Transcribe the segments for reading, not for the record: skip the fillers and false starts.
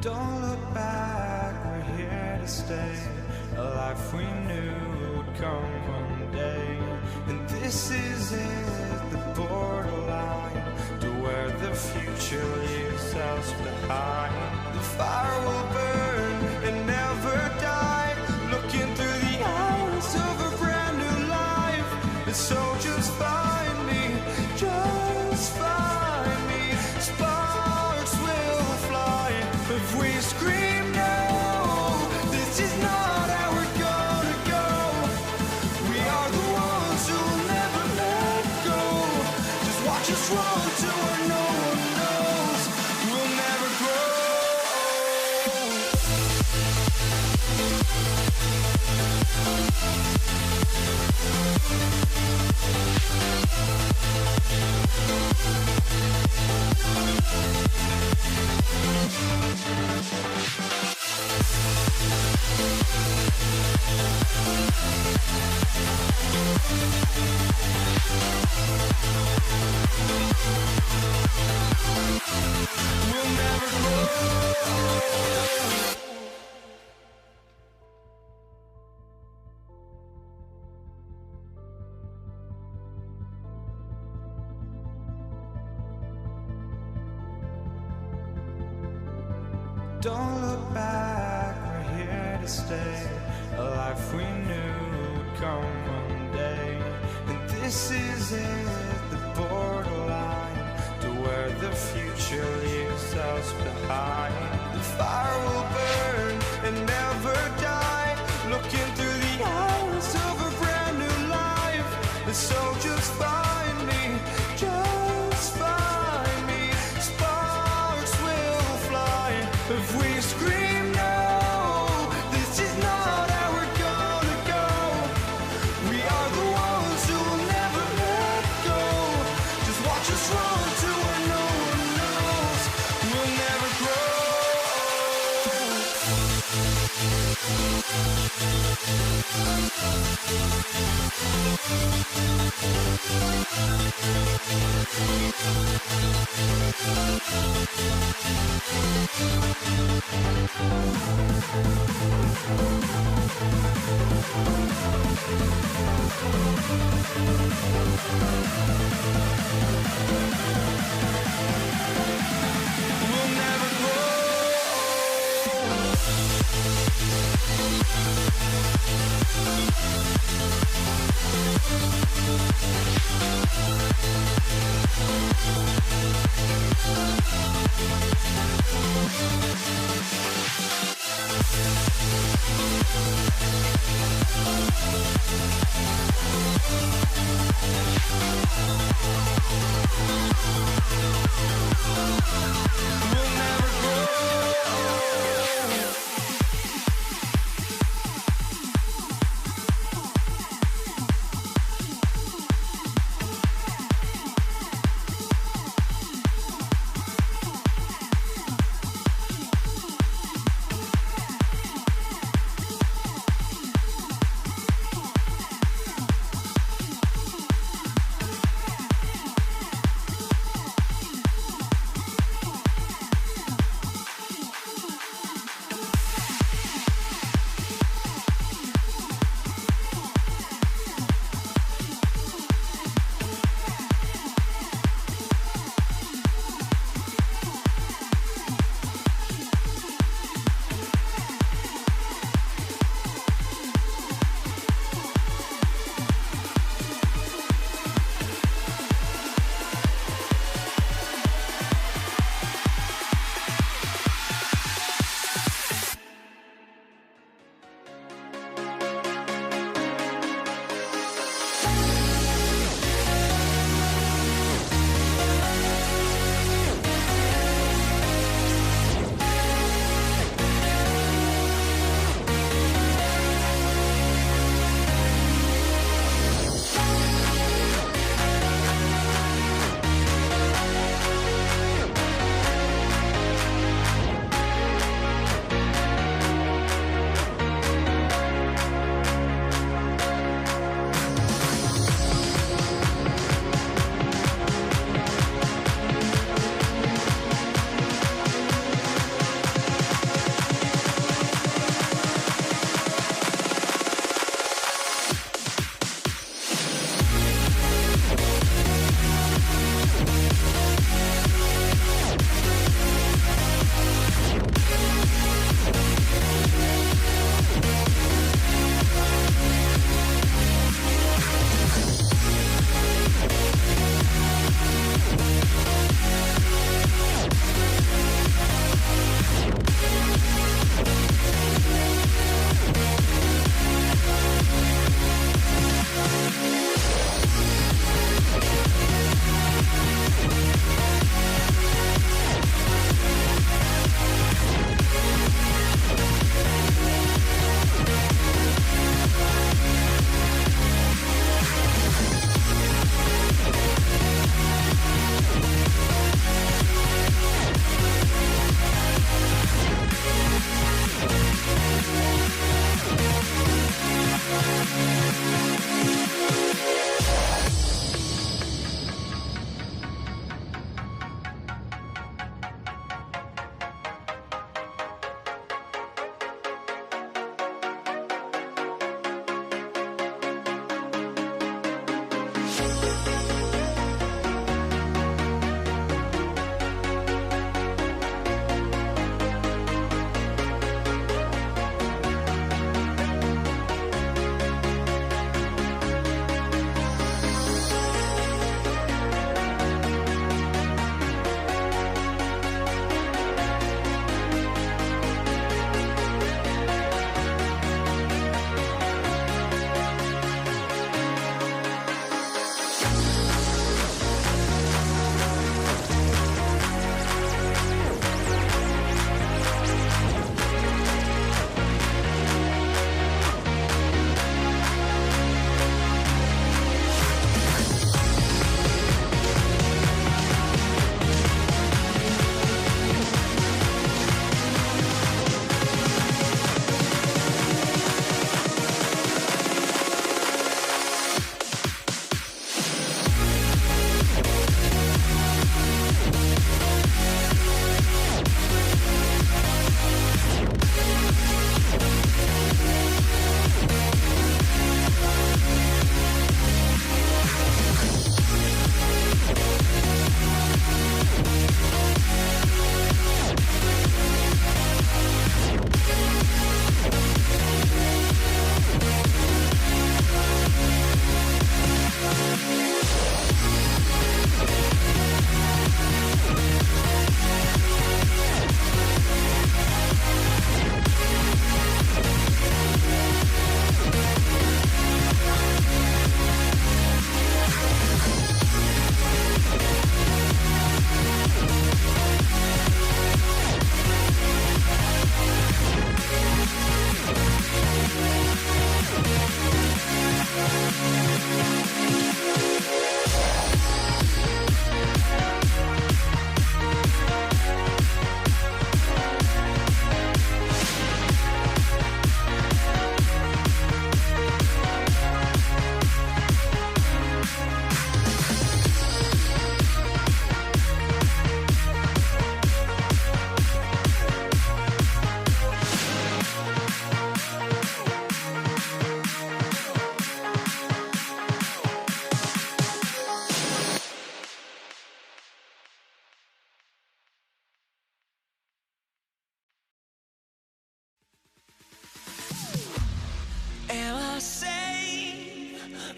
Don't look back, we're here to stay. A life we knew would come one day. And this is it, the borderline to where the future leaves us behind. The fire will burn and never die, looking through the eyes of a brand new life. And so just find me, just find me. Sparks will fly if we scream no. This is not how we're gonna go. We are the ones who will never let go. Just watch us run to where no one knows. We'll never grow. We'll never grow. Don't look back, we're here to stay. A life we knew would come one day. And this is it, the borderline to where the future leaves us behind. The fire will burn and never die, looking through the eyes of a brand new life. And so just find me, just find me. Sparks will fly if we scream no. This is not how we're gonna go. We are the ones who will never let go. Just watch us run to where no one knows. We'll never grow. We'll never grow. We'll never grow.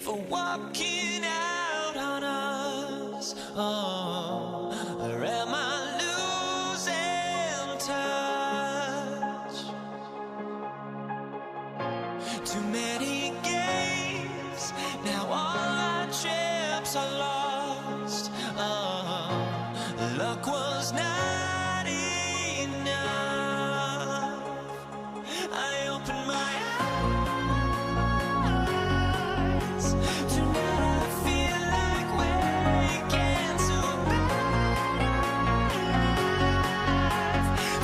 for walking out on us. Oh, or am I losing touch? Too many games, now all our chips are lost. Oh, luck was not enough. I opened my eyes. Tonight I feel like waking to life.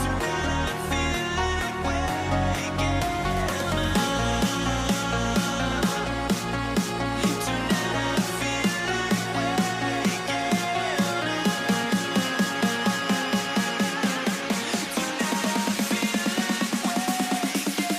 Tonight I feel like waking up. Tonight I feel like waking up. Tonight I feel like waking up.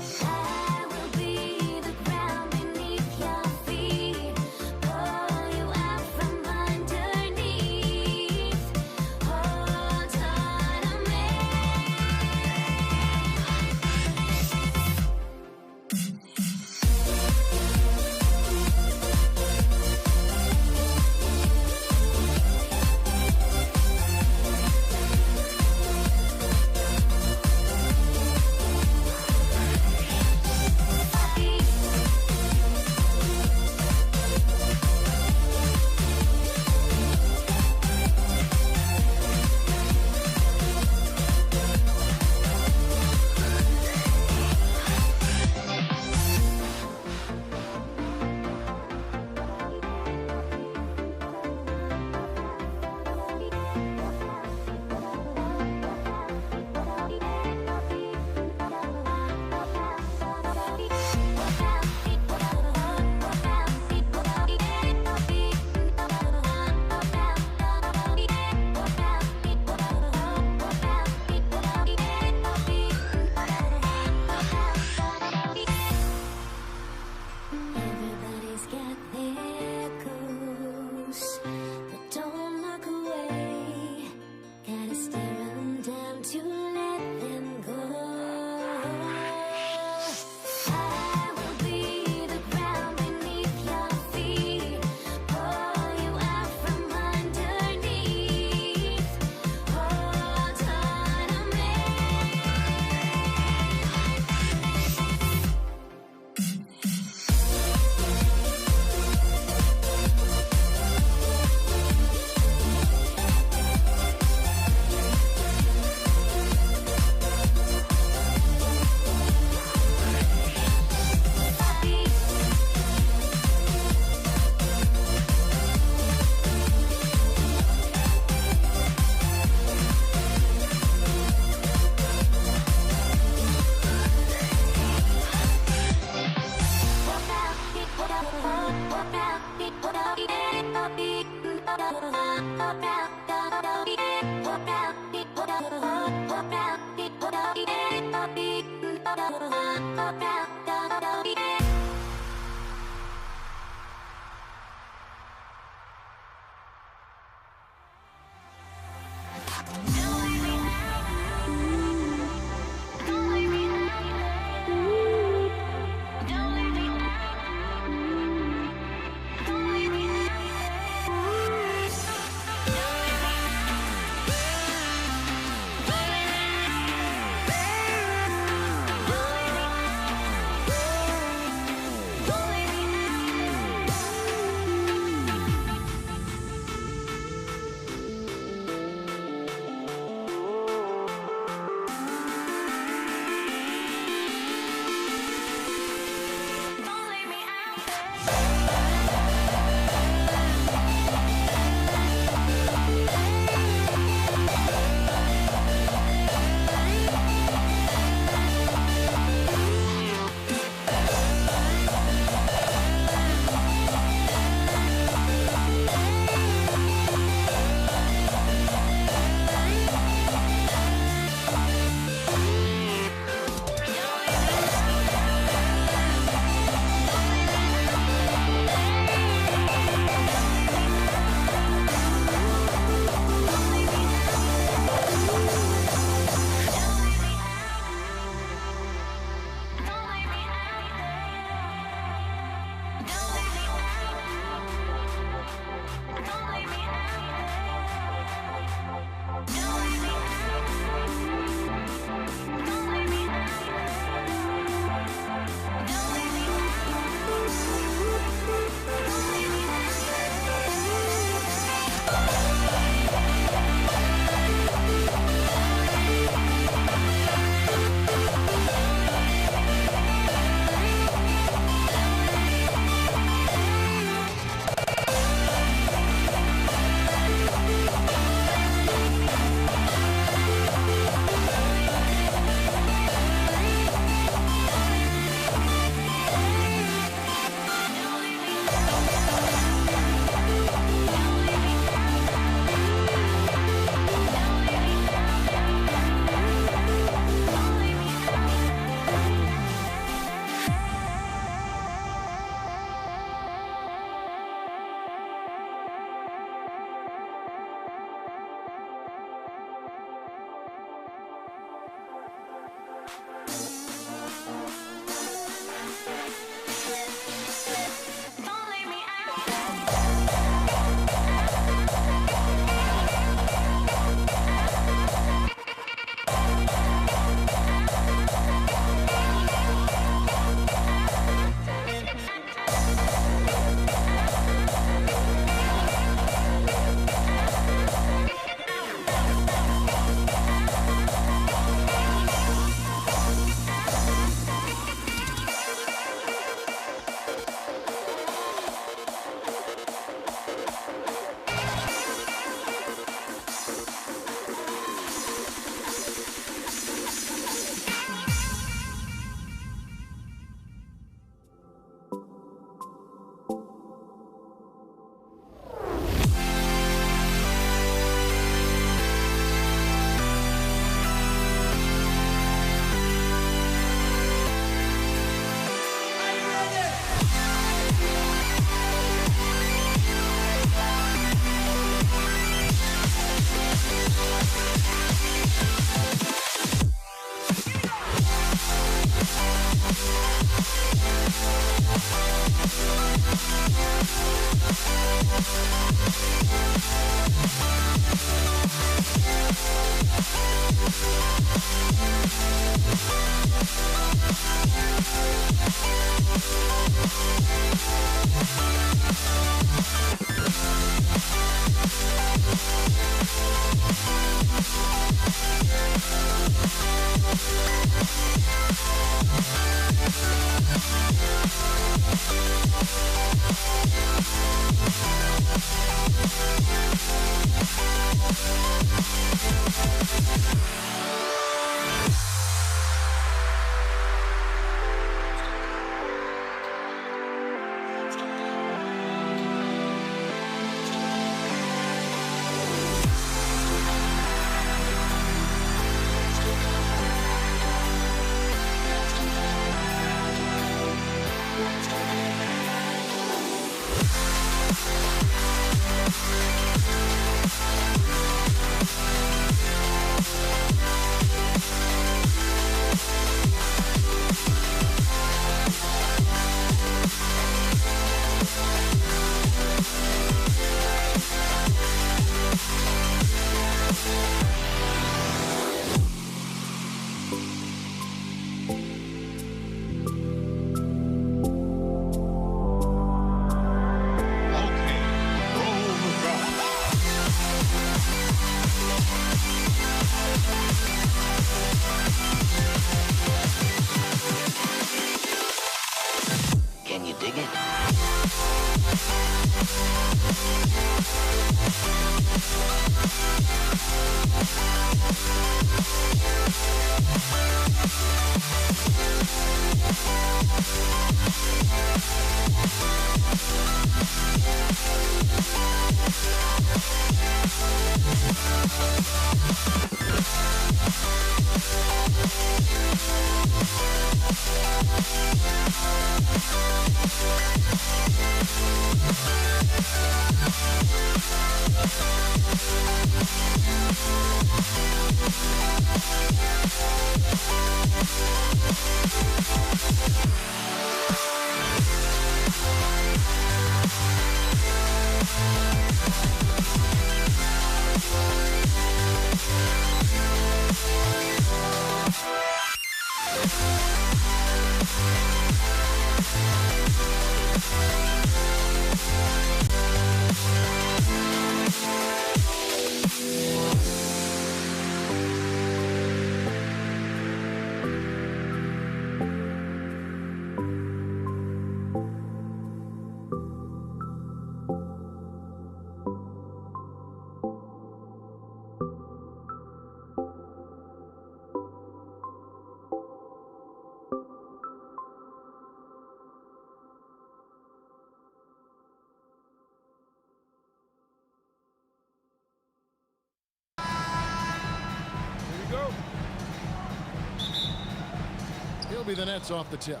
be the Nets off the tip.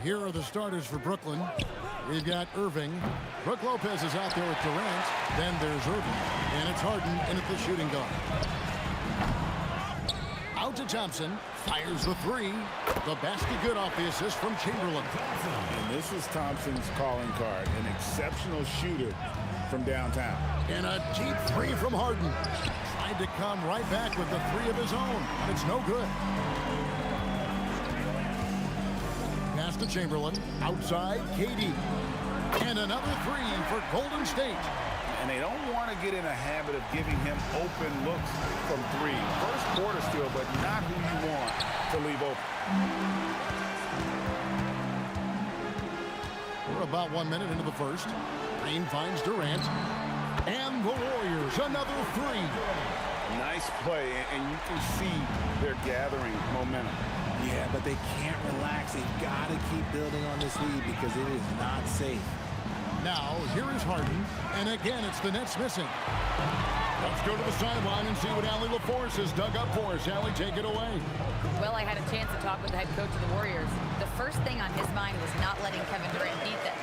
Here are the starters for Brooklyn. We've got Irving. Brook Lopez is out there with Durant. Then there's Irving. And it's Harden in at the shooting guard. Out to Thompson. Fires the three. The basket good off the assist from Chamberlain. And this is Thompson's calling card. An exceptional shooter from downtown. And a deep three from Harden. Tried to come right back with the three of his own. It's no good. Pass to Chamberlain. Outside, KD. And another three for Golden State. And they don't want to get in a habit of giving him open looks from three. First quarter still, but not who you want to leave open. We're about 1 minute into the first. Green finds Durant. And the Warriors, another three. Nice play, and you can see they're gathering momentum. Yeah, but they can't relax. They've got to keep building on this lead because it is not safe. Now, here is Harden, and again, it's the Nets missing. Let's go to the sideline and see what Allie LaForce has dug up for us. Allie, take it away. Well, I had a chance to talk with the head coach of the Warriors. The first thing on his mind was not letting Kevin Durant beat them.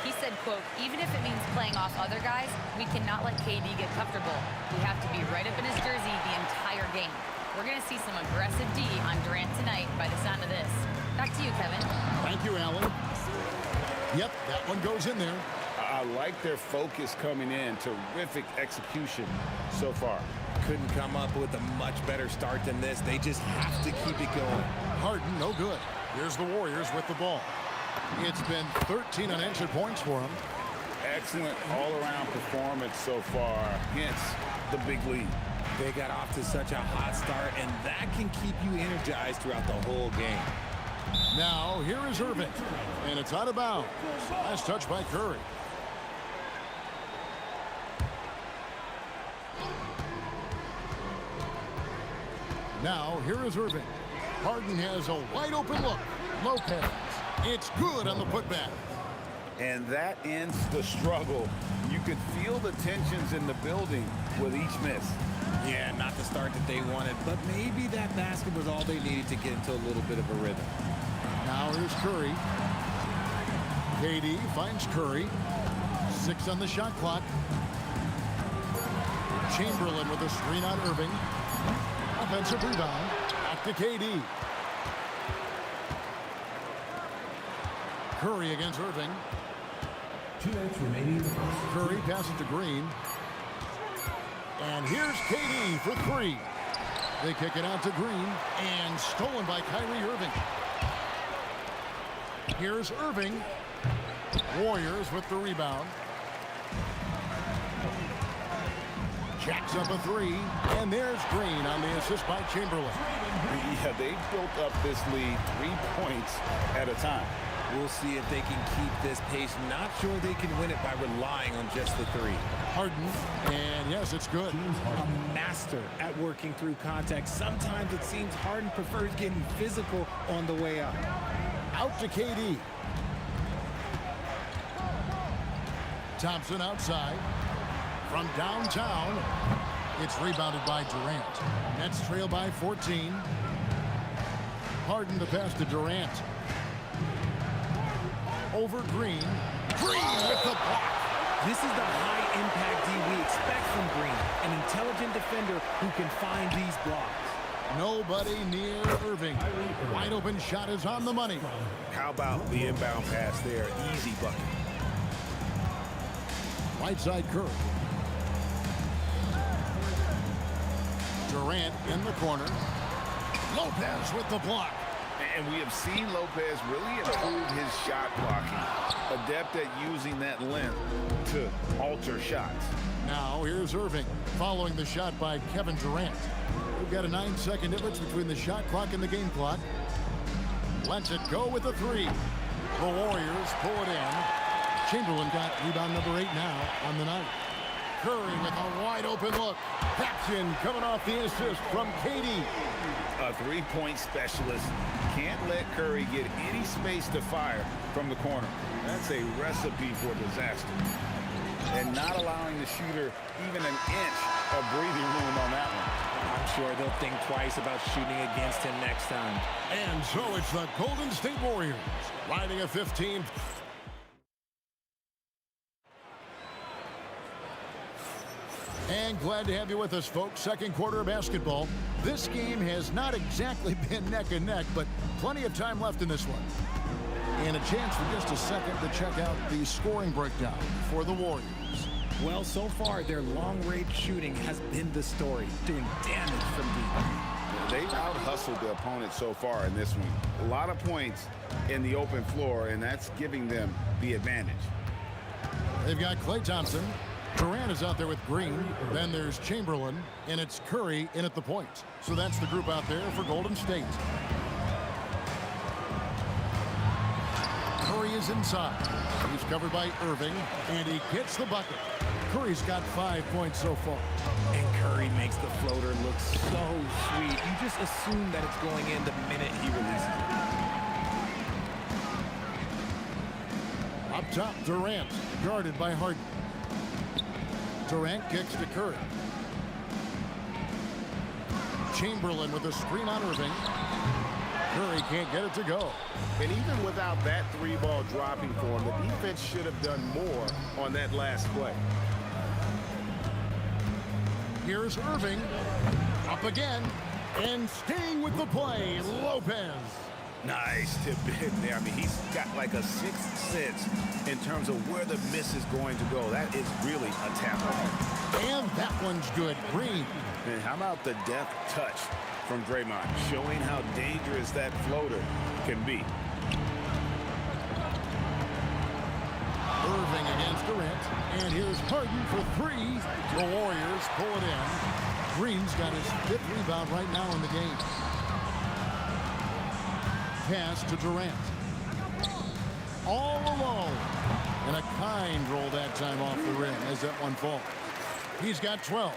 He said, quote, even if it means playing off other guys, we cannot let KD get comfortable. We have to be right up in his jersey the entire game. We're going to see some aggressive D on Durant tonight by the sound of this. Back to you, Kevin. Thank you, Allie. Yep, that one goes in there. I like their focus coming in. Terrific execution so far. Couldn't come up with a much better start than this. They just have to keep it going. Harden, no good. Here's the Warriors with the ball. It's been 13 unanswered points for them. Excellent all-around performance so far, hence the big lead. They got off to such a hot start, and that can keep you energized throughout the whole game. Now, here is Irving, and it's out of bounds. Last touch by Curry. Now, here is Irving. Harden has a wide-open look. Lopez. It's good on the putback. And that ends the struggle. You could feel the tensions in the building with each miss. Yeah, not the start that they wanted, but maybe that basket was all they needed to get into a little bit of a rhythm. Now here's Curry. KD finds Curry. 6 on the shot clock. Chamberlain with a screen on Irving. Offensive rebound. Back to KD. Curry against Irving. 2 minutes remaining in the first. Curry passes to Green. And here's KD for three. They kick it out to Green. And stolen by Kyrie Irving. Here's Irving. Warriors with the rebound. Jacks up a three. And there's Green on the assist by Chamberlain. Yeah, they built up this lead 3 points at a time. We'll see if they can keep this pace. Not sure they can win it by relying on just the three. Harden, and yes, it's good. A master at working through contact. Sometimes it seems Harden prefers getting physical on the way up. Out to KD. Thompson outside. From downtown, it's rebounded by Durant. Nets trail by 14. Harden to pass to Durant. Over Green. Green with the block. This is the high-impact D we expect from Green, an intelligent defender who can find these blocks. Nobody near Irving. Wide open shot is on the money. How about the inbound pass there? Easy bucket. Right side Curry. Durant in the corner. Lopez with the block. And we have seen Lopez really improve his shot blocking. Adept at using that length to alter shots. Now here's Irving following the shot by Kevin Durant. We've got a 9-second difference between the shot clock and the game clock. Lets it go with the three. The Warriors pull it in. Chamberlain got rebound number 8 now on the night. Curry with a wide open look. Action coming off the assist from KD. A three-point specialist. Can't let Curry get any space to fire from the corner. That's a recipe for disaster. And not allowing the shooter even an inch of breathing room on that one. I'm sure they'll think twice about shooting against him next time. And so it's the Golden State Warriors riding a 15. And glad to have you with us, folks. Second quarter of basketball. This game has not exactly been neck and neck, but plenty of time left in this one. And a chance for just a second to check out the scoring breakdown for the Warriors. Well, so far, their long-range shooting has been the story, doing damage from deep. They've out-hustled the opponent so far in this one. A lot of points in the open floor, and that's giving them the advantage. They've got Klay Thompson. Durant is out there with Green. Then there's Chamberlain, and it's Curry in at the point. So that's the group out there for Golden State. Curry is inside. He's covered by Irving, and he gets the bucket. Curry's got 5 points so far. And Curry makes the floater look so sweet. You just assume that it's going in the minute he releases it. Up top, Durant, guarded by Harden. Durant kicks to Curry. Chamberlain with a screen on Irving. Curry can't get it to go. And even without that three-ball dropping for him, the defense should have done more on that last play. Here's Irving. Up again. And staying with the play, Lopez. Nice tip in there. I mean, he's got like a sixth sense in terms of where the miss is going to go. That is really a tap home. And that one's good. Green. And how about the deft touch from Draymond, showing how dangerous that floater can be. Irving against Durant. And here's Harden for three. The Warriors pull it in. Green's got his 5th rebound right now in the game. Pass to Durant. All alone. And a kind roll that time off the rim as that one falls. He's got 12.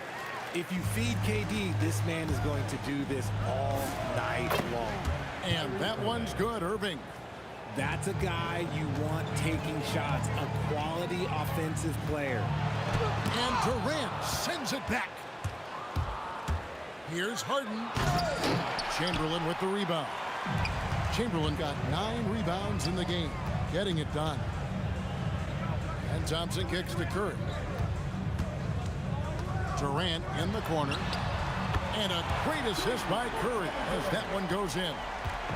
If you feed KD, this man is going to do this all night long. And that one's good, Irving. That's a guy you want taking shots, a quality offensive player. And Durant sends it back. Here's Harden. Chamberlain with the rebound. Chamberlain got 9 rebounds in the game, getting it done. And Thompson kicks to Curry. Durant in the corner. And a great assist by Curry as that one goes in.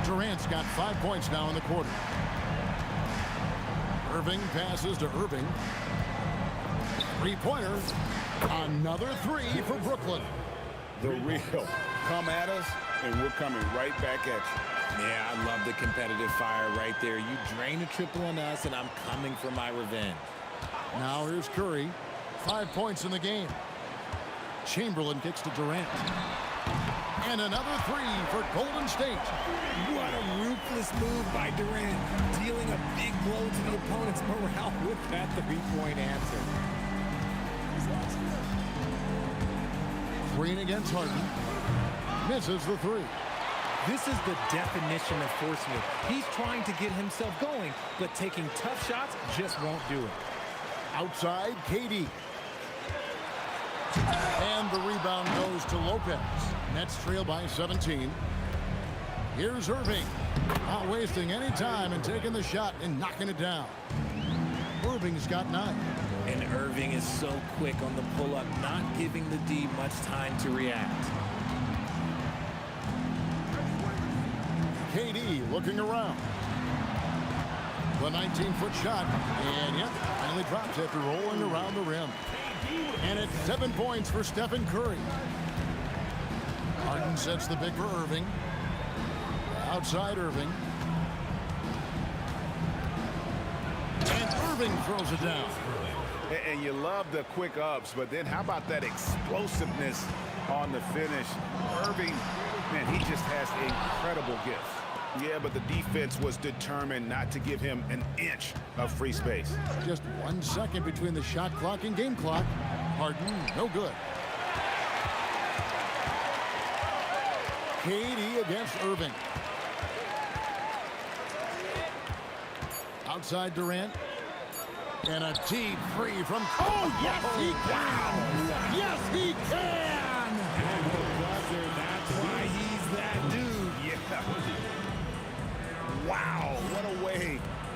Durant's got 5 points now in the quarter. Irving passes to Irving. Three-pointer. Another 3 for Brooklyn. The real come at us, and we're coming right back at you. Yeah, I love the competitive fire right there. You drain a triple on us, and I'm coming for my revenge. Now here's Curry. 5 points in the game. Chamberlain kicks to Durant. And another 3 for Golden State. What a ruthless move by Durant, dealing a big blow to the opponent's morale with that three-point answer. Green against Harden. Misses the 3. This is the definition of forcing it. He's trying to get himself going, but taking tough shots just won't do it. Outside, KD. And the rebound goes to Lopez. Nets trail by 17. Here's Irving. Not wasting any time and taking the shot and knocking it down. Irving's got 9. And Irving is so quick on the pull-up, not giving the D much time to react. KD looking around. The 19-foot shot. And yep, finally drops after rolling around the rim. And it's 7 points for Stephen Curry. Harden sets the big for Irving. Outside Irving. And Irving throws it down. And you love the quick ups, but then how about that explosiveness on the finish? Irving, man, he just has an incredible gift. Yeah, but the defense was determined not to give him an inch of free space. Just 1 second between the shot clock and game clock. Harden, no good. KD against Irving. Outside Durant. And a deep 3 from... Oh, yes, he can! Yes, he can!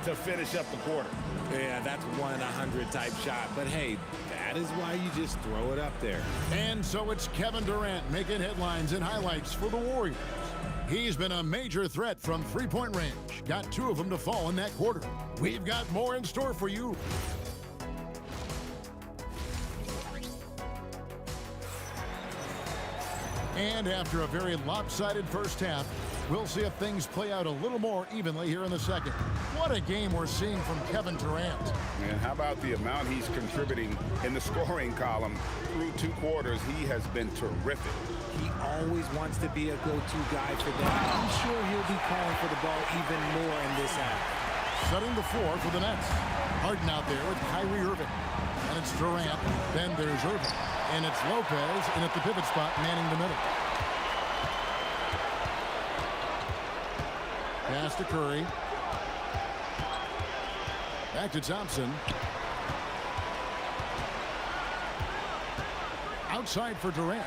to finish up the quarter. Yeah, that's 1 in 100 type shot. But hey, that is why you just throw it up there. And so it's Kevin Durant making headlines and highlights for the Warriors. He's been a major threat from three-point range. Got 2 of them to fall in that quarter. We've got more in store for you. And after a very lopsided first half, we'll see if things play out a little more evenly here in the second. What a game we're seeing from Kevin Durant. And how about the amount he's contributing in the scoring column through 2 quarters? He has been terrific. He always wants to be a go-to guy for them. I'm sure he'll be calling for the ball even more in this half. Setting the floor for the Nets. Harden out there with Kyrie Irving. And it's Durant, then there's Irving. And it's Lopez, and at the pivot spot, manning the middle. Pass to Curry. Back to Thompson. Outside for Durant.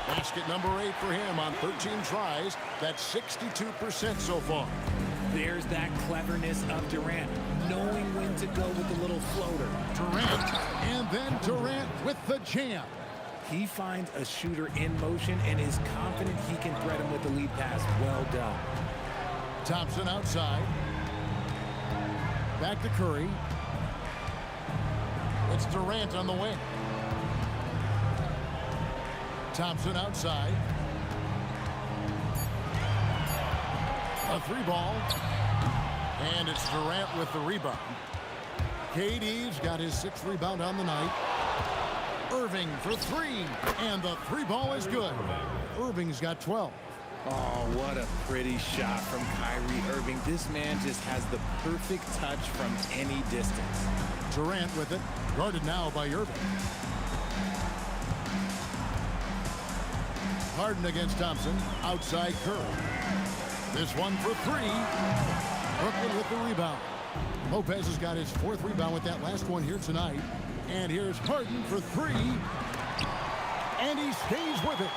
Basket number 8 for him on 13 tries. That's 62% so far. There's that cleverness of Durant, knowing when to go with the little floater. Durant, and then Durant with the jam. He finds a shooter in motion and is confident he can thread him with the lead pass. Well done. Thompson outside. Back to Curry. It's Durant on the wing. Thompson outside. A 3-ball. And it's Durant with the rebound. KD's got his 6th rebound on the night. Irving for 3. And the 3-ball is good. Irving's got 12. Oh, what a pretty shot from Kyrie Irving. This man just has the perfect touch from any distance. Durant with it. Guarded now by Irving. Harden against Thompson. Outside Curry. This one for 3. Brooklyn with the rebound. Lopez has got his 4th rebound with that last one here tonight. And here's Harden for 3. And he stays with it.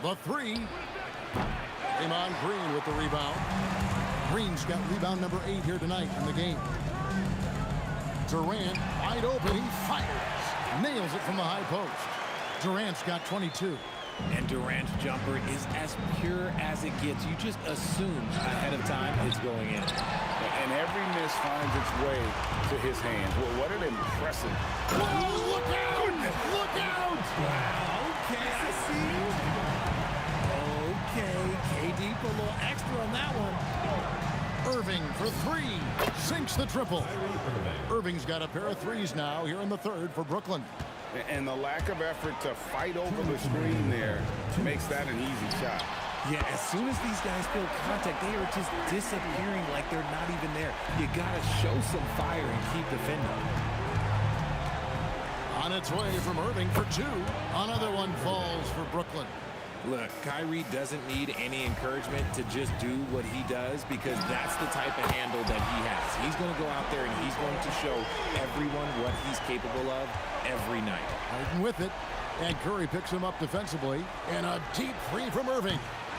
The 3. Draymond Green with the rebound. Green's got rebound number 8 here tonight in the game. Durant wide open. He fires. Nails it from the high post. Durant's got 22. And Durant's jumper is as pure as it gets. You just assume ahead of time it's going in. And every miss finds its way to his hands. Well, what an impressive... Oh, look out! Look out! Wow, okay, I see. Okay, KD put a little extra on that one. Irving for 3. Sinks the triple. Irving's got a pair of 3s now here in the 3rd for Brooklyn. And the lack of effort to fight over the screen there makes that an easy shot. Yeah, as soon as these guys feel contact, they are just disappearing like they're not even there. You got to show some fire and keep defending. On its way from Irving for 2. Another one falls for Brooklyn. Look, Kyrie doesn't need any encouragement to just do what he does because that's the type of handle that he has. He's going to go out there and he's going to show everyone what he's capable of every night. Harden with it. And Curry picks him up defensively. And a deep 3 from Irving.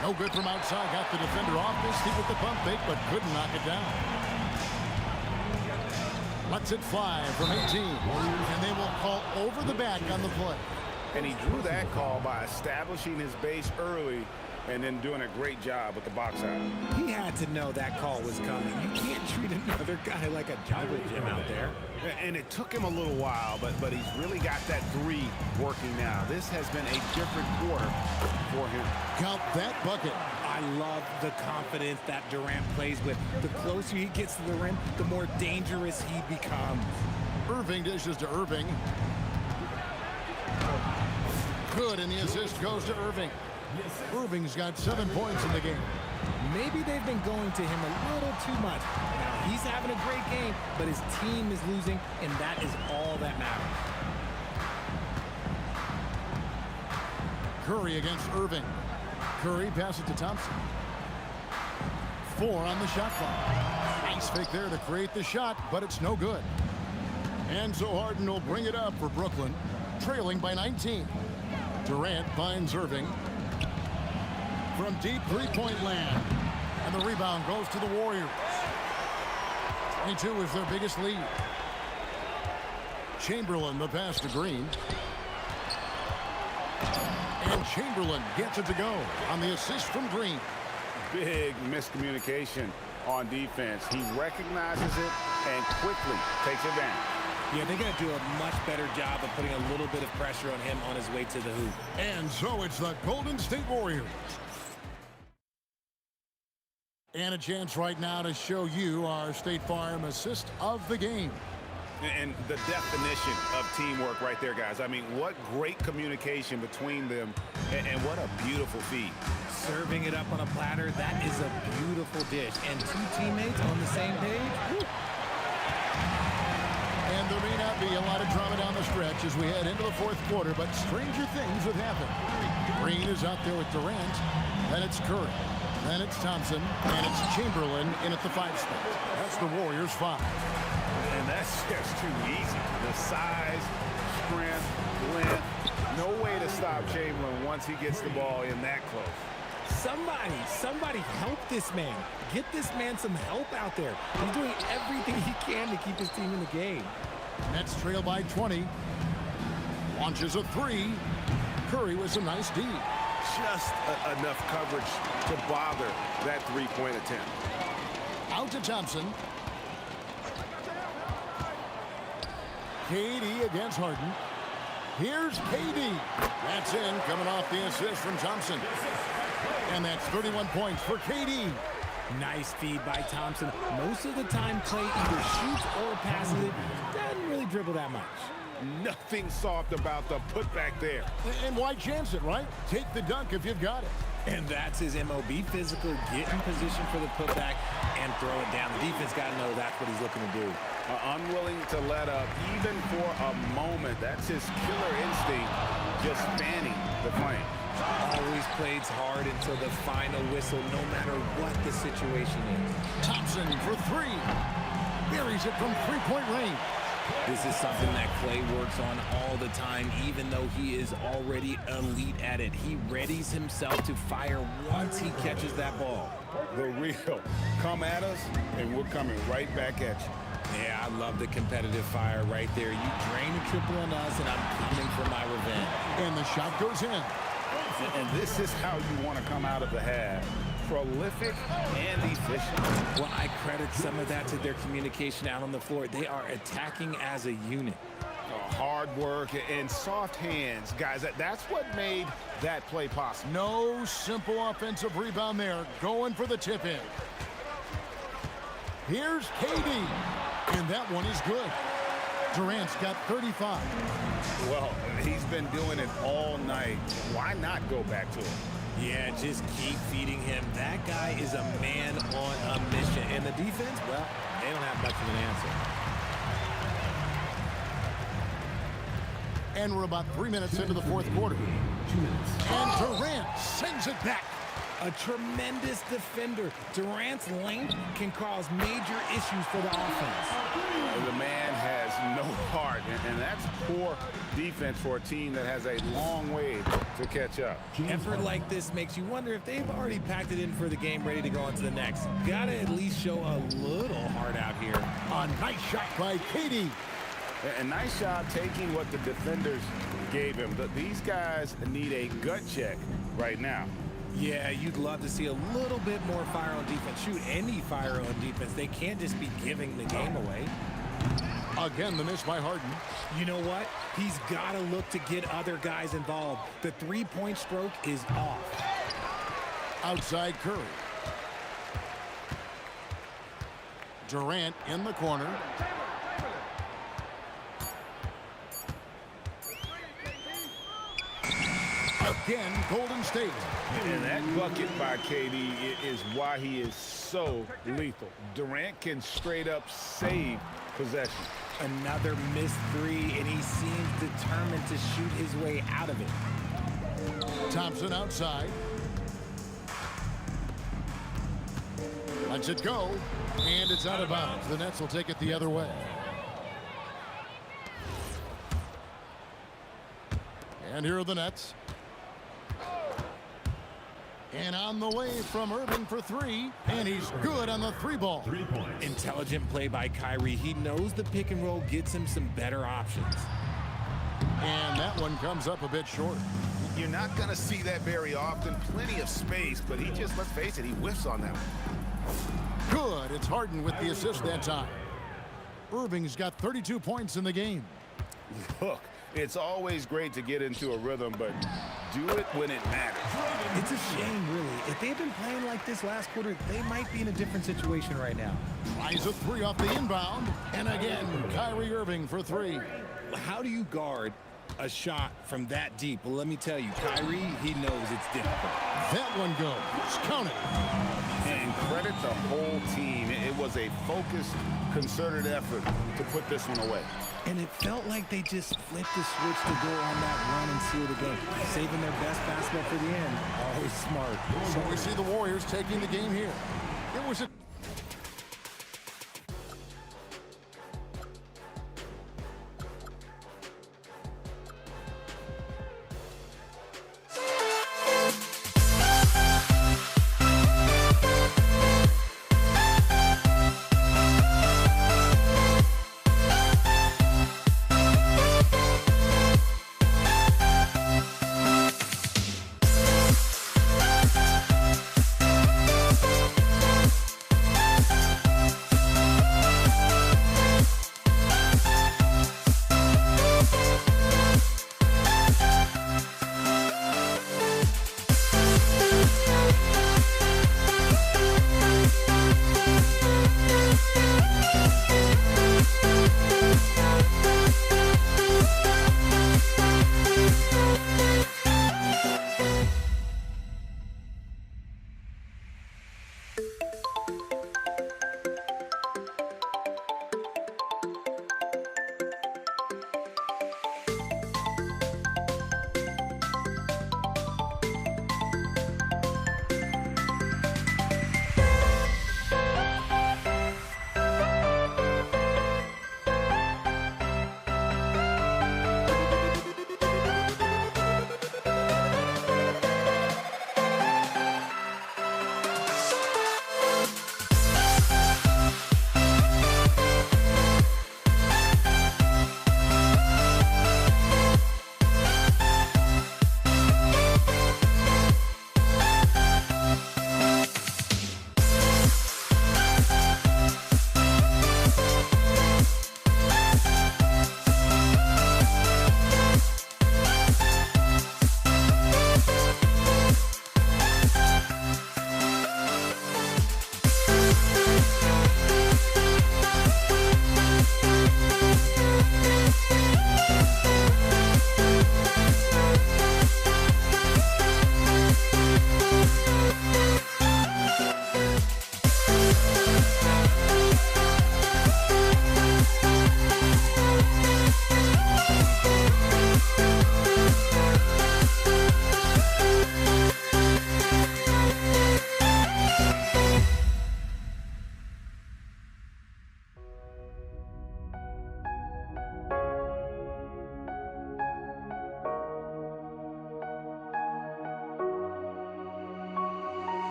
No good from outside. Got the defender off his feet with the pump fake, but couldn't knock it down. Lets it fly from 18. And they will call over the back on the play. And he drew that call by establishing his base early and then doing a great job with the box out. He had to know that call was coming. You can't treat another guy like a jungle gym out there. And it took him a little while, but he's really got that 3 working now. This has been a different quarter for him. Count that bucket. I love the confidence that Durant plays with. The closer he gets to the rim, the more dangerous he becomes. Irving dishes to Irving. Good, and the assist goes to Irving. Irving's got 7 points in the game. Maybe they've been going to him a little too much. Now, he's having a great game, but his team is losing, and that is all that matters. Curry against Irving. Curry passes to Thompson. 4 on the shot clock. Nice fake there to create the shot, but it's no good. And so Harden will bring it up for Brooklyn, trailing by 19. Durant finds Irving. from deep three-point land. And the rebound goes to the Warriors. 22 is their biggest lead. Chamberlain, the pass to Green. And Chamberlain gets it to go on the assist from Green. Big miscommunication on defense. He recognizes it and quickly takes it down. Yeah, they got to do a much better job of putting a little bit of pressure on him on his way to the hoop. And so it's the Golden State Warriors. And a chance right now to show you our State Farm assist of the game. And the definition of teamwork right there, guys. I mean, what great communication between them, and what a beautiful feed. Serving it up on a platter, that is a beautiful dish. And two teammates on the same page. Woo. And there may not be a lot of drama down the stretch as we head into the fourth quarter, but stranger things have happened. Green is out there with Durant, then it's Curry, then it's Thompson, and it's Chamberlain in at the 5 spot. That's the Warriors' 5. And that's just too easy. The size, strength, length, no way to stop Chamberlain once he gets the ball in that close. Somebody help this man. Get this man some help out there. He's doing everything he can to keep his team in the game. Nets trail by 20. Launches a 3. Curry with a nice D. Just enough coverage to bother that three-point attempt. Out to Thompson. KD against Harden. Here's KD. That's in, coming off the assist from Thompson. And that's 31 points for KD. Nice feed by Thompson. Most of the time, Clay either shoots or passes it. Doesn't really dribble that much. Nothing soft about the putback there. And why chance it, right? Take the dunk if you've got it. And that's his MO. Be physical, get in position for the putback, and throw it down. The defense got to know that's what he's looking to do. Unwilling to let up, even for a moment. That's his killer instinct, just fanning the flame. Always plays hard until the final whistle, no matter what the situation is. Thompson for 3. Buries it from three-point range. This is something that Clay works on all the time, even though he is already elite at it. He readies himself to fire once he catches that ball. The real. Come at us, and we're coming right back at you. Yeah, I love the competitive fire right there. You drain a triple on us, and I'm coming for my revenge. And the shot goes in. And this is how you want to come out of the half. Prolific and efficient. Well, I credit some of that to their communication out on the floor. They are attacking as a unit. Hard work and soft hands. Guys, that's what made that play possible. No simple offensive rebound there. Going for the tip-in. Here's KD. And that one is good. Durant's got 35. Well, he's been doing it all night. Why not go back to it? Yeah, just keep feeding him. That guy is a man on a mission. And the defense, well, they don't have much of an answer. And we're about 3 minutes into the fourth quarter. 2 minutes. And Durant sends it back. A tremendous defender. Durant's length can cause major issues for the offense. The man has no heart, and that's poor defense for a team that has a long way to catch up. Effort like this makes you wonder if they've already packed it in for the game, ready to go on to the next. Gotta at least show a little heart out here. A nice shot by KD. A nice job taking what the defenders gave him. These guys need a gut check right now. Yeah, you'd love to see a little bit more fire on defense. Shoot, any fire on defense. They can't just be giving the game away. Again, the miss by Harden. You know what? He's got to look to get other guys involved. The three-point stroke is off. Outside Curry. Durant in the corner. Again, Golden State. And that bucket by KD is why he is so lethal. Durant can straight up save possession. Another missed 3, and he seems determined to shoot his way out of it. Thompson outside. Lets it go, and it's out of bounds. The Nets will take it the other way. And here are the Nets. And on the way from Irving for three, and he's good on the three ball. 3 points. Intelligent play by Kyrie. He knows the pick and roll gets him some better options. And that one comes up a bit short. You're not going to see that very often. Plenty of space, but he just, let's face it, he whiffs on that one. Good. It's Harden with the assist that time. Irving's got 32 points in the game. Look, it's always great to get into a rhythm, but do it when it matters. It's a shame, really. If they'd been playing like this last quarter, they might be in a different situation right now. Tries a three off the inbound. And again, Kyrie Irving for three. How do you guard a shot from that deep? Well, let me tell you, Kyrie, he knows it's difficult. That one goes. Count it. And credit the whole team. It was a focused, concerted effort to put this one away. And it felt like they just flipped the switch to go on that run and seal the game. Saving their best basketball for the end. Always smart. So we see the Warriors taking the game here. It was a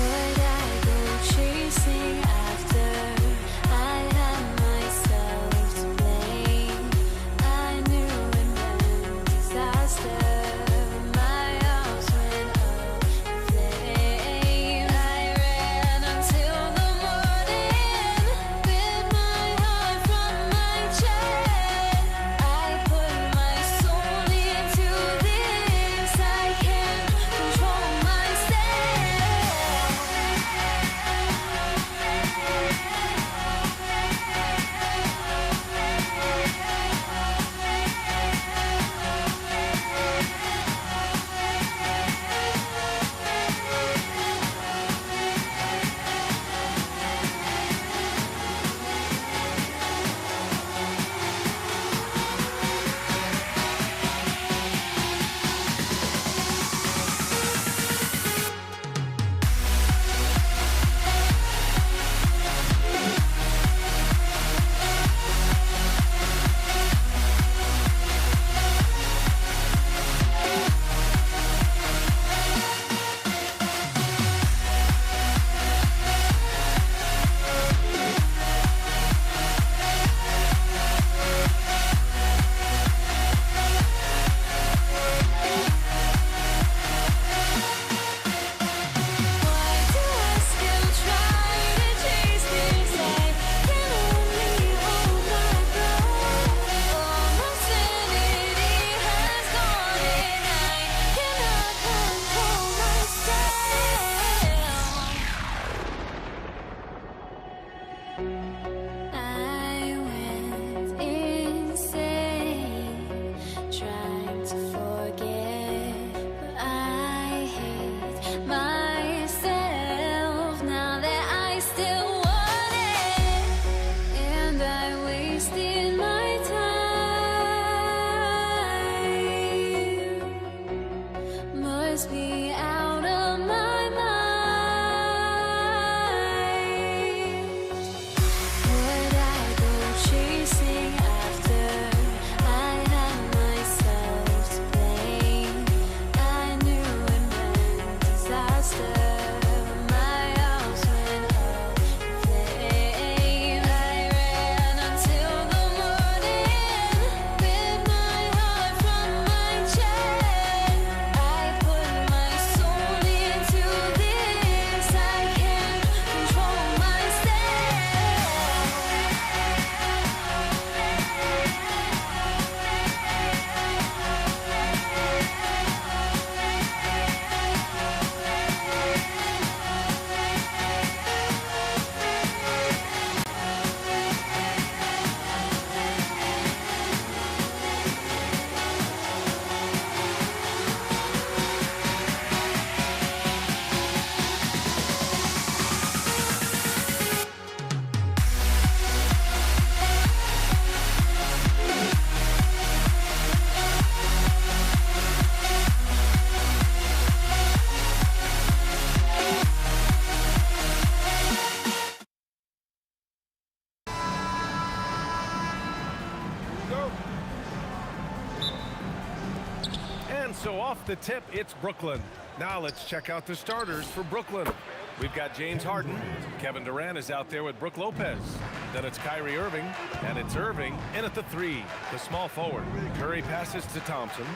Would I go chasing so off the tip, it's Brooklyn. Now let's check out the starters for Brooklyn. We've got James Harden. Kevin Durant is out there with Brook Lopez. Then it's Kyrie Irving, and it's Irving in at the 3, the small forward. Curry passes to Thompson.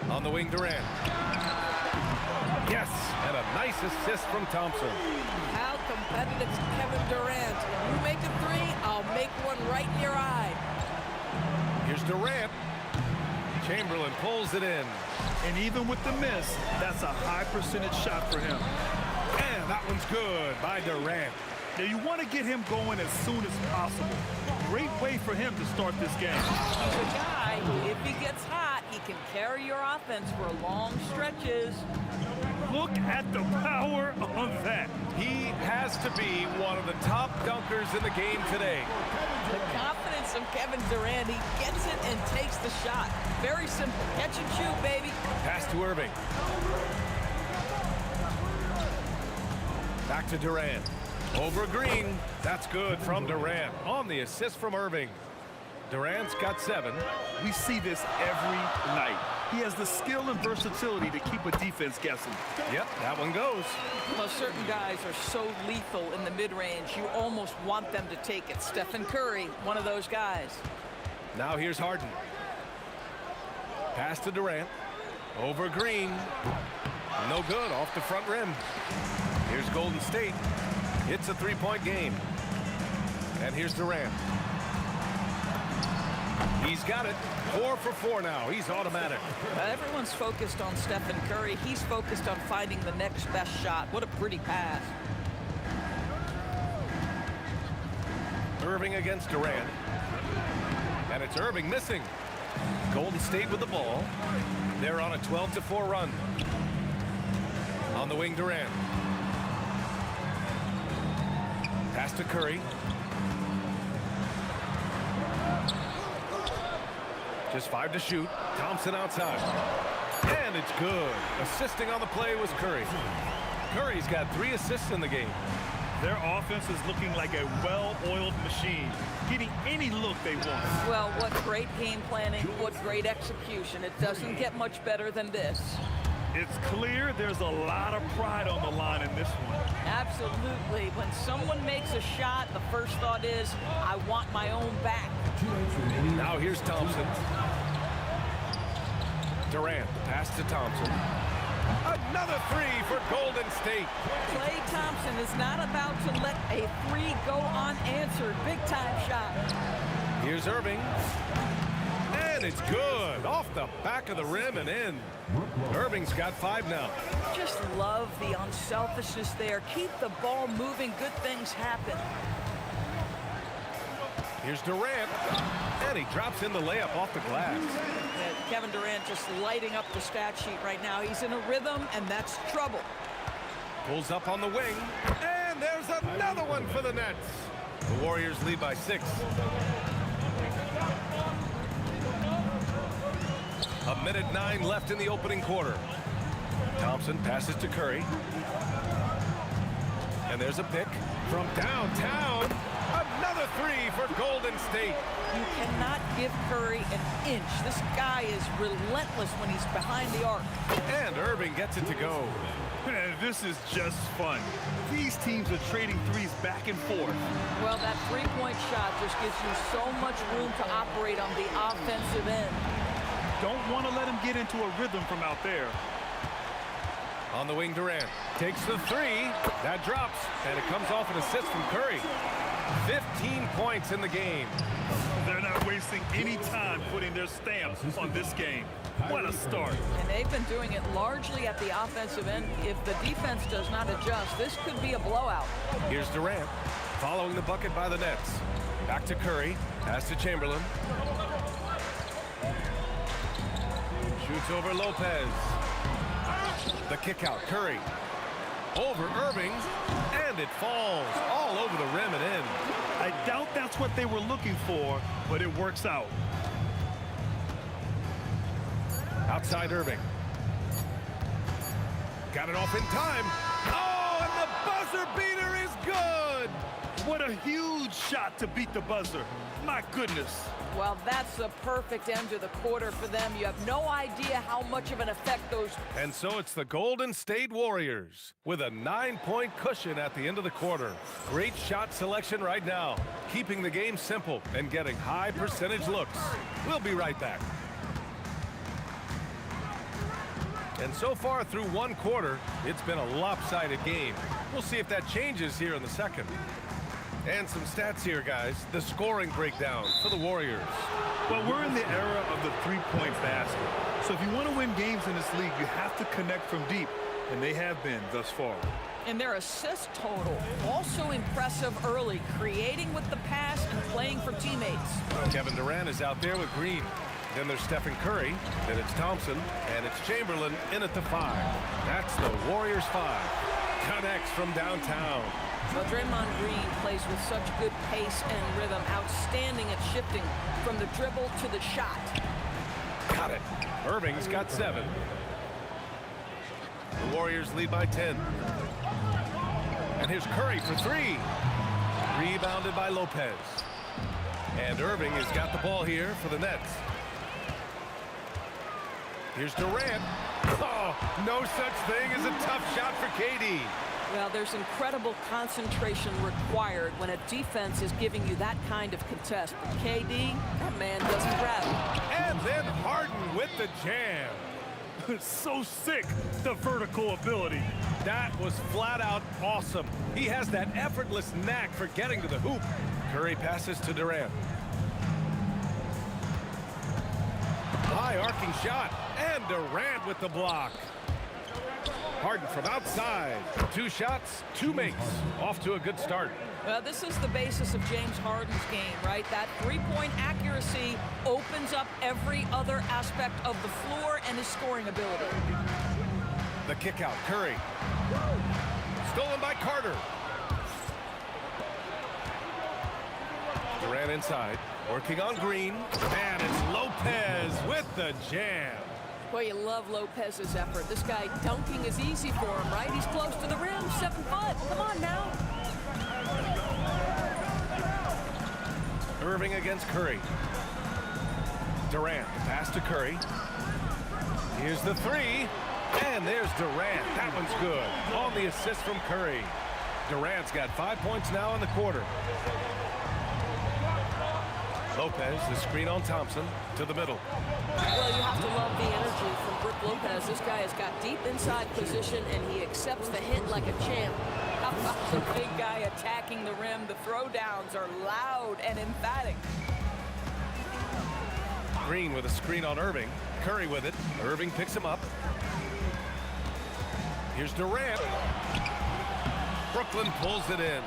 On the wing, Durant. Yes, and a nice assist from Thompson. How competitive is Kevin Durant? You make a 3, I'll make one right in your eye. Here's Durant. Chamberlain pulls it in. And even with the miss, that's a high percentage shot for him. And that one's good by Durant. Now you want to get him going as soon as possible. Great way for him to start this game. He's a guy who, if he gets hot, he can carry your offense for long stretches. Look at the power on that. He has to be one of the top dunkers in the game today. The confidence of Kevin Durant, he gets it and takes the shot. Very simple. Catch and shoot, baby. Pass to Irving. Back to Durant. Over Green. That's good from Durant on the assist from Irving. Durant's got 7. We see this every night. He has the skill and versatility to keep a defense guessing. Yep, that one goes. Well, certain guys are so lethal in the mid-range, you almost want them to take it. Stephen Curry, one of those guys. Now here's Harden. Pass to Durant. Over Green. No good, off the front rim. Here's Golden State. It's a 3-point game. And here's Durant. He's got it. 4 for 4 now. He's automatic. Everyone's focused on Stephen Curry. He's focused on finding the next best shot. What a pretty pass. Irving against Durant. And it's Irving missing. Golden State with the ball. They're on a 12-4 run. On the wing, Durant. Pass to Curry. Just 5 to shoot. Thompson outside. And it's good. Assisting on the play was Curry. Curry's got 3 assists in the game. Their offense is looking like a well-oiled machine, getting any look they want. Well, what great game planning, what great execution. It doesn't get much better than this. It's clear there's a lot of pride on the line in this one. Absolutely. When someone makes a shot, the first thought is, I want my own back. Now here's Thompson. Durant, pass to Thompson. Another 3 for Golden State. Klay Thompson is not about to let a 3 go unanswered. Big-time shot. Here's Irving. And it's good. Off the back of the rim and in. Irving's got 5 now. Just love the unselfishness there. Keep the ball moving. Good things happen. Here's Durant. And he drops in the layup off the glass. Kevin Durant just lighting up the stat sheet right now. He's in a rhythm, and that's trouble. Pulls up on the wing. And there's another one for the Nets. The Warriors lead by 6. A minute 9 left in the opening quarter. Thompson passes to Curry. And there's a pick from downtown. Another 3 for Golden State. You cannot give Curry an inch. This guy is relentless when he's behind the arc. And Irving gets it to go. This is just fun. These teams are trading 3s back and forth. Well, that 3-point shot just gives you so much room to operate on the offensive end. Don't want to let him get into a rhythm from out there. On the wing, Durant takes the 3. That drops, and it comes off an assist from Curry. 15 points in the game. They're not wasting any time putting their stamp on this game. What a start. And they've been doing it largely at the offensive end. If the defense does not adjust, this could be a blowout. Here's Durant following the bucket by the Nets. Back to Curry. Pass to Chamberlain. Shoots over Lopez. The kick out. Curry. Over Irving. And it falls all over the rim and in. I doubt that's what they were looking for, but it works out. Outside Irving. Got it off in time. Oh, and the buzzer beater is good. What a huge shot to beat the buzzer. My goodness. Well, that's the perfect end to the quarter for them. You have no idea how much of an effect those... And so it's the Golden State Warriors with a 9-point cushion at the end of the quarter. Great shot selection right now, keeping the game simple and getting high percentage looks. We'll be right back. And so far through one quarter, it's been a lopsided game. We'll see if that changes here in the second. And some stats here, guys. The scoring breakdown for the Warriors. Well, we're in the era of the three-point basket. So if you want to win games in this league, you have to connect from deep. And they have been thus far. And their assist total, also impressive early, creating with the pass and playing for teammates. Kevin Durant is out there with Green. Then there's Stephen Curry. Then it's Thompson. And it's Chamberlain in at the 5. That's the Warriors 5. Connects from downtown. Well, Draymond Green plays with such good pace and rhythm, outstanding at shifting from the dribble to the shot. Got it. Irving's got 7. The Warriors lead by 10. And here's Curry for 3. Rebounded by Lopez. And Irving has got the ball here for the Nets. Here's Durant. Oh, no such thing as a tough shot for KD. Well, there's incredible concentration required when a defense is giving you that kind of contest. But KD, that man doesn't grab it. And then Harden with the jam. So sick, the vertical ability. That was flat out awesome. He has that effortless knack for getting to the hoop. Curry passes to Durant. High arcing shot. And Durant with the block. Harden from outside. 2 shots, 2 makes. Off to a good start. Well, this is the basis of James Harden's game, right? That three-point accuracy opens up every other aspect of the floor and his scoring ability. The kick out, Curry. Stolen by Carter. Durant inside, working on Green. And it's Lopez with the jam. Well, you love Lopez's effort. This guy dunking is easy for him, right? He's close to the rim, 7 foot. Come on now. Irving against Curry. Durant, the pass to Curry. Here's the 3. And there's Durant. That one's good. On the assist from Curry. Durant's got 5 points now in the quarter. Lopez, the screen on Thompson, to the middle. Well, you have to love the energy from Brook Lopez. This guy has got deep inside position, and he accepts the hit like a champ. How about the big guy attacking the rim? The throwdowns are loud and emphatic. Green with a screen on Irving. Curry with it. Irving picks him up. Here's Durant. Brooklyn pulls it in.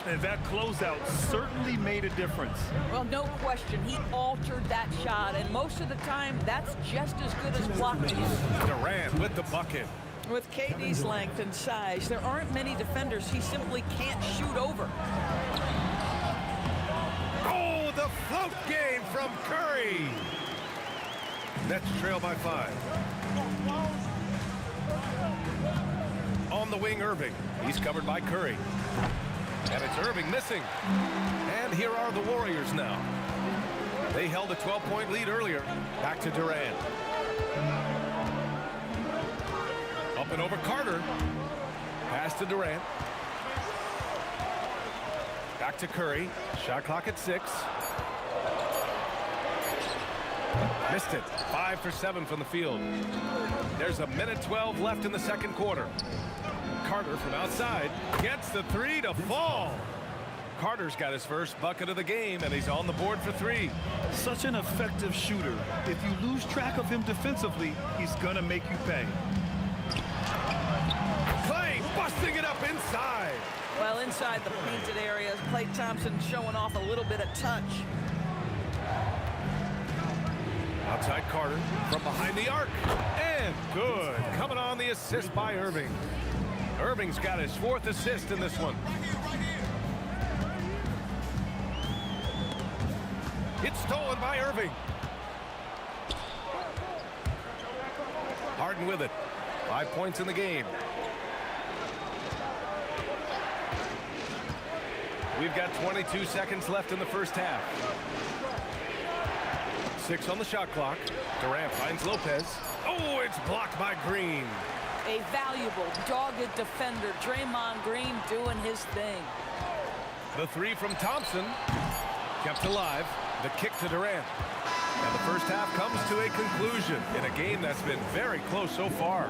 And that closeout certainly made a difference. Well, no question. He altered that shot, and most of the time, that's just as good as blocking it. Durant with the bucket. With KD's length and size, there aren't many defenders he simply can't shoot over. Oh, the float game from Curry. Nets trail by 5. On the wing, Irving. He's covered by Curry. And it's Irving missing. And here are the Warriors now. They held a 12-point lead earlier. Back to Durant. Up and over Carter. Pass to Durant. Back to Curry. Shot clock at 6. Missed it. 5 for 7 from the field. There's a minute 12 left in the second quarter. Carter from outside gets the 3 to fall. Carter's got his first bucket of the game, and he's on the board for 3. Such an effective shooter. If you lose track of him defensively, he's gonna make you pay. Clay busting it up inside. Well, inside the painted areas, Klay Thompson showing off a little bit of touch. Outside Carter from behind the arc. And good. Coming on the assist by Irving. Irving's got his 4th assist in this one. It's stolen by Irving. Harden with it. 5 points in the game. We've got 22 seconds left in the first half. 6 on the shot clock. Durant finds Lopez. Oh, it's blocked by Green. A valuable, dogged defender. Draymond Green doing his thing. The 3 from Thompson. Kept alive. The kick to Durant. And the first half comes to a conclusion in a game that's been very close so far.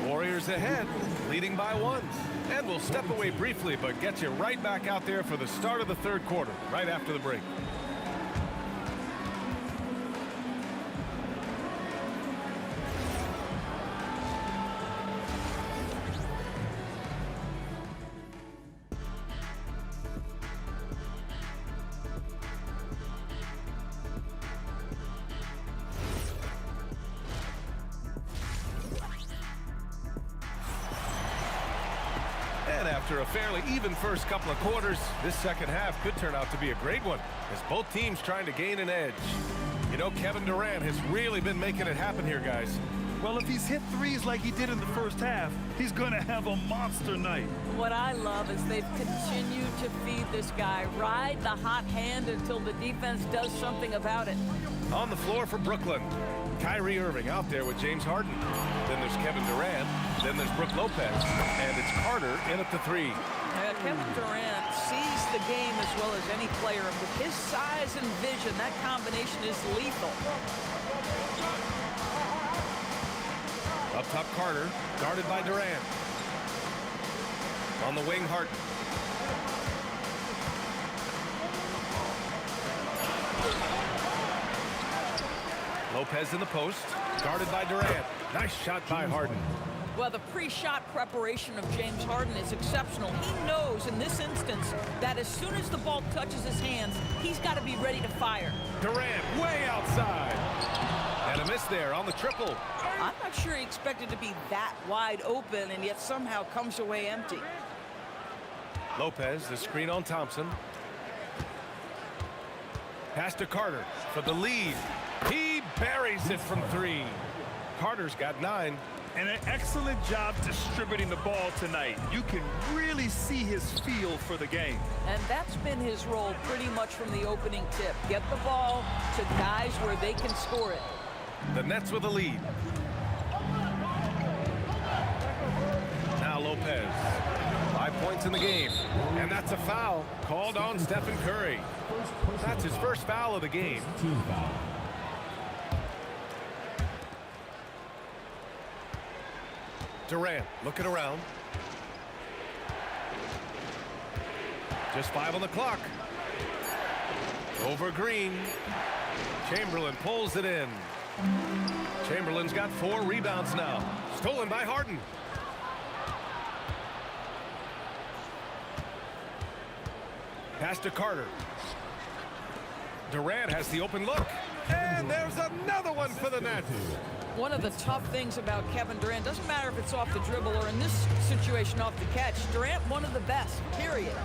Warriors ahead, leading by 1. And we'll step away briefly, but get you right back out there for the start of the third quarter, right after the break. And after a fairly even first couple of quarters, this second half could turn out to be a great one, as both teams trying to gain an edge. You know, Kevin Durant has really been making it happen here, guys. Well, if he's hit threes like he did in the first half, he's going to have a monster night. What I love is they've continued to feed this guy. Ride the hot hand until the defense does something about it. On the floor for Brooklyn, Kyrie Irving out there with James Harden. Then there's Kevin Durant. Then there's Brook Lopez. And it's Carter in at the 3. Kevin Durant sees the game as well as any player. And with his size and vision, that combination is lethal. Up top, Carter, guarded by Durant. On the wing, Harden. Lopez in the post, guarded by Durant. Nice shot by Harden. Well, the pre-shot preparation of James Harden is exceptional. He knows in this instance that as soon as the ball touches his hands, he's got to be ready to fire. Durant way outside. And a miss there on the triple. I'm not sure he expected to be that wide open and yet somehow comes away empty. Lopez, the screen on Thompson. Pass to Carter for the lead. He buries it from 3. Carter's got 9. And an excellent job distributing the ball tonight. You can really see his feel for the game. And that's been his role pretty much from the opening tip. Get the ball to guys where they can score it. The Nets with a lead. Now Lopez. 5 points in the game. And that's a foul called on Stephen Curry. That's his first foul of the game. Team foul. Durant looking around. Just 5 on the clock. Over Green. Chamberlain pulls it in. Chamberlain's got 4 rebounds now. Stolen by Harden. Pass to Carter. Durant has the open look. And there's another one for the Nets. One of the tough things about Kevin Durant, doesn't matter if it's off the dribble or in this situation off the catch, Durant one of the best, period.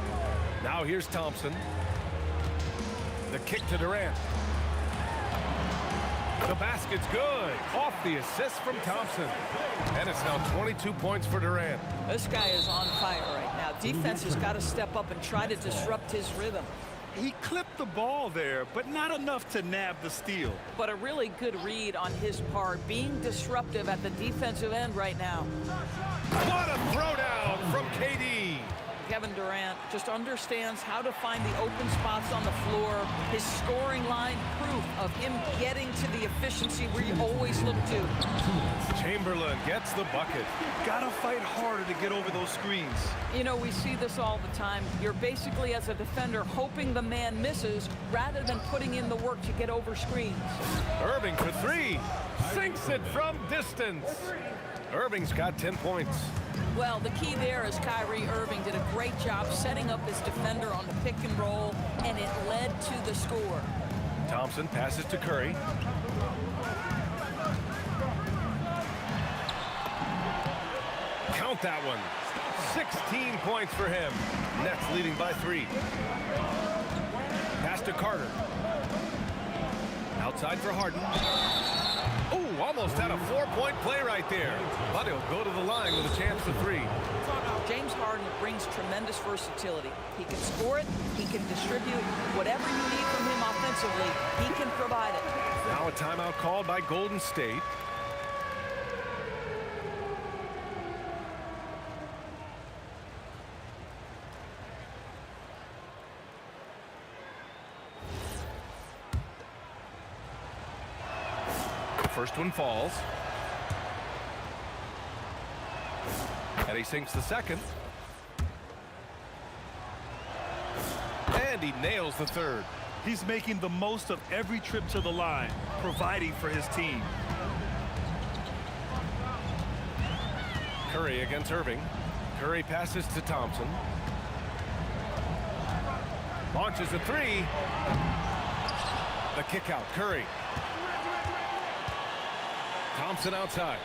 Now here's Thompson. The kick to Durant. The basket's good. Off the assist from Thompson. And it's now 22 points for Durant. This guy is on fire right now. Defense has got to step up and try to disrupt his rhythm. He clipped the ball there, but not enough to nab the steal. But a really good read on his part, being disruptive at the defensive end right now. What a throwdown from KD. Kevin Durant just understands how to find the open spots on the floor. His scoring line, proof of him getting to the efficiency where you always look to. Chamberlain gets the bucket. Gotta fight harder to get over those screens. You know, we see this all the time. You're basically, as a defender, hoping the man misses rather than putting in the work to get over screens. Irving for 3. Sinks it from distance. Irving's got 10 points. Well, the key there is Kyrie Irving did a great job setting up his defender on the pick and roll, and it led to the score. Thompson passes to Curry. Count that one. 16 points for him. Nets leading by 3. Pass to Carter. Outside for Harden. Oh, almost had a 4-point play right there. But he'll go to the line with a chance for 3. James Harden brings brings tremendous versatility. He can score it, he can distribute. Whatever you need from him offensively, he can provide it. Now a timeout called by Golden State. First one falls. And he sinks the second. And he nails the third. He's making the most of every trip to the line, providing for his team. Curry against Irving. Curry passes to Thompson. Launches a three. The kick out. Curry. Thompson outside.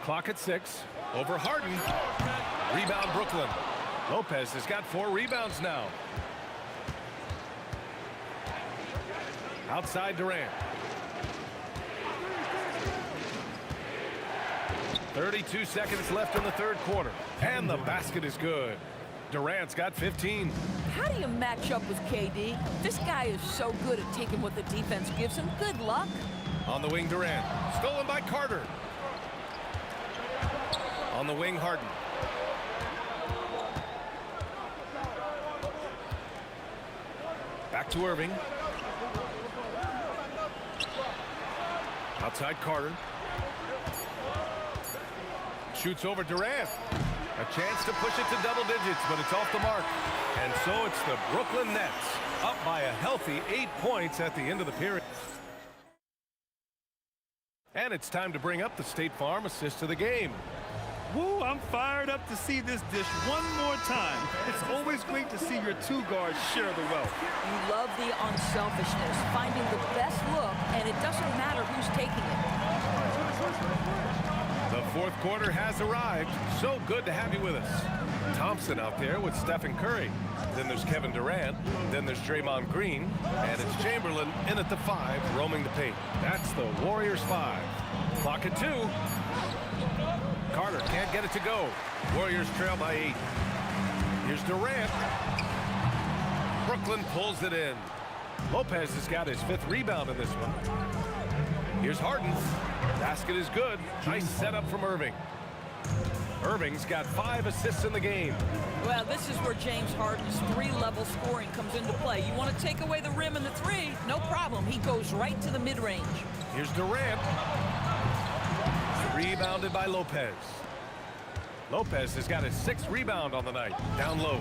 Clock at 6. Over Harden. Rebound Brooklyn. Lopez has got 4 rebounds now. Outside Durant. 32 seconds left in the third quarter. And the basket is good. Durant's got 15. How do you match up with KD? This guy is so good at taking what the defense gives him. Good luck. On the wing, Durant. Stolen by Carter. On the wing, Harden. Back to Irving. Outside Carter. Shoots over Durant. A chance to push it to double digits, but it's off the mark. And so it's the Brooklyn Nets up by a healthy 8 points at the end of the period. And it's time to bring up the State Farm assist of the game. Woo, I'm fired up to see this dish one more time. It's always great to see your two guards share the wealth. You love the unselfishness, finding the best look, and it doesn't matter who's taking it. The fourth quarter has arrived. So good to have you with us. Thompson out there with Stephen Curry. Then there's Kevin Durant. Then there's Draymond Green. And it's Chamberlain in at the 5, roaming the paint. That's the Warriors 5. Clock at 2. Carter can't get it to go. Warriors trail by 8. Here's Durant. Brooklyn pulls it in. Lopez has got his 5th rebound in this one. Here's Harden. Basket is good. Nice setup from Irving. Irving's got 5 assists in the game. Well, this is where James Harden's 3-level scoring comes into play. You want to take away the rim and the 3, no problem. He goes right to the mid-range. Here's Durant. Rebounded by Lopez. Lopez has got his 6th rebound on the night. Down low.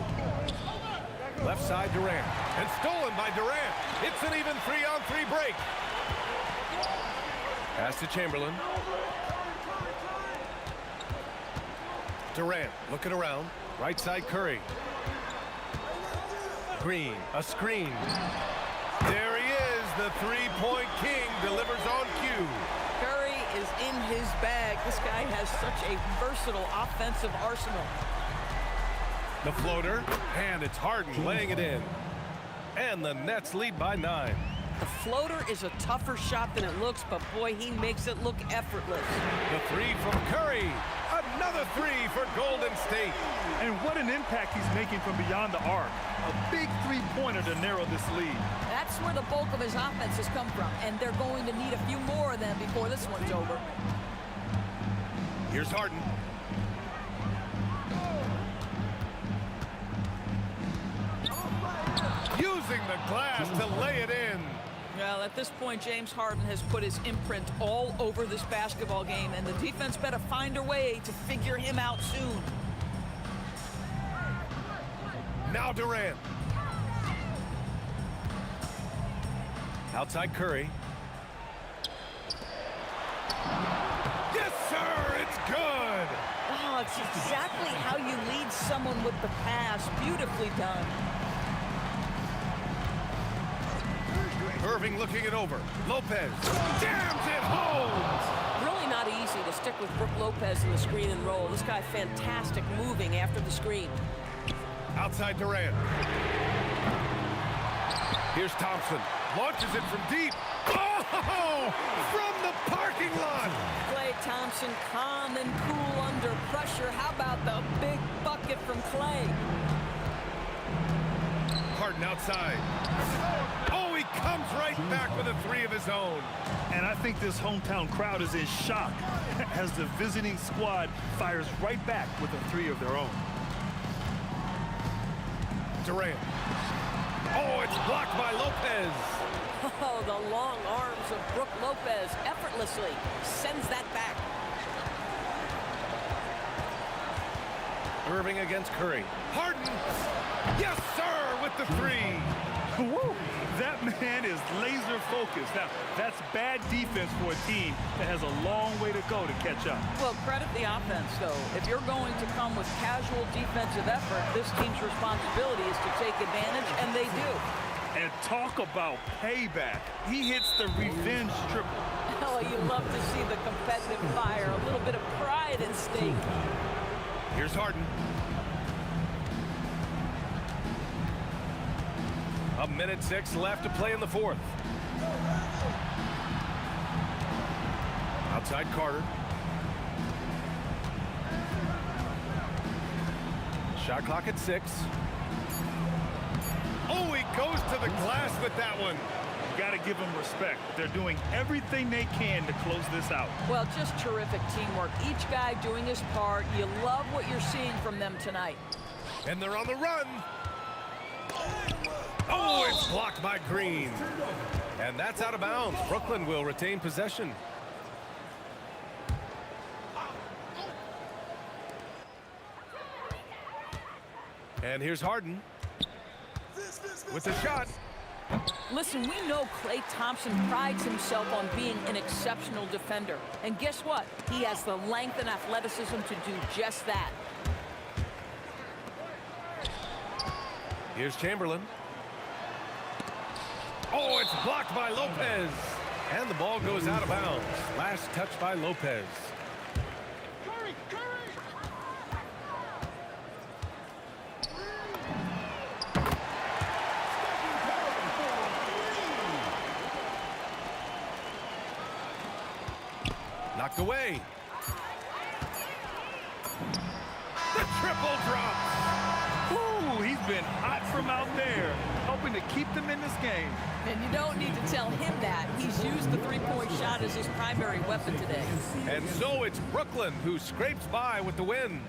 Left side Durant. And stolen by Durant. It's an even 3-on-3 break. Pass to Chamberlain. Durant looking around. Right side Curry. Green, a screen. There he is, the 3-point king, delivers on cue. Curry is in his bag. This guy has such a versatile offensive arsenal. The floater, and it's Harden laying it in. And the Nets lead by 9. The floater is a tougher shot than it looks, but boy, he makes it look effortless. The 3 from Curry. Another 3 for Golden State. And what an impact he's making from beyond the arc. A big three-pointer to narrow this lead. That's where the bulk of his offense has come from, and they're going to need a few more of them before this one's over. Here's Harden. Using the glass to lay it in. Well, at this point, James Harden has put his imprint all over this basketball game, and the defense better find a way to figure him out soon. Now Durant. Outside Curry. Yes, sir, it's good. Oh, it's exactly how you lead someone with the pass. Beautifully done. Irving looking it over. Lopez jams it home. Really not easy to stick with Brook Lopez in the screen and roll. This guy fantastic moving after the screen. Outside Durant. Here's Thompson. Launches it from deep. Oh! From the parking lot. Klay Thompson calm and cool under pressure. How about the big bucket it from Clay. Harden outside. Oh, he comes right back with a three of his own. And I think this hometown crowd is in shock as the visiting squad fires right back with a three of their own. Durant. Oh, it's blocked by Lopez. Oh, the long arms of Brook Lopez effortlessly sends that back. Irving against Curry. Harden. Yes, sir, with the three. Woo! That man is laser focused. Now, that's bad defense for a team that has a long way to go to catch up. Well, credit the offense, though. If you're going to come with casual defensive effort, this team's responsibility is to take advantage, and they do. And talk about payback. He hits the revenge triple. Oh, you love to see the competitive fire, a little bit of pride at stake. Here's Harden. A minute 6 left to play in the fourth. Outside Carter. Shot clock at 6. Oh, he goes to the glass with that one. Got to give them respect. They're doing everything they can to close this out. Well, just terrific teamwork. Each guy doing his part. You love what you're seeing from them tonight. And they're on the run. Oh, it's blocked by Green. And that's out of bounds. Brooklyn will retain possession. And here's Harden with the shot. Listen, we know Klay Thompson prides himself on being an exceptional defender. And guess what? He has the length and athleticism to do just that. Here's Chamberlain. Oh, it's blocked by Lopez. And the ball goes out of bounds. Last touch by Lopez. Knocked away. The triple drops. Ooh, he's been hot from out there, helping to keep them in this game. And you don't need to tell him that. He's used the three-point shot as his primary weapon today. And so it's Brooklyn who scrapes by with the win.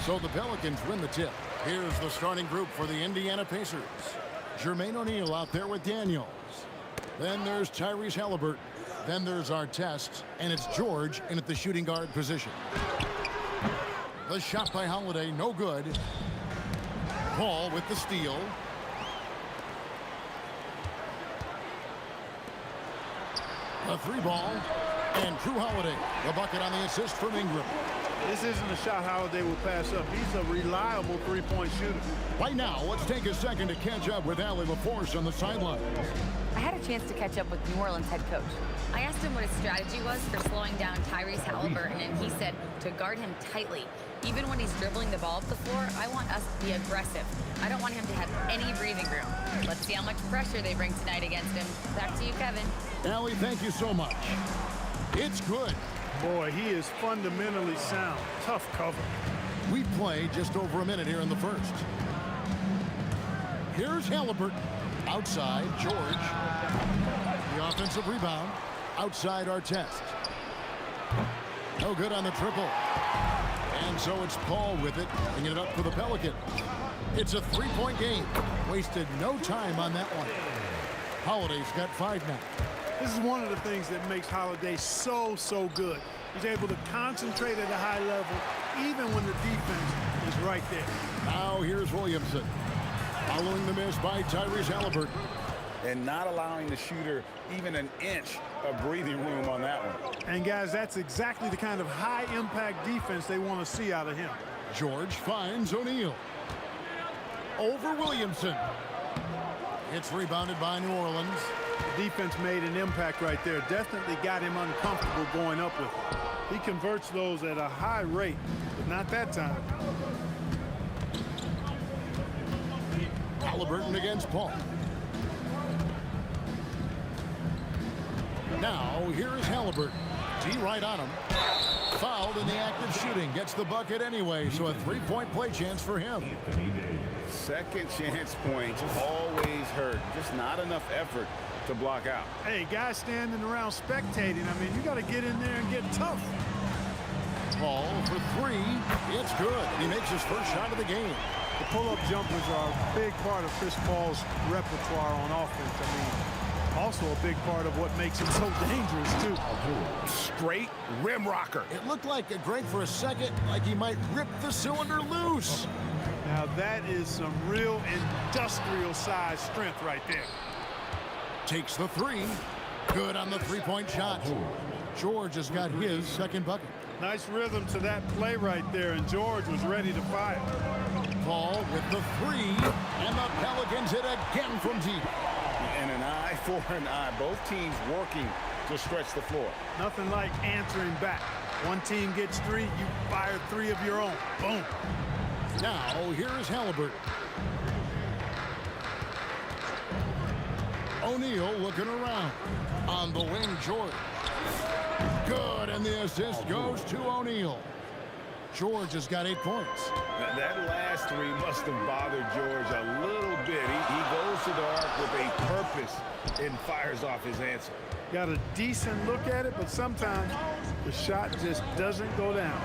So the Pelicans win the tip. Here's the starting group for the Indiana Pacers. Jermaine O'Neal out there with Daniels. Then there's Tyrese Halliburton. Then there's Artest, and it's George in at the shooting guard position. The shot by Holiday, no good. Paul with the steal. A three ball, and Drew Holiday, the bucket on the assist from Ingram. This isn't a shot Holiday will pass up. He's a reliable three-point shooter. Right now, let's take a second to catch up with Allie LaForce on the sideline. I had a chance to catch up with New Orleans head coach. I asked him what his strategy was for slowing down Tyrese Halliburton, and he said to guard him tightly. Even when he's dribbling the ball up the floor, I want us to be aggressive. I don't want him to have any breathing room. Let's see how much pressure they bring tonight against him. Back to you, Kevin. Allie, thank you so much. It's good. Boy, he is fundamentally sound. Tough cover. We play just over a minute here in the first. Here's Halliburton. Outside, George. The offensive rebound. Outside, Artest. No good on the triple. And so it's Paul with it, bringing it up for the Pelicans. It's a three-point game. Wasted no time on that one. Holiday's got 5 now. This is one of the things that makes Holiday so good. He's able to concentrate at a high level, even when the defense is right there. Now here's Williamson. Following the miss by Tyrese Halliburton. And not allowing the shooter even an inch of breathing room on that one. And guys, that's exactly the kind of high-impact defense they want to see out of him. George finds O'Neal. Over Williamson. It's rebounded by New Orleans. The defense made an impact right there. Definitely got him uncomfortable going up with it. He converts those at a high rate, but not that time. Halliburton against Paul. Now, here is Halliburton. D right on him. Fouled in the act of shooting. Gets the bucket anyway, so a three-point play chance for him. Second chance points always hurt. Just not enough effort to block out. Hey, guys standing around spectating, I mean, you got to get in there and get tough. Paul for 3. It's good. He makes his first shot of the game. The pull-up jumpers are a big part of Chris Paul's repertoire on offense. I mean, also a big part of what makes him so dangerous, too. Straight rim rocker. It looked like a Greg for a second, like he might rip the cylinder loose. Now that is some real industrial size strength right there. Takes the 3. Good on the three-point shot. George has got his second bucket. Nice rhythm to that play right there, and George was ready to fire. Paul with the 3, and the Pelicans hit again from deep. And an eye for an eye. Both teams working to stretch the floor. Nothing like answering back. One team gets 3, you fire 3 of your own. Boom. Now, here is Halliburton. O'Neal looking around. On the wing, George. Good, and the assist goes to O'Neal. George has got 8 points. That last 3 must have bothered George a little bit. He goes to the arc with a purpose and fires off his answer. Got a decent look at it, but sometimes the shot just doesn't go down.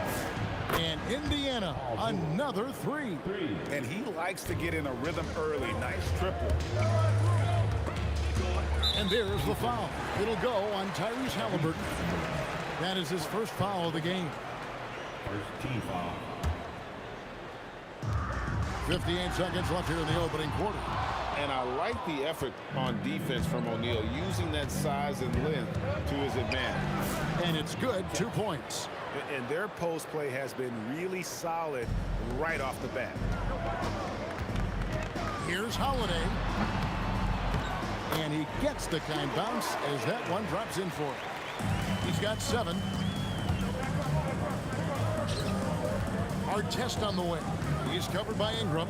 And Indiana, another 3. And he likes to get in a rhythm early. Nice triple. And there's the foul. It'll go on Tyrese Halliburton. That is his first foul of the game. First team foul. 58 seconds left here in the opening quarter. And I like the effort on defense from O'Neal, using that size and length to his advantage. And it's good, 2 points. And their post play has been really solid right off the bat. Here's Holiday. And he gets the kind bounce as that one drops in for him. He's got 7. Artest on the way. He's covered by Ingram.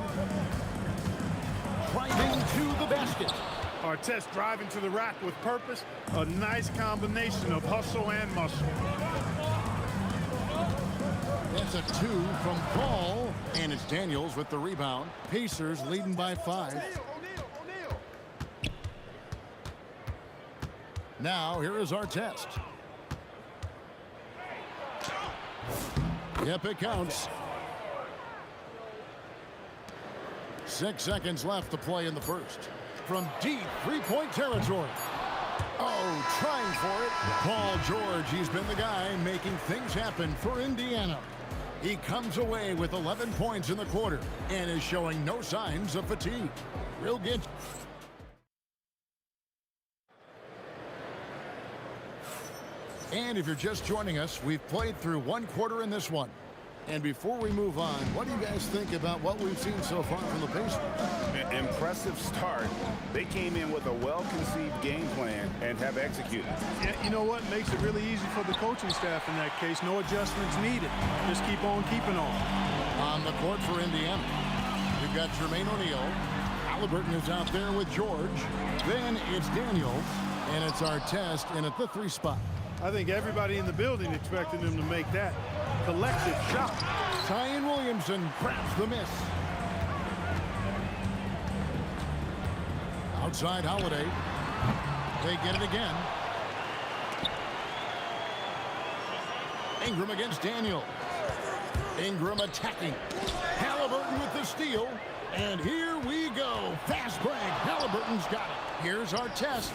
Driving to the basket. Artest driving to the rack with purpose. A nice combination of hustle and muscle. That's a 2 from Paul. And it's Daniels with the rebound. Pacers leading by 5. Now, here is Artest. Yep, it counts. 6 seconds left to play in the first. From deep three-point territory. Oh, trying for it. Paul George, he's been the guy making things happen for Indiana. He comes away with 11 points in the quarter and is showing no signs of fatigue. Real good. And if you're just joining us, we've played through 1 quarter in this one. And before we move on, what do you guys think about what we've seen so far from the Pacers? Impressive start. They came in with a well-conceived game plan and have executed. Yeah, you know what? Makes it really easy for the coaching staff in that case. No adjustments needed. Just keep on keeping on. On the court for Indiana, we've got Jermaine O'Neal. Halliburton is out there with George. Then it's Daniels, and it's Artest in at the 3 spot. I think everybody in the building expected him to make that collective shot. Zion Williamson grabs the miss. Outside Holiday. They get it again. Ingram against Daniel. Ingram attacking. Halliburton with the steal. And here we go. Fast break. Halliburton's got it. Here's Artest.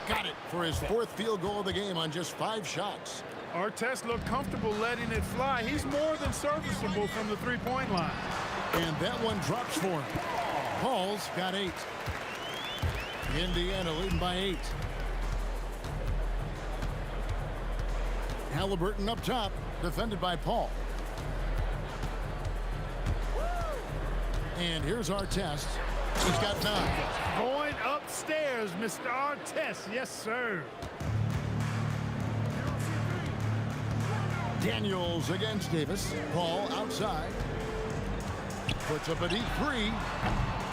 Got it for his 4th field goal of the game on just 5 shots. Artest looked comfortable letting it fly. He's more than serviceable from the 3-point line. And that one drops for him. Paul's got 8. Indiana leading by 8. Halliburton up top, defended by Paul. And here's Artest. He's got 9. Going upstairs, Mr. Artest. Yes, sir. Daniels against Davis. Paul outside. Puts up a deep 3.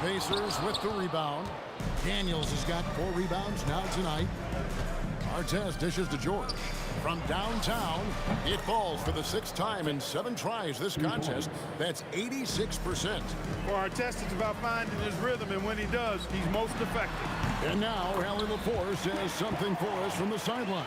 Pacers with the rebound. Daniels has got 4 rebounds now tonight. Artest dishes to George. From downtown, it falls for the 6th time in 7 tries this contest. That's 86%. For Artest, it's about finding his rhythm, and when he does, he's most effective. And now, Allie LaForce has something for us from the sideline.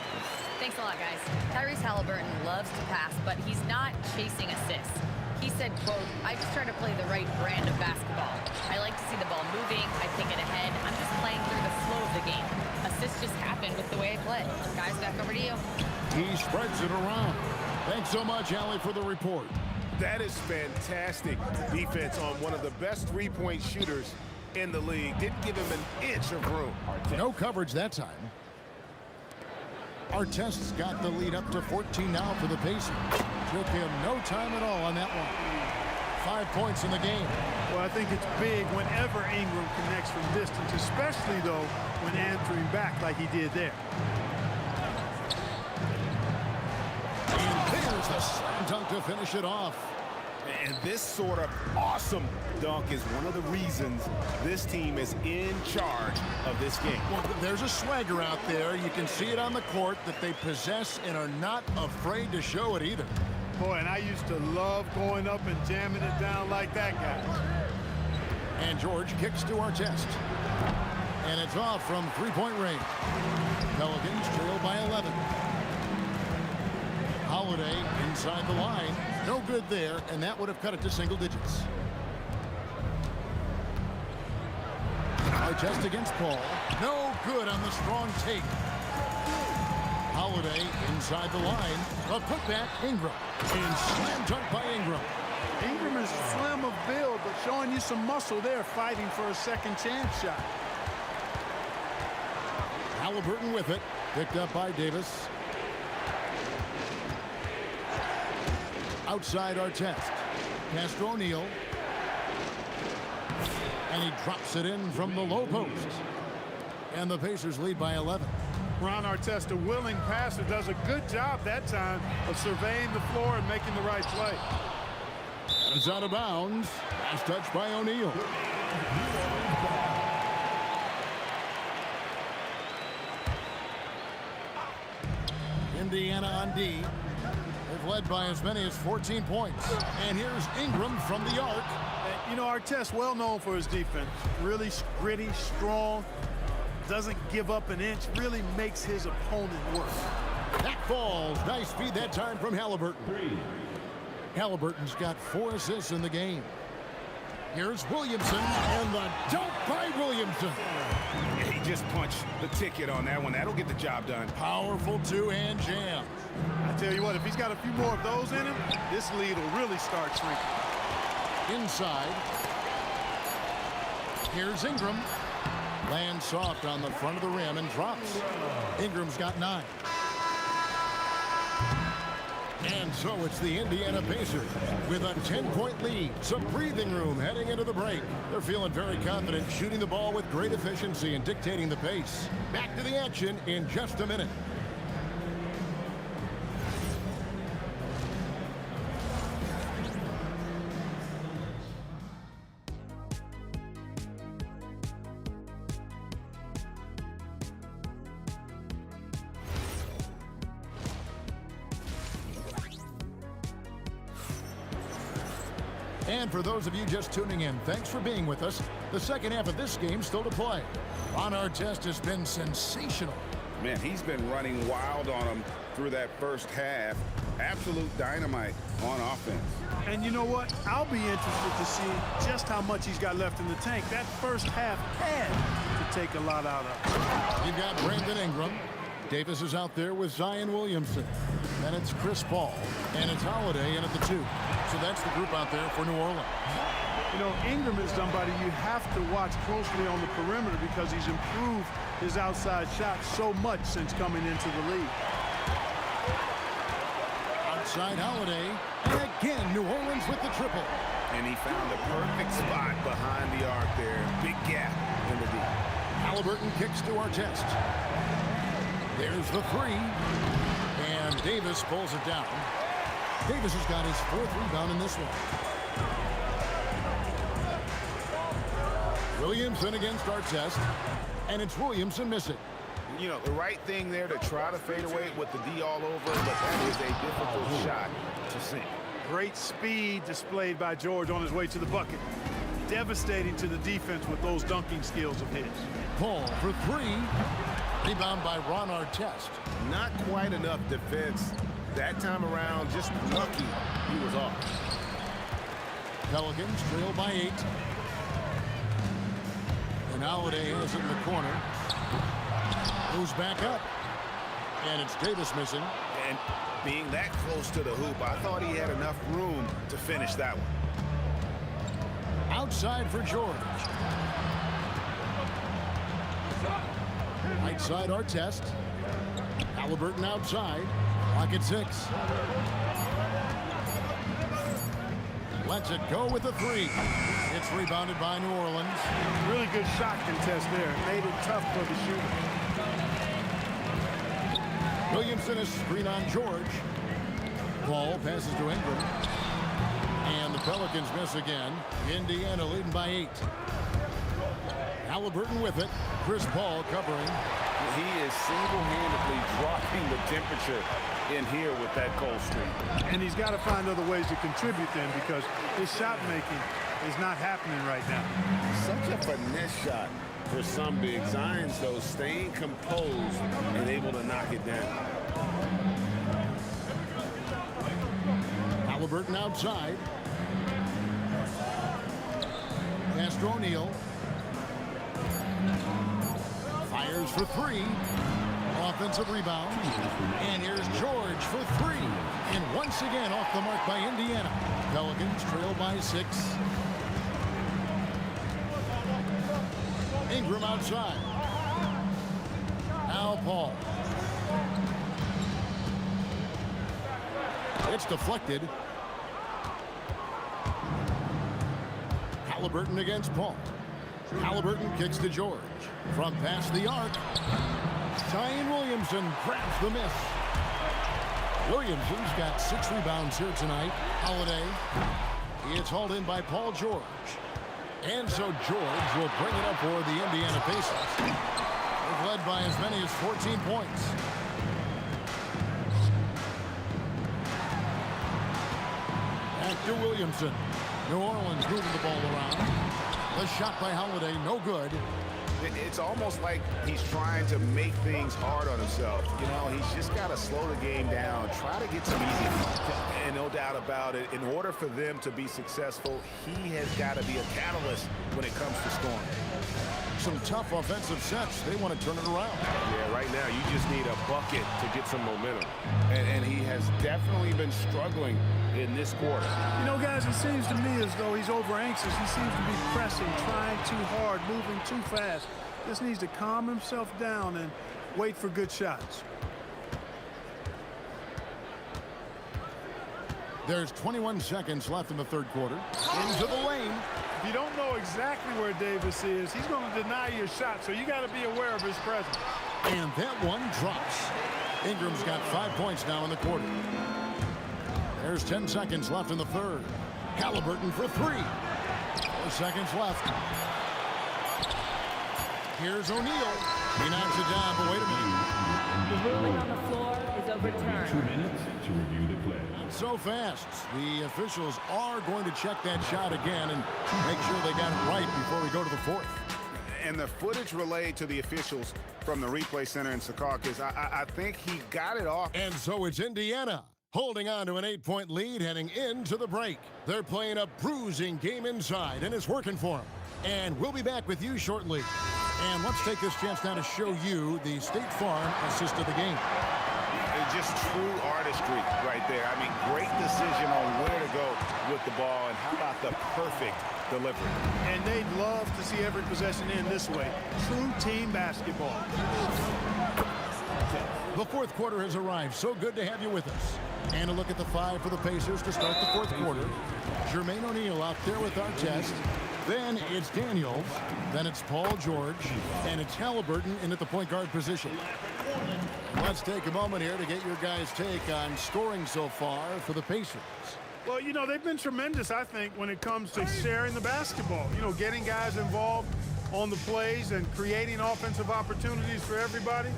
Thanks a lot, guys. Tyrese Halliburton loves to pass, but he's not chasing assists. He said, quote, "I just try to play the right brand of basketball. I like to see the ball moving. I pick it ahead. I'm just playing through the flow of the game. Assists just happen with the way I play." Guys, back over to you. He spreads it around. Thanks so much, Allie, for the report. That is fantastic defense on one of the best 3-point shooters in the league. Didn't give him an inch of room. No coverage that time. Artest's got the lead up to 14 now for the Pacers. Took him no time at all on that one. 5 points in the game. Well, I think it's big whenever Ingram connects from distance, especially, though, when answering back like he did there. And there's the slam dunk to finish it off. And this sort of awesome dunk is one of the reasons this team is in charge of this game. Well, there's a swagger out there. You can see it on the court that they possess and are not afraid to show it either. Boy, and I used to love going up and jamming it down like that guy. And George kicks to Artest. And it's off from 3-point range. Pelicans trail by 11. Holiday inside the line. No good there, and that would have cut it to single digits. Artest against Paul. No good on the strong take. Holiday inside the line. A putback, Ingram. And slam dunk by Ingram. Ingram is slim of build, but showing you some muscle there, fighting for a second chance shot. Halliburton with it. Picked up by Davis. Outside Artest. Pass to O'Neal. And he drops it in from the low post. And the Pacers lead by 11. Ron Artest, a willing passer, does a good job that time of surveying the floor and making the right play. It's out of bounds. Last touch by O'Neal. Indiana on D. They've led by as many as 14 points. And here's Ingram from the arc. You know, Artest, well known for his defense. Really gritty, strong, doesn't give up an inch, really makes his opponent work. That falls. Nice feed that time from Halliburton. Halliburton's got 4 assists in the game. Here's Williamson, and the dunk by Williamson. Yeah, he just punched the ticket on that one. That'll get the job done. Powerful two-hand jam. I tell you what, if he's got a few more of those in him, this lead will really start shrinking. Inside. Here's Ingram. Lands soft on the front of the rim and drops. Ingram's got 9. And so it's the Indiana Pacers with a 10-point lead. Some breathing room heading into the break. They're feeling very confident, shooting the ball with great efficiency and dictating the pace. Back to the action in just a minute. And for those of you just tuning in, thanks for being with us. The second half of this game still to play. Ron Artest has been sensational. Man, he's been running wild on him through that first half. Absolute dynamite on offense. And you know what? I'll be interested to see just how much he's got left in the tank. That first half had to take a lot out of. You've got Brandon Ingram. Davis is out there with Zion Williamson. Then it's Chris Paul. And it's Holiday in at the 2. So that's the group out there for New Orleans. You know, Ingram is somebody you have to watch closely on the perimeter because he's improved his outside shot so much since coming into the league. Outside Holiday. And again, New Orleans with the triple. And he found the perfect spot behind the arc there. Big gap in the deep. Halliburton kicks to Artest. There's the 3. And Davis pulls it down. Davis has got his 4th rebound in this one. Williamson against Artest. And it's Williamson missing. You know, the right thing there to try to fade away with the D all over, but that is a difficult shot to sink. Great speed displayed by George on his way to the bucket. Devastating to the defense with those dunking skills of his. Paul for 3. Rebound by Ron Artest. Not quite enough defense that time around. Just lucky he was off. Pelicans trail by 8. And Holiday has it in the corner. Moves back up. And it's Davis missing. And being that close to the hoop, I thought he had enough room to finish that one. Outside for George. Right side Artest. Halliburton outside. Clock at 6. Lets it go with the 3. It's rebounded by New Orleans. Really good shot contest there. Made it tough for the shooter. Williamson is screen on George. Ball passes to Ingram. And the Pelicans miss again. Indiana leading by 8. Halliburton with it. Chris Paul covering. He is single-handedly dropping the temperature in here with that cold streak. And he's got to find other ways to contribute then because his shot making is not happening right now. Such a finesse shot for some big. Zion's, though, staying composed and able to knock it down. Halliburton outside. Pass to O'Neal. Fires for 3. offensive rebound. And here's George for three. And once again off the mark by Indiana. Pelicans trail by 6. Ingram outside. Now Paul. It's deflected. Halliburton against Paul. Halliburton kicks to George. From past the arc. Zion Williamson grabs the miss. Williamson's got 6 rebounds here tonight. Holiday. It's hauled in by Paul George. And so George will bring it up for the Indiana Pacers. They've led by as many as 14 points. Back to Williamson. New Orleans moving the ball around. The shot by Holiday, no good. It's almost like he's trying to make things hard on himself. You know, he's just got to slow the game down, try to get some easy. And no doubt about it, in order for them to be successful, he has got to be a catalyst when it comes to scoring. Some tough offensive sets. They want to turn it around. Yeah, right now you just need a bucket to get some momentum. And he has definitely been struggling in this quarter. You know, guys, it seems to me as though he's over anxious. He seems to be pressing, trying too hard, moving too fast. Just needs to calm himself down and wait for good shots. There's 21 seconds left in the third quarter. Into the lane. If you don't know exactly where Davis is, he's going to deny your shot, so you got to be aware of his presence. And that one drops. Ingram's got 5 points now in the quarter. There's 10 seconds left in the third. Halliburton for 3. 4 seconds left. Here's O'Neal. He knocks it down, but wait a minute. The ruling on the floor is overturned. 2 minutes to review the play. Not so fast. The officials are going to check that shot again and make sure they got it right before we go to the fourth. And the footage relayed to the officials from the replay center in Secaucus, I think he got it off. And so it's Indiana holding on to an 8-point lead heading into the break. They're playing a bruising game inside, and it's working for them. And we'll be back with you shortly. And let's take this chance now to show you the State Farm assist of the game. It's just true artistry right there. I mean, great decision on where to go with the ball, and how about the perfect delivery. And they'd love to see every possession end this way. True team basketball. The fourth quarter has arrived. So good to have you with us. And a look at the 5 for the Pacers to start the fourth quarter. Jermaine O'Neal out there with our test. Then it's Daniels. Then it's Paul George. And it's Halliburton in at the point guard position. Let's take a moment here to get your guys' take on scoring so far for the Pacers. Well, you know, they've been tremendous, I think, when it comes to sharing the basketball. You know, getting guys involved on the plays and creating offensive opportunities for everybody.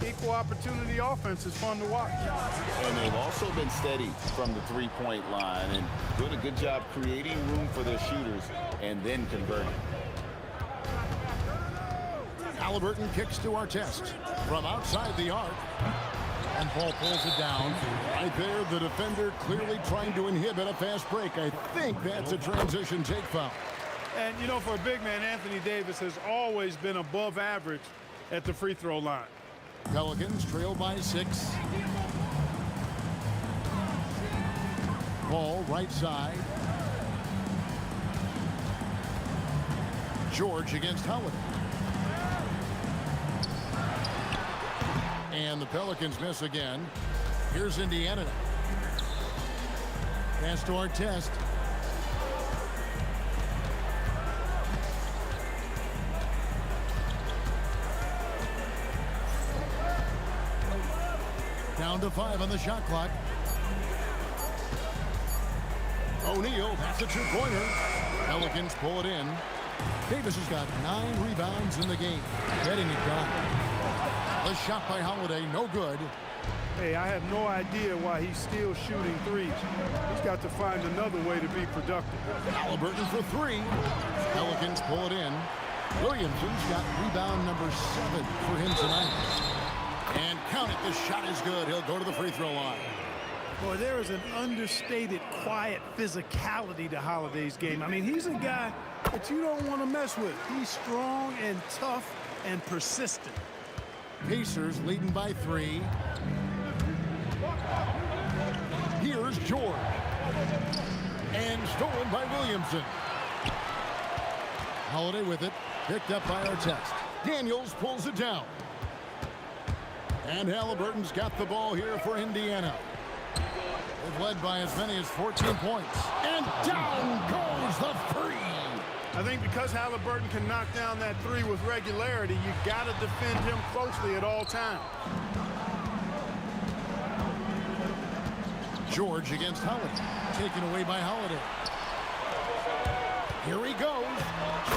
Equal opportunity offense is fun to watch. And they've also been steady from the three-point line and doing a good job creating room for their shooters and then converting. Halliburton kicks to our test from outside the arc. And Paul pulls it down. Right there, the defender clearly trying to inhibit a fast break. I think that's a transition take foul. And, you know, for a big man, Anthony Davis has always been above average at the free throw line. Pelicans trail by 6. Ball right side. George against Holiday. And the Pelicans miss again. Here's Indiana. Pass to our test. Down to 5 on the shot clock. O'Neal, that's a two-pointer. Pelicans pull it in. Davis has got 9 rebounds in the game. Getting it done. The shot by Holiday, no good. Hey, I have no idea why he's still shooting threes. He's got to find another way to be productive. Halliburton for 3. Pelicans pull it in. Williamson's got rebound number 7 for him tonight. And count it, the shot is good. He'll go to the free throw line. Boy, there is an understated, quiet physicality to Holiday's game. I mean, he's a guy that you don't want to mess with. He's strong and tough and persistent. Pacers leading by 3. Here's George. And stolen by Williamson. Holiday with it. Picked up by Artest. Daniels pulls it down. And Halliburton's got the ball here for Indiana. They've led by as many as 14 points. And down goes the three. I think because Halliburton can knock down that three with regularity, you got to defend him closely at all times. George against Holiday. Taken away by Holiday. Here he goes.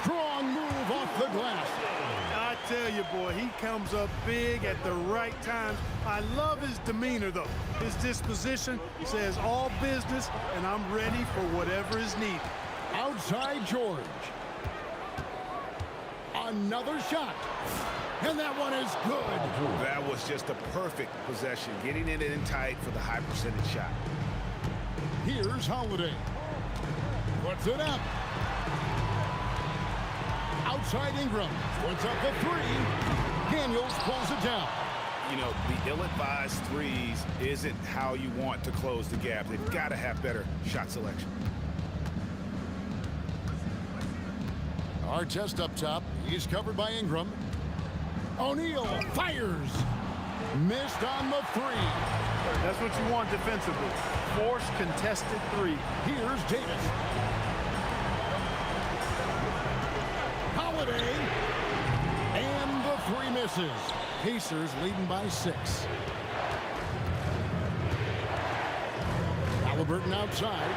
Strong move off the glass. I tell you, boy, he comes up big at the right times. I love his demeanor, though. His disposition says all business, and I'm ready for whatever is needed. Outside George. Another shot. And that one is good. That was just a perfect possession, getting it in tight for the high percentage shot. Here's Holiday. Puts it up. Outside Ingram. Puts up the three. Daniels pulls it down. You know, the ill-advised threes isn't how you want to close the gap. They've got to have better shot selection. Artest up top. He's covered by Ingram. O'Neal fires. Missed on the three. That's what you want defensively. Force contested three. Here's Davis. Holiday. And the three misses. Pacers leading by 6. Halliburton outside.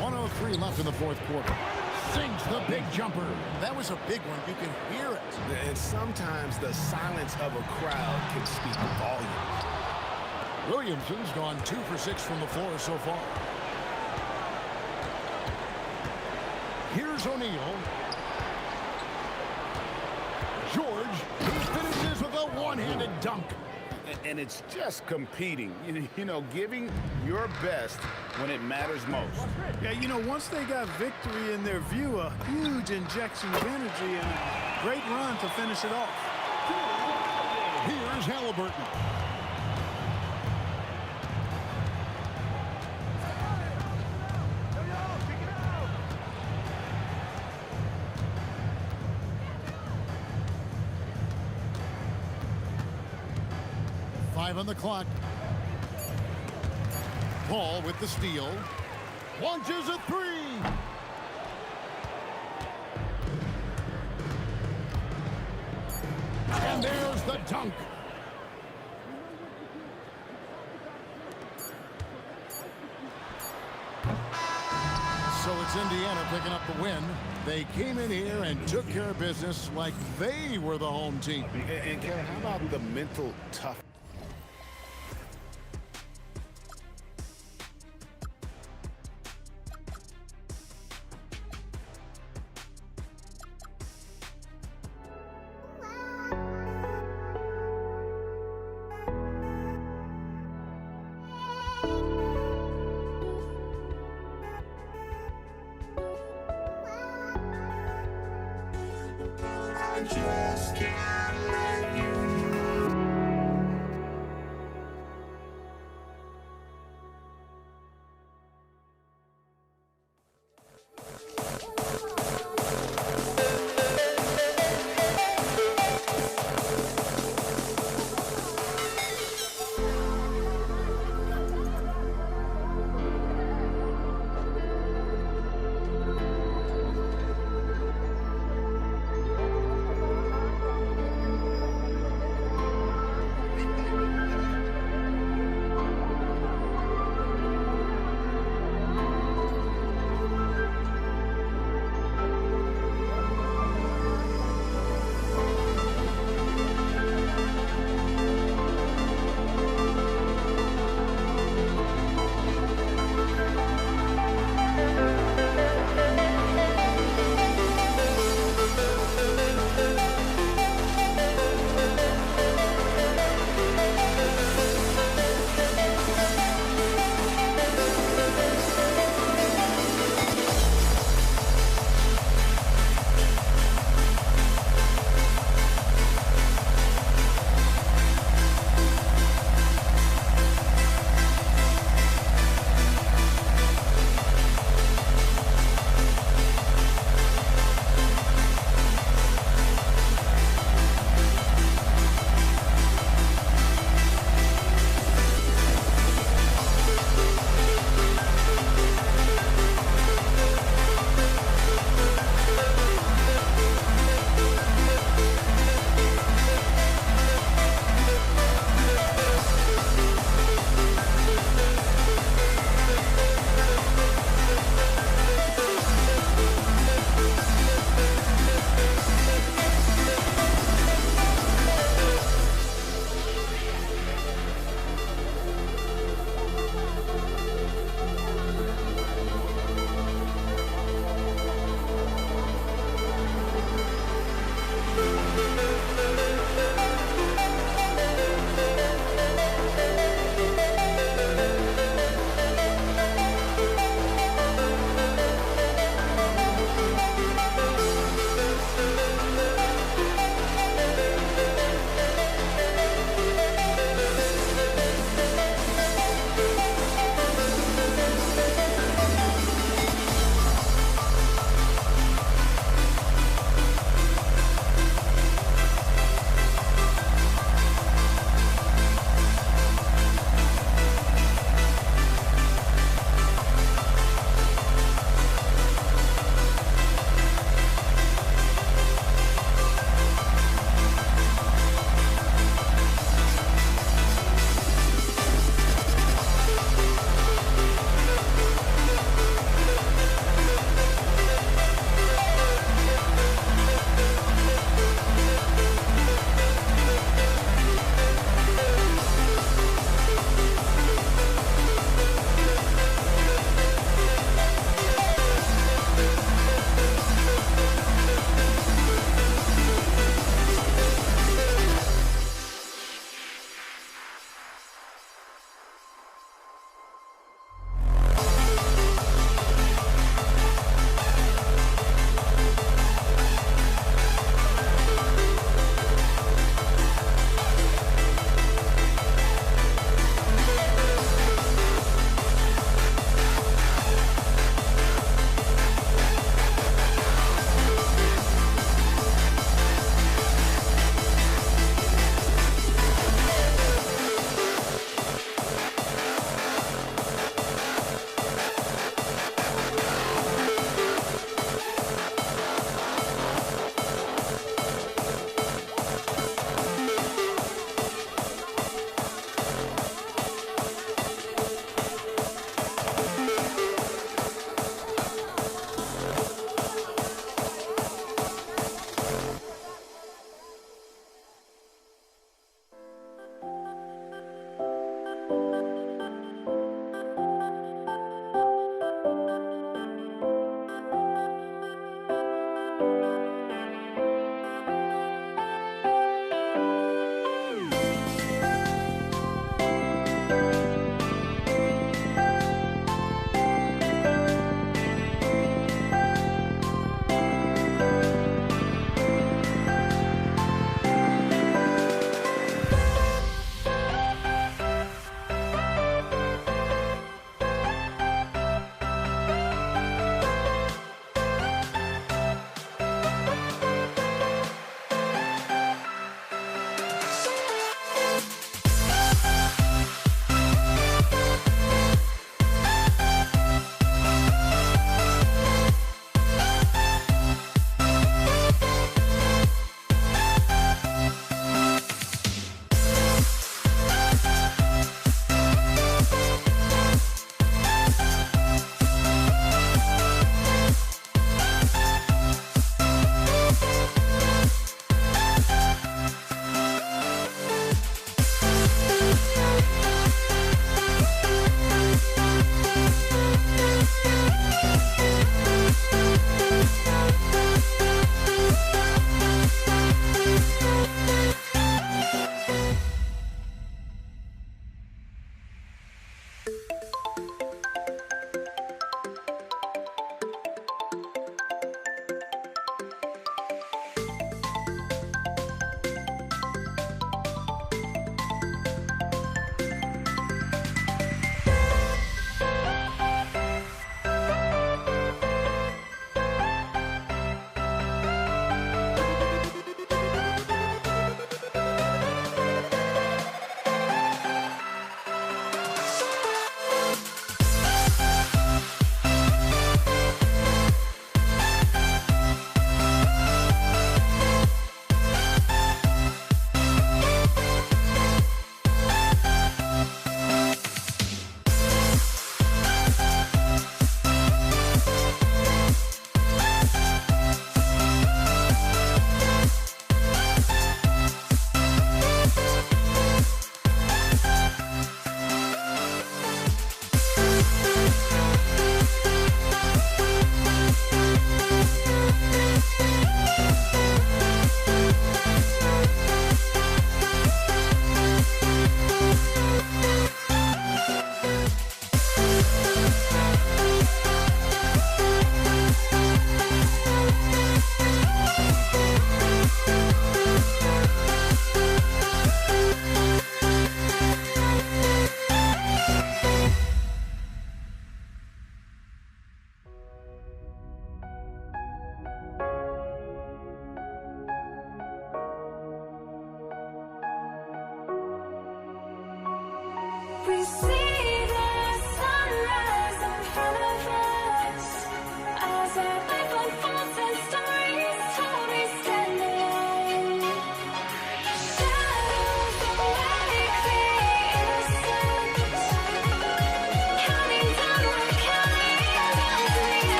1:03 left in the fourth quarter. Sinks the big jumper. That was a big one. You can hear it. And sometimes the silence of a crowd can speak volumes. Williamson's gone 2 for 6 from the floor so far. Here's O'Neal. George, he finishes with a one-handed dunk. And it's just competing, you know, giving your best when it matters most. Yeah, you know, once they got victory in their view, a huge injection of energy and a great run to finish it off. Here's Halliburton. On the clock. Paul with the steal. Launches a three. And there's the dunk. So it's Indiana picking up the win. They came in here and took care of business like they were the home team. And Kevin, how about the mental toughness?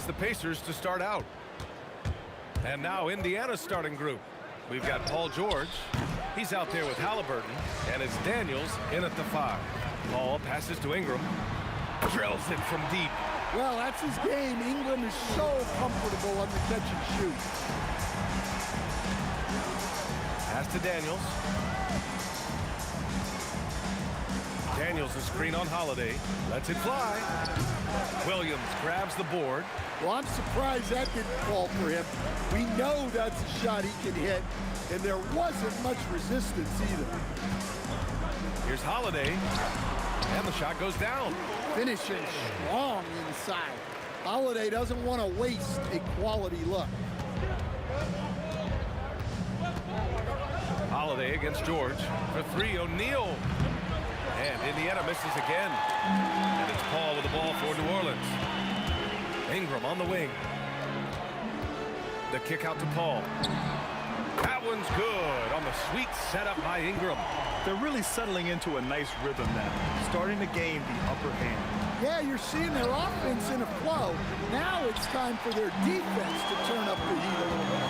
the Pacers to start out. And now Indiana's starting group. We've got Paul George. He's out there with Halliburton. And it's Daniels in at the 5. Paul passes to Ingram. Drills it from deep. Well, that's his game. Ingram is so comfortable on the catch and shoot. Pass to Daniels. Daniels a screen on Holiday. Lets it fly. Williams grabs the board. Well, I'm surprised that didn't fall for him. We know that's a shot he can hit, and there wasn't much resistance either. Here's Holiday. And the shot goes down. Finishing strong inside. Holiday doesn't want to waste a quality look. Holiday against George. For 3, O'Neal. And Indiana misses again. And it's Paul with the ball for New Orleans. Ingram on the wing. The kick out to Paul. That one's good on the sweet setup by Ingram. They're really settling into a nice rhythm now, starting to gain the upper hand. Yeah, you're seeing their offense in a flow. Now it's time for their defense to turn up the heat a little bit.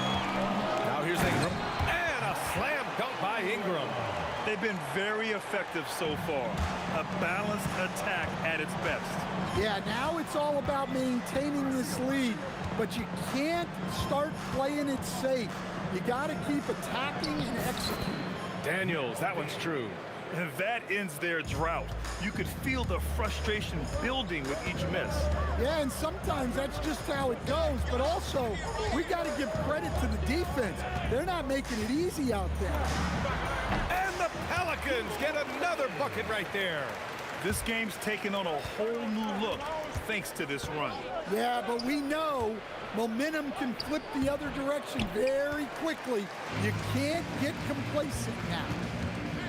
Now here's Ingram. And a slam dunk by Ingram. They've been very effective so far. A balanced attack at its best. Yeah, now it's all about maintaining this lead, but you can't start playing it safe. You got to keep attacking and executing. Daniels, that one's true. And that ends their drought. You could feel the frustration building with each miss. Yeah, and sometimes that's just how it goes, but also we got to give credit to the defense. They're not making it easy out there. And the Pelicans get another bucket right there. This game's taken on a whole new look thanks to this run. Yeah, but we know momentum can flip the other direction very quickly. You can't get complacent now.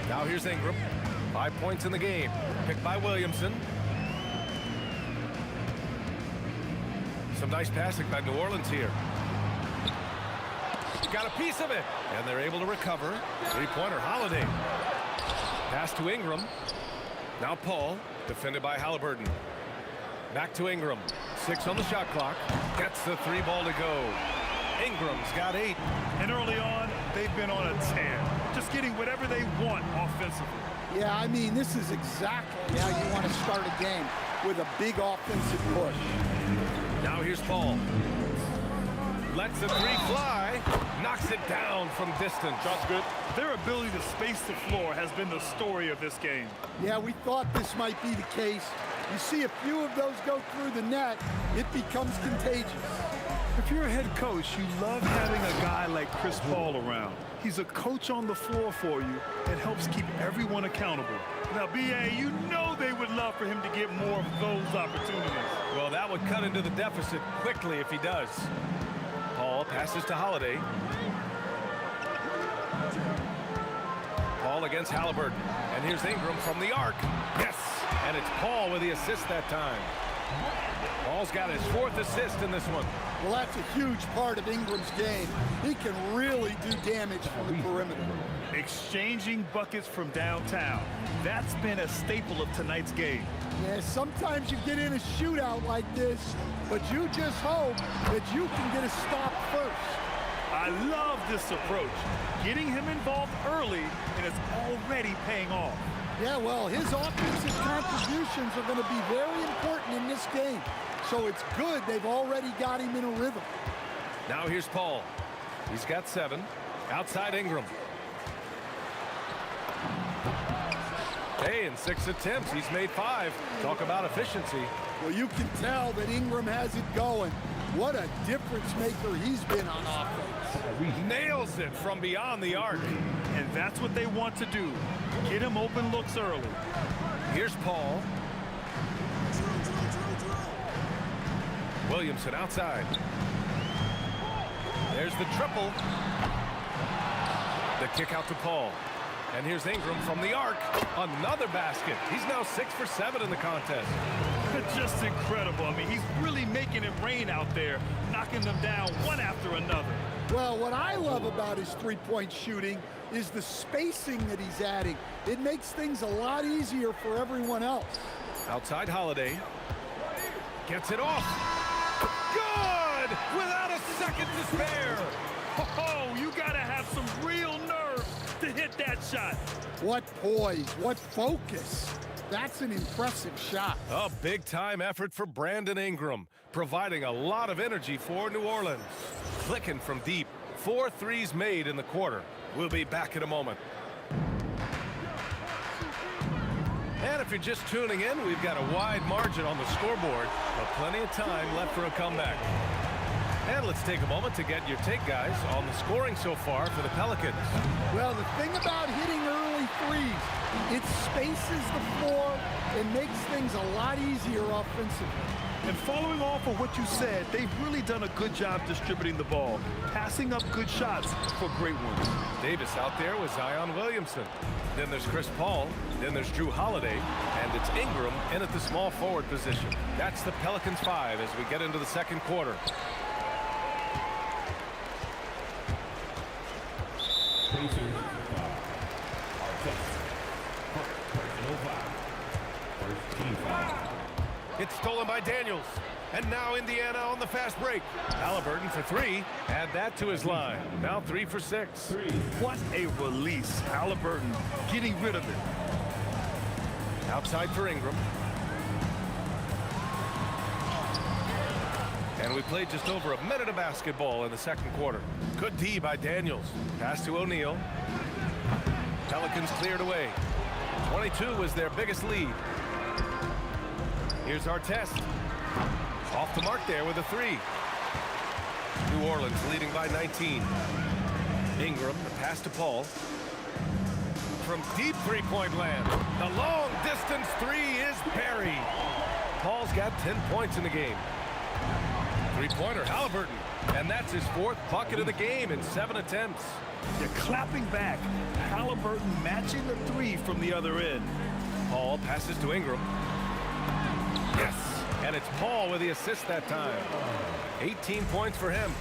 Now here's Ingram. 5 points in the game. Picked by Williamson. Some nice passing by New Orleans here. Got a piece of it. And they're able to recover. 3-pointer Holiday. Pass to Ingram. Now Paul, defended by Halliburton. Back to Ingram. 6 on the shot clock. Gets the 3 ball to go. Ingram's got 8. And early on, they've been on a tear. Just getting whatever they want offensively. Yeah, I mean, this is exactly how you want to start a game, with a big offensive push. Now here's Paul. Lets the 3 fly. Knocks it down from distance. Shot's good. Their ability to space the floor has been the story of this game. Yeah, we thought this might be the case. You see a few of those go through the net, it becomes contagious. If you're a head coach, you love having a guy like Chris Paul around. He's a coach on the floor for you and helps keep everyone accountable. Now, B.A., you know they would love for him to get more of those opportunities. Well, that would cut into the deficit quickly if he does. Paul passes to Holiday. Paul against Halliburton. And here's Ingram from the arc. Yes! And it's Paul with the assist that time. Paul's got his 4th assist in this one. Well, that's a huge part of Ingram's game. He can really do damage from the perimeter. Exchanging buckets from downtown. That's been a staple of tonight's game. Yeah, sometimes you get in a shootout like this, but you just hope that you can get a stop first. I love this approach. Getting him involved early, and it's already paying off. Yeah, well, his offensive contributions are going to be very important in this game. So it's good they've already got him in a rhythm. Now here's Paul. He's got 7. Outside Ingram. Hey, in 6 attempts, he's made 5. Talk about efficiency. Well, you can tell that Ingram has it going. What a difference maker he's been on offense. Nails it from beyond the arc. And that's what they want to do. Get him open looks early. Here's Paul. Williamson outside. There's the triple. The kick out to Paul. And here's Ingram from the arc. Another basket. He's now 6 for 7 in the contest. Just incredible. I mean, he's really making it rain out there, knocking them down one after another. Well, what I love about his three-point shooting is the spacing that he's adding. It makes things a lot easier for everyone else. Outside Holiday. Gets it off. Good! Without a second to spare. Oh, you got to have some real nerve to hit that shot. What poise, what focus. That's an impressive shot. A big-time effort for Brandon Ingram, providing a lot of energy for New Orleans. Clicking from deep. 4 threes made in the quarter. We'll be back in a moment. And if you're just tuning in, we've got a wide margin on the scoreboard, but plenty of time left for a comeback. And let's take a moment to get your take, guys, on the scoring so far for the Pelicans. Well, the thing about hitting early threes, it spaces the floor and makes things a lot easier offensively. And following off of what you said, they've really done a good job distributing the ball, passing up good shots for great ones. Davis out there with Zion Williamson. Then there's Chris Paul. Then there's Drew Holiday. And it's Ingram in at the small forward position. That's the Pelicans 5 as we get into the second quarter. It's stolen by Daniels. And now Indiana on the fast break. Halliburton for 3. Add that to his line. Now 3 for 6. What a release. Halliburton getting rid of it. Outside for Ingram. And we played just over a minute of basketball in the second quarter. Good D by Daniels. Pass to O'Neal. Pelicans cleared away. 22 was their biggest lead. Here's Artest. Off the mark there with a 3. New Orleans leading by 19. Ingram, the pass to Paul. From deep three-point land. The long distance 3 is buried. Paul's got 10 points in the game. Three-pointer, Halliburton. And that's his 4th bucket of the game in 7 attempts. They're clapping back. Halliburton matching the 3 from the other end. Paul passes to Ingram. Yes, and it's Paul with the assist that time. 18 points for him.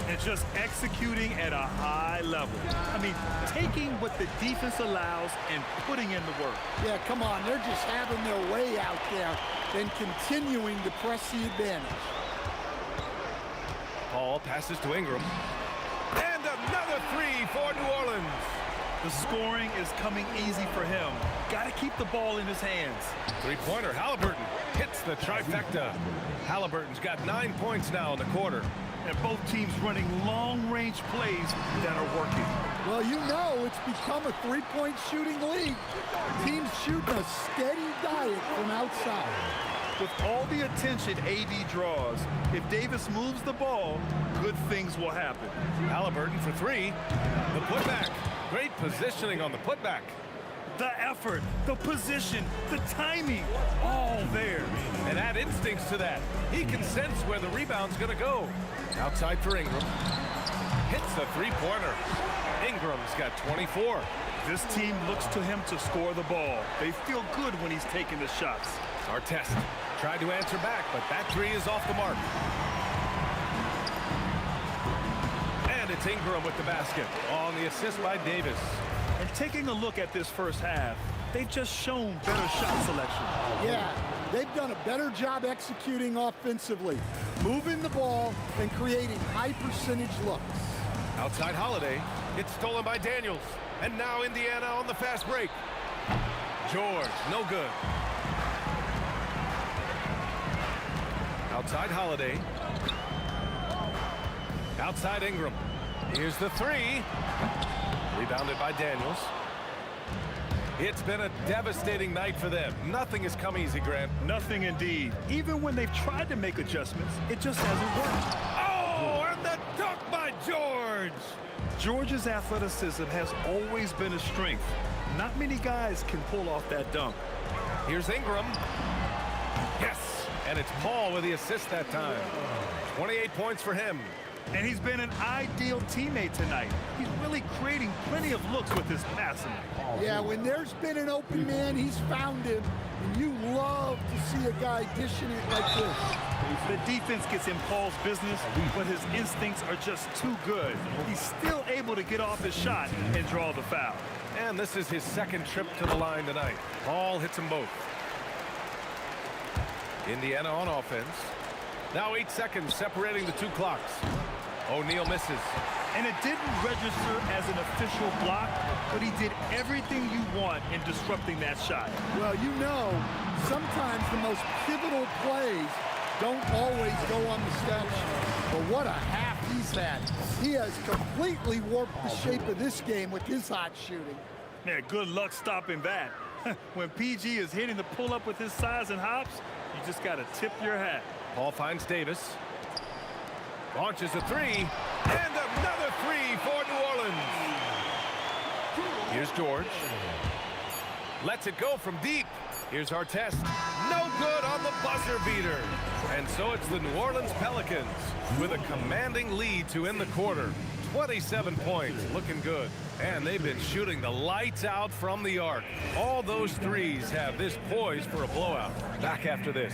And just executing at a high level. I mean, taking what the defense allows and putting in the work. Yeah, come on, they're just having their way out there and continuing to press the advantage. Paul passes to Ingram. And another 3 for New Orleans. The scoring is coming easy for him. Got to keep the ball in his hands. Three-pointer, Halliburton hits the trifecta. Halliburton's got 9 points now in the quarter. And both teams running long-range plays that are working. Well, you know it's become a three-point shooting league. Teams shooting a steady diet from outside. With all the attention AD draws, if Davis moves the ball, good things will happen. Halliburton for 3. The putback. Great positioning on the putback. The effort, the position, the timing, all there. And add instincts to that. He can sense where the rebound's going to go. Outside for Ingram. Hits the three-pointer. Ingram's got 24. This team looks to him to score the ball. They feel good when he's taking the shots. Artest tried to answer back, but that 3 is off the mark. And it's Ingram with the basket on the assist by Davis. And taking a look at this first half, they've just shown better shot selection. Yeah, they've done a better job executing offensively, moving the ball and creating high percentage looks. Outside Holiday. It's stolen by Daniels. And now Indiana on the fast break. George, no good. Outside Holiday. Outside Ingram. Here's the 3. Rebounded by Daniels. It's been a devastating night for them. Nothing has come easy, Grant. Nothing indeed. Even when they've tried to make adjustments, it just hasn't worked. Oh, and the dunk by George! George's athleticism has always been a strength. Not many guys can pull off that dunk. Here's Ingram. Yes, and it's Paul with the assist that time. 28 points for him. And he's been an ideal teammate tonight. He's really creating plenty of looks with his passing. Yeah, when there's been an open man, he's found him. And you love to see a guy dishing it like this. The defense gets in Paul's business, but his instincts are just too good. He's still able to get off his shot and draw the foul. And this is his second trip to the line tonight. Paul hits them both. Indiana on offense. Now 8 seconds separating the two clocks. O'Neal misses. And it didn't register as an official block, but he did everything you want in disrupting that shot. Well, you know, sometimes the most pivotal plays don't always go on the stat sheet. But what a half he's had. He has completely warped the shape of this game with his hot shooting. Yeah, good luck stopping that. When PG is hitting the pull-up with his size and hops, you just got to tip your hat. Paul finds Davis. Launches a three. And another three for New Orleans. Here's George. Lets it go from deep. Here's Artest. No good on the buzzer beater. And so it's the New Orleans Pelicans with a commanding lead to end the quarter. 27 points, looking good. And they've been shooting the lights out from the arc. All those threes have this poised for a blowout. Back after this.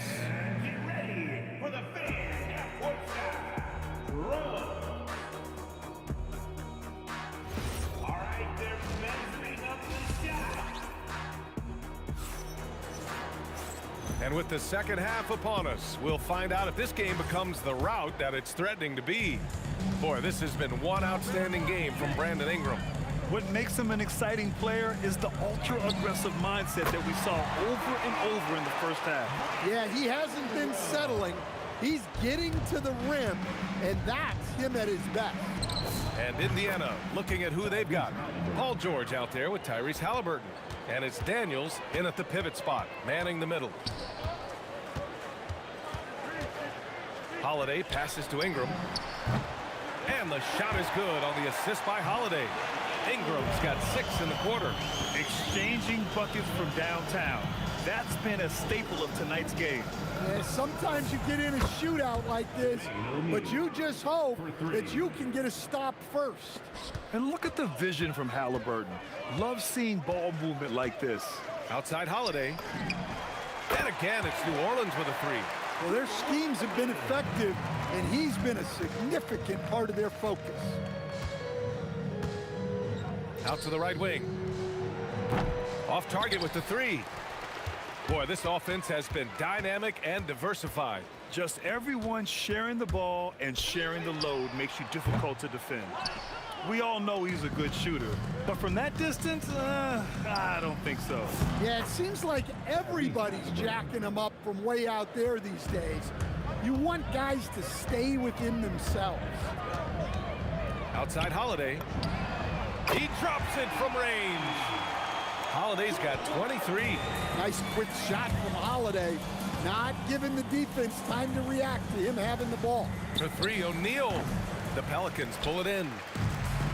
And with the second half upon us, we'll find out if this game becomes the rout that it's threatening to be. Boy, this has been one outstanding game from Brandon Ingram. What makes him an exciting player is the ultra-aggressive mindset that we saw over and over in the first half. Yeah, he hasn't been settling. He's getting to the rim, and that's him at his best. And Indiana looking at who they've got. Paul George out there with Tyrese Halliburton. And it's Daniels in at the pivot spot, manning the middle. Holiday passes to Ingram. And the shot is good on the assist by Holiday. Ingram's got 6 in the quarter. Exchanging buckets from downtown. That's been a staple of tonight's game. Yeah, sometimes you get in a shootout like this, but you just hope that you can get a stop first. And look at the vision from Halliburton. Love seeing ball movement like this. Outside Holiday. And again, it's New Orleans with a three. Well, their schemes have been effective, and he's been a significant part of their focus. Out to the right wing. Off target with the three. Boy, this offense has been dynamic and diversified. Just everyone sharing the ball and sharing the load makes you difficult to defend. We all know he's a good shooter, but from that distance, I don't think so. Yeah, it seems like everybody's jacking him up from way out there these days. You want guys to stay within themselves. Outside Holiday. He drops it from range. Holiday's got 23. Nice quick shot from Holiday. Not giving the defense time to react to him having the ball. For three, O'Neal. The Pelicans pull it in.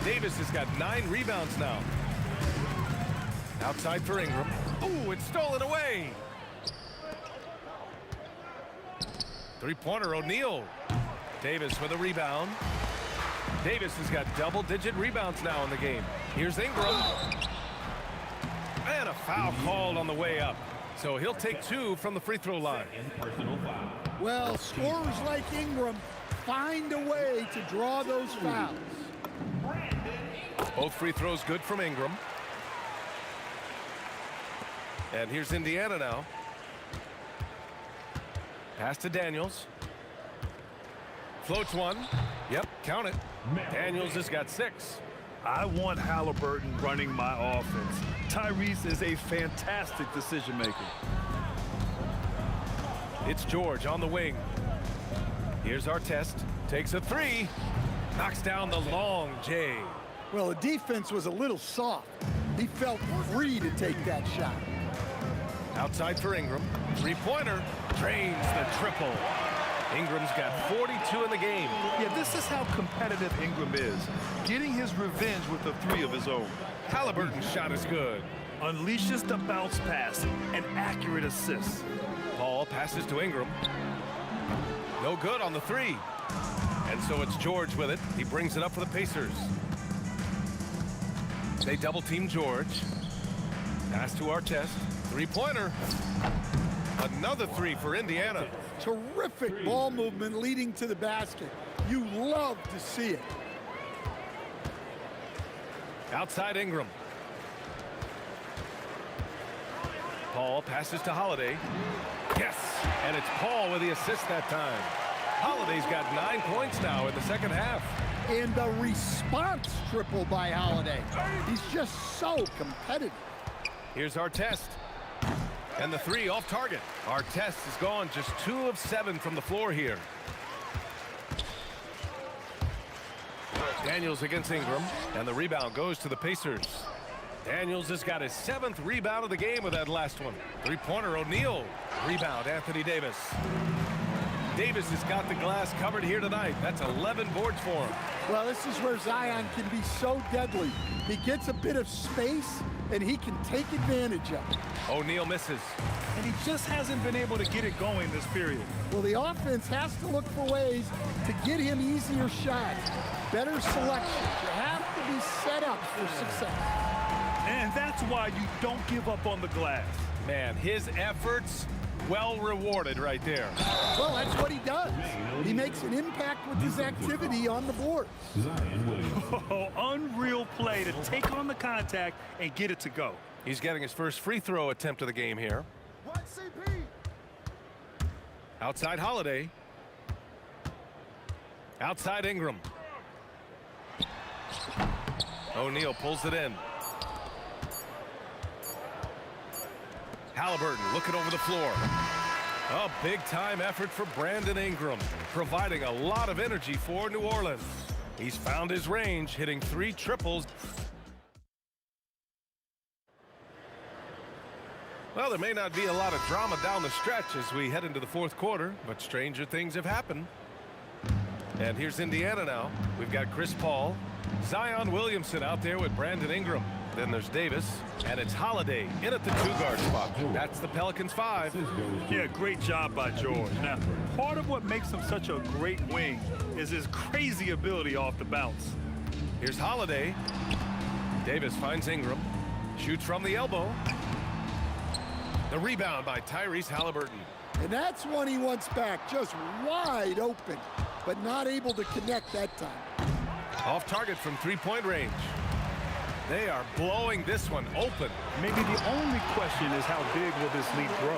Davis has got 9 rebounds now. Outside for Ingram. Ooh, it's stolen away. Three-pointer, O'Neal. Davis with a rebound. Davis has got double-digit rebounds now in the game. Here's Ingram. And a foul called on the way up. So he'll take 2 from the free throw line. Well, scorers like Ingram find a way to draw those fouls. Both free throws good from Ingram. And here's Indiana now. Pass to Daniels. Floats one. Yep, count it. Daniels has got 6. I want Halliburton running my offense. Tyrese is a fantastic decision maker. It's George on the wing. Here's Artest. Takes a 3. Knocks down the long J. Well, the defense was a little soft. He felt free to take that shot. Outside for Ingram. Three-pointer. Drains the triple. Ingram's got 42 in the game. Yeah, this is how competitive Ingram is. Getting his revenge with a 3 of his own. Halliburton's shot is good. Unleashes the bounce pass. An accurate assist. Paul passes to Ingram. No good on the 3. And so it's George with it. He brings it up for the Pacers. They double-team George. Pass to Artest. Three-pointer. Another 3 for Indiana. Terrific ball movement leading to the basket. You love to see it. Outside Ingram. Paul passes to Holiday. Yes, and it's Paul with the assist that time. Holiday's got 9 points now in the second half. And the response triple by Holiday. He's just so competitive. Here's Artest. And the 3 off target. Artest is gone just 2 of 7 from the floor here. Daniels against Ingram. And the rebound goes to the Pacers. Daniels has got his 7th rebound of the game with that last one. Three-pointer O'Neal. Rebound Anthony Davis. Davis has got the glass covered here tonight. That's 11 boards for him. Well, this is where Zion can be so deadly. He gets a bit of space, and he can take advantage of it. O'Neal misses. And he just hasn't been able to get it going this period. Well, the offense has to look for ways to get him easier shots, better selections. You have to be set up for success. And that's why you don't give up on the glass. Man, his efforts well rewarded right there. Well, that's what he does. He makes an impact with his activity on the board. Oh, unreal play to take on the contact and get it to go. He's getting his first free throw attempt of the game here. Outside Holiday. Outside Ingram. O'Neal pulls it in. Halliburton looking over the floor. A big-time effort for Brandon Ingram, providing a lot of energy for New Orleans. He's found his range, hitting 3 triples. Well, there may not be a lot of drama down the stretch as we head into the fourth quarter, but stranger things have happened. And here's Indiana now. We've got Chris Paul, Zion Williamson out there with Brandon Ingram. Then there's Davis, and it's Holiday in at the 2-guard spot. That's the Pelicans 5. Yeah, great job by George. Now, part of what makes him such a great wing is his crazy ability off the bounce. Here's Holiday. Davis finds Ingram. Shoots from the elbow. The rebound by Tyrese Halliburton. And that's one he wants back, just wide open, but not able to connect that time. Off target from 3-point range. They are blowing this one open. Maybe the only question is how big will this lead grow?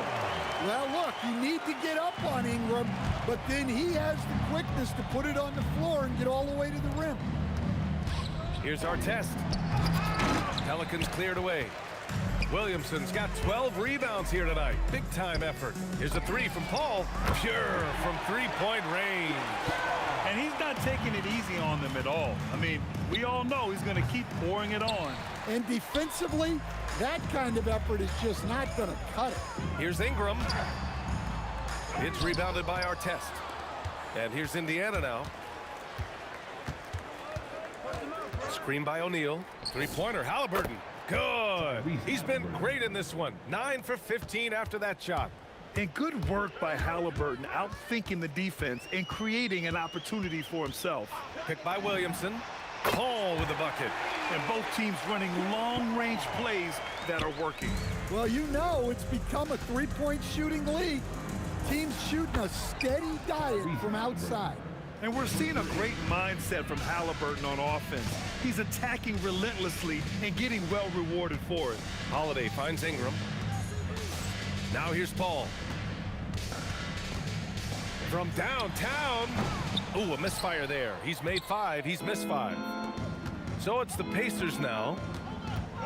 Well, look, you need to get up on Ingram, but then he has the quickness to put it on the floor and get all the way to the rim. Here's Artest. Pelicans cleared away. Williamson's got 12 rebounds here tonight. Big-time effort. Here's a 3 from Paul. Pure from 3-point range. And he's not taking it easy on them at all. I mean, we all know he's going to keep pouring it on. And defensively, that kind of effort is just not going to cut it. Here's Ingram. It's rebounded by Artest. And here's Indiana now. Screen by O'Neal. 3-pointer, Halliburton. Good. He's been great in this one. 9 for 15 after that shot. And good work by Halliburton, outthinking the defense and creating an opportunity for himself. Picked by Williamson. Paul with the bucket. And both teams running long-range plays that are working. Well, you know it's become a 3-point shooting league. Teams shooting a steady diet from outside. And we're seeing a great mindset from Halliburton on offense. He's attacking relentlessly and getting well rewarded for it. Holiday finds Ingram. Now here's Paul. From downtown. Ooh, a misfire there. He's made 5. He's missed 5. So it's the Pacers now.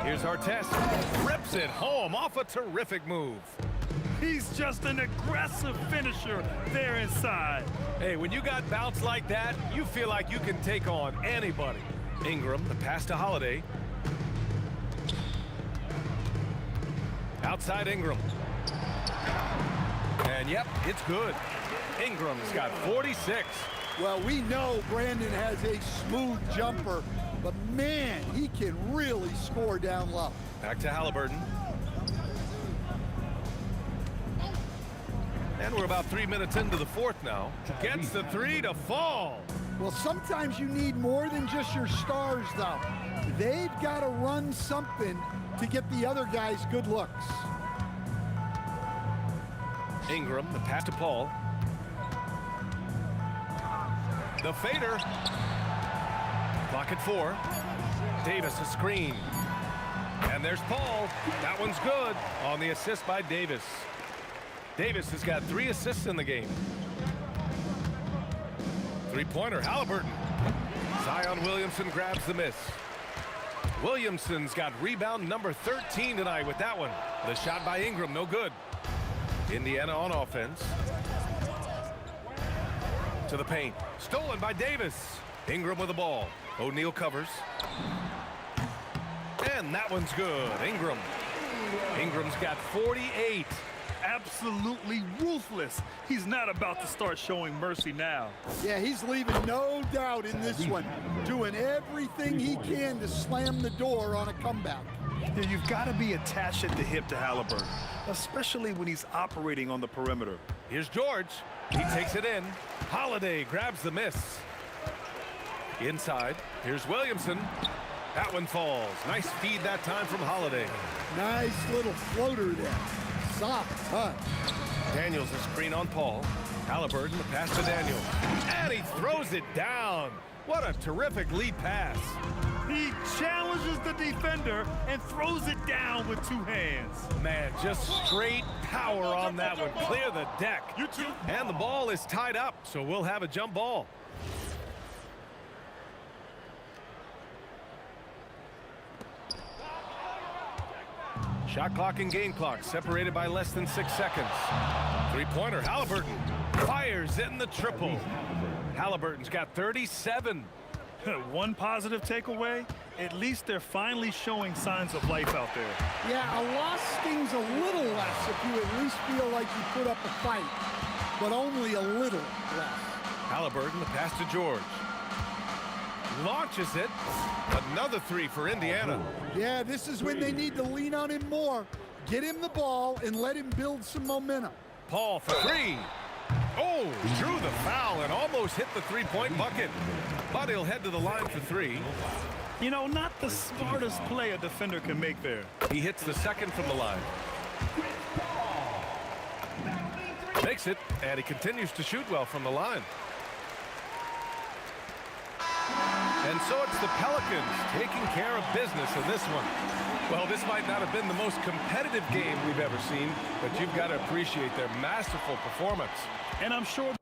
Here's Artest. Rips it home off a terrific move. He's just an aggressive finisher there inside. Hey, when you got bounce like that, you feel like you can take on anybody. Ingram, the pass to Holiday. Outside Ingram. And yep, it's good. Ingram's got 46. Well, we know Brandon has a smooth jumper, but man, he can really score down low. Back to Halliburton. And we're about 3 minutes into the fourth now. Gets the 3 to fall. Well, sometimes you need more than just your stars, though. They've got to run something to get the other guys good looks. Ingram, the pass to Paul. The fader. Clock at 4. Davis a screen. And there's Paul. That one's good on the assist by Davis. Davis has got 3 assists in the game. Three-pointer, Halliburton. Zion Williamson grabs the miss. Williamson's got rebound number 13 tonight with that one. The shot by Ingram, no good. Indiana on offense. To the paint. Stolen by Davis. Ingram with the ball. O'Neal covers. And that one's good. Ingram. Ingram's got 48. Absolutely ruthless. He's not about to start showing mercy now. Yeah, he's leaving no doubt in this one. Doing everything he can to slam the door on a comeback. Yeah, you've got to be attached at the hip to Halliburton, especially when he's operating on the perimeter. Here's George. He takes it in. Holiday grabs the miss. Inside. Here's Williamson. That one falls. Nice feed that time from Holiday. Nice little floater there. Soft touch. Daniels a screen on Paul. Halliburton, the pass to Daniel. And he throws it down. What a terrific lead pass. He challenges the defender and throws it down with two hands. Man, just straight power on that one. Clear the deck. And the ball is tied up, so we'll have a jump ball. Shot clock and game clock separated by less than 6 seconds. Three-pointer, Halliburton fires in the triple. Halliburton's got 37. One positive takeaway, at least they're finally showing signs of life out there. Yeah, a loss stings a little less if you at least feel like you put up a fight, but only a little less. Halliburton, the pass to George. Launches it. Another three for Indiana. Yeah, this is when they need to lean on him more. Get him the ball and let him build some momentum. Paul for three. Oh, drew the foul and almost hit the three-point bucket. But he'll head to the line for three. You know, not the smartest play a defender can make there. He hits the second from the line. Makes it, and he continues to shoot well from the line. And so it's the Pelicans taking care of business in this one. Well, this might not have been the most competitive game we've ever seen, but you've got to appreciate their masterful performance. And I'm sure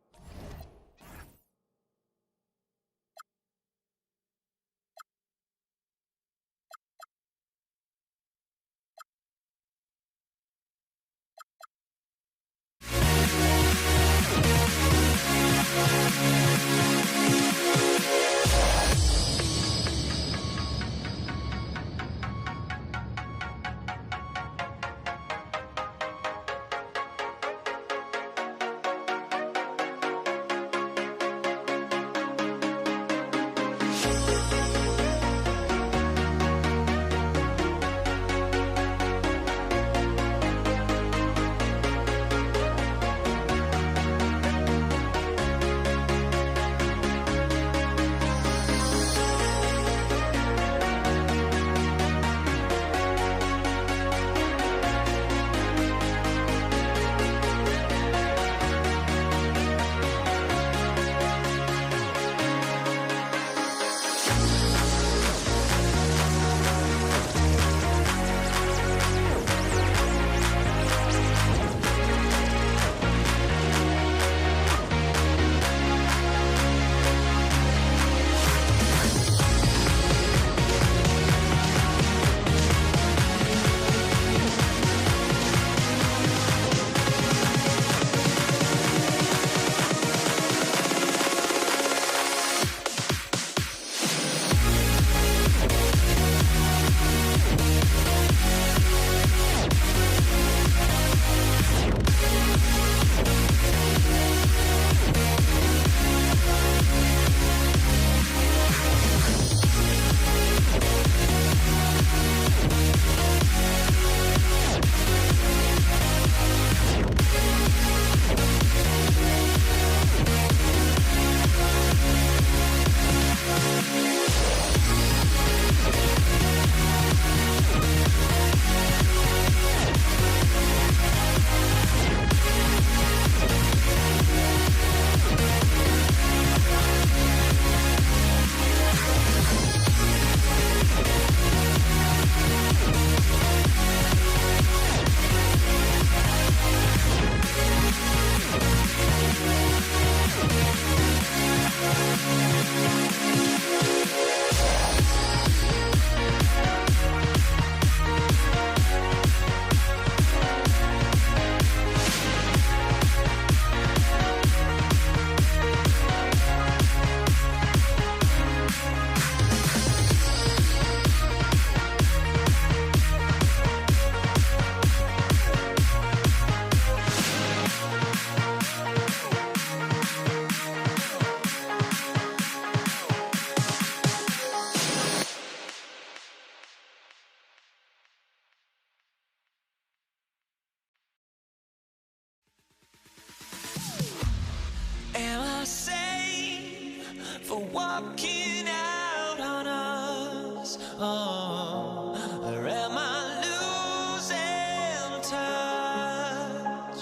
Or am I losing touch?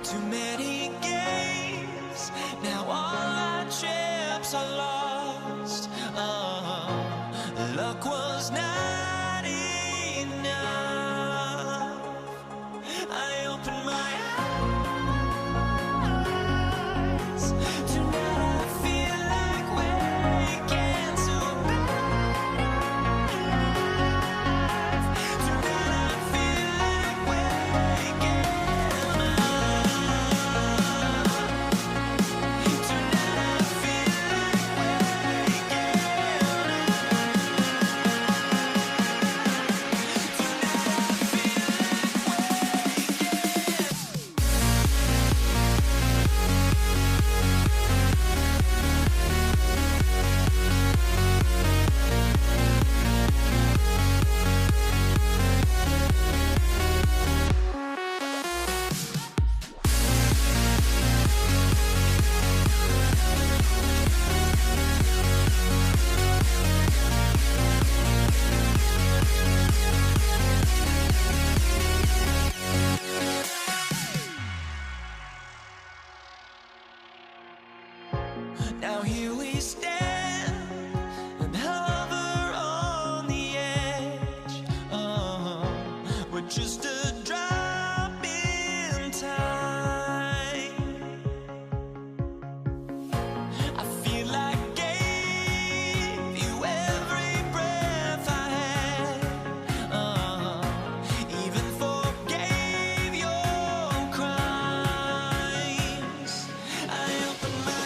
Too many games, now all our chips are lost. Luck was not enough. I opened my eyes. Tonight I feel like waking to a better life. Tonight I feel like waking up. Tonight I feel like waking Now here we stand and hover on the edge. We're just a drop in time. I feel like I gave you every breath I had. Even forgave your crimes. I opened my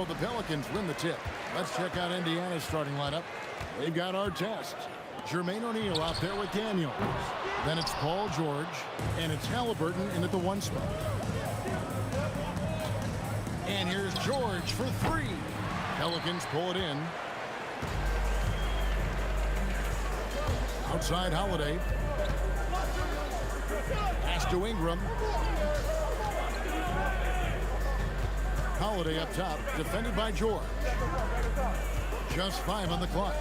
So the Pelicans win the tip. Let's check out Indiana's starting lineup. They've got Artest, Jermaine O'Neal out there with Daniels. Then it's Paul George, and it's Halliburton in at the 1 spot. And here's George for 3. Pelicans pull it in. Outside Holiday. Pass to Ingram. Holiday up top, defended by George. Just 5 on the clock.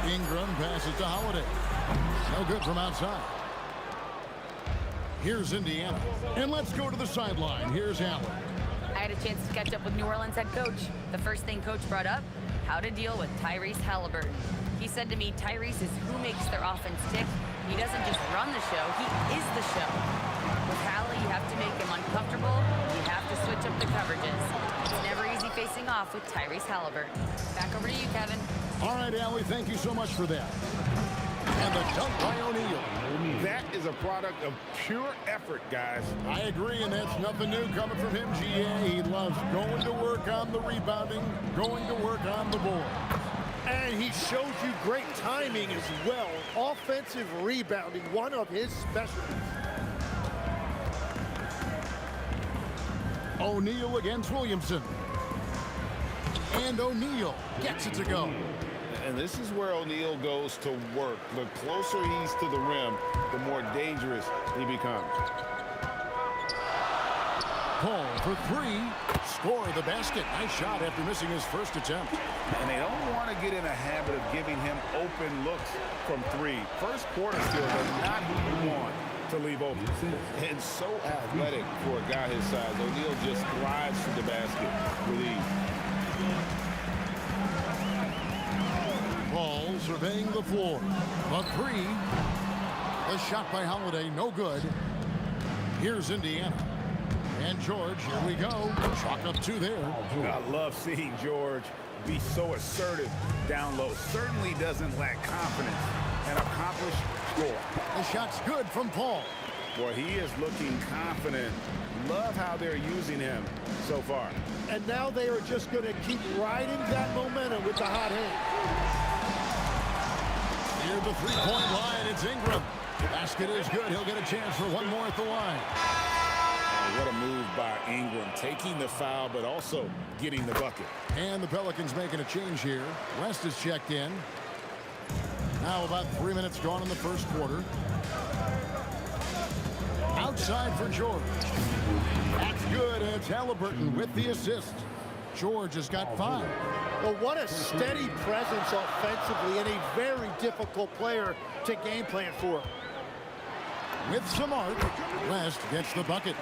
Ingram passes to Holiday. No good from outside. Here's Indiana. And let's go to the sideline. Here's Allen. I had a chance to catch up with New Orleans head coach. The first thing coach brought up, how to deal with Tyrese Halliburton. He said to me, Tyrese is who makes their offense tick. He doesn't just run the show, he is the show. With Hallie, you have to make him uncomfortable. You have to switch up the coverages. It's never easy facing off with Tyrese Halliburton. Back over to you, Kevin. All right, Allie, thank you so much for that. And the dunk by O'Neal. That is a product of pure effort, guys. I agree, and that's nothing new coming from him, GA. He loves going to work on the rebounding, going to work on the board. And he shows you great timing as well. Offensive rebounding, one of his specialties. O'Neal against Williamson. And O'Neal gets it to go. And this is where O'Neal goes to work. The closer he's to the rim, the more dangerous he becomes. Paul for 3. Score the basket. Nice shot after missing his first attempt. And they don't want to get in a habit of giving him open looks from 3. First quarter still is not who you want to leave open. And so athletic for a guy his size. O'Neal just glides to the basket with ease. Paul surveying the floor. A 3. The shot by Holiday, no good. Here's Indiana. And George, here we go. Chalk up 2 there. I love seeing George be so assertive down low. Certainly doesn't lack confidence. An accomplished score. The shot's good from Paul. Boy, he is looking confident. Love how they're using him so far. And now they are just going to keep riding that momentum with the hot hand. Near the 3-point line, it's Ingram. Basket is good. He'll get a chance for one more at the line. What a move by Ingram, taking the foul, but also getting the bucket. And the Pelicans making a change here. West is checked in. Now about 3 minutes gone in the first quarter. Outside for George. That's good. It's Halliburton with the assist. George has got 5. Well, what a steady presence offensively and a very difficult player to game plan for. With some art, West gets the bucket.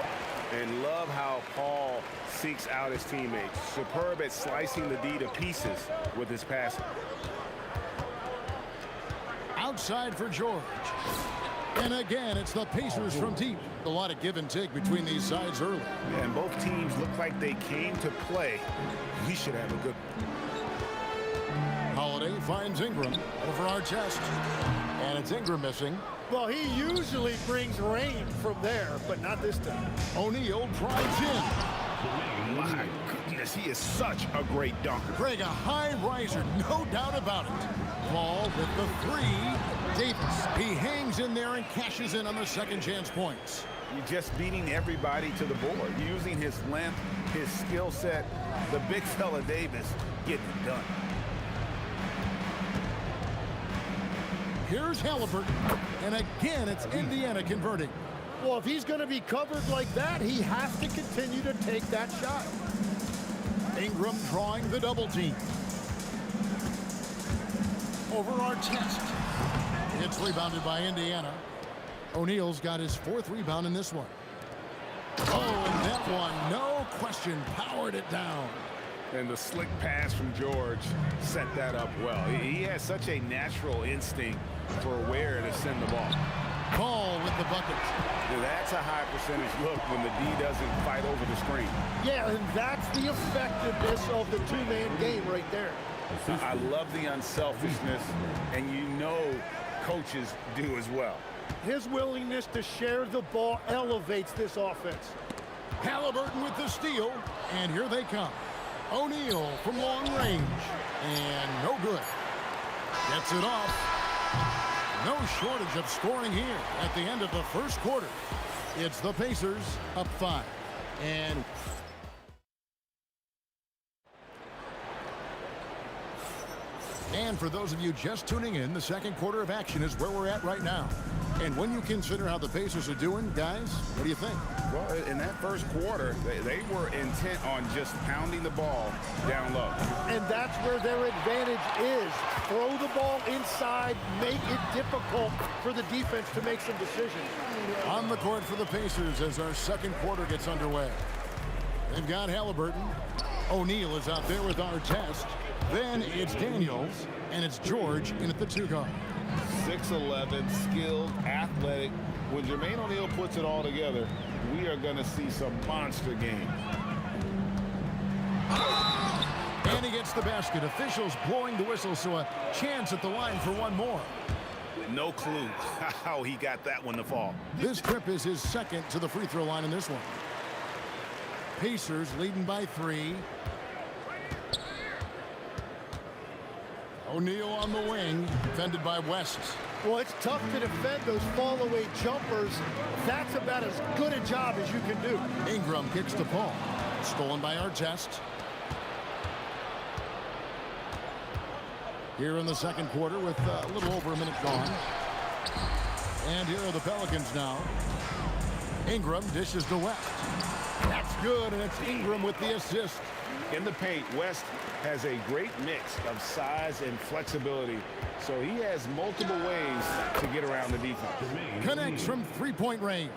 And love how Paul seeks out his teammates. Superb at slicing the D to pieces with his passing. Outside for George. And again, it's the Pacers from deep. A lot of give and take between these sides early. And both teams look like they came to play. We should have a good one. Holiday finds Ingram over Artest. And it's Ingram missing. Well, he usually brings rain from there, but not this time. O'Neal drives in. My goodness, he is such a great dunker. Craig, a high riser, no doubt about it. Paul with the 3. Davis, he hangs in there and cashes in on the second chance points. You're just beating everybody to the board, using his length, his skill set. The big fella Davis getting it done. Here's Halliburton, and again, it's Indiana converting. Well, if he's going to be covered like that, he has to continue to take that shot. Ingram drawing the double team. Over Artest. It's rebounded by Indiana. O'Neal's got his 4th rebound in this one. Oh, and that one, no question, powered it down. And the slick pass from George set that up well. He has such a natural instinct for where to send the ball. Paul with the bucket. That's a high percentage look when the D doesn't fight over the screen. Yeah, and that's the effectiveness of the 2-man game right there. I love the unselfishness, and you know coaches do as well. His willingness to share the ball elevates this offense. Halliburton with the steal, and here they come. O'Neal from long range. And no good. Gets it off. No shortage of scoring here at the end of the first quarter. It's the Pacers up 5. And for those of you just tuning in, the second quarter of action is where we're at right now. And when you consider how the Pacers are doing, guys, what do you think? Well, in that first quarter, they were intent on just pounding the ball down low. And that's where their advantage is. Throw the ball inside, make it difficult for the defense to make some decisions. On the court for the Pacers as our second quarter gets underway. They've got Halliburton. O'Neal is out there with Artest. Then it's Daniels, and it's George in at the 2 guard. 6'11", skilled, athletic. When Jermaine O'Neal puts it all together, we are going to see some monster games. And he gets the basket. Officials blowing the whistle, so a chance at the line for one more. No clue how he got that one to fall. This trip is his second to the free throw line in this one. Pacers leading by 3. O'Neal on the wing, defended by West. Well, it's tough to defend those fall-away jumpers. That's about as good a job as you can do. Ingram kicks the ball. Stolen by Artest. Here in the second quarter with a little over a minute gone. And here are the Pelicans now. Ingram dishes to West. That's good, and it's Ingram with the assist. In the paint, West has a great mix of size and flexibility, so he has multiple ways to get around the defense. Connects from three-point range.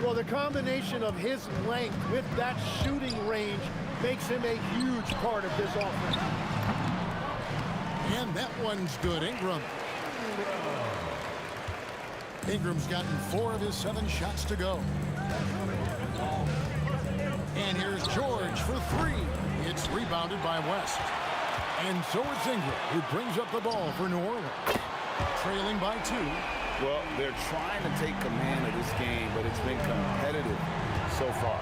Well, the combination of his length with that shooting range makes him a huge part of this offense. And that one's good. Ingram's gotten 4 of his 7 shots to go. And here's George for 3. It's rebounded by West. And so it's Ingram who brings up the ball for New Orleans. Trailing by 2. Well, they're trying to take command of this game, but it's been competitive so far.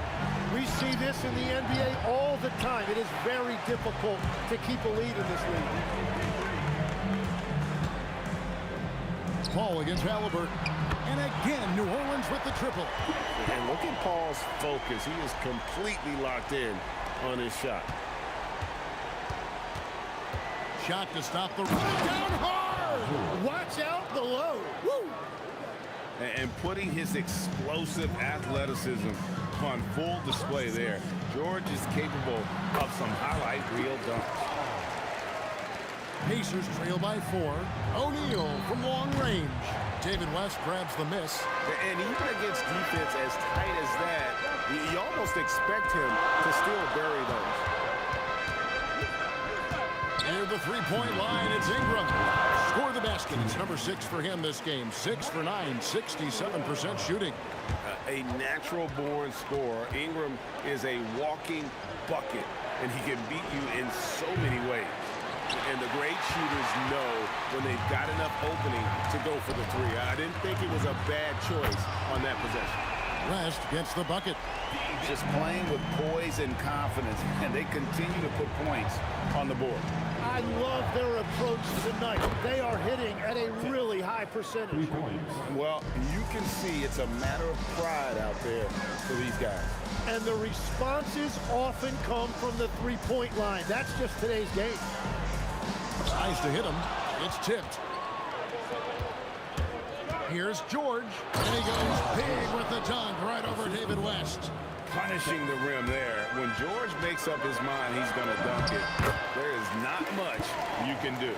We see this in the NBA all the time. It is very difficult to keep a lead in this league. Paul against Halliburton. And again, New Orleans with the triple. And look at Paul's focus. He is completely locked in on his shot. Shot to stop the run. Down hard! Watch out below. Woo! And putting his explosive athleticism on full display there. George is capable of some highlight reel dunks. Pacers trail by 4. O'Neal from long range. David West grabs the miss. And even against defense as tight as that, you almost expect him to still bury those. Near the three-point line, it's Ingram. Score the basket. It's number 6 for him this game. 6 for 9, 67% shooting. A natural-born scorer. Ingram is a walking bucket, and he can beat you in so many ways. And the great shooters know when they've got enough opening to go for the 3. I didn't think it was a bad choice on that possession. West gets the bucket. Just playing with poise and confidence, and they continue to put points on the board. I love their approach tonight. They are hitting at a really high percentage. Well, you can see it's a matter of pride out there for these guys. And the responses often come from the three-point line. That's just today's game. Tries to hit him. It's tipped. Here's George. And he goes big with the dunk right over David West. Punishing the rim there. When George makes up his mind he's going to dunk it, there is not much you can do.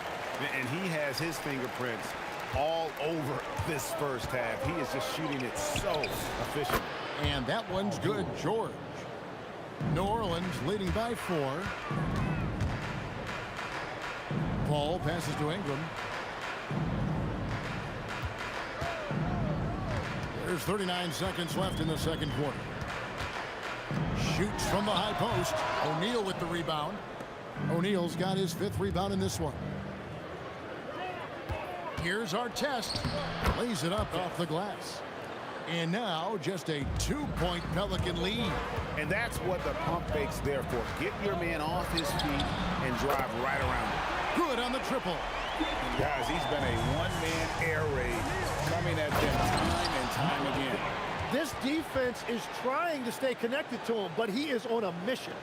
And he has his fingerprints all over this first half. He is just shooting it so efficiently. And that one's good, George. New Orleans leading by 4. Paul passes to Ingram. There's 39 seconds left in the second quarter. Shoots from the high post. O'Neal with the rebound. O'Neal's got his 5th rebound in this one. Here's Artest. Lays it up off the glass. And now just a 2-point Pelican lead. And that's what the pump fake's there for. Get your man off his feet and drive right around him. Good on the triple. Guys, he's been a one-man air raid coming at them time and time again. This defense is trying to stay connected to him, but he is on a mission.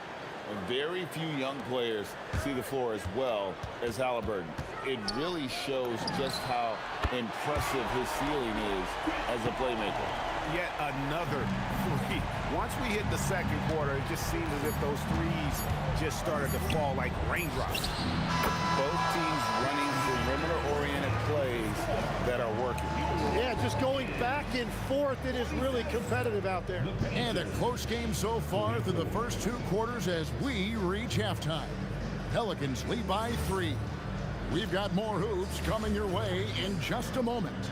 And very few young players see the floor as well as Halliburton. It really shows just how impressive his ceiling is as a playmaker. Yet another three. Once we hit the second quarter, it just seems as if those threes just started to fall like raindrops. Both teams running perimeter-oriented plays that are working. Yeah, just going back and forth, it is really competitive out there. And a close game so far through the first 2 quarters as we reach halftime. Pelicans lead by 3. We've got more hoops coming your way in just a moment.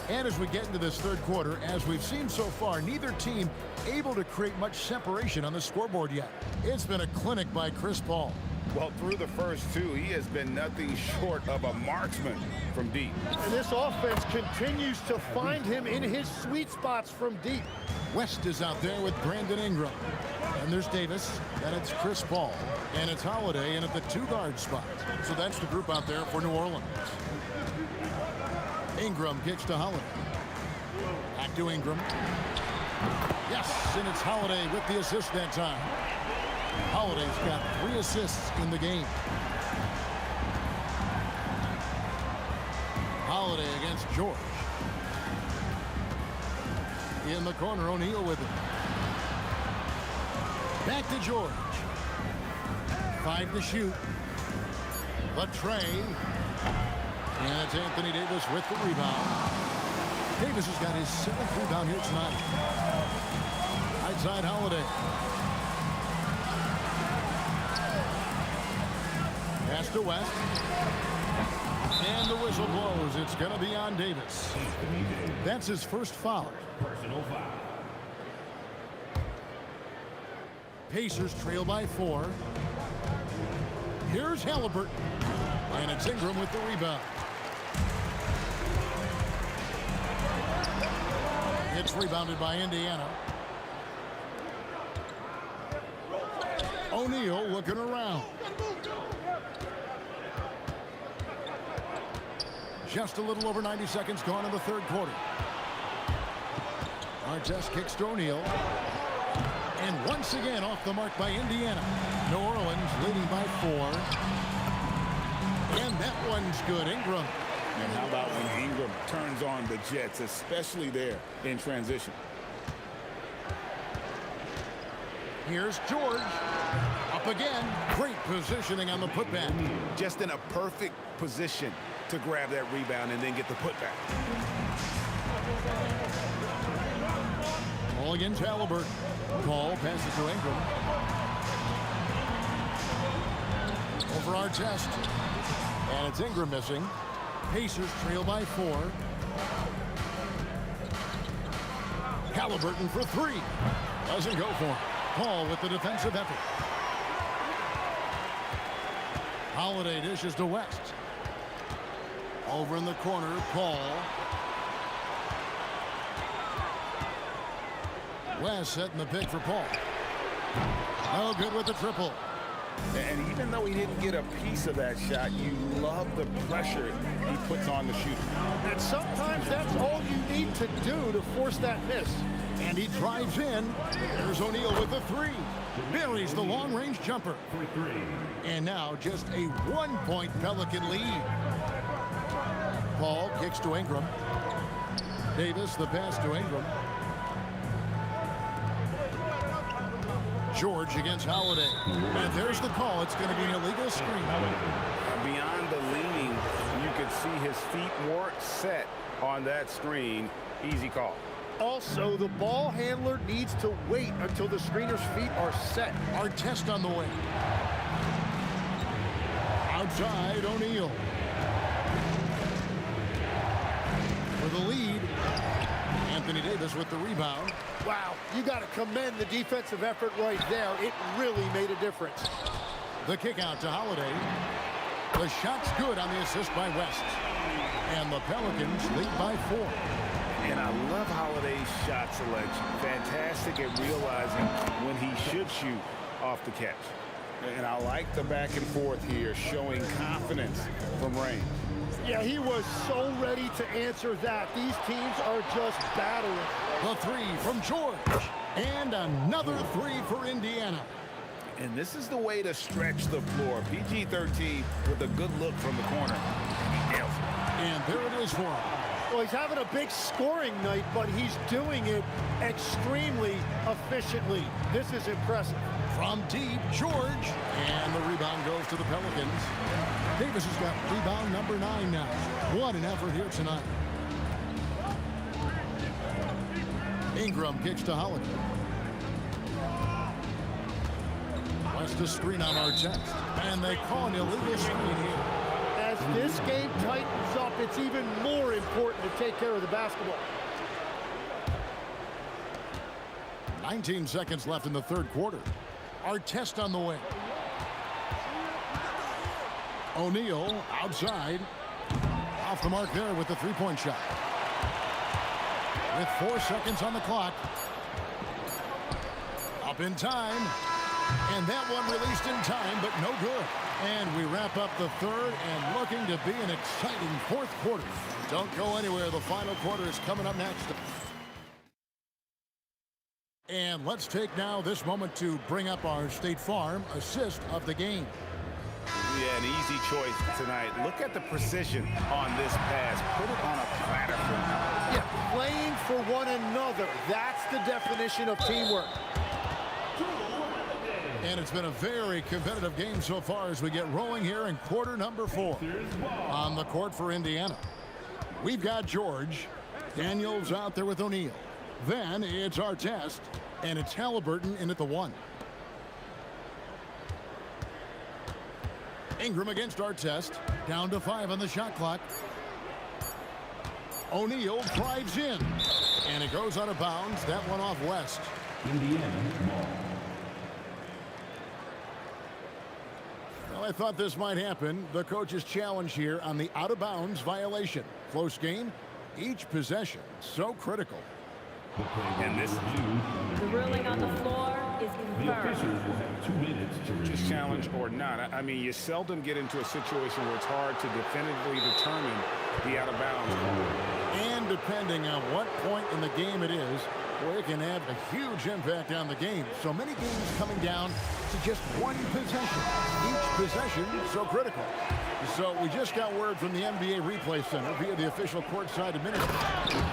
And as we get into this third quarter, as we've seen so far, neither team able to create much separation on the scoreboard yet. It's been a clinic by Chris Paul. Well, through the first 2, he has been nothing short of a marksman from deep. And this offense continues to find him in his sweet spots from deep. West is out there with Brandon Ingram. And there's Davis, and it's Chris Paul. And it's Holiday in at the 2-guard spot. So that's the group out there for New Orleans. Ingram kicks to Holiday. Back to Ingram. Yes, and it's Holiday with the assist that time. Holiday's got 3 assists in the game. Holiday against George. In the corner, O'Neal with it. Back to George. 5 to shoot. The tray. And it's Anthony Davis with the rebound. Davis has got his 7th rebound here tonight. Right side, Holiday. Pass to West. And the whistle blows. It's going to be on Davis. That's his first foul. Personal foul. Pacers trail by 4. Here's Halliburton. And it's Ingram with the rebound. It's rebounded by Indiana. O'Neal looking around. Just a little over 90 seconds gone in the third quarter. Artest kicks to O'Neal. And once again off the mark by Indiana. New Orleans leading by 4. And that one's good. Ingram. And how about when Ingram turns on the Jets, especially there in transition? Here's George. Up again. Great positioning on the putback. Just in a perfect position to grab that rebound and then get the putback. Ball against Halliburton. Paul passes to Ingram. Over Artest. And it's Ingram missing. Pacers trail by 4. Halliburton for 3. Doesn't go for it. Paul with the defensive effort. Holiday dishes to West. Over in the corner, Paul. West setting the pick for Paul. No good with the triple. And even though he didn't get a piece of that shot, you love the pressure he puts on the shooter. And sometimes that's all you need to do to force that miss. And he drives in. There's O'Neal with the 3. Buries the long-range jumper. And now just a 1-point Pelican lead. Paul kicks to Ingram. Davis, the pass to Ingram. George against Holiday. And there's the call. It's going to be an illegal screen. Beyond the leaning, you could see his feet weren't set on that screen. Easy call. Also, the ball handler needs to wait until the screener's feet are set. Artest on the way. Outside, O'Neal. For the lead, Anthony Davis with the rebound. Wow, you got to commend the defensive effort right there. It really made a difference. The kick out to Holiday. The shot's good on the assist by West. And the Pelicans lead by 4. And I love Holiday's shot selection. Fantastic at realizing when he should shoot off the catch. And I like the back and forth here, showing confidence from range. Yeah, he was so ready to answer that. These teams are just battling. The 3 from George. And another 3 for Indiana. And this is the way to stretch the floor. PG-13 with a good look from the corner. He nails it. And there it is for him. Well, he's having a big scoring night, but he's doing it extremely efficiently. This is impressive. From deep, George. And the rebound goes to the Pelicans. Davis has got rebound number 9 now. What an effort here tonight. Ingram kicks to Holiday. West a screen on Artest. And they call an illegal screen here. As this game tightens up, it's even more important to take care of the basketball. 19 seconds left in the third quarter. Artest on the wing. O'Neal outside. Off the mark there with the three-point shot. With 4 seconds on the clock. Up in time. And that one released in time, but no good. And we wrap up the third and looking to be an exciting fourth quarter. Don't go anywhere. The final quarter is coming up next. And let's take now this moment to bring up our State Farm assist of the game. Yeah, an easy choice tonight. Look at the precision on this pass. Put it on a platter for him. Yeah, playing for one another. That's the definition of teamwork. And it's been a very competitive game so far as we get rolling here in quarter number 4. On the court for Indiana, we've got George. Daniels out there with O'Neal. Then it's Artest, and it's Halliburton in at the 1. Ingram against Artest. Down to 5 on the shot clock. O'Neal drives in. And it goes out of bounds. That one off West. Indiana ball. Well, I thought this might happen. The coach's challenge here on the out-of-bounds violation. Close game. Each possession so critical. And this The ruling on the floor is The officials confirmed. will have 2 minutes to review. just challenge or not. I mean, you seldom get into a situation where it's hard to definitively determine the out of bounds. And depending on what point in the game it is, where it can have a huge impact on the game. So many games coming down to just one possession. Each possession so critical. So we just got word from the NBA Replay Center via the official courtside administrator.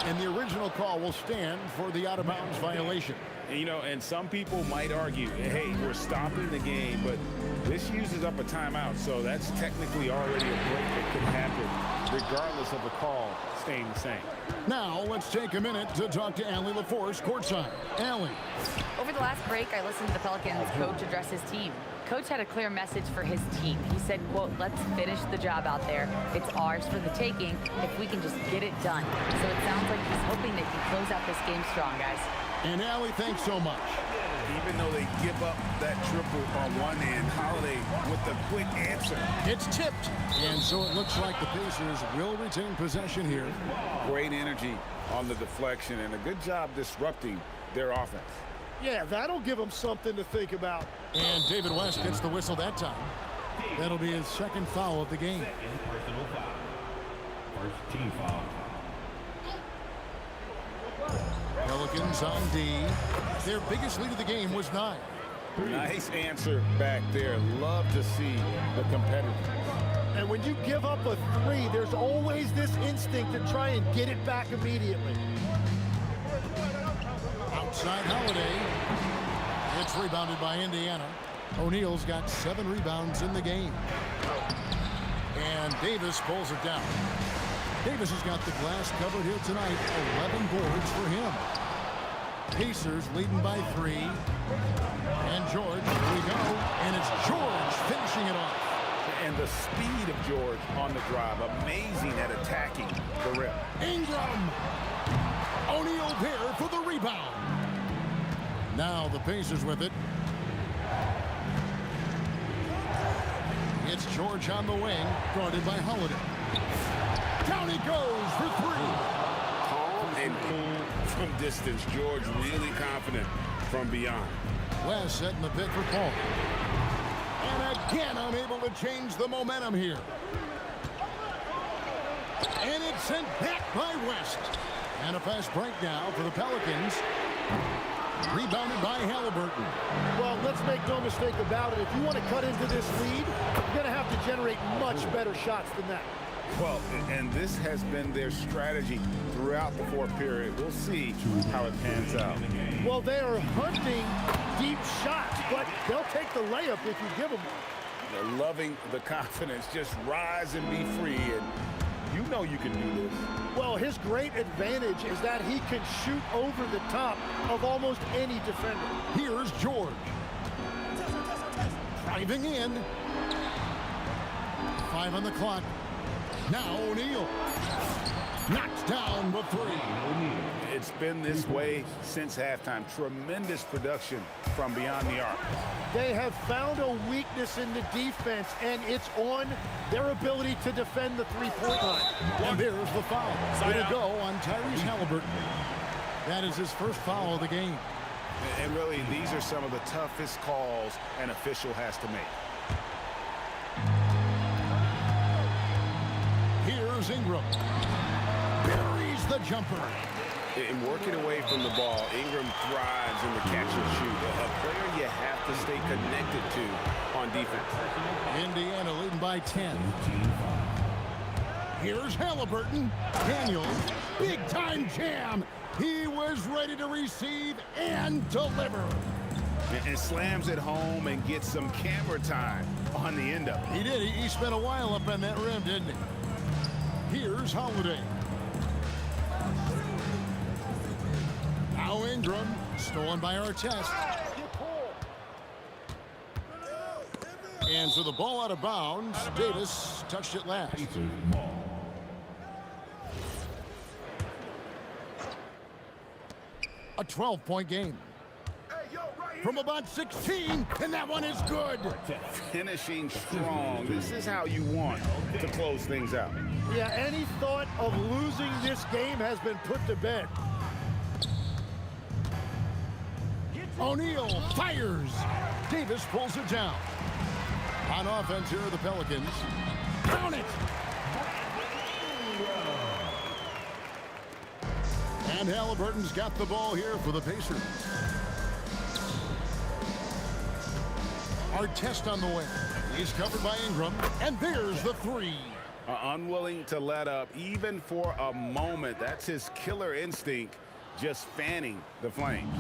And the original call will stand for the out-of-bounds violation. You know, and some people might argue, hey, we're stopping the game, but this uses up a timeout, so that's technically already a break that could happen, regardless of the call staying the same. Now, let's take a minute to talk to Allie LaForce courtside. Allie. Over the last break, I listened to the Pelicans coach address his team. Coach had a clear message for his team. He said, quote, let's finish the job out there. It's ours for the taking if we can just get it done. So it sounds like he's hoping they can close out this game strong, guys. And Allie, thanks so much. Even though they give up that triple on one end, Holiday with the quick answer. It's tipped. And so it looks like the Pacers will retain possession here. Great energy on the deflection and a good job disrupting their offense. Yeah, that'll give them something to think about. And David West gets the whistle that time. That'll be his second foul of the game. Personal foul. First team foul. Pelicans on D. Their biggest lead of the game was 9. Nice answer back there. Love to see the competitiveness. And when you give up a 3, there's always this instinct to try and get it back immediately. Outside Holiday. It's rebounded by Indiana. O'Neal's got 7 rebounds in the game. And Davis pulls it down. Davis has got the glass covered here tonight. 11 boards for him. Pacers leading by 3. And George, here we go. And it's George finishing it off. And the speed of George on the drive, amazing at attacking the rim. Ingram. O'Neal pick. Rebound. Now the Pacers with it. It's George on the wing, guarded by Holiday. Down he goes for three. Calm and cool from distance. George really confident from beyond. West setting the pick for Paul. And again unable to change the momentum here. And it's sent back by West. And a fast break now for the Pelicans. Rebounded by Halliburton. Well, let's make no mistake about it. If you want to cut into this lead, you're going to have to generate much better shots than that. Well, and this has been their strategy throughout the fourth period. We'll see how it pans out. Well, they are hunting deep shots, but they'll take the layup if you give them one. They're loving the confidence. Just rise and be free, and you know you can do this. Well, his great advantage is that he can shoot over the top of almost any defender. Here's George. Driving in. 5 on the clock. Now O'Neal. Knocks down the three. It's been this way since halftime. Tremendous production from beyond the arc. They have found a weakness in the defense, and it's on their ability to defend the three-point line. And there's the foul. It'll go on Tyrese Halliburton. That is his first foul of the game. And really, these are some of the toughest calls an official has to make. Here's Ingram. Buries the jumper. In working away from the ball, Ingram thrives in the catch and shoot. A player you have to stay connected to on defense. Indiana leading by 10. Here's Halliburton. Daniels, big-time jam. He was ready to receive and deliver. And slams it home and gets some camera time on the end of it. He did. He spent a while up on that rim, didn't he? Here's Holiday. Now Ingram, stolen by Artest. And so the ball out of bounds. Davis touched it last. A 12-point game. From about 16, and that one is good. Finishing strong. This is how you want to close things out. Yeah, any thought of losing this game has been put to bed. O'Neal fires. Davis pulls it down. On offense here are the Pelicans. Count it. And Halliburton's got the ball here for the Pacers. Artest on the wing. He's covered by Ingram. And there's the three. Unwilling to let up even for a moment. That's his killer instinct, just fanning the flames.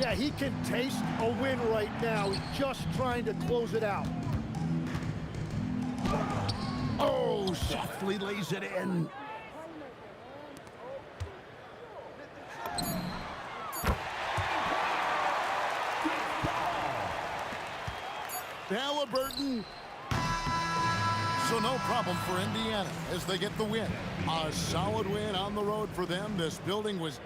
Yeah, he can taste a win right now. He's just trying to close it out. Oh, softly lays it in. Halliburton. So no problem for Indiana as they get the win. A solid win on the road for them. This building was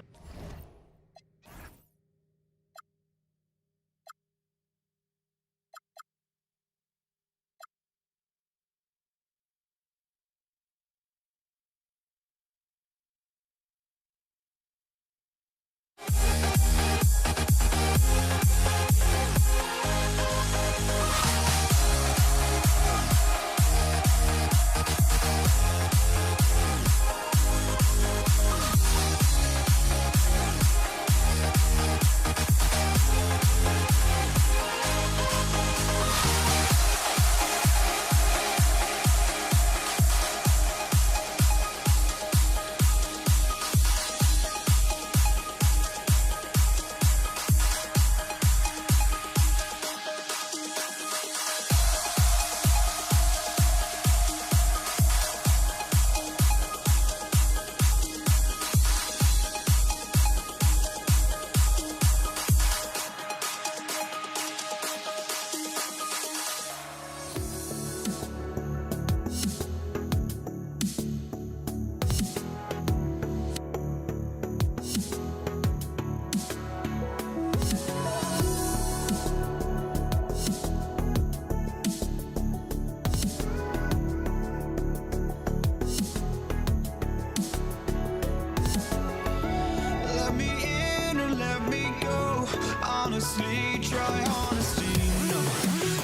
Let me in or let me go. Honestly, try honesty. No,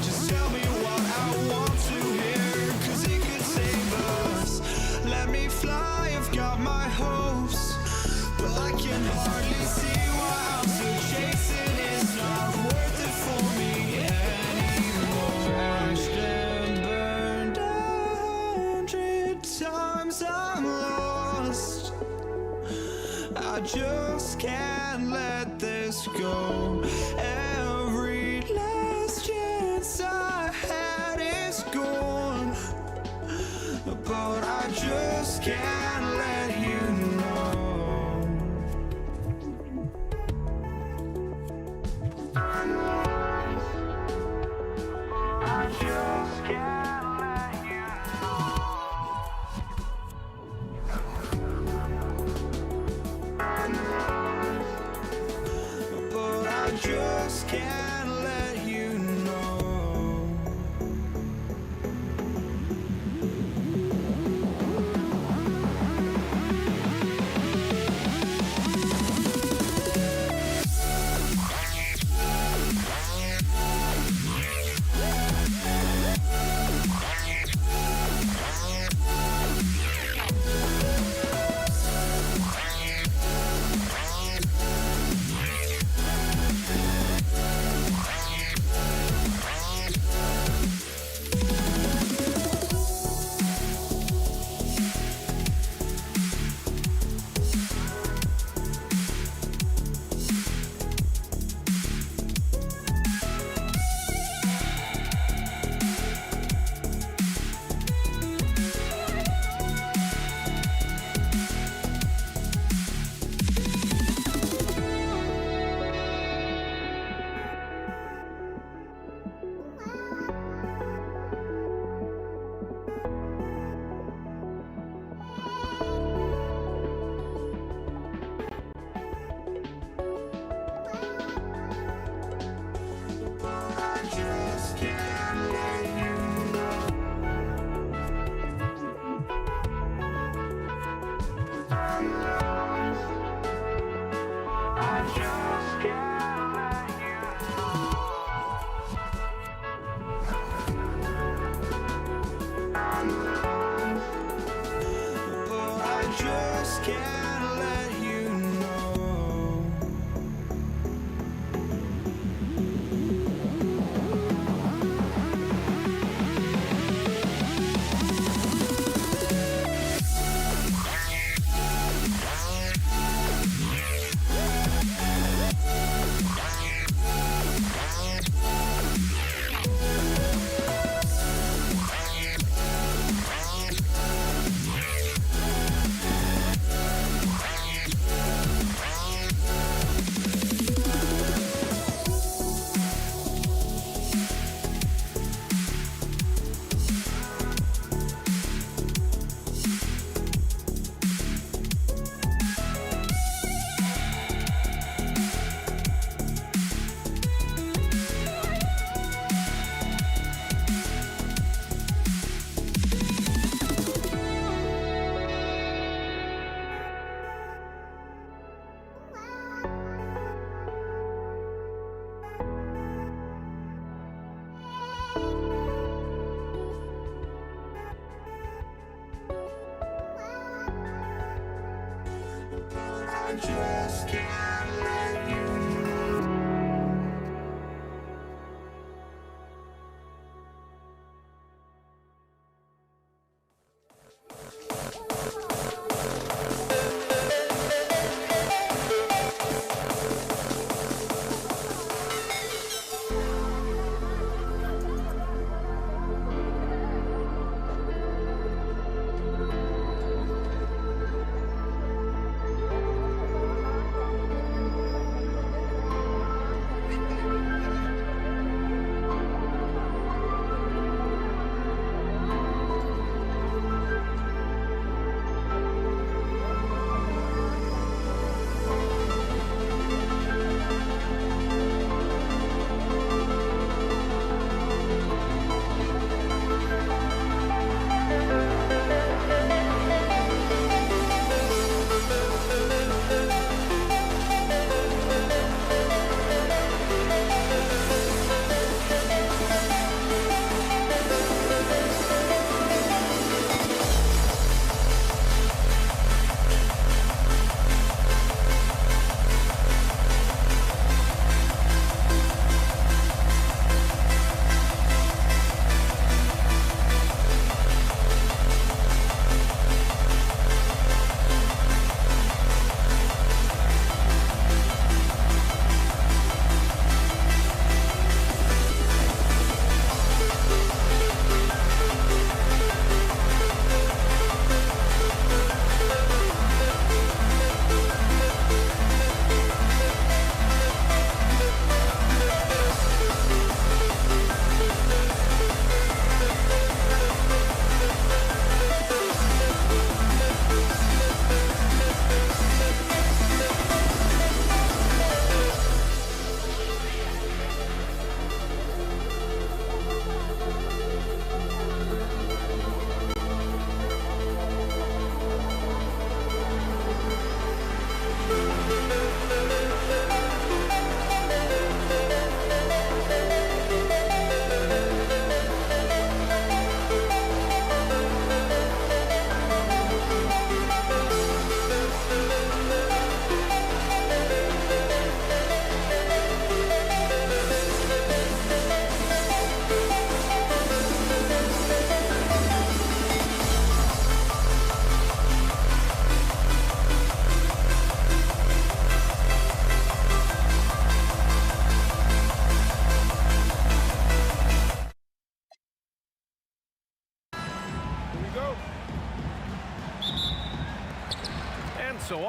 just tell me what I want to hear, 'cause it could save us. Let me fly, I've got my hopes, but I can hardly see why I'm still chasing. It's not worth it for me anymore. Crashed and burned 100 times, I'm lost. I just can't let this go. Every last chance I had is gone, but I just can't let you know. I just can't let you know. But I just can't let you know. I just can't let you know.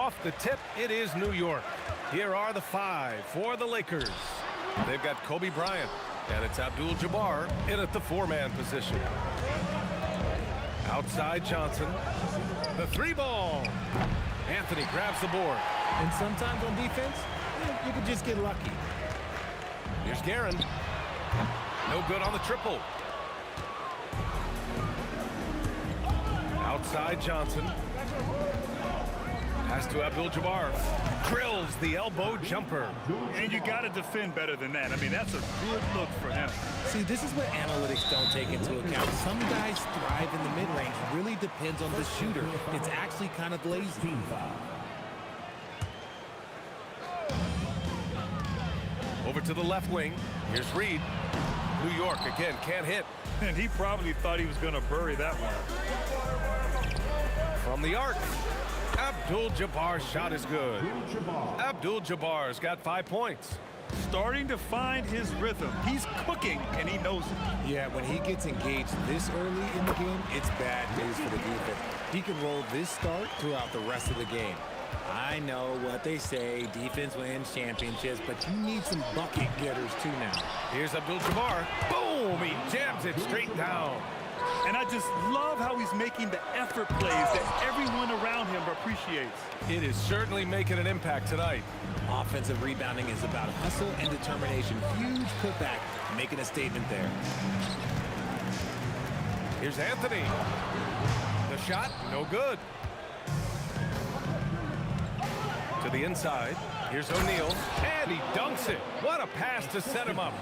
Off the tip, it is New York. Here are the 5 for the Lakers. They've got Kobe Bryant, and it's Abdul-Jabbar in at the 4-man position. Outside Johnson. The 3-ball. Anthony grabs the board. And sometimes on defense, you can just get lucky. Here's Guerin. No good on the triple. Outside Johnson. Pass to Abdul-Jabbar. Drills the elbow jumper. And you got to defend better than that. I mean, that's a good look for him. See, this is what analytics don't take into account. Some guys thrive in the mid-range. Really depends on the shooter. It's actually kind of lazy. Over to the left wing. Here's Reed. New York again can't hit. And he probably thought he was going to bury that one. From the arc. Abdul-Jabbar's shot is good. Abdul-Jabbar's got 5 points. Starting to find his rhythm. He's cooking, and he knows it. Yeah, when he gets engaged this early in the game, it's bad news for the defense. He can roll this start throughout the rest of the game. I know what they say, defense wins championships, but you need some bucket getters too now. Here's Abdul-Jabbar. Boom! He jams it straight down. And I just love how he's making the effort plays that everyone around him appreciates. It is certainly making an impact tonight. Offensive rebounding is about hustle and determination. Huge putback, making a statement there. Here's Anthony. The shot, no good. To the inside. Here's O'Neal, and he dunks it. What a pass to set him up.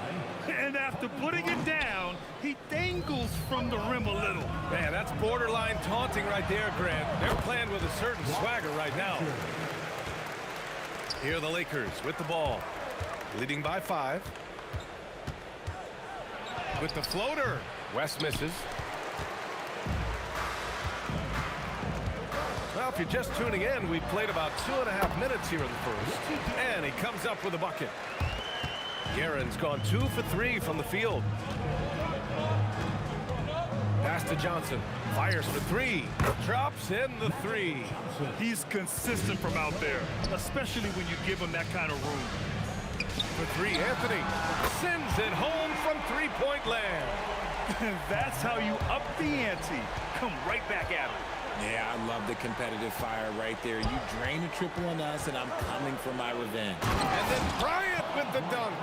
And after putting it down, he dangles from the rim a little. Man, that's borderline taunting right there, Grant. They're playing with a certain swagger right now. Here are the Lakers with the ball. Leading by 5. With the floater. West misses. Well, if you're just tuning in, we've played about 2.5 minutes here in the first. And he comes up with a bucket. Guerin's gone 2 for 3 from the field. Pass to Johnson. Fires for 3. Drops in the 3. He's consistent from out there, especially when you give him that kind of room. For 3, Anthony sends it home from 3-point land. And that's how you up the ante. Come right back at him. Yeah, I love the competitive fire right there. You drain a triple on us, and I'm coming for my revenge. And then Bryant with the dunk.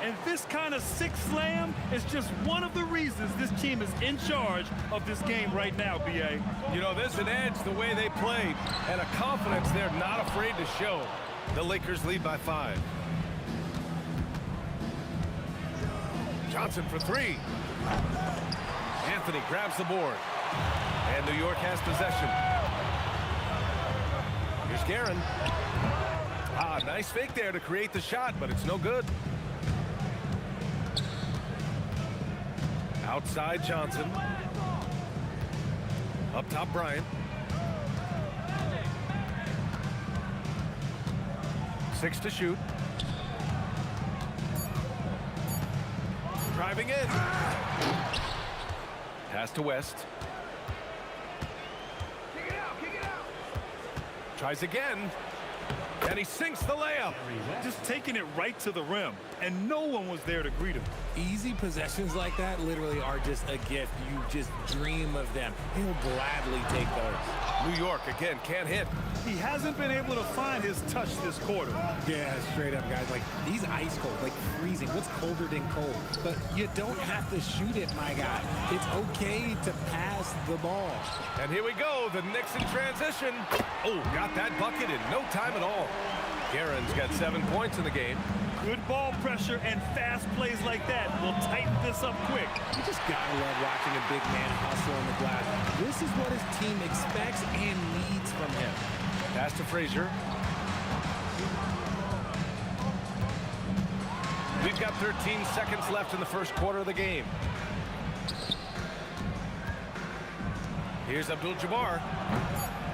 And this kind of six slam is just one of the reasons this team is in charge of this game right now, B.A. You know, there's an edge the way they played and a confidence they're not afraid to show. The Lakers lead by 5. Johnson for 3. Anthony grabs the board. And New York has possession. Here's Guerin. Nice fake there to create the shot, but it's no good. Outside Johnson. Up top Bryant. 6 to shoot. Driving in. Pass to West. Tries again. And he sinks the layup. Just taking it right to the rim. And no one was there to greet him. Easy possessions like that literally are just a gift. You just dream of them. He'll gladly take those. New York, again, can't hit. He hasn't been able to find his touch this quarter. Yeah, straight up, guys. Like, he's ice cold, like freezing. What's colder than cold? But you don't have to shoot it, my guy. It's okay to pass the ball. And here we go, the Knicks in transition. Oh, got that bucket in no time at all. Guerin's got 7 points in the game. Good ball pressure and fast plays like that will tighten this up quick. You just gotta love watching a big man hustle on the glass. This is what his team expects and needs from him. Pass to Frazier. We've got 13 seconds left in the first quarter of the game. Here's Abdul-Jabbar.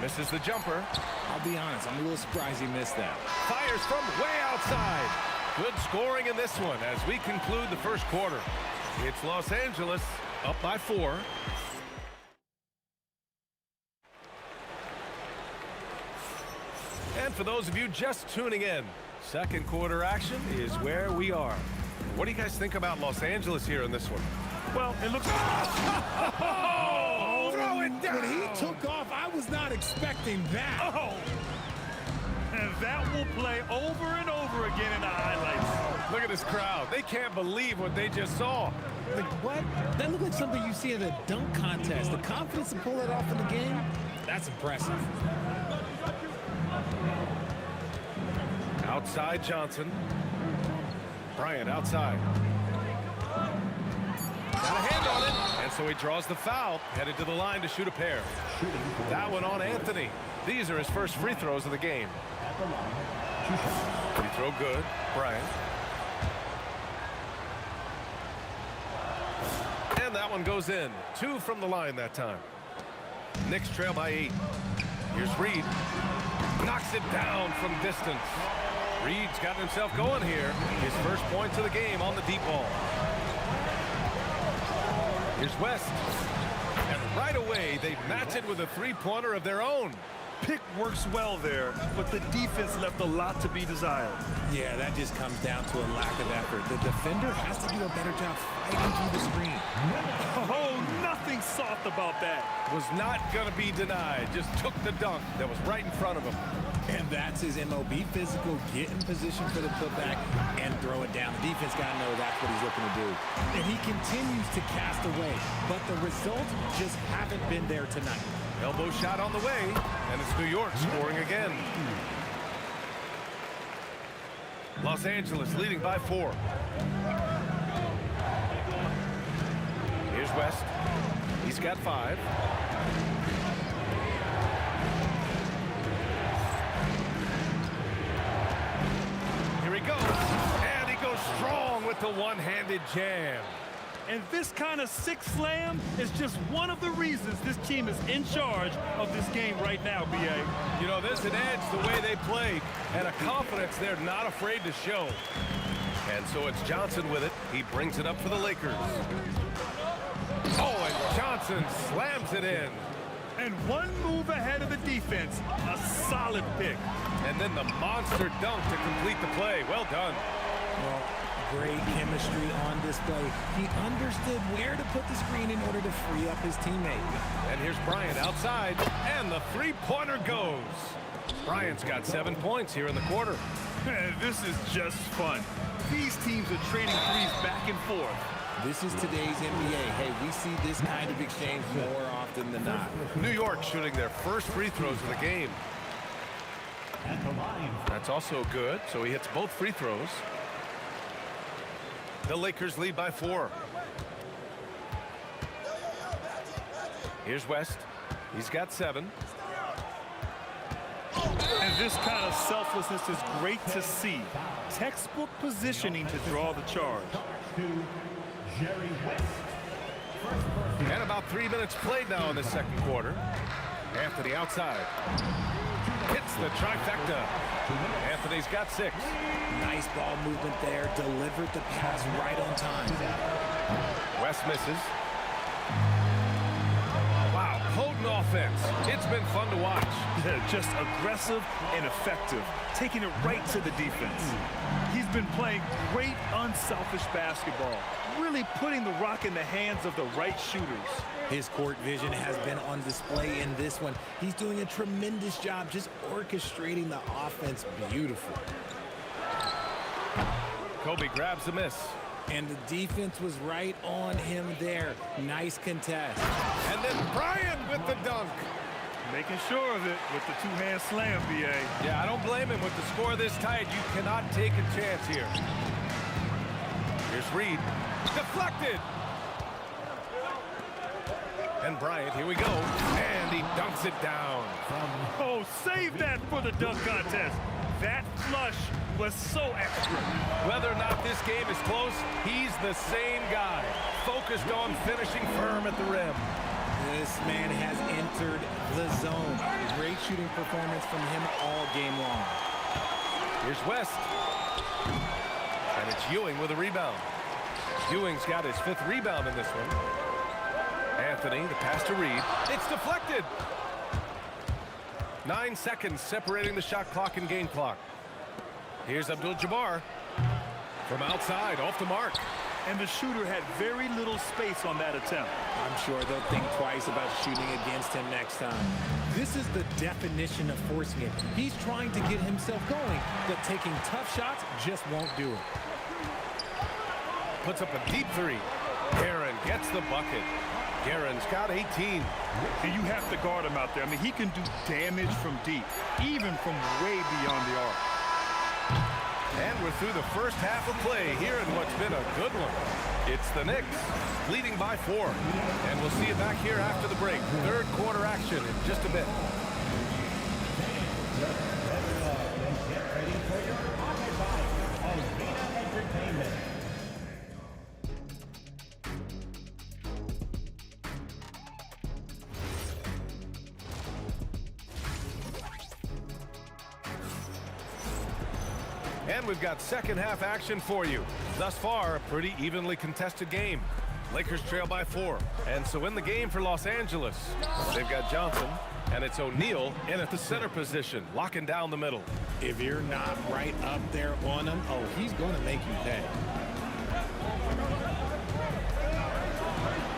Misses the jumper. I'll be honest, I'm a little surprised he missed that. Fires from way outside. Good scoring in this one as we conclude the first quarter. It's Los Angeles up by 4. And for those of you just tuning in, second quarter action is where we are. What do you guys think about Los Angeles here in this one? Well, it looks... Oh, throw it down! When he took off, I was not expecting that. Oh! And that will play over and over again in the highlights. Look at this crowd. They can't believe what they just saw. Like, what? That looked like something you see in a dunk contest. The confidence to pull that off in the game, that's impressive. Outside Johnson. Bryant outside. Got a hand on it. And so he draws the foul, headed to the line to shoot a pair. That one on Anthony. These are his first free throws of the game. Free throw good. Bryant. And that one goes in. 2 from the line that time. Knicks trail by 8. Here's Reed. Knocks it down from distance. Reed's got himself going here. His first points of the game on the deep ball. Here's West. And right away, they match it with a three-pointer of their own. Pick works well there, but the defense left a lot to be desired. Yeah, that just comes down to a lack of effort. The defender has to do a better job fighting through the screen. Oh, nothing soft about that. Was not going to be denied. Just took the dunk that was right in front of him. And that's his MO. Be physical, get in position for the putback, and throw it down. The defense got to know that's what he's looking to do. And he continues to cast away, but the results just haven't been there tonight. Elbow shot on the way, and it's New York scoring again. Los Angeles leading by 4. Here's West. He's got 5. Here he goes. And he goes strong with the one-handed jam. And this kind of sick slam is just one of the reasons this team is in charge of this game right now, B.A. You know, there's an edge the way they played and a confidence they're not afraid to show. And so it's Johnson with it. He brings it up for the Lakers. Oh, and Johnson slams it in. And one move ahead of the defense. A solid pick. And then the monster dunk to complete the play. Well done. Well, great chemistry on display. He understood where to put the screen in order to free up his teammate. And here's Bryant outside, and the three-pointer goes. Bryant's got 7 points here in the quarter. This is just fun. These teams are trading threes back and forth. This is today's NBA. Hey, we see this kind of exchange more often than not. New York shooting their first free throws of the game. That's also good, so he hits both free throws. The Lakers lead by 4. Here's West. He's got 7. And this kind of selflessness is great to see. Textbook positioning to draw the charge. And about 3 minutes played now in the second quarter. Anthony outside. Hits the trifecta. Anthony's got 6. Nice ball movement there. Delivered the pass right on time. West misses. Wow, potent offense. It's been fun to watch. Yeah, just aggressive and effective. Taking it right to the defense. He's been playing great, unselfish basketball. Really putting the rock in the hands of the right shooters. His court vision has been on display in this one. He's doing a tremendous job just orchestrating the offense beautifully. Kobe grabs the miss. And the defense was right on him there. Nice contest. And then Bryant with the dunk. Making sure of it with the two-hand slam, B.A. Yeah, I don't blame him. With the score this tight, you cannot take a chance here. Here's Reed. Deflected. And Bryant, here we go. And he dunks it down. Oh, save that for the dunk contest. That flush was so extra. Whether or not this game is close, he's the same guy. Focused on finishing firm at the rim. This man has entered the zone. Great shooting performance from him all game long. Here's West. And it's Ewing with a rebound. Ewing's got his 5th rebound in this one. Anthony, the pass to Reed. It's deflected. 9 seconds separating the shot clock and game clock. Here's Abdul-Jabbar from outside, off the mark. And the shooter had very little space on that attempt. I'm sure they'll think twice about shooting against him next time. This is the definition of forcing it. He's trying to get himself going, but taking tough shots just won't do it. Puts up a deep three. Guerin gets the bucket. Guerin's got 18. And you have to guard him out there. I mean, he can do damage from deep, even from way beyond the arc. And we're through the first half of play here in what's been a good one. It's the Knicks leading by 4. And we'll see you back here after the break. Third quarter action in just a bit. Get ready for your pocket bite on Arena Entertainment. And we've got second half action for you. Thus far, a pretty evenly contested game. Lakers trail by 4. And so in the game for Los Angeles, they've got Johnson, and it's O'Neal in at the center position, locking down the middle. If you're not right up there on him, oh, he's going to make you pay.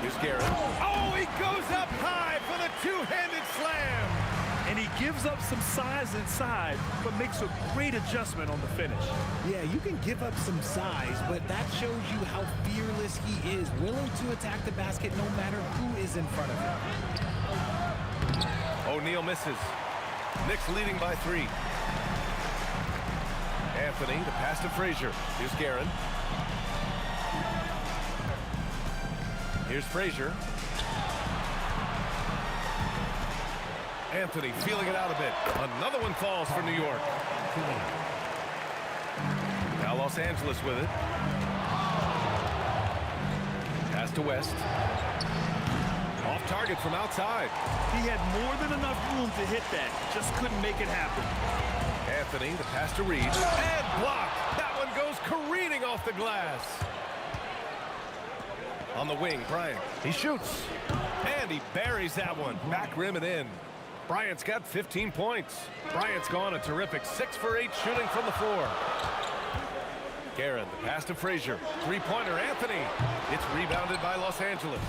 Here's Guerin. Oh, he goes up high for the two-handed slam. And he gives up some size inside, but makes a great adjustment on the finish. Yeah, you can give up some size, but that shows you how fearless he is, willing to attack the basket no matter who is in front of him. O'Neal misses. Knicks leading by 3. Anthony, the pass to Frazier. Here's Guerin. Here's Frazier. Anthony feeling it out a bit. Another one falls for New York. Now Los Angeles with it. Pass to West. Off target from outside. He had more than enough room to hit that. Just couldn't make it happen. Anthony, the pass to Reed. And blocked. That one goes careening off the glass. On the wing, Bryant. He shoots. And he buries that one. Back rim and in. Bryant's got 15 points. Bryant's gone a terrific 6 for 8 shooting from the floor. Guerin, the pass to Frazier. Three-pointer, Anthony. It's rebounded by Los Angeles.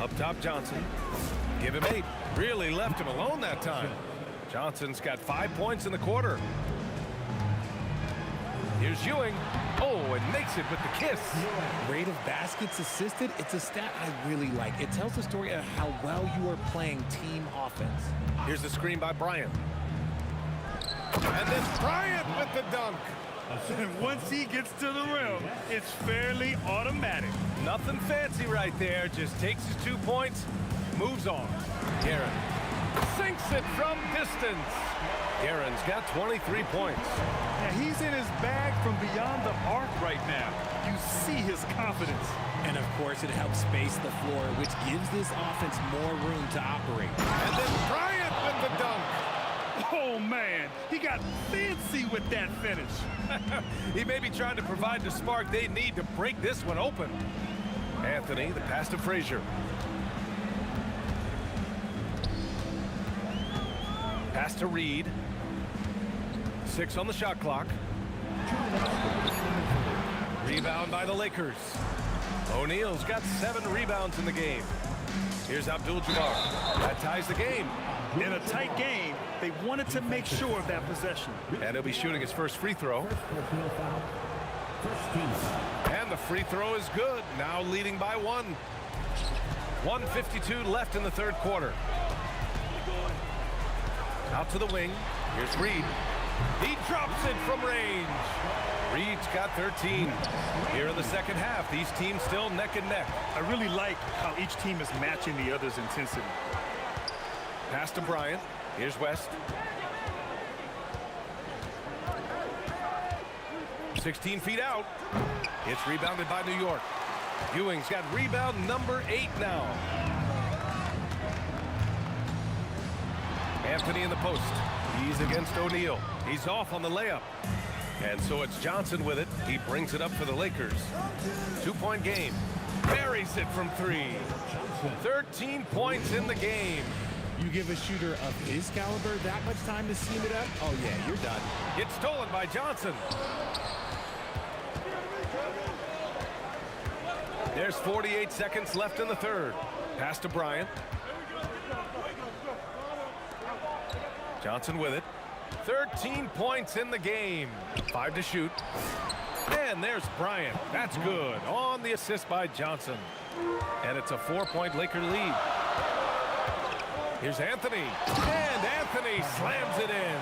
Up top, Johnson. Give him 8. Really left him alone that time. Johnson's got 5 points in the quarter. Here's Ewing. Oh, and makes it with the kiss. Rate of baskets assisted, it's a stat I really like. It tells the story of how well you are playing team offense. Here's the screen by Bryant. And then Bryant with the dunk. And once he gets to the rim, it's fairly automatic. Nothing fancy right there. Just takes his 2 points, moves on. Guerin sinks it from distance. Guerin's got 23 points. Yeah, he's in his bag from beyond the arc right now. You see his confidence. And of course, it helps space the floor, which gives this offense more room to operate. And then Bryant with the dunk. Oh, man, he got fancy with that finish. He may be trying to provide the spark they need to break this one open. Anthony, the pass to Frazier. Pass to Reed. 6 on the shot clock. Rebound by the Lakers. O'Neal's got 7 rebounds in the game. Here's Abdul-Jabbar. That ties the game. In a tight game, they wanted to make sure of that possession. And he'll be shooting his first free throw. And the free throw is good. Now leading by 1. 1:52 left in the third quarter. Out to the wing. Here's Reed. He drops it from range. Reed's got 13. Here in the second half, these teams still neck and neck. I really like how each team is matching the other's intensity. Pass to Bryant. Here's West. 16 feet out. It's rebounded by New York. Ewing's got rebound number 8 now. Anthony in the post. He's against O'Neal. He's off on the layup. And so it's Johnson with it. He brings it up for the Lakers. 2-point game. Buries it from 3. 13 points in the game. You give a shooter of his caliber that much time to seam it up? Oh, yeah, you're done. It's stolen by Johnson. There's 48 seconds left in the third. Pass to Bryant. Johnson with it. 13 points in the game. 5 to shoot. And there's Bryant. That's good. On the assist by Johnson. And it's a 4-point Laker lead. Here's Anthony. And Anthony slams it in.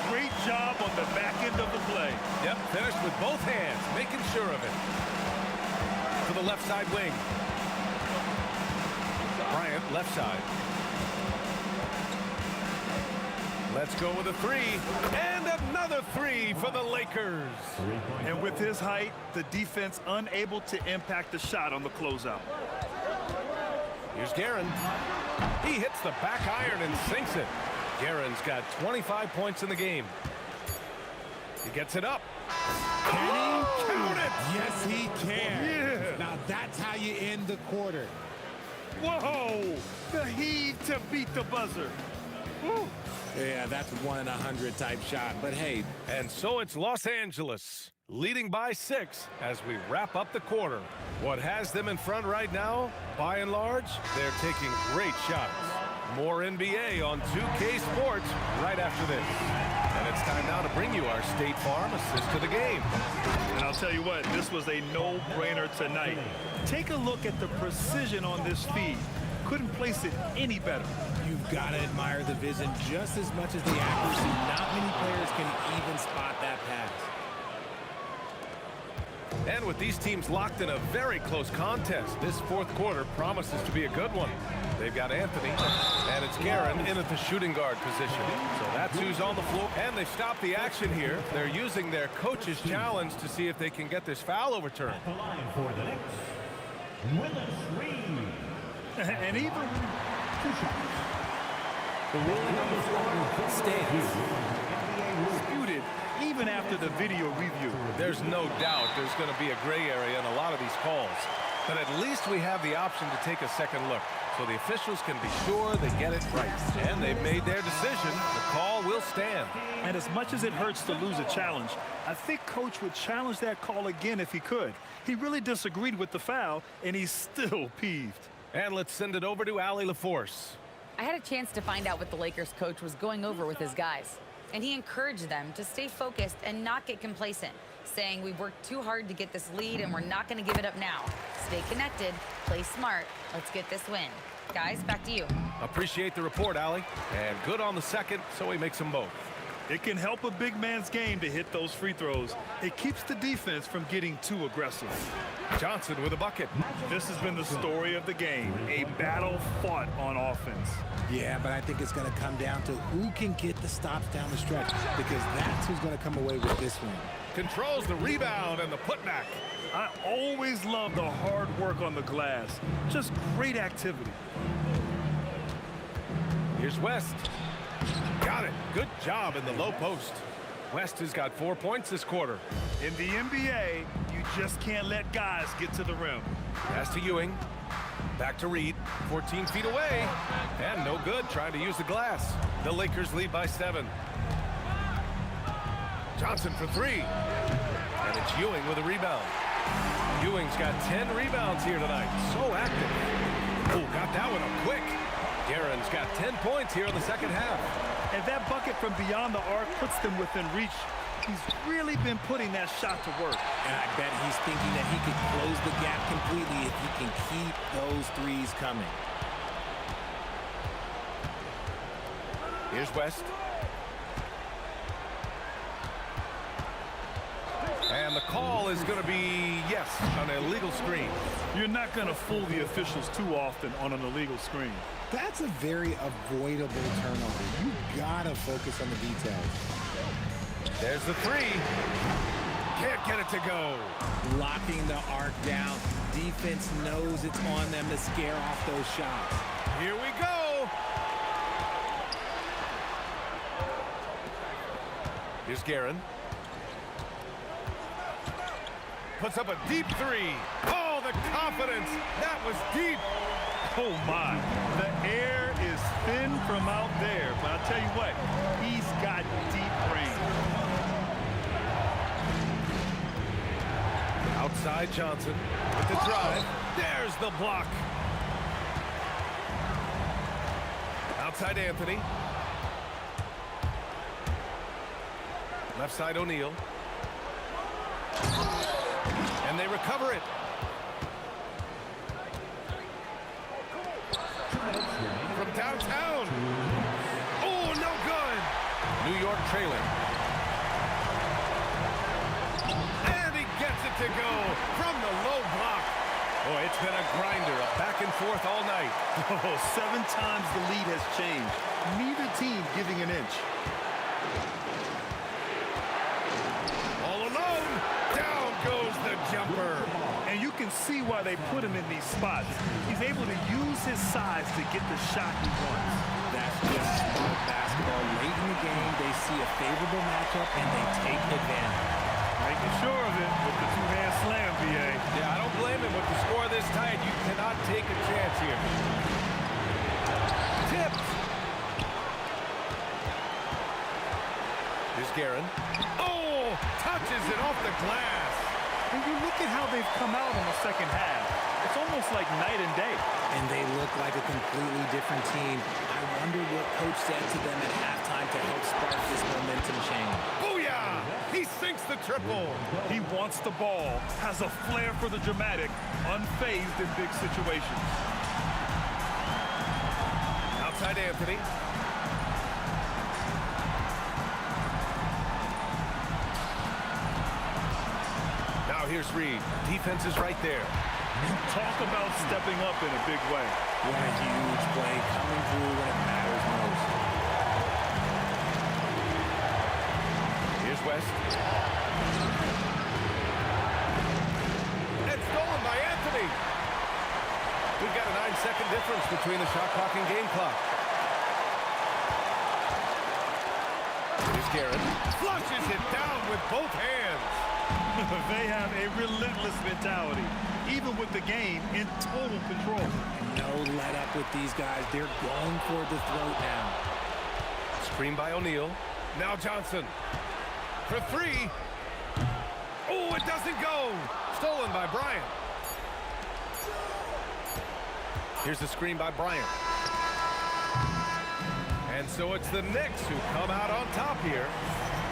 Great job on the back end of the play. Yep, finished with both hands, making sure of it. To the left side wing. Bryant, left side. Let's go with a three. And another three for the Lakers. And with his height, the defense unable to impact the shot on the closeout. Here's Guerin. He hits the back iron and sinks it. Guerin's got 25 points in the game. He gets it up. Can he count it? Yes, he can. Yeah. Now that's how you end the quarter. Whoa! The heave to beat the buzzer. Woo. Yeah, that's 1 in 100 type shot. But hey, and so it's Los Angeles leading by 6 as we wrap up the quarter. What has them in front right now, by and large, they're taking great shots. More NBA on 2K Sports right after this. And it's time now to bring you our State Farm assist to the game. And I'll tell you what, this was a no-brainer tonight. Take a look at the precision on this feed. Couldn't place it any better. You've got to admire the vision just as much as the accuracy. Not many players can even spot that pass. And with these teams locked in a very close contest, this fourth quarter promises to be a good one. They've got Anthony, and it's Guerin in at the shooting guard position. So that's who's on the floor. And they've stopped the action here. They're using their coach's challenge to see if they can get this foul overturned. At the line for the Knicks, Willis Reed. And even 2 shots. The ruling on the floor stands. disputed even after the video review. There's no doubt there's going to be a gray area in a lot of these calls. But at least we have the option to take a second look, so the officials can be sure they get it right. And they've made their decision. The call will stand. And as much as it hurts to lose a challenge, I think Coach would challenge that call again if he could. He really disagreed with the foul, and he's still peeved. And let's send it over to Allie LaForce. I had a chance to find out what the Lakers coach was going over with his guys. And he encouraged them to stay focused and not get complacent, saying we worked too hard to get this lead and we're not going to give it up now. Stay connected, play smart, let's get this win. Guys, back to you. Appreciate the report, Allie. And good on the second, so he makes them both. It can help a big man's game to hit those free throws. It keeps the defense from getting too aggressive. Johnson with a bucket. This has been the story of the game, a battle fought on offense. Yeah, but I think it's going to come down to who can get the stops down the stretch, because that's who's going to come away with this one. Controls the rebound and the putback. I always love the hard work on the glass. Just great activity. Here's West. Got it. Good job in the low post. West has got 4 points this quarter. In the NBA, you just can't let guys get to the rim. Pass to Ewing. Back to Reed. 14 feet away. And no good trying to use the glass. The Lakers lead by 7. Johnson for 3. And it's Ewing with a rebound. Ewing's got 10 rebounds here tonight. So active. Oh, got that one up quick. Guerin's got 10 points here in the second half. And that bucket from beyond the arc puts them within reach. He's really been putting that shot to work. And I bet he's thinking that he could close the gap completely if he can keep those threes coming. Here's West. And the call is going to be, yes, an illegal screen. You're not going to fool the officials too often on an illegal screen. That's a very avoidable turnover. You gotta focus on the details. There's the 3. Can't get it to go. Locking the arc down. Defense knows it's on them to scare off those shots. Here we go. Here's Guerin. Puts up a deep 3. Oh, the confidence. That was deep. Oh, my. The air is thin from out there, but I'll tell you what, he's got deep range. Outside Johnson with the drive. There's the block. Outside Anthony. Left side O'Neal. And they recover it. From downtown. Oh, no good. New York trailing. And he gets it to go from the low block. Boy, it's been a grinder, a back and forth all night. Oh, 7 times the lead has changed. Neither team giving an inch. All alone. Down goes the jumper. And you can see why they put him in these spots. He's able to use his size to get the shot he wants. That's just smart basketball. Late in the game, they see a favorable matchup, and they take advantage. Making sure of it with the two-hand slam, BA. Yeah, I don't blame him. With the score this tight, you cannot take a chance here. Tipped. Here's Guerin. Oh, touches it off the glass. And you look at how they've come out in the second half. It's almost like night and day. And they look like a completely different team. I wonder what coach said to them at halftime to help spark this momentum change. Booyah! He sinks the triple. He wants the ball, has a flair for the dramatic, unfazed in big situations. Outside Anthony. Now here's Reed. Defense is right there. Talk about stepping up in a big way. What a huge play coming through when it matters most. Here's West. And stolen by Anthony. We've got a 9-second difference between the shot clock and game clock. Here's Guerin. Flushes it down with both hands. They have a relentless mentality, even with the game in total control. No let up with these guys. They're going for the throat now. Screen by O'Neal. Now Johnson. For 3. Oh, it doesn't go. Stolen by Bryant. Here's the screen by Bryant. And so it's the Knicks who come out on top here.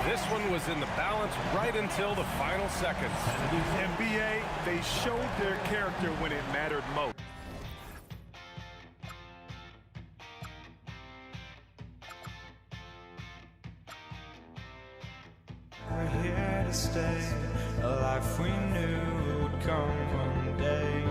This one was in the balance right until the final seconds. NBA, they showed their character when it mattered most. We're here to stay, a life we knew would come one day.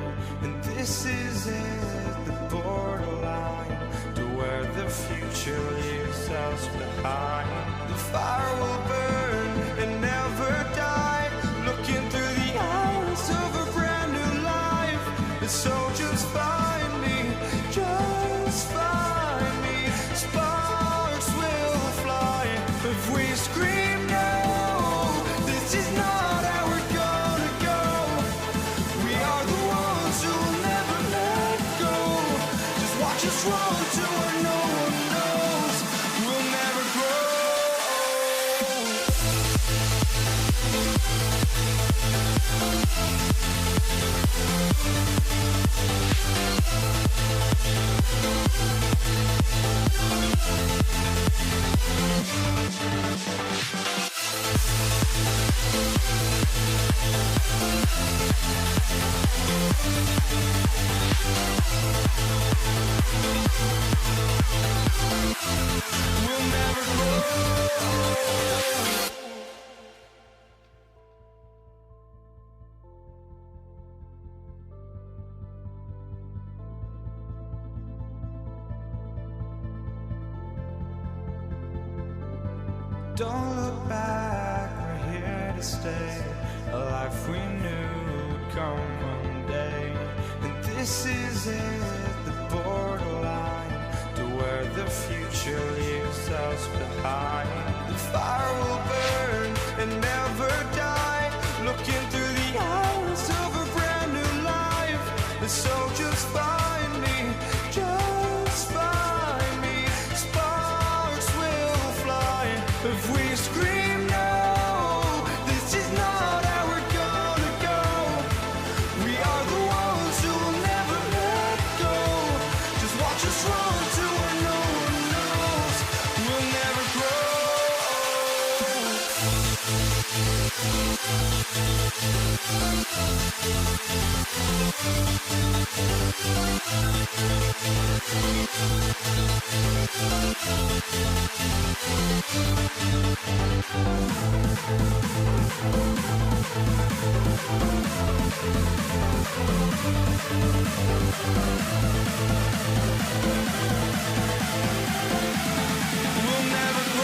And this is it, the borderline, to where the future leaves us behind. The fire will burn and never die, looking through the eyes of a brand new life. And so just find me, just find me. Sparks will fly if we scream no. This is not how we're gonna go. We are the ones who will never let go. Just watch us run to where no one knows. We'll never grow. We'll never grow. Don't look back, we're here to stay. A life we knew would come one day. And this is it, the borderline, to where the future leaves us behind. The fire will burn and never die, looking through the eyes of a brand new life. And so just find me, We'll never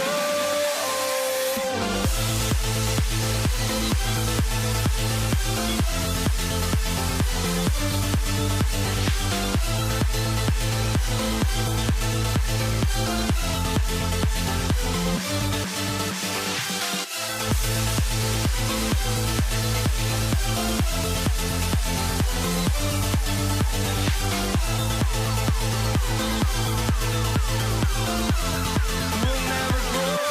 grow.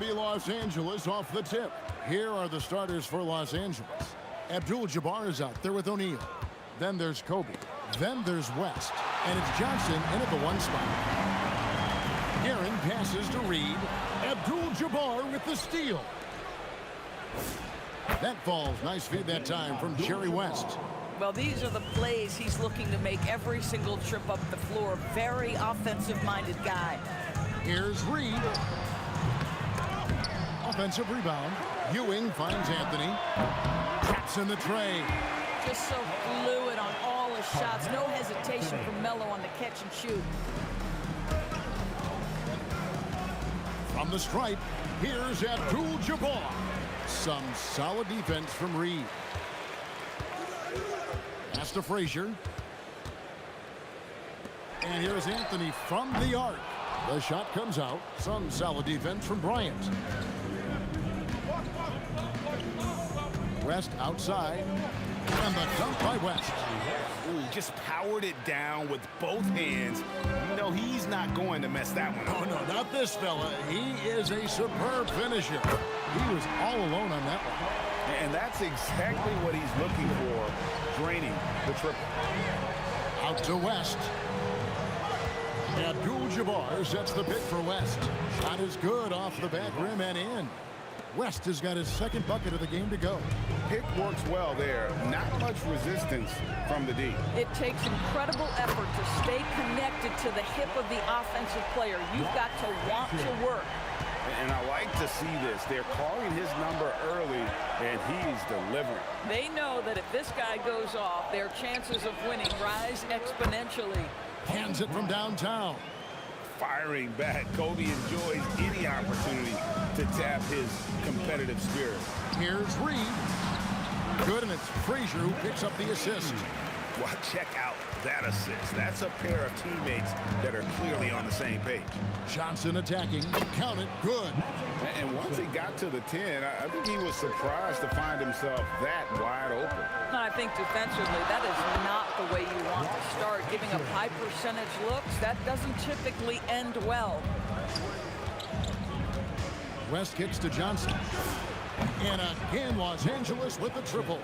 be Los Angeles off the tip. Here are the starters for Los Angeles. Abdul-Jabbar is out there with O'Neal. Then there's Kobe. Then there's West. And it's Johnson in at the 1 spot. Aaron passes to Reed. Abdul-Jabbar with the steal. That falls. Nice feed that time from Jerry West. Well, these are the plays he's looking to make every single trip up the floor. Very offensive-minded guy. Here's Reed. Offensive rebound. Ewing finds Anthony. Traps in the tray. Just so fluid on all his shots. No hesitation from Melo on the catch and shoot. From the stripe, here's Abdul-Jabbar. Some solid defense from Reed. Pass to Frazier. And here's Anthony from the arc. The shot comes out. Some solid defense from Bryant. West outside. And the dunk by West. Ooh, just powered it down with both hands. You know, he's not going to mess that one up. Oh, no, not this fella. He is a superb finisher. He was all alone on that one. And that's exactly what he's looking for, draining the triple. Out to West. Abdul-Jabbar sets the pick for West. Shot is good off the back rim and in. West has got his second bucket of the game to go. Pick works well there. Not much resistance from the D. It takes incredible effort to stay connected to the hip of the offensive player. You've got to want to work. And I like to see this. They're calling his number early, and he's delivering. They know that if this guy goes off, their chances of winning rise exponentially. Hands it from downtown. Firing back. Kobe enjoys any opportunity to tap his competitive spirit. Here's Reed. Good, and it's Frazier who picks up the assist. Well, check out that assist. That's a pair of teammates that are clearly on the same page. Johnson attacking. Count it. Good. And once he got to the 10, I think he was surprised to find himself that wide open. And I think defensively, that is not the way you want to start. Giving up high percentage looks, that doesn't typically end well. West kicks to Johnson. And again, Los Angeles with the triple.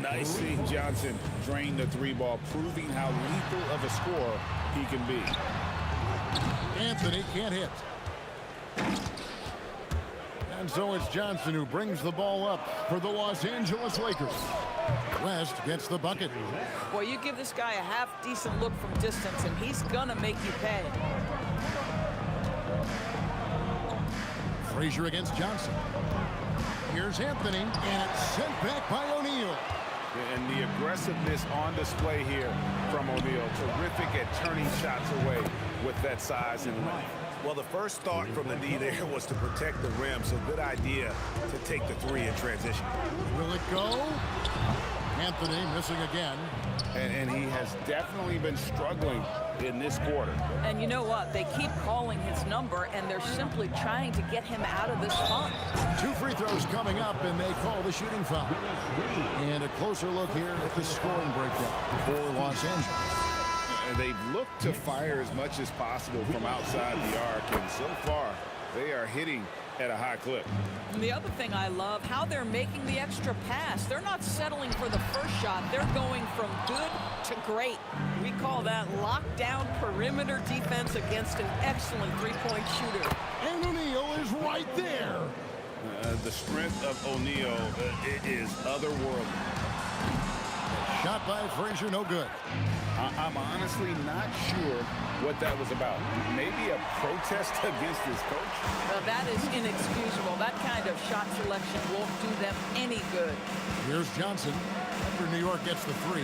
Nice seeing Johnson drain the 3-ball, proving how lethal of a scorer he can be. Anthony can't hit. And so it's Johnson who brings the ball up for the Los Angeles Lakers. West gets the bucket. Well, you give this guy a half-decent look from distance, and he's gonna make you pay. Frazier against Johnson. Here's Anthony, and it's sent back by O'Neal. And the aggressiveness on display here from O'Neal. Terrific at turning shots away with that size and length. Well, the first thought from the D there was to protect the rim, so good idea to take the 3 in transition. Will it go? Anthony missing again. And he has definitely been struggling in this quarter. And you know what? They keep calling his number, and they're simply trying to get him out of this funk. 2 free throws coming up, and they call the shooting foul. And a closer look here at the scoring breakdown for Los Angeles. They've looked to fire as much as possible from outside the arc, and so far, they are hitting at a high clip. And the other thing I love, how they're making the extra pass. They're not settling for the first shot. They're going from good to great. We call that lockdown perimeter defense against an excellent three-point shooter. And O'Neal is right there. The strength of O'Neal is otherworldly. Shot by Frazier, no good. I'm honestly not sure what that was about. Maybe a protest against his coach? Well, that is inexcusable. That kind of shot selection won't do them any good. Here's Johnson after New York gets the 3.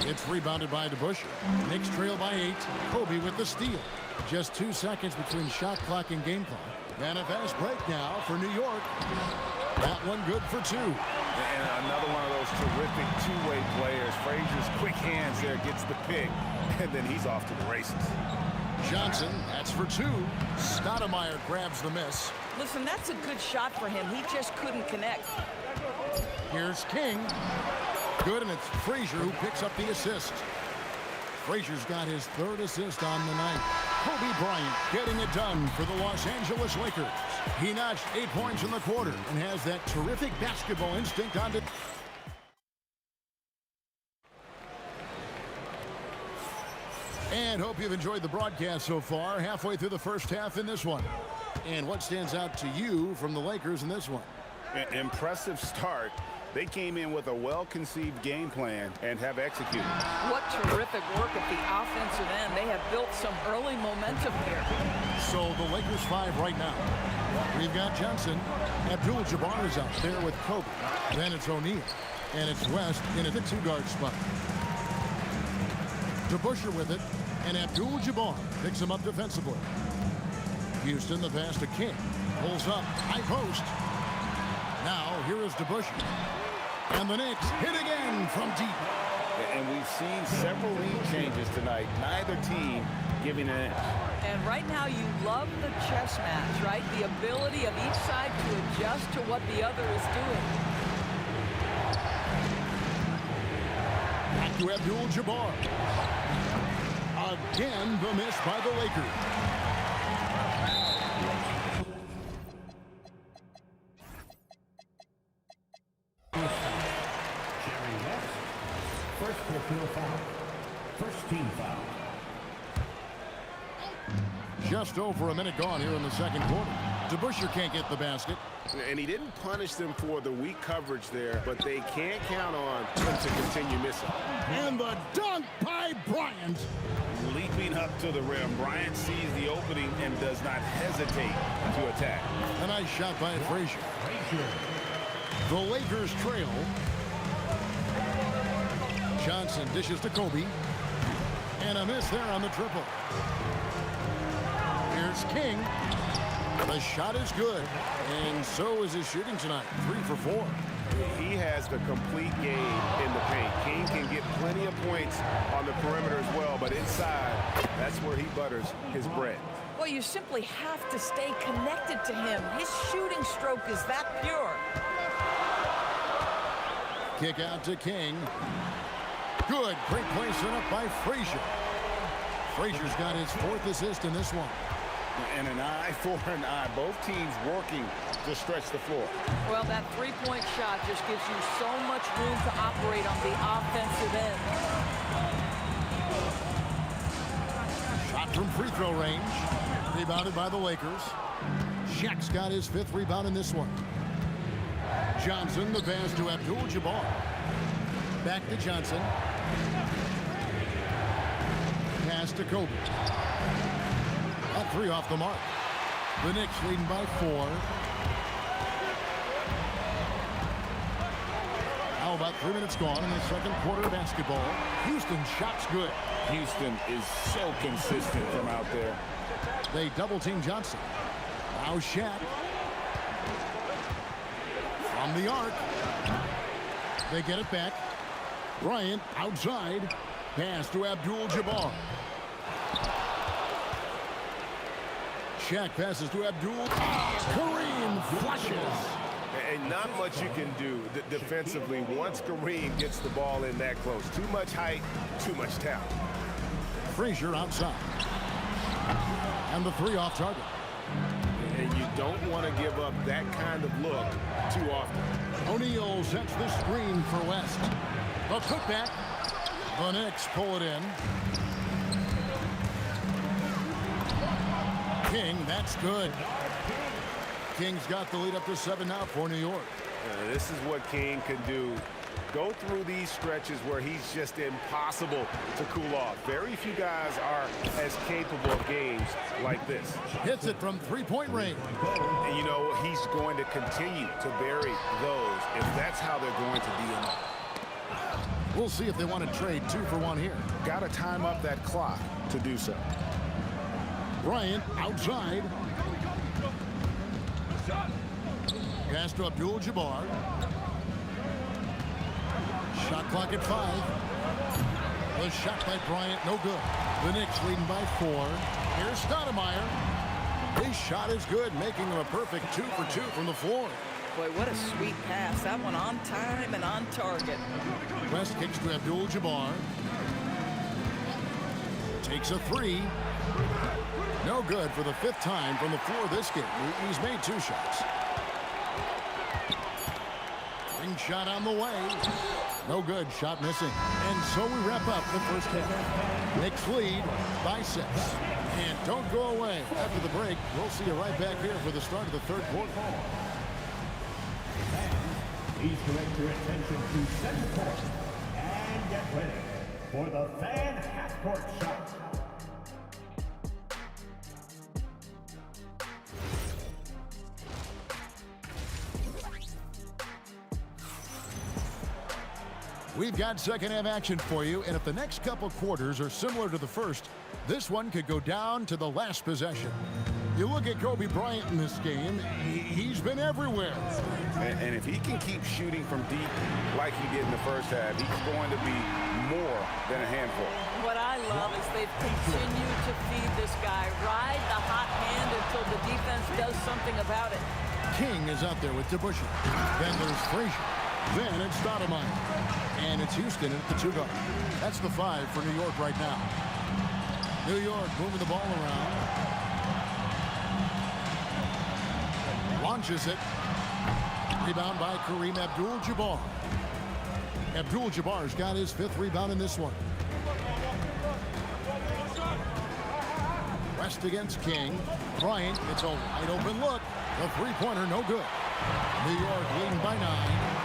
It's rebounded by DeBusschere. Knicks trail by 8. Kobe with the steal. Just 2 seconds between shot clock and game clock. And a fast break now for New York. That one good for 2. And another one of those terrific two-way players. Frazier's quick hands there, gets the pick, and then he's off to the races. Johnson, that's for 2. Stoudemire grabs the miss. Listen, that's a good shot for him. He just couldn't connect. Here's King. Good, and it's Frazier who picks up the assist. Frazier's got his 3rd assist on the night. Kobe Bryant getting it done for the Los Angeles Lakers. He notched 8 points in the quarter and has that terrific basketball instinct on the... And hope you've enjoyed the broadcast so far. Halfway through the first half in this one. And what stands out to you from the Lakers in this one? Impressive start. They came in with a well-conceived game plan and have executed. What terrific work at the offensive end. They have built some early momentum here. So the Lakers 5 right now. We've got Johnson. Abdul-Jabbar is out there with Kobe. Then it's O'Neal. And it's West in at the 2-guard spot. DeBusschere with it. And Abdul-Jabbar picks him up defensively. Houston, the pass to King. Pulls up. High post. Now, here is DeBusschere. And the Knicks hit again from deep. And we've seen several lead changes tonight. Neither team giving an inch. And right now you love the chess match, right? The ability of each side to adjust to what the other is doing. Back to Abdul-Jabbar. Again, the miss by the Lakers. First personal foul. First team foul. Just over a minute gone here in the second quarter. DeBusschere can't get the basket. And he didn't punish them for the weak coverage there, but they can't count on him to continue missing. And the dunk by Bryant. Leaping up to the rim, Bryant sees the opening and does not hesitate to attack. A nice shot by Frazier. The Lakers trail. Johnson dishes to Kobe. And a miss there on the triple. Here's King. The shot is good. And so is his shooting tonight. 3 for 4. He has the complete game in the paint. King can get plenty of points on the perimeter as well, but inside, that's where he butters his bread. Well, you simply have to stay connected to him. His shooting stroke is that pure. Kick out to King. Good. Great play set up by Frazier. Frazier's got his 4th assist in this one. And an eye for an eye. Both teams working to stretch the floor. Well, that three-point shot just gives you so much room to operate on the offensive end. Shot from free throw range. Rebounded by the Lakers. Shaq's got his 5th rebound in this one. Johnson, the pass to Abdul-Jabbar. Back to Johnson. Pass to Kobe. A 3 off the mark. The Knicks leading by 4. Now about 3 minutes gone in the second quarter of basketball. Houston shot's good. Houston is so consistent from out there. They double team Johnson. Now Shaq. From the arc. They get it back. Bryant outside. Pass to Abdul-Jabbar. Shaq passes to Abdul. Kareem flushes. And not much you can do defensively once Kareem gets the ball in that close. Too much height, too much talent. Frazier outside. And the 3 off target. And you don't want to give up that kind of look too often. O'Neal sets the screen for West. The putback. The Knicks pull it in. King, that's good. King's got the lead up to 7 now for New York. This is what King can do. Go through these stretches where he's just impossible to cool off. Very few guys are as capable of games like this. Hits it from 3-point range. And you know, he's going to continue to bury those if that's how they're going to be in. We'll see if they want to trade 2 for 1 here. Got to time up that clock to do so. Bryant outside. Pass to Abdul-Jabbar. Shot clock at 5. The shot by Bryant, no good. The Knicks leading by 4. Here's Stoudemire. His shot is good, making him a perfect 2 for 2 from the floor. Boy, what a sweet pass. That one on time and on target. West kicks to Abdul-Jabbar. Takes a 3. No good for the 5th time from the floor this game. He's made 2 shots. Ring shot on the way. No good. Shot missing. And so we wrap up the first half. Knicks lead by 6. And don't go away. After the break, we'll see you right back here for the start of the 3rd quarter. Please direct your attention to center court and get ready for the fan half-court shot. We've got second half action for you, and if the next couple quarters are similar to the first, this one could go down to the last possession. You look at Kobe Bryant in this game, he's been everywhere. And if he can keep shooting from deep like he did in the first half, he's going to be more than a handful. What I love is they've continued to feed this guy. Ride the hot hand until the defense does something about it. King is out there with DeBusschere. Then there's Frazier. Then it's Stoudemire. And it's Houston at the 2 guard. That's the 5 for New York right now. New York moving the ball around. Launches it. Rebound by Kareem Abdul-Jabbar. Abdul-Jabbar's got his 5th rebound in this one. West against King. Bryant, it's a wide open look. The 3-pointer, no good. New York leading by 9.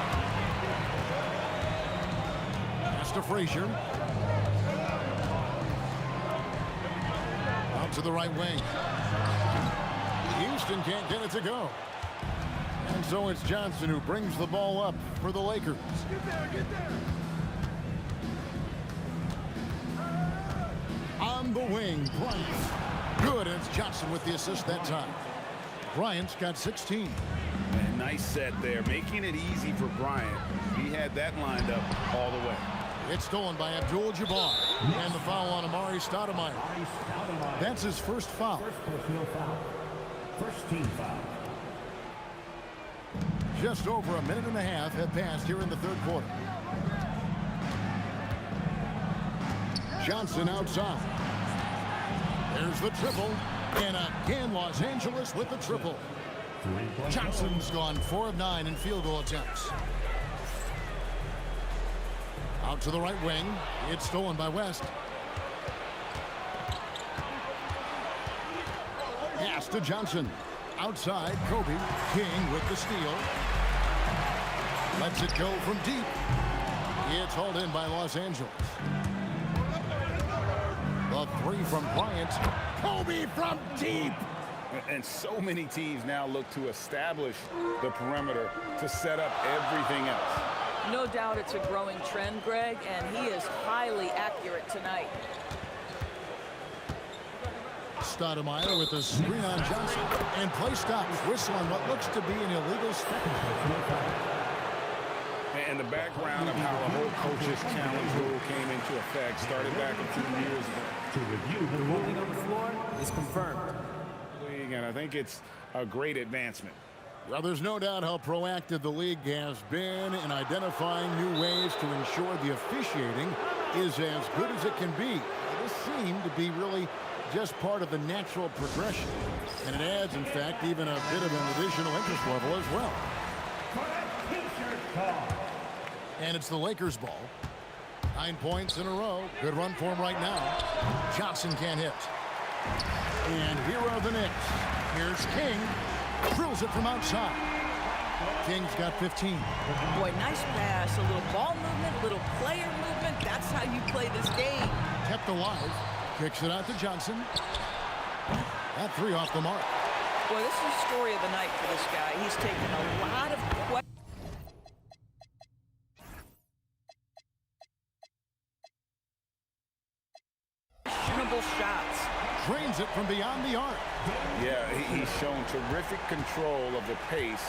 To Frazier. Out to the right wing. Houston can't get it to go. And so it's Johnson who brings the ball up for the Lakers. Get there. On the wing, Bryant. Good, and it's Johnson with the assist that time. Bryant's got 16. And nice set there, making it easy for Bryant. He had that lined up all the way. It's stolen by Abdul-Jabbar. And the foul on Amari Stoudemire. That's his first foul. First personal foul. First team foul. Just over a minute and a half have passed here in the 3rd quarter. Johnson outside. There's the triple. And again, Los Angeles with the triple. Johnson's gone 4 of 9 in field goal attempts. Out to the right wing. It's stolen by West. Pass to Johnson. Outside, Kobe. King with the steal. Lets it go from deep. It's hauled in by Los Angeles. The 3 from Bryant. Kobe from deep. And so many teams now look to establish the perimeter to set up everything else. No doubt it's a growing trend, Greg, and he is highly accurate tonight. Stoudemire with a screen on Johnson. And play stops. Whistle on what looks to be an illegal step. And the background of how the whole coach's challenge rule came into effect started back a few years ago. To review the ruling on the floor is confirmed. And I think it's a great advancement. Well, there's no doubt how proactive the league has been in identifying new ways to ensure the officiating is as good as it can be. This seemed to be really just part of the natural progression. And it adds, in fact, even a bit of an additional interest level as well. And it's the Lakers' ball. 9 points in a row. Good run for him right now. Johnson can't hit. And here are the Knicks. Here's King. Drills it from outside. King's got 15. Boy, nice pass. A little ball movement, little player movement. That's how you play this game. Kept alive. Kicks it out to Johnson. That 3 off the mark. Boy, this is the story of the night for this guy. He's taken a lot of questionable shots. Drains it from beyond the arc. Yeah, he's shown terrific control of the pace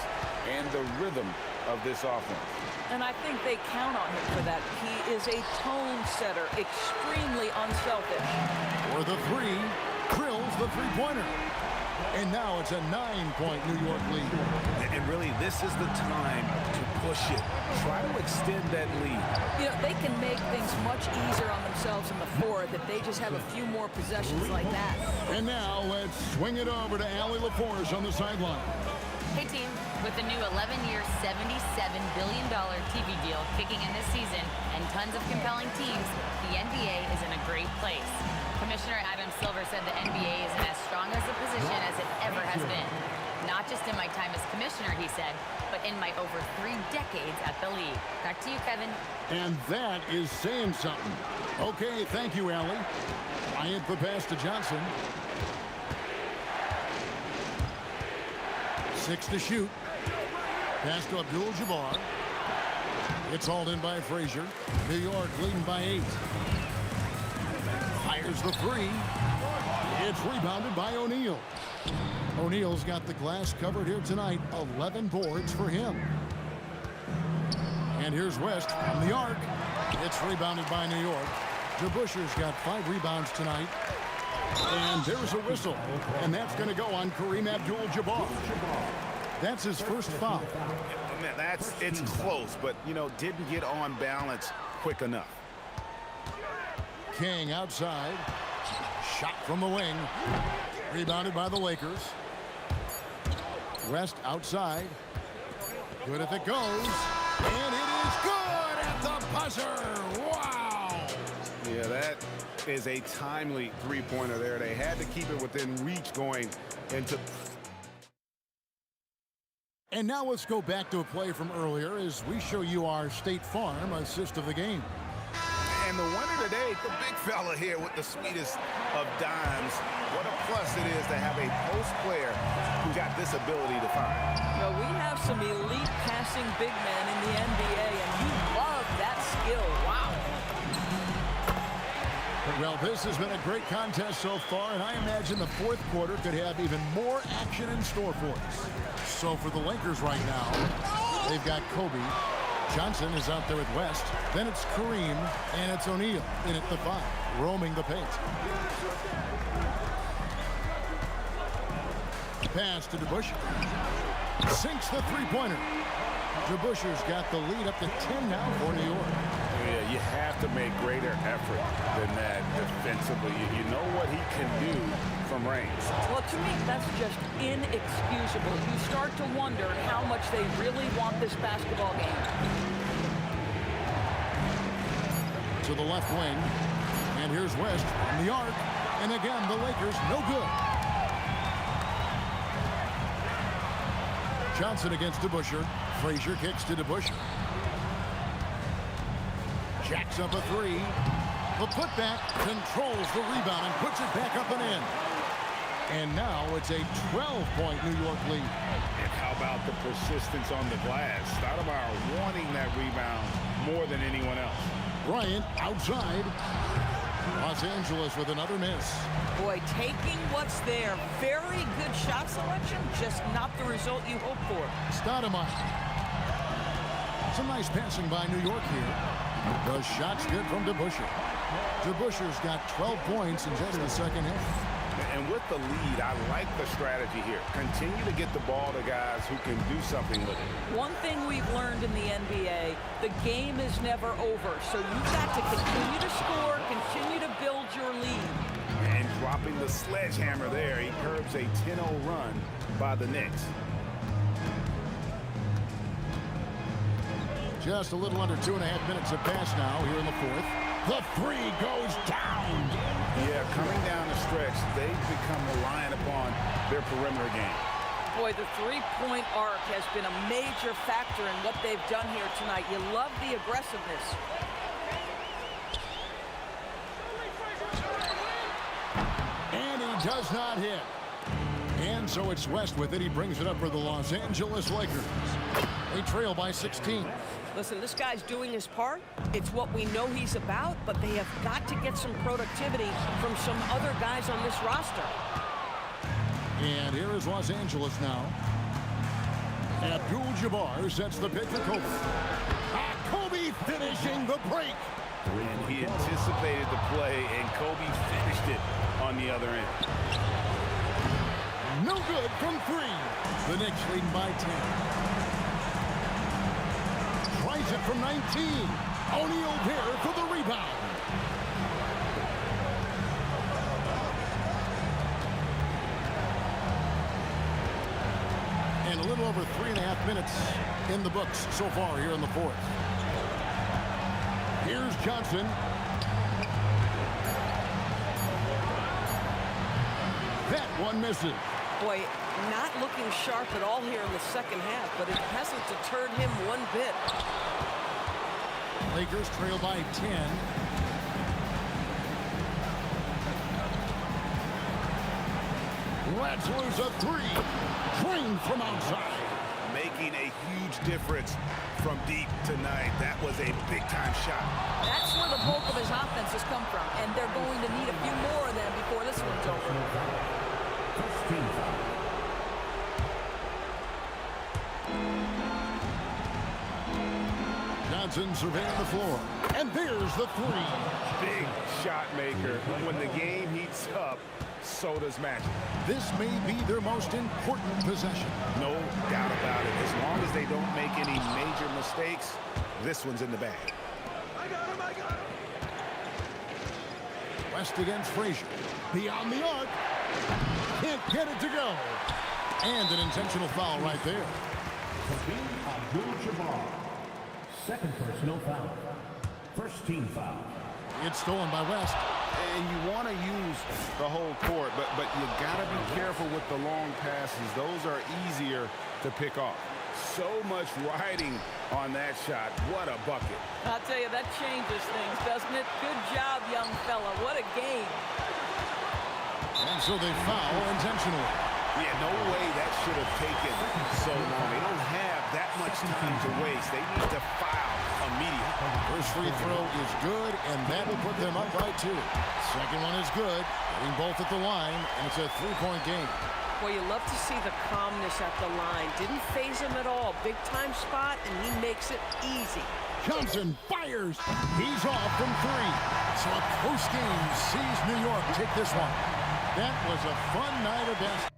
and the rhythm of this offense. And I think they count on him for that. He is a tone setter, extremely unselfish. For the 3, drills the 3-pointer. And now it's a 9-point New York lead. And really, this is the time to push it. Try to extend that lead. You know, they can make things much easier on themselves in the fourth if they just have a few more possessions like that. And now let's swing it over to Allie LaForce on the sideline. Hey, team. With the new 11-year, $77 billion TV deal kicking in this season and tons of compelling teams, the NBA is in a great place. Commissioner Adam Silver said the NBA is in as strong as a position as it ever has been. Not just in my time as commissioner, he said, but in my over 3 decades at the league. Back to you, Kevin. And that is saying something. Okay, thank you, Allie. Bryant the pass to Johnson. 6 to shoot. Pass to Abdul-Jabbar. It's hauled in by Frazier. New York leading by 8. Fires the 3. It's rebounded by O'Neal. O'Neal's got the glass covered here tonight. 11 boards for him. And here's West from the arc. It's rebounded by New York. DeBuscher's got 5 rebounds tonight. And there's a whistle. And that's going to go on Kareem Abdul-Jabbar. That's his first foul. Man, it's close, but, you know, didn't get on balance quick enough. King outside. Shot from the wing. Rebounded by the Lakers. West outside. Good if it goes. And it is good at the buzzer. Wow. Yeah, that is a timely three-pointer there. They had to keep it within reach going into... And now let's go back to a play from earlier as we show you our State Farm assist of the game. And the winner today, the big fella here with the sweetest of dimes. What a plus it is to have a post player who got this ability to find. You know, we have some elite passing big men in the NBA, and you love that skill. Wow. Well, this has been a great contest so far, and I imagine the fourth quarter could have even more action in store for us. So for the Lakers right now, they've got Kobe. Johnson is out there with West. Then it's Kareem, and it's O'Neal in at the 5, roaming the paint. Pass to DeBuscher. Sinks the three-pointer. DeBuscher's got the lead up to 10 now for New York. Yeah, you have to make greater effort than that defensively. You know what he can do from range. Well, to me, that's just inexcusable. You start to wonder how much they really want this basketball game. To the left wing. And here's West from the arc. And again, the Lakers no good. Johnson against DeBuscher. Frazier kicks to DeBuscher. Jacks up a 3. The putback controls the rebound and puts it back up and in. And now it's a 12-point New York lead. And how about the persistence on the glass? Stoudemire wanting that rebound more than anyone else. Bryant outside. Los Angeles with another miss. Boy, taking what's there. Very good shot selection, just not the result you hope for. Stoudemire. Some nice passing by New York here. The shot's good from DeBuscher. DeBuscher's got 12 points in just the second half. And with the lead, I like the strategy here. Continue to get the ball to guys who can do something with it. One thing we've learned in the NBA, the game is never over. So you've got to continue to score, continue to build your lead. And dropping the sledgehammer there, he curbs a 10-0 run by the Knicks. Just a little under 2.5 minutes have passed now here in the fourth. The 3 goes down. Yeah, coming down the stretch, they've become reliant upon their perimeter game. Boy, the three-point arc has been a major factor in what they've done here tonight. You love the aggressiveness. And he does not hit. And so it's West with it. He brings it up for the Los Angeles Lakers. They trail by 16. Listen, this guy's doing his part. It's what we know he's about, but they have got to get some productivity from some other guys on this roster. And here is Los Angeles now. Abdul-Jabbar sets the pick for Kobe. Kobe finishing the break. And he anticipated the play, and Kobe finished it on the other end. No good from 3. The Knicks leading by 10. from 19. O'Neal here for the rebound. And a little over 3.5 minutes in the books so far here in the fourth. Here's Johnson. That one misses. Boy, not looking sharp at all here in the second half, but it hasn't deterred him one bit. Lakers trail by 10. Let's lose a three. Drained from outside. Making a huge difference from deep tonight. That was a big-time shot. That's where the bulk of his offense has come from, and they're going to need a few more of them before this one's over. First team foul. Johnson surveying the floor. And there's the three. Big shot maker. When the game heats up, so does Magic. This may be their most important possession. No doubt about it. As long as they don't make any major mistakes, this one's in the bag. I got him, I got him. West against Frazier. Beyond the arc. Can't get it to go. And an intentional foul right there. Hakeem Abdul-Jabbar. Second personal foul. First team foul. It's stolen by West. And you want to use the whole court, but you got to be careful with the long passes. Those are easier to pick off. So much riding on that shot. What a bucket. I'll tell you, that changes things, doesn't it? Good job, young fella. What a game. And so they foul intentionally. Yeah, no way that should have taken so long. They don't have that much time to waste. They need to foul immediately. First free throw is good, and that will put them up by 2. Second one is good, hitting both at the line, and it's a 3-point game. Well, you love to see the calmness at the line. Didn't faze him at all. Big time spot, and he makes it easy. Johnson fires. He's off from 3. So a close game sees New York take this one. That was a fun night of basketball.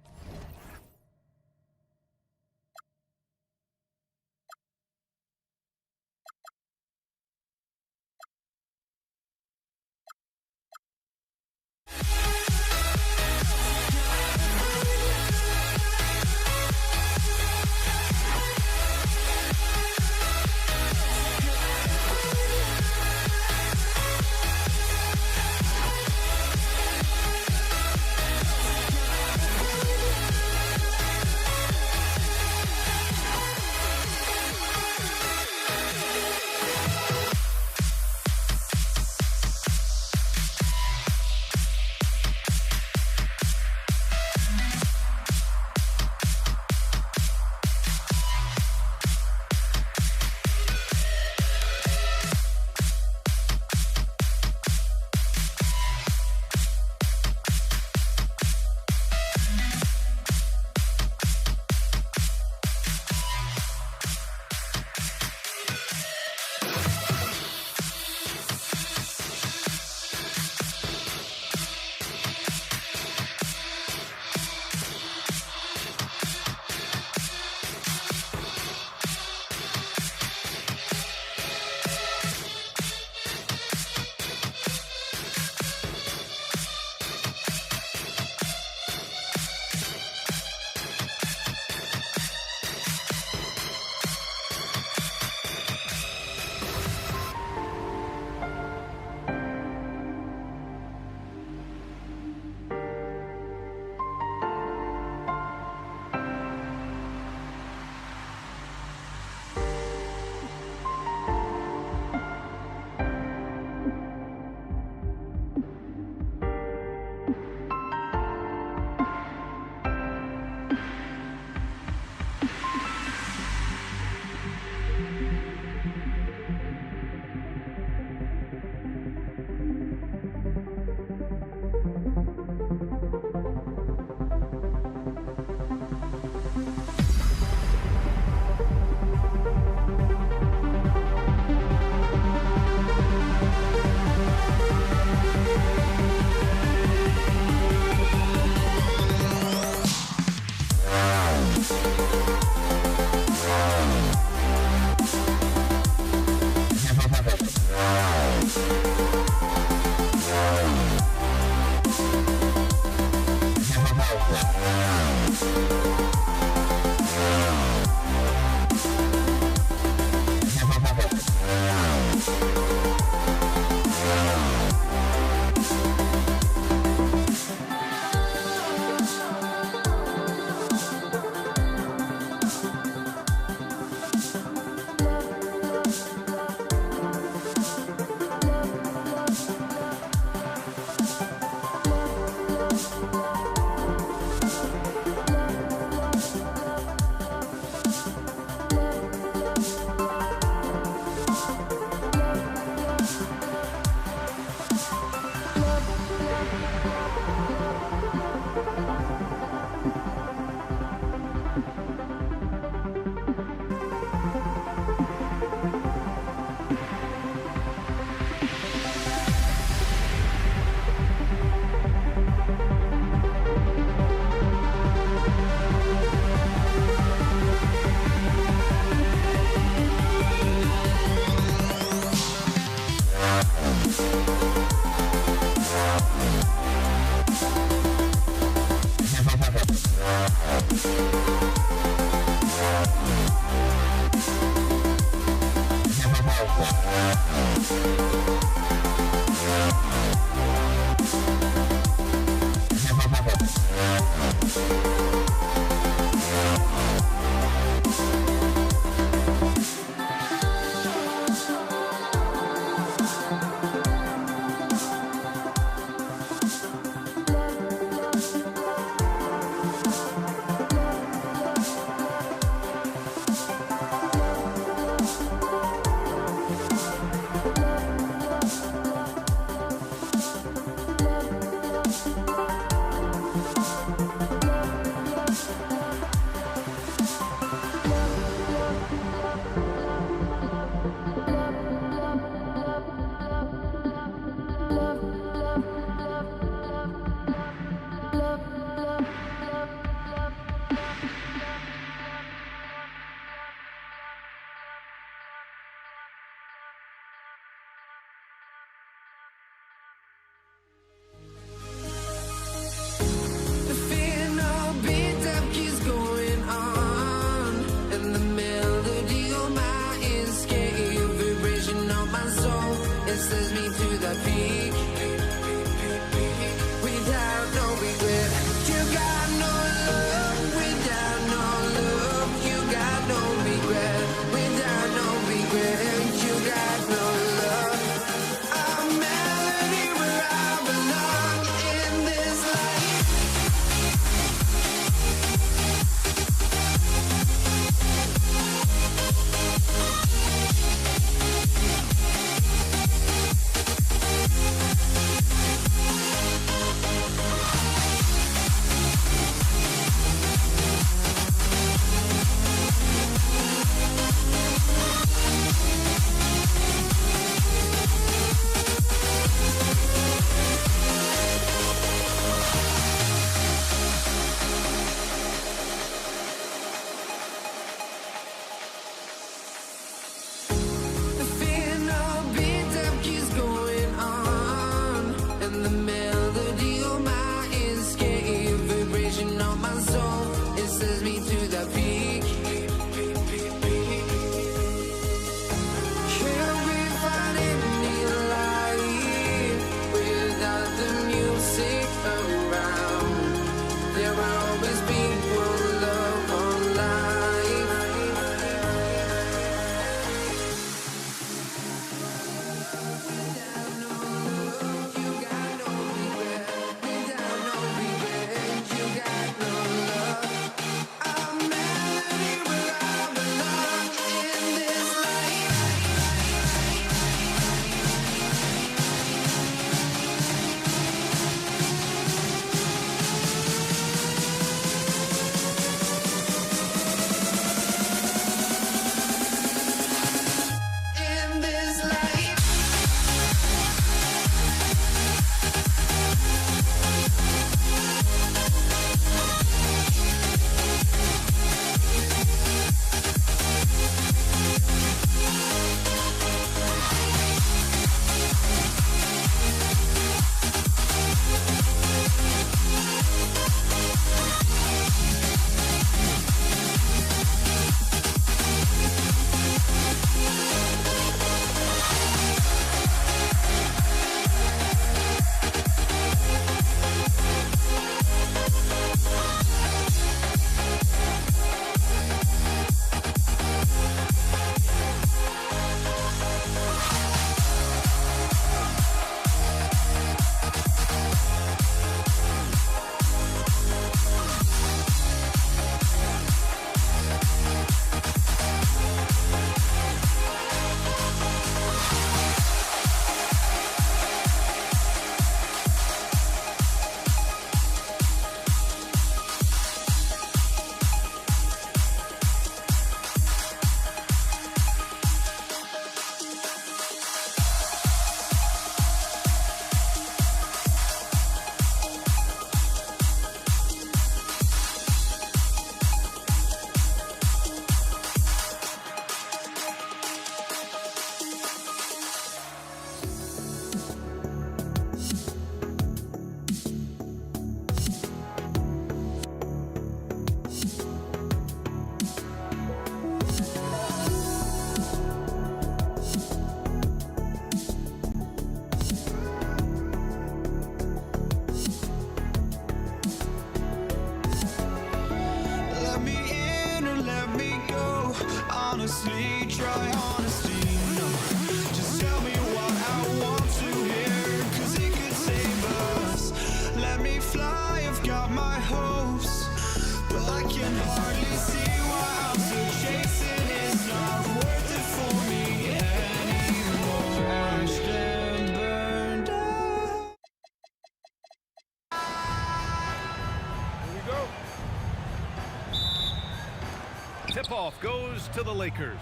tip-off goes to the Lakers.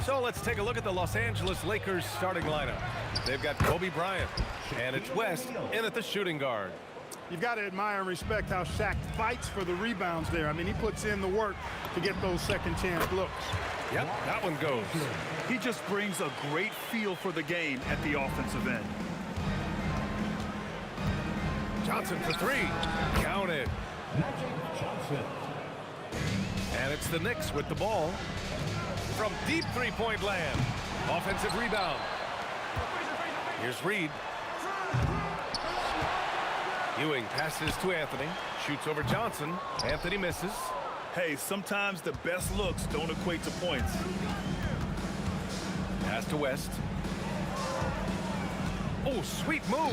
So let's take a look at the Los Angeles Lakers starting lineup. They've got Kobe Bryant, and it's West in at the shooting guard. You've got to admire and respect how Shaq fights for the rebounds there. I mean, he puts in the work to get those second chance looks. Yep, that one goes. He just brings a great feel for the game at the offensive end. Johnson for three. Count it. And it's the Knicks with the ball. From deep three-point land. Offensive rebound. Here's Reed. Ewing passes to Anthony. Shoots over Johnson. Anthony misses. Hey, sometimes the best looks don't equate to points. Pass to West. Oh, sweet move.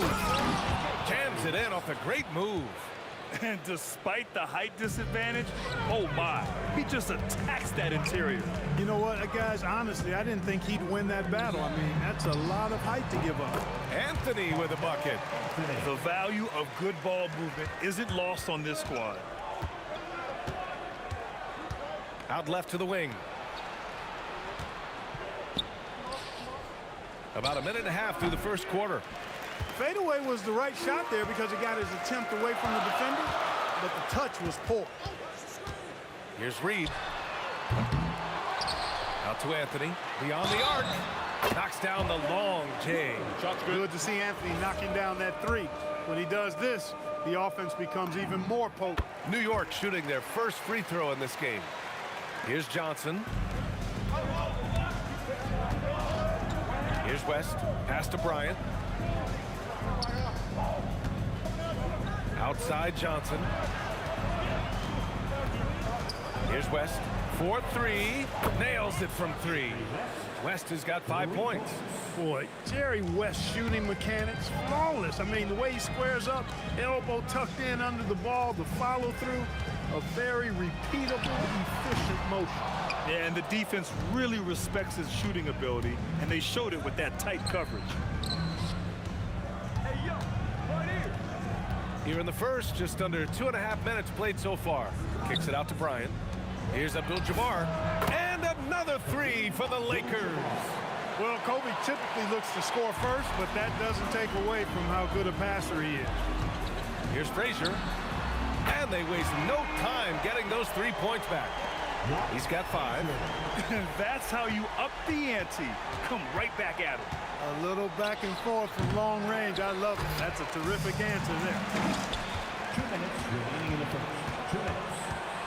Jams it in off a great move. And despite the height disadvantage, oh my, he just attacks that interior. You know what, guys, honestly, I didn't think he'd win that battle. I mean, that's a lot of height to give up. Anthony with a bucket. The value of good ball movement isn't lost on this squad. Out left to the wing. About a minute and a half through the first quarter. Fadeaway was the right shot there because it got his attempt away from the defender, but the touch was poor. Here's Reed. Out to Anthony. Beyond the arc. Knocks down the long J. Shot's good to see Anthony knocking down that three. When he does this, the offense becomes even more potent. New York shooting their first free throw in this game. Here's Johnson. Here's West. Pass to Bryant. Outside Johnson. Here's West. 4-3. Nails it from three. West has got 5 points. Boy, Jerry West shooting mechanics, flawless. I mean, the way he squares up, elbow tucked in under the ball, the follow through, a very repeatable, efficient motion. Yeah, and the defense really respects his shooting ability, and they showed it with that tight coverage. Here in the first, just under 2.5 minutes played so far. Kicks it out to Bryant. Here's Abdul-Jabbar. And another three for the Lakers. Well, Kobe typically looks to score first, but that doesn't take away from how good a passer he is. Here's Frazier. And they waste no time getting those 3 points back. He's got 5. That's how you up the ante. Come right back at him. A little back and forth from long range. I love it. That's a terrific answer there. 2 minutes remaining in the first. 2 minutes.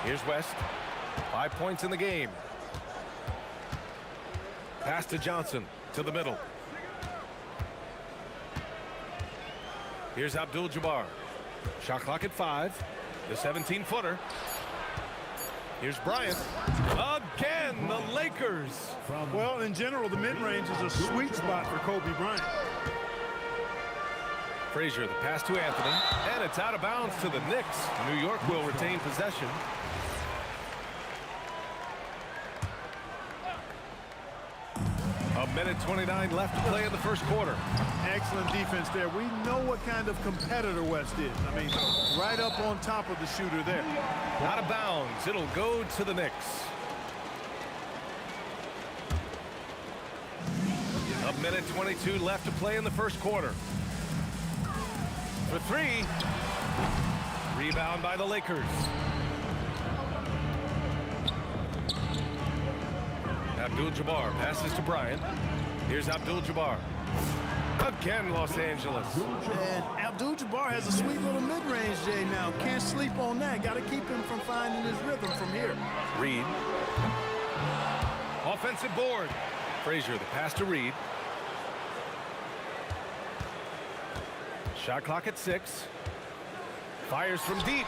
Here's West. 5 points in the game. Pass to Johnson to the middle. Here's Abdul-Jabbar. Shot clock at 5. The 17-footer. Here's Bryant. Again, the Lakers. Well, in general, the mid-range is a sweet spot for Kobe Bryant. Frazier, the pass to Anthony. And it's out of bounds to the Knicks. New York will retain possession. A minute 29 left to play in the first quarter. Excellent defense there. We know what kind of competitor West is. I mean, right up on top of the shooter there. Out of bounds. It'll go to the Knicks. A minute 22 left to play in the first quarter. For three. Rebound by the Lakers. Abdul-Jabbar passes to Bryant. Here's Abdul-Jabbar. Again, Los Angeles. And Abdul-Jabbar has a sweet little mid-range, Jay, now. Can't sleep on that. Got to keep him from finding his rhythm from here. Reed. Offensive board. Frazier, the pass to Reed. Shot clock at 6. Fires from deep.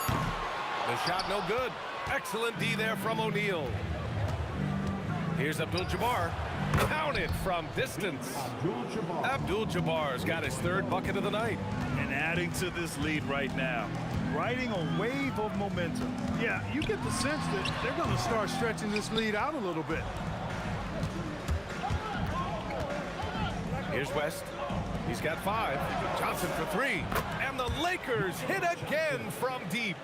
The shot no good. Excellent D there from O'Neal. Here's Abdul-Jabbar. Counted from distance. Abdul-Jabbar's got his 3rd bucket of the night. And adding to this lead right now. Riding a wave of momentum. Yeah, you get the sense that they're going to start stretching this lead out a little bit. Here's West. He's got 5. Johnson for 3. And the Lakers hit again from deep.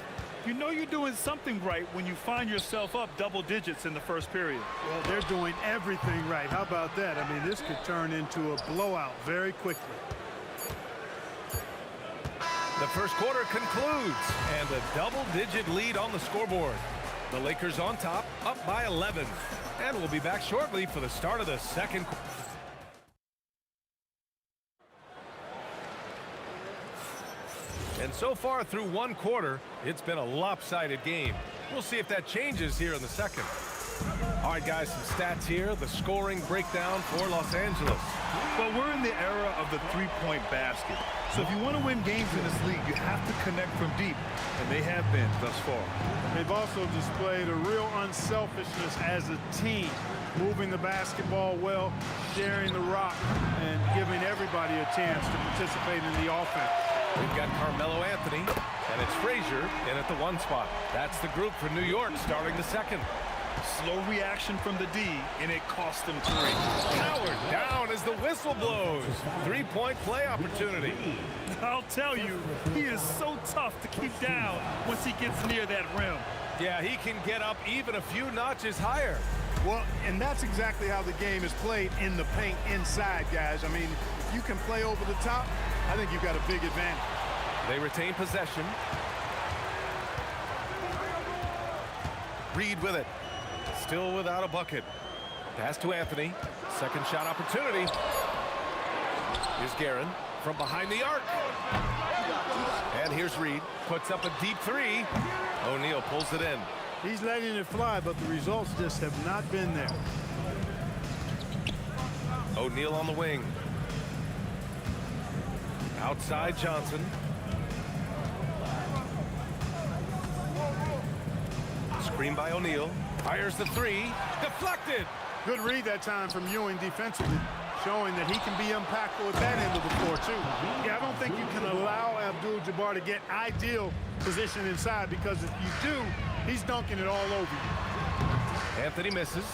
You know you're doing something right when you find yourself up double digits in the first period. Well, they're doing everything right. How about that? I mean, this could turn into a blowout very quickly. The first quarter concludes, and a double-digit lead on the scoreboard. The Lakers on top, up by 11. And we'll be back shortly for the start of the second quarter. And so far through one quarter, it's been a lopsided game. We'll see if that changes here in the second. All right, guys, some stats here. The scoring breakdown for Los Angeles. Well, we're in the era of the three-point basket. So if you want to win games in this league, you have to connect from deep, and they have been thus far. They've also displayed a real unselfishness as a team, moving the basketball well, sharing the rock, and giving everybody a chance to participate in the offense. We've got Carmelo Anthony, and it's Frazier in at the 1 spot. That's the group for New York starting the second. Slow reaction from the D, and it cost them 3. Howard down as the whistle blows. 3-point play opportunity. I'll tell you, he is so tough to keep down once he gets near that rim. Yeah, he can get up even a few notches higher. Well, and that's exactly how the game is played in the paint inside, guys. I mean, if you can play over the top, I think you've got a big advantage. They retain possession. Reed with it. Still without a bucket. Pass to Anthony. Second shot opportunity. Here's Guerin from behind the arc. And here's Reed. Puts up a deep 3. O'Neal pulls it in. He's letting it fly, but the results just have not been there. O'Neal on the wing. Outside Johnson. Screen by O'Neal. Fires the 3. Deflected. Good read that time from Ewing defensively, showing that he can be impactful at that end of the floor, too. Yeah, I don't think you can allow Abdul-Jabbar to get ideal position inside, because if you do, he's dunking it all over you. Anthony misses.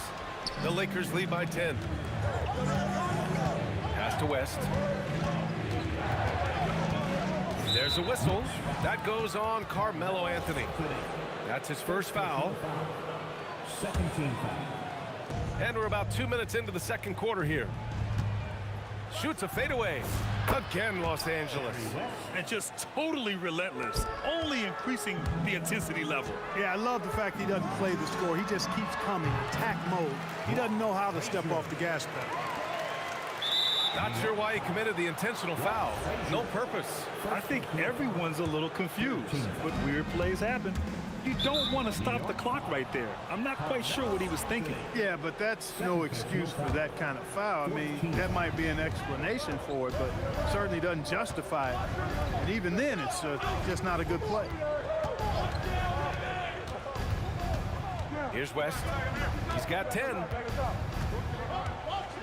The Lakers lead by 10. Pass to West. There's a whistle. That goes on Carmelo Anthony. That's his first foul. Second team foul. And we're about 2 minutes into the second quarter here. Shoots a fadeaway. Again, Los Angeles. And just totally relentless, only increasing the intensity level. Yeah, I love the fact he doesn't play the score. He just keeps coming, attack mode. He doesn't know how to step off the gas pedal. Not sure why he committed the intentional foul. No purpose. I think everyone's a little confused, but weird plays happen. You don't want to stop the clock right there. I'm not quite sure what he was thinking. Yeah, but that's no excuse for that kind of foul. I mean, that might be an explanation for it, but certainly doesn't justify it. And even then, it's just not a good play. Here's West. He's got 10.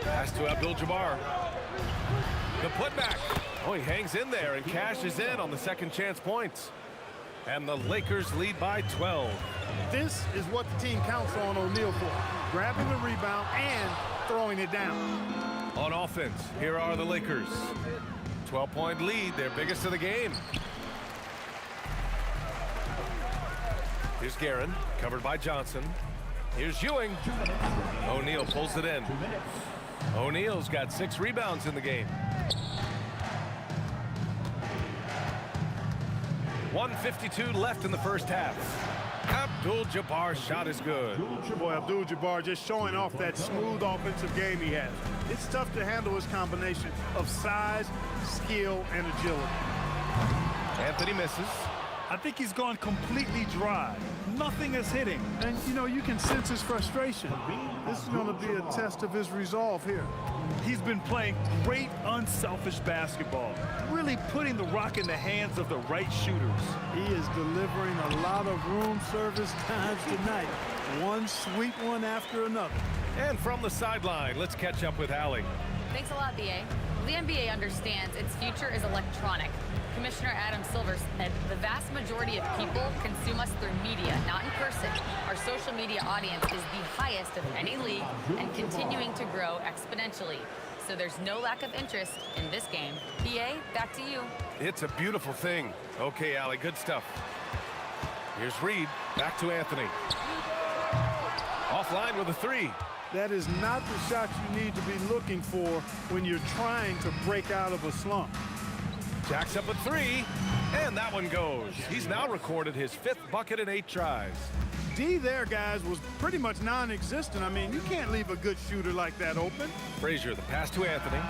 Pass to Abdul-Jabbar. The putback. Oh, he hangs in there and cashes in on the second chance points. And the Lakers lead by 12. This is what the team counts on O'Neal for. Grabbing the rebound and throwing it down. On offense, here are the Lakers. 12-point lead, their biggest of the game. Here's Guerin, covered by Johnson. Here's Ewing. O'Neal pulls it in. O'Neal's got 6 rebounds in the game. 1:52 left in the first half. Abdul-Jabbar's shot is good. Boy, Abdul-Jabbar just showing off that smooth offensive game he has. It's tough to handle his combination of size, skill, and agility. Anthony misses. I think he's gone completely dry. Nothing is hitting. And, you know, you can sense his frustration. This is going to be a test of his resolve here. He's been playing great, unselfish basketball, really putting the rock in the hands of the right shooters. He is delivering a lot of room service times tonight. One sweet one after another. And from the sideline, let's catch up with Allie. Thanks a lot, BA. The NBA understands its future is electronic. Commissioner Adam Silver said the vast majority of people consume us through media, not in person. Our social media audience is the highest of any league and continuing to grow exponentially. So there's no lack of interest in this game. BA, back to you. It's a beautiful thing. Okay, Allie, good stuff. Here's Reed. Back to Anthony. Offline with a three. That is not the shot you need to be looking for when you're trying to break out of a slump. Jacks up a three, and that one goes. He's now recorded his 5th bucket in 8 tries. D there, guys, was pretty much non-existent. I mean, you can't leave a good shooter like that open. Frazier, the pass to Anthony.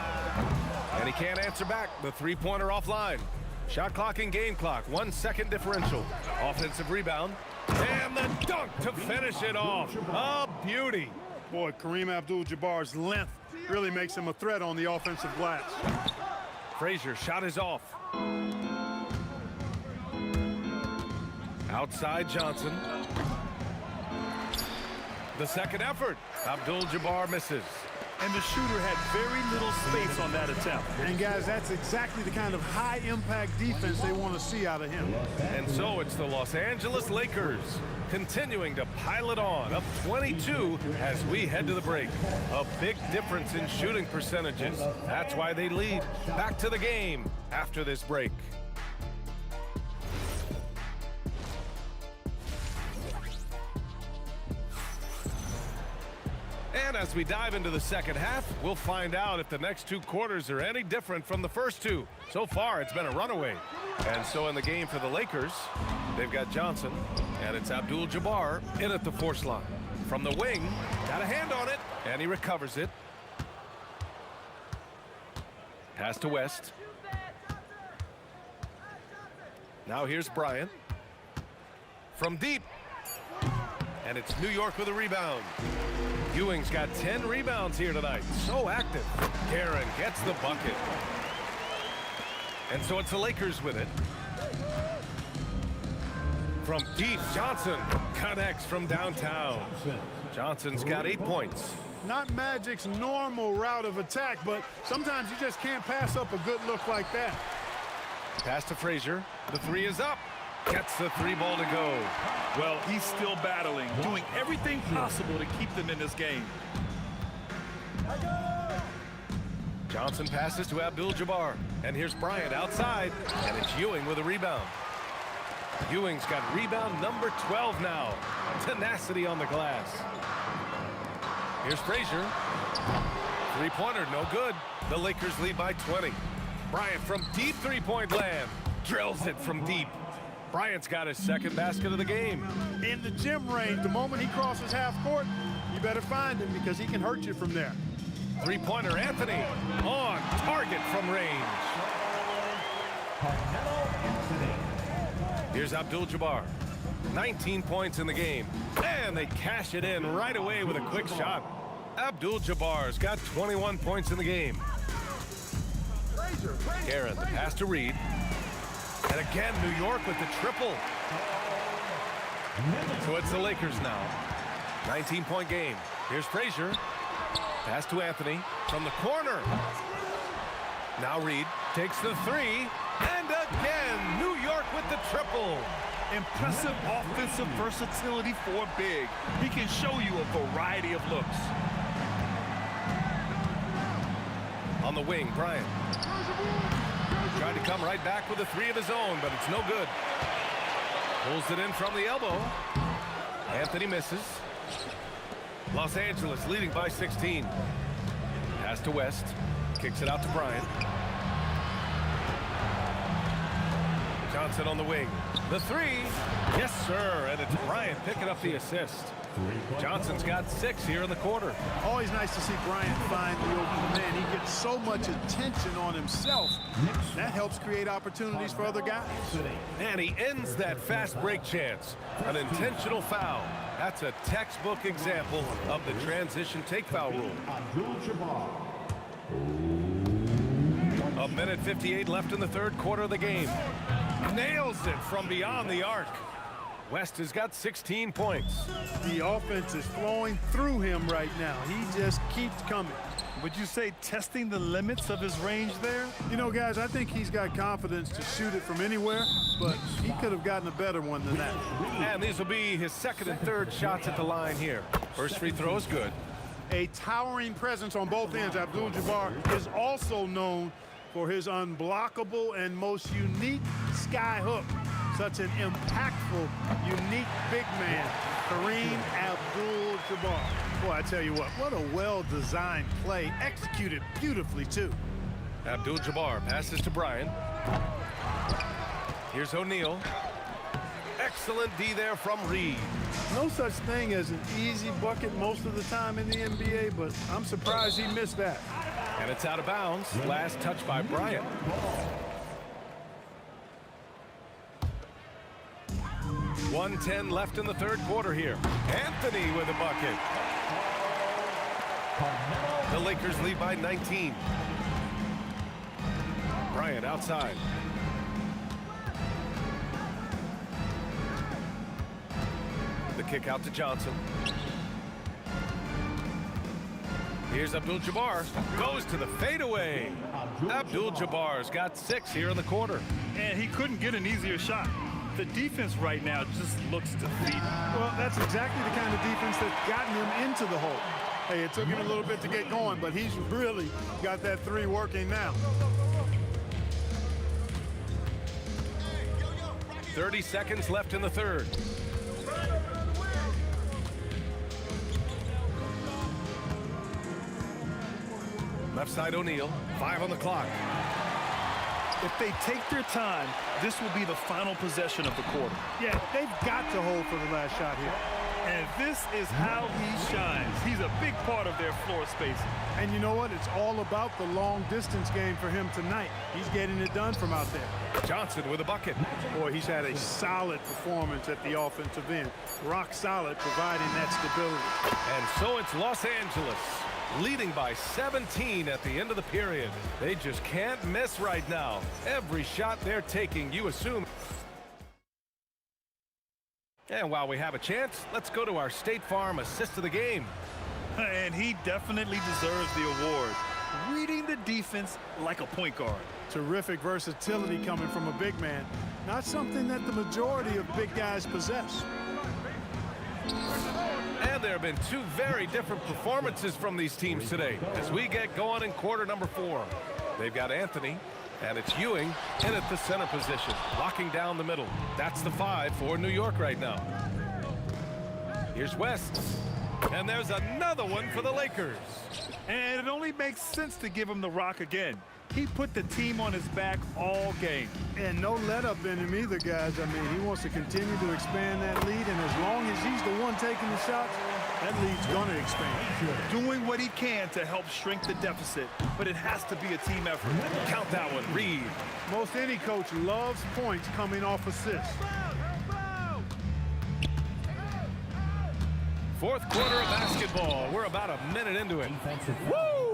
And he can't answer back. The three-pointer offline. Shot clock and game clock. 1 second differential. Offensive rebound. And the dunk to finish it off. A beauty. Boy, Kareem Abdul-Jabbar's length really makes him a threat on the offensive glass. Frazier, shot is off. Outside Johnson. The second effort. Abdul-Jabbar misses. And the shooter had very little space on that attempt. And guys, that's exactly the kind of high-impact defense they want to see out of him. And so it's the Los Angeles Lakers continuing to pile it on, up 22 as we head to the break. A big difference in shooting percentages. That's why they lead. Back to the game after this break. And as we dive into the second half, we'll find out if the next 2 quarters are any different from the first 2. So far, it's been a runaway. And so in the game for the Lakers, they've got Johnson, and it's Abdul-Jabbar in at the force line. From the wing, got a hand on it, and he recovers it. Pass to West. Now here's Bryant. From deep. And it's New York with a rebound. Ewing's got 10 rebounds here tonight. So active. Guerin gets the bucket. And so it's the Lakers with it. From deep, Johnson connects from downtown. Johnson's got 8 points. Not Magic's normal route of attack, but sometimes you just can't pass up a good look like that. Pass to Frazier. The three is up. Gets the 3 ball to go. Well, he's still battling, doing everything possible to keep them in this game. Johnson passes to Abdul-Jabbar. And here's Bryant outside. And it's Ewing with a rebound. Ewing's got rebound number 12 now. Tenacity on the glass. Here's Frazier. 3-pointer, no good. The Lakers lead by 20. Bryant from deep 3-point land. Drills it from deep. Bryant's got his 2nd basket of the game. In the gym range, the moment he crosses half court, you better find him because he can hurt you from there. 3-pointer, Anthony, on target from range. Here's Abdul-Jabbar. 19 points in the game. And they cash it in right away with a quick shot. Abdul-Jabbar's got 21 points in the game. Guerin, the pass to Reed. And again, New York with the triple. So it's the Lakers now. 19-point game. Here's Frazier. Pass to Anthony from the corner. Now Reed takes the 3. And again, New York with the triple. Impressive offensive versatility for big. He can show you a variety of looks. On the wing, Bryant. Tried to come right back with a 3 of his own, but it's no good. Pulls it in from the elbow. Anthony misses. Los Angeles leading by 16. Pass to West. Kicks it out to Bryant. Johnson on the wing. The 3. Yes, sir. And it's Bryant picking up the assist. Johnson's got 6 here in the quarter. Always nice to see Bryant find the open man. He gets so much attention on himself. That helps create opportunities for other guys. And he ends that fast break chance. An intentional foul. That's a textbook example of the transition take foul rule. A minute 58 left in the 3rd quarter of the game. Nails it from beyond the arc. West has got 16 points. The offense is flowing through him right now. He just keeps coming. Would you say testing the limits of his range there? You know, guys, I think he's got confidence to shoot it from anywhere, but he could have gotten a better one than that. And these will be his 2nd and 3rd shots at the line here. First free throw is good. A towering presence on both ends. Abdul-Jabbar is also known for his unblockable and most unique sky hook. Such an impactful, unique big man, Kareem Abdul-Jabbar. Boy, I tell you what a well-designed play, executed beautifully, too. Abdul-Jabbar passes to Bryant. Here's O'Neal. Excellent D there from Reed. No such thing as an easy bucket most of the time in the NBA, but I'm surprised he missed that. And it's out of bounds. Last touch by Bryant. .110 left in the third quarter here. Anthony with a bucket. The Lakers lead by 19. Bryant outside. The kick out to Johnson. Here's Abdul-Jabbar. Goes to the fadeaway. Abdul-Jabbar's got 6 here in the quarter. And he couldn't get an easier shot. The defense right now just looks defeated. Well, that's exactly the kind of defense that's gotten him into the hole. Hey, it took him a little bit to get going, but he's really got that 3 working now. 30 seconds left in the third. Left side O'Neal. 5 on the clock. If they take their time, this will be the final possession of the quarter. Yeah, they've got to hold for the last shot here. And this is how he shines. He's a big part of their floor spacing. And you know what? It's all about the long distance game for him tonight. He's getting it done from out there. Johnson with a bucket. Boy, he's had a solid performance at the offensive end. Rock solid, providing that stability. And so it's Los Angeles, leading by 17 at the end of the period. They just can't miss right now. Every shot they're taking, you assume. And while we have a chance, let's go to our State Farm assist of the game. And he definitely deserves the award. Reading the defense like a point guard. Terrific versatility coming from a big man. Not something that the majority of big guys possess. And there have been 2 very different performances from these teams today as we get going in quarter number 4. They've got Anthony, and it's Ewing in at the center position, locking down the middle. That's the 5 for New York right now. Here's West, and there's another one for the Lakers. And it only makes sense to give him the rock again. He put the team on his back all game. And no let up in him either, guys. I mean, he wants to continue to expand that lead, and as long as he's the one taking the shots, that lead's going to expand. Doing what he can to help shrink the deficit, but it has to be a team effort. Count that one, Reed. Most any coach loves points coming off assists. Fourth quarter of basketball. We're about a minute into it. Woo!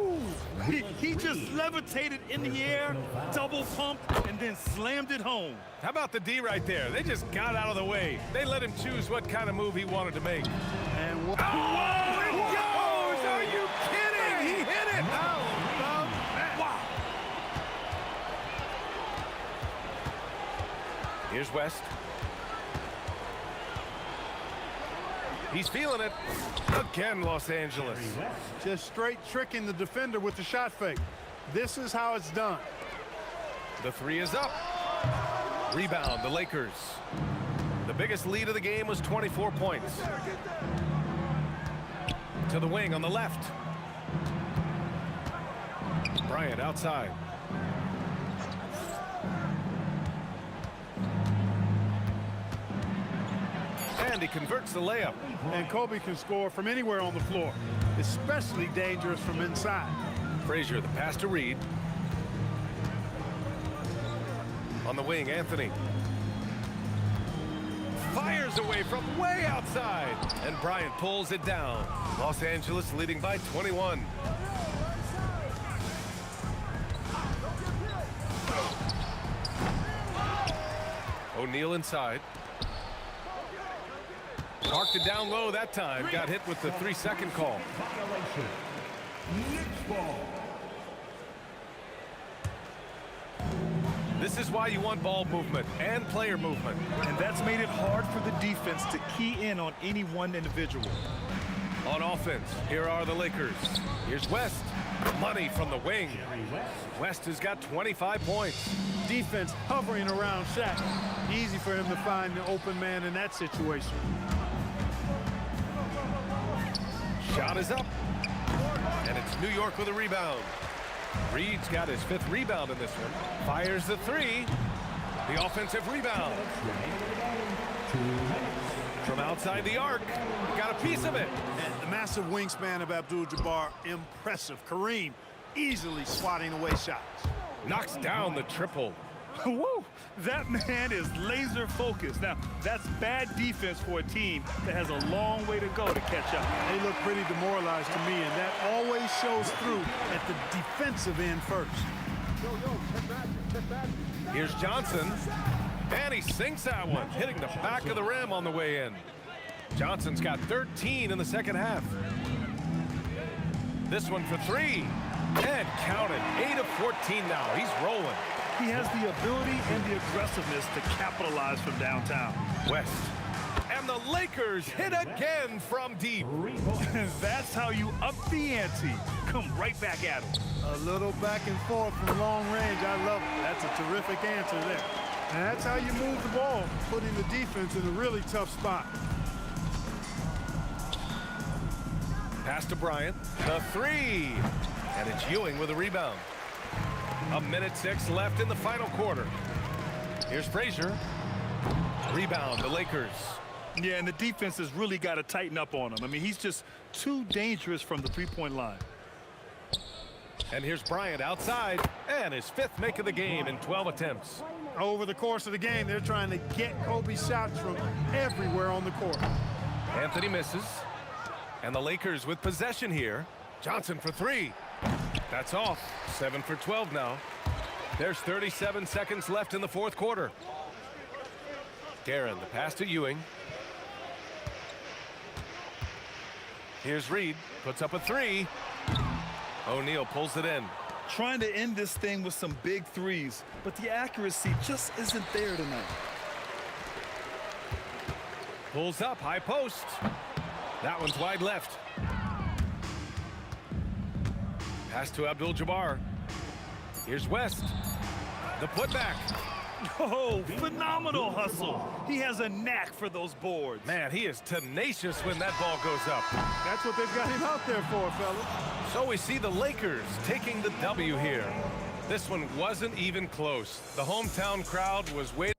He just levitated in the air, double pumped, and then slammed it home. How about the D right there? They just got out of the way. They let him choose what kind of move he wanted to make. And oh, it goes! Are you kidding? He hit it! How about that? Wow! Here's West. He's feeling it. Again, Los Angeles. Just straight tricking the defender with the shot fake. This is how it's done. The 3 is up. Rebound, the Lakers. The biggest lead of the game was 24 points. To the wing on the left. Bryant outside. And he converts the layup. And Kobe can score from anywhere on the floor, especially dangerous from inside. Frazier, the pass to Reed. On the wing, Anthony. Fires away from way outside. And Bryant pulls it down. Los Angeles leading by 21. O'Neal inside. Parked it down low that time. Got hit with the 3-second call. This is why you want ball movement and player movement. And that's made it hard for the defense to key in on any one individual. On offense, here are the Lakers. Here's West. Money from the wing. West has got 25 points. Defense hovering around Shaq. Easy for him to find the open man in that situation. Shot is up. And it's New York with a rebound. Reed's got his 5th rebound in this one. Fires the 3. The offensive rebound. From outside the arc. Got a piece of it. And the massive wingspan of Abdul-Jabbar, impressive. Kareem easily swatting away shots. Knocks down the triple. Woo! That man is laser focused. Now, that's bad defense for a team that has a long way to go to catch up. They look pretty demoralized to me, and that always shows through at the defensive end first. Here's Johnson. And he sinks that one, hitting the back of the rim on the way in. Johnson's got 13 in the second half. This one for 3. And count it. 8 of 14 now. He's rolling. He has the ability and the aggressiveness to capitalize from downtown. West. And the Lakers hit again from deep. That's how you up the ante. Come right back at him. A little back and forth from long range. I love it. That's a terrific answer there. And that's how you move the ball, putting the defense in a really tough spot. Pass to Bryant. The 3. And it's Ewing with a rebound. 1:06 left in the final quarter. Here's Frazier. Rebound, the Lakers. Yeah, and the defense has really got to tighten up on him. I mean, he's just too dangerous from the three-point line. And here's Bryant outside. And his 5th make of the game in 12 attempts. Over the course of the game, they're trying to get Kobe's shots from everywhere on the court. Anthony misses. And the Lakers with possession here. Johnson for 3. That's off. 7 for 12 now. There's 37 seconds left in the 4th quarter. Guerin, the pass to Ewing. Here's Reed. Puts up a 3. O'Neal pulls it in. Trying to end this thing with some big threes, but the accuracy just isn't there tonight. Pulls up, high post. That one's wide left. Pass to Abdul-Jabbar. Here's West. The putback. Oh, phenomenal hustle. He has a knack for those boards. Man, he is tenacious when that ball goes up. That's what they've got him out there for, fellas. So we see the Lakers taking the W here. This one wasn't even close. The hometown crowd was waiting.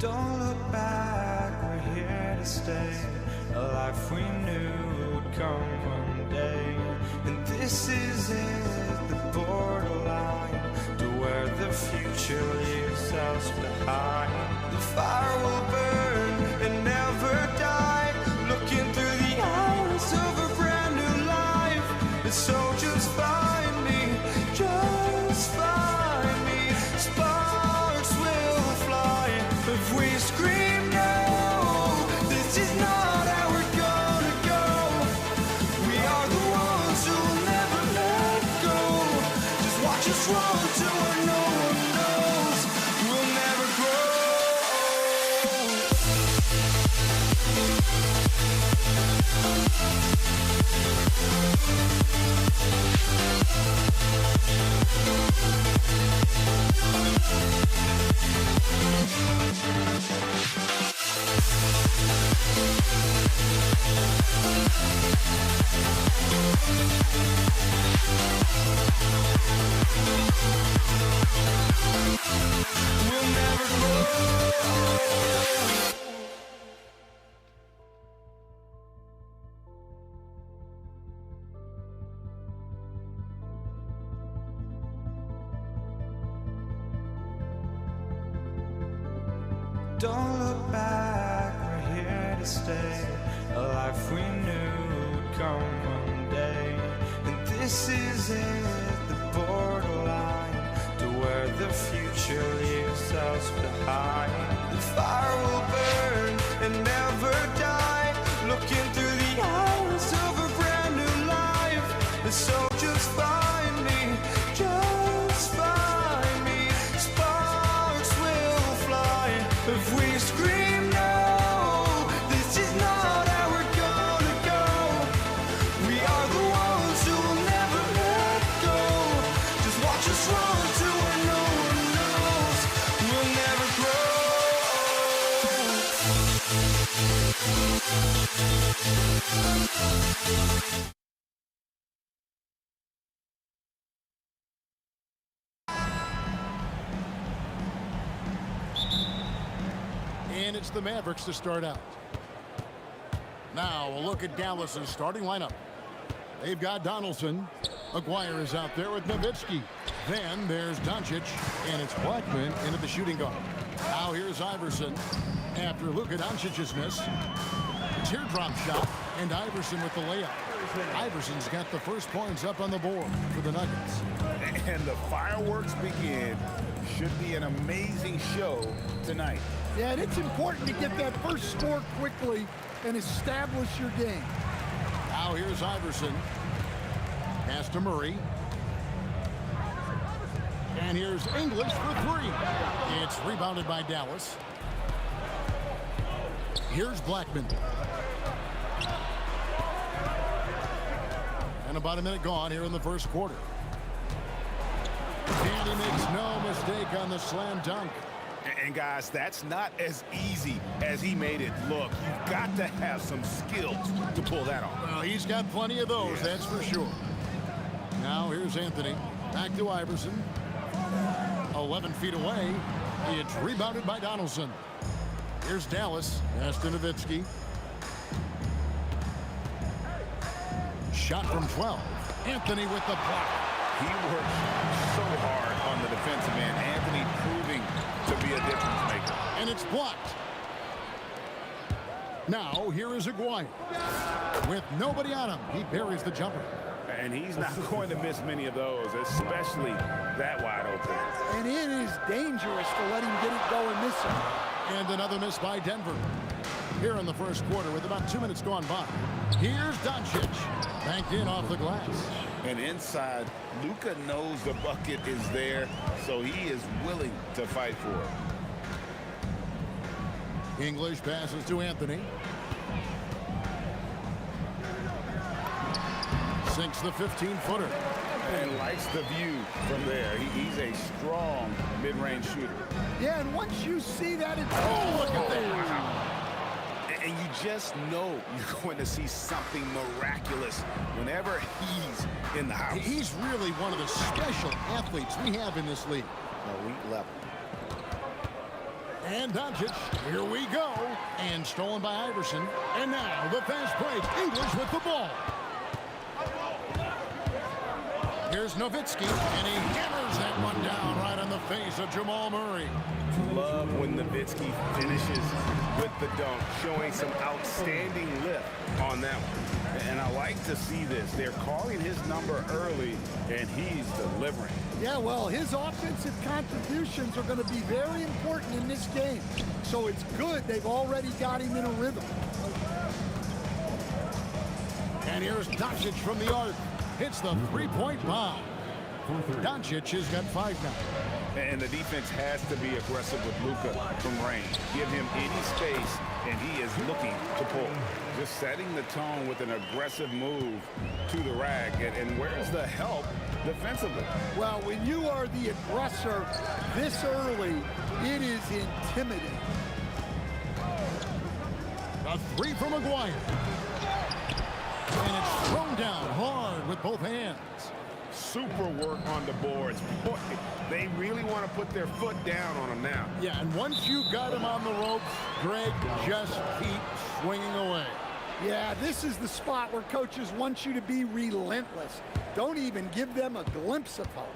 Don't look back, we're here to stay. A life we knew would come one day. And this is it, the borderline, to where the future leaves us behind. The fire will burn and never die, looking through the eyes of a brand new life. And so just find me, just find me. Sparks will fly if we scream no. This is not how we're gonna go. We are the ones who will never let go. Just watch us run to where no one knows. We'll never grow. We'll never grow. Don't look back, we're here to stay. A life we knew would come one day. And this is it, the borderline, to where the future leaves us behind. The fire will burn and never die, looking through the eyes of a brand new life. And so just find me, just find me. Sparks will fly if we scream no. This is not how we're gonna go. We are the ones who will never let go. Just watch us run to where no one knows. We'll never grow. And it's the Mavericks to start out. Now a look at Dallas's starting lineup. They've got Donaldson. Aguirre is out there with Nowitzki. Then there's Doncic, and it's Blackman into the shooting guard. Now here's Iverson. After Luka Doncic's miss, teardrop shot, and Iverson with the layup. Iverson's got the first points up on the board for the Nuggets. And the fireworks begin. Should be an amazing show tonight. Yeah, and it's important to get that first score quickly and establish your game. Now here's Iverson. Pass to Murray. And here's English for three. It's rebounded by Dallas. Here's Blackman. And about a minute gone here in the first quarter. And he makes no mistake on the slam dunk. And guys, that's not as easy as he made it look. You've got to have some skills to pull that off. Well, he's got plenty of those, that's for sure. Now here's Anthony. Back to Iverson. 11 feet away. It's rebounded by Donaldson. Here's Dallas. Pass to Nowitzki. Shot from 12. Anthony with the block. He works so hard on the defensive end. Anthony proving to be a difference maker. And it's blocked. Now here is Aguirre. With nobody on him, he buries the jumper. And he's not going to miss many of those, especially that wide open. And it is dangerous to let him get it going this time. And another miss by Denver. Here in the first quarter with about 2 minutes gone by. Here's Doncic. Banked in off the glass. And inside, Luka knows the bucket is there, so he is willing to fight for it. English passes to Anthony. Sinks the 15-footer. And likes the view from there. He's a strong mid-range shooter. Yeah, and once you see that, it's... Oh, look at that. Wow. And you just know you're going to see something miraculous whenever he's in the house. He's really one of the special athletes we have in this league. Elite level. And Doncic, here we go. And stolen by Iverson. And now the fast break. English with the ball. Here's Nowitzki, and he hammers that one down right on the face of Jamal Murray. Love when Nowitzki finishes with the dunk, showing some outstanding lift on that one. And I like to see this. They're calling his number early, and he's delivering. Yeah, well, his offensive contributions are going to be very important in this game. So it's good they've already got him in a rhythm. And here's Doncic from the arc. Hits the three-point bomb. Doncic has got 5 now. And the defense has to be aggressive with Luka from range. Give him any space, and he is looking to pull. Just setting the tone with an aggressive move to the rack. And where's the help defensively? Well, when you are the aggressor this early, it is intimidating. A 3 from Maguire. And it's thrown down hard with both hands. Super work on the boards. Boy, they really want to put their foot down on him now. Yeah, and once you got him on the ropes, Greg, just keep swinging away. Yeah, this is the spot where coaches want you to be relentless. Don't even give them a glimpse of hope.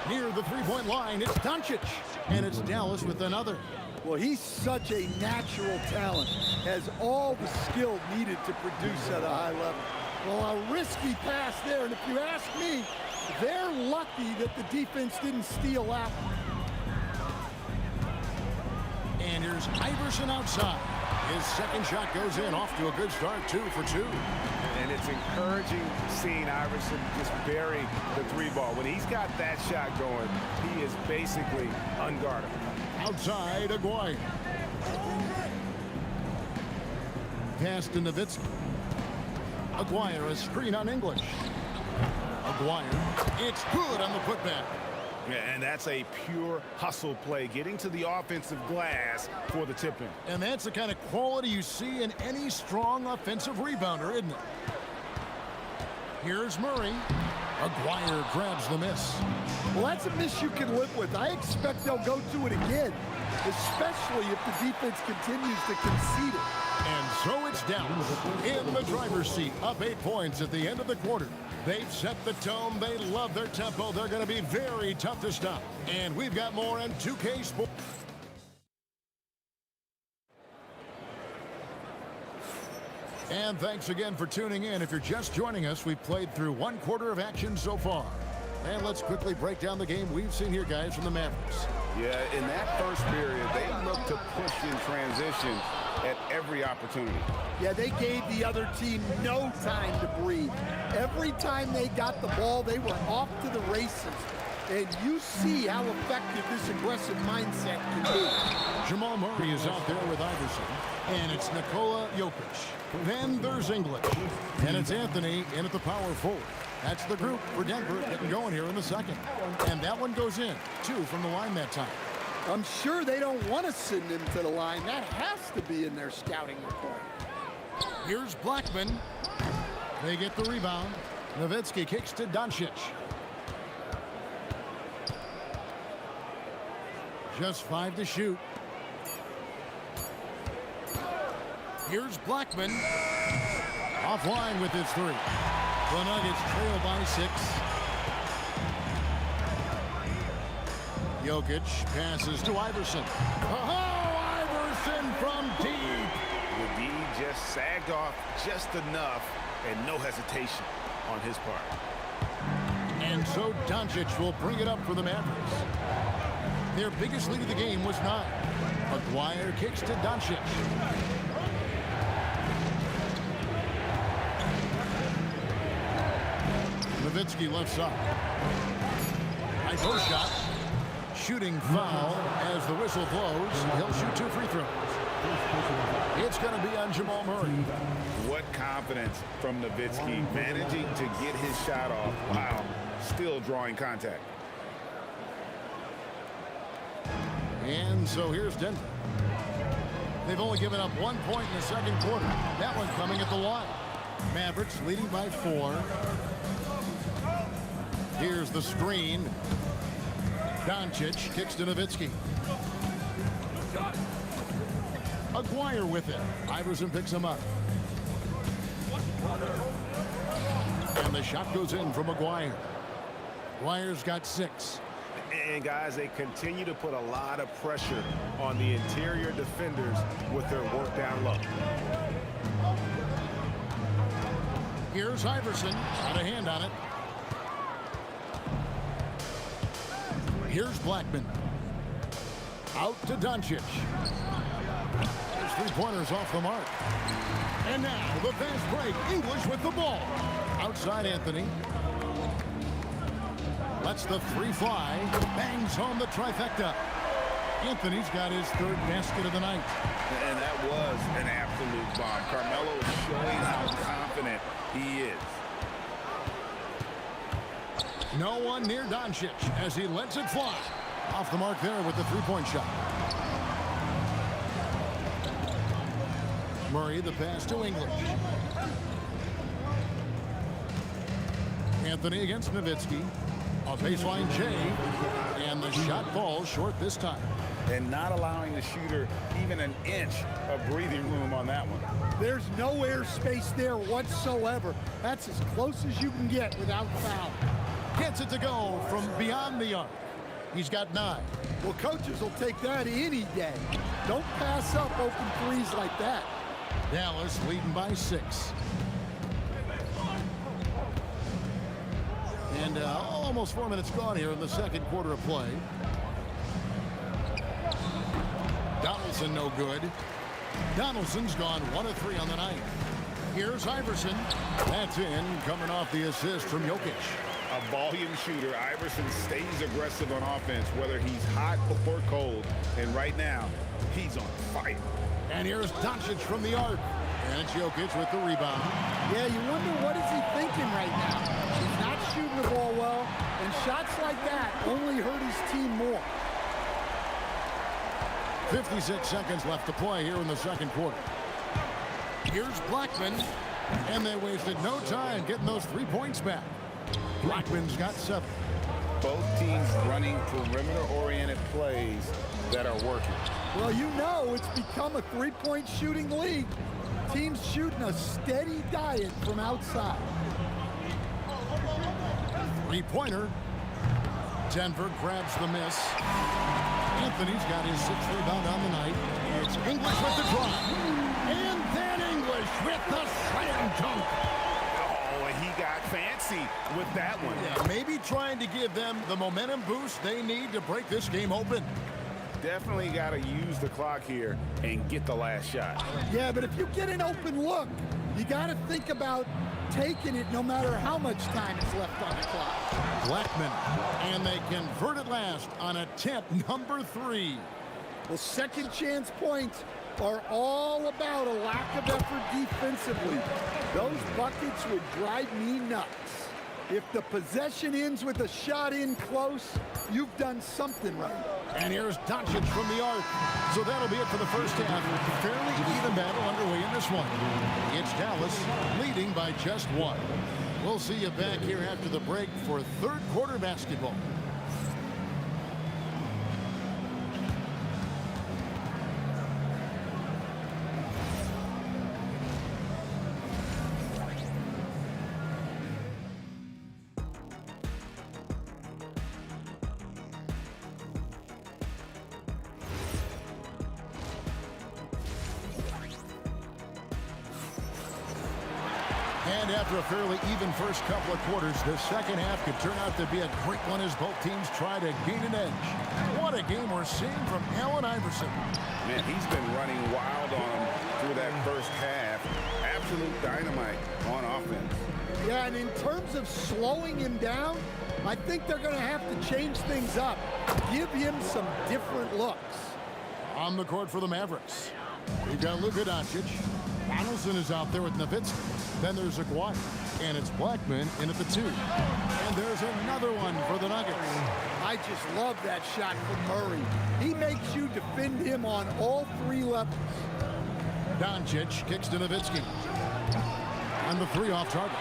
Near the three-point line, it's Doncic. And it's Dallas with another. Well, he's such a natural talent, has all the skill needed to produce at a high level. Well, a risky pass there, and if you ask me, they're lucky that the defense didn't steal out. And here's Iverson outside. His second shot goes in, off to a good start, 2 for 2. And it's encouraging seeing Iverson just bury the 3-ball. When he's got that shot going, he is basically unguardable. Outside, Aguirre. Pass to Nowitzki. Aguirre, a screen on English. Aguirre, it's good on the putback. Yeah, and that's a pure hustle play, getting to the offensive glass for the tip-in. And that's the kind of quality you see in any strong offensive rebounder, isn't it? Here's Murray. Aguirre grabs the miss. Well, that's a miss you can live with. I expect they'll go to it again, especially if the defense continues to concede it. And so it's Dallas in the driver's seat, up 8 points at the end of the quarter. They've set the tone. They love their tempo. They're going to be very tough to stop. And we've got more on 2K Sports. And thanks again for tuning in. If you're just joining us, we've played through 1 quarter of action so far. And let's quickly break down the game we've seen here, guys, from the Mavericks. Yeah, in that first period, they looked to push in transition at every opportunity. Yeah, they gave the other team no time to breathe. Every time they got the ball, they were off to the races. And you see how effective this aggressive mindset can be. Jamal Murray is out there with Iverson. And it's Nikola Jokic. Then there's English. And it's Anthony in at the power forward. That's the group for Denver getting going here in the second. And that one goes in. 2 from the line that time. I'm sure they don't want to send him to the line. That has to be in their scouting report. Here's Blackman. They get the rebound. Nowitzki kicks to Doncic. Just 5 to shoot. Here's Blackman. Offline with his 3. The Nuggets trail by 6. Jokic passes to Iverson. Oh, Iverson from deep. The D just sagged off just enough and no hesitation on his part. And so Doncic will bring it up for the Mavericks. Their biggest lead of the game was 9. Aguirre kicks to Doncic. Nowitzki left side. High post shot. Shooting foul as the whistle blows. He'll shoot 2 free throws. It's going to be on Jamal Murray. What confidence from Nowitzki, managing to get his shot off while still drawing contact. And so here's Denver. They've only given up 1 point in the second quarter. That one coming at the line. Mavericks leading by 4. Here's the screen. Doncic kicks to Nowitzki. Aguirre with it. Iverson picks him up. And the shot goes in from Aguirre. Aguirre's got 6. And guys, they continue to put a lot of pressure on the interior defenders with their work down low. Here's Iverson. Got a hand on it. Here's Blackman. Out to Doncic. His three-pointers off the mark. And now the fast break. English with the ball. Outside Anthony. Lets the 3 fly. Bangs home the trifecta. Anthony's got his 3rd basket of the night. And that was an absolute bomb. Carmelo is showing how confident he is. No one near Doncic as he lets it fly. Off the mark there with the 3-point shot. Murray the pass to English. Anthony against Nowitzki. A baseline J. And the shot falls short this time. And not allowing the shooter even an inch of breathing room on that one. There's no airspace there whatsoever. That's as close as you can get without foul. Gets it to go from beyond the arc. He's got 9. Well, coaches will take that any day. Don't pass up open threes like that. Dallas leading by 6. And almost 4 minutes gone here in the second quarter of play. Donaldson no good. Donaldson's gone 1 of 3 on the night. Here's Iverson. That's in, coming off the assist from Jokic. A volume shooter. Iverson stays aggressive on offense, whether he's hot or cold. And right now, he's on fire. And here's Doncic from the arc. And it's Jokic with the rebound. Yeah, you wonder what is he thinking right now. He's not shooting the ball well, and shots like that only hurt his team more. 56 seconds left to play here in the second quarter. Here's Blackman. And they wasted no time getting those 3 points back. Blackman's got 7. Both teams running perimeter-oriented plays that are working. Well, you know it's become a 3-point shooting league. Teams shooting a steady diet from outside. 3-pointer. Denver grabs the miss. Anthony's got his 6th rebound on the night. It's English with the drive. And then English with the slam dunk. Oh, and he got fancy with that one. Yeah, maybe trying to give them the momentum boost they need to break this game open. Definitely got to use the clock here and get the last shot. Yeah, but if you get an open look, you got to think about taking it no matter how much time is left on the clock. Blackman, and they convert at last on attempt number 3. Well, second chance points are all about a lack of effort defensively. Those buckets would drive me nuts. If the possession ends with a shot in close, you've done something right. And here's Doncic from the arc. So that'll be it for the first half. Fairly even battle underway in this one. It's Dallas leading by just 1. We'll see you back here after the break for third quarter basketball. And after a fairly even first couple of quarters, the second half could turn out to be a great one as both teams try to gain an edge. What a game we're seeing from Allen Iverson. Man, he's been running wild on him through that first half. Absolute dynamite on offense. Yeah, and in terms of slowing him down, I think they're going to have to change things up. Give him some different looks. On the court for the Mavericks, we've got Luka Doncic. Donaldson is out there with Nowitzki. Then there's Aguirre. And it's Blackman in at the 2. And there's another one for the Nuggets. I just love that shot from Murray. He makes you defend him on all 3 levels. Doncic kicks to Nowitzki. And the 3 off target.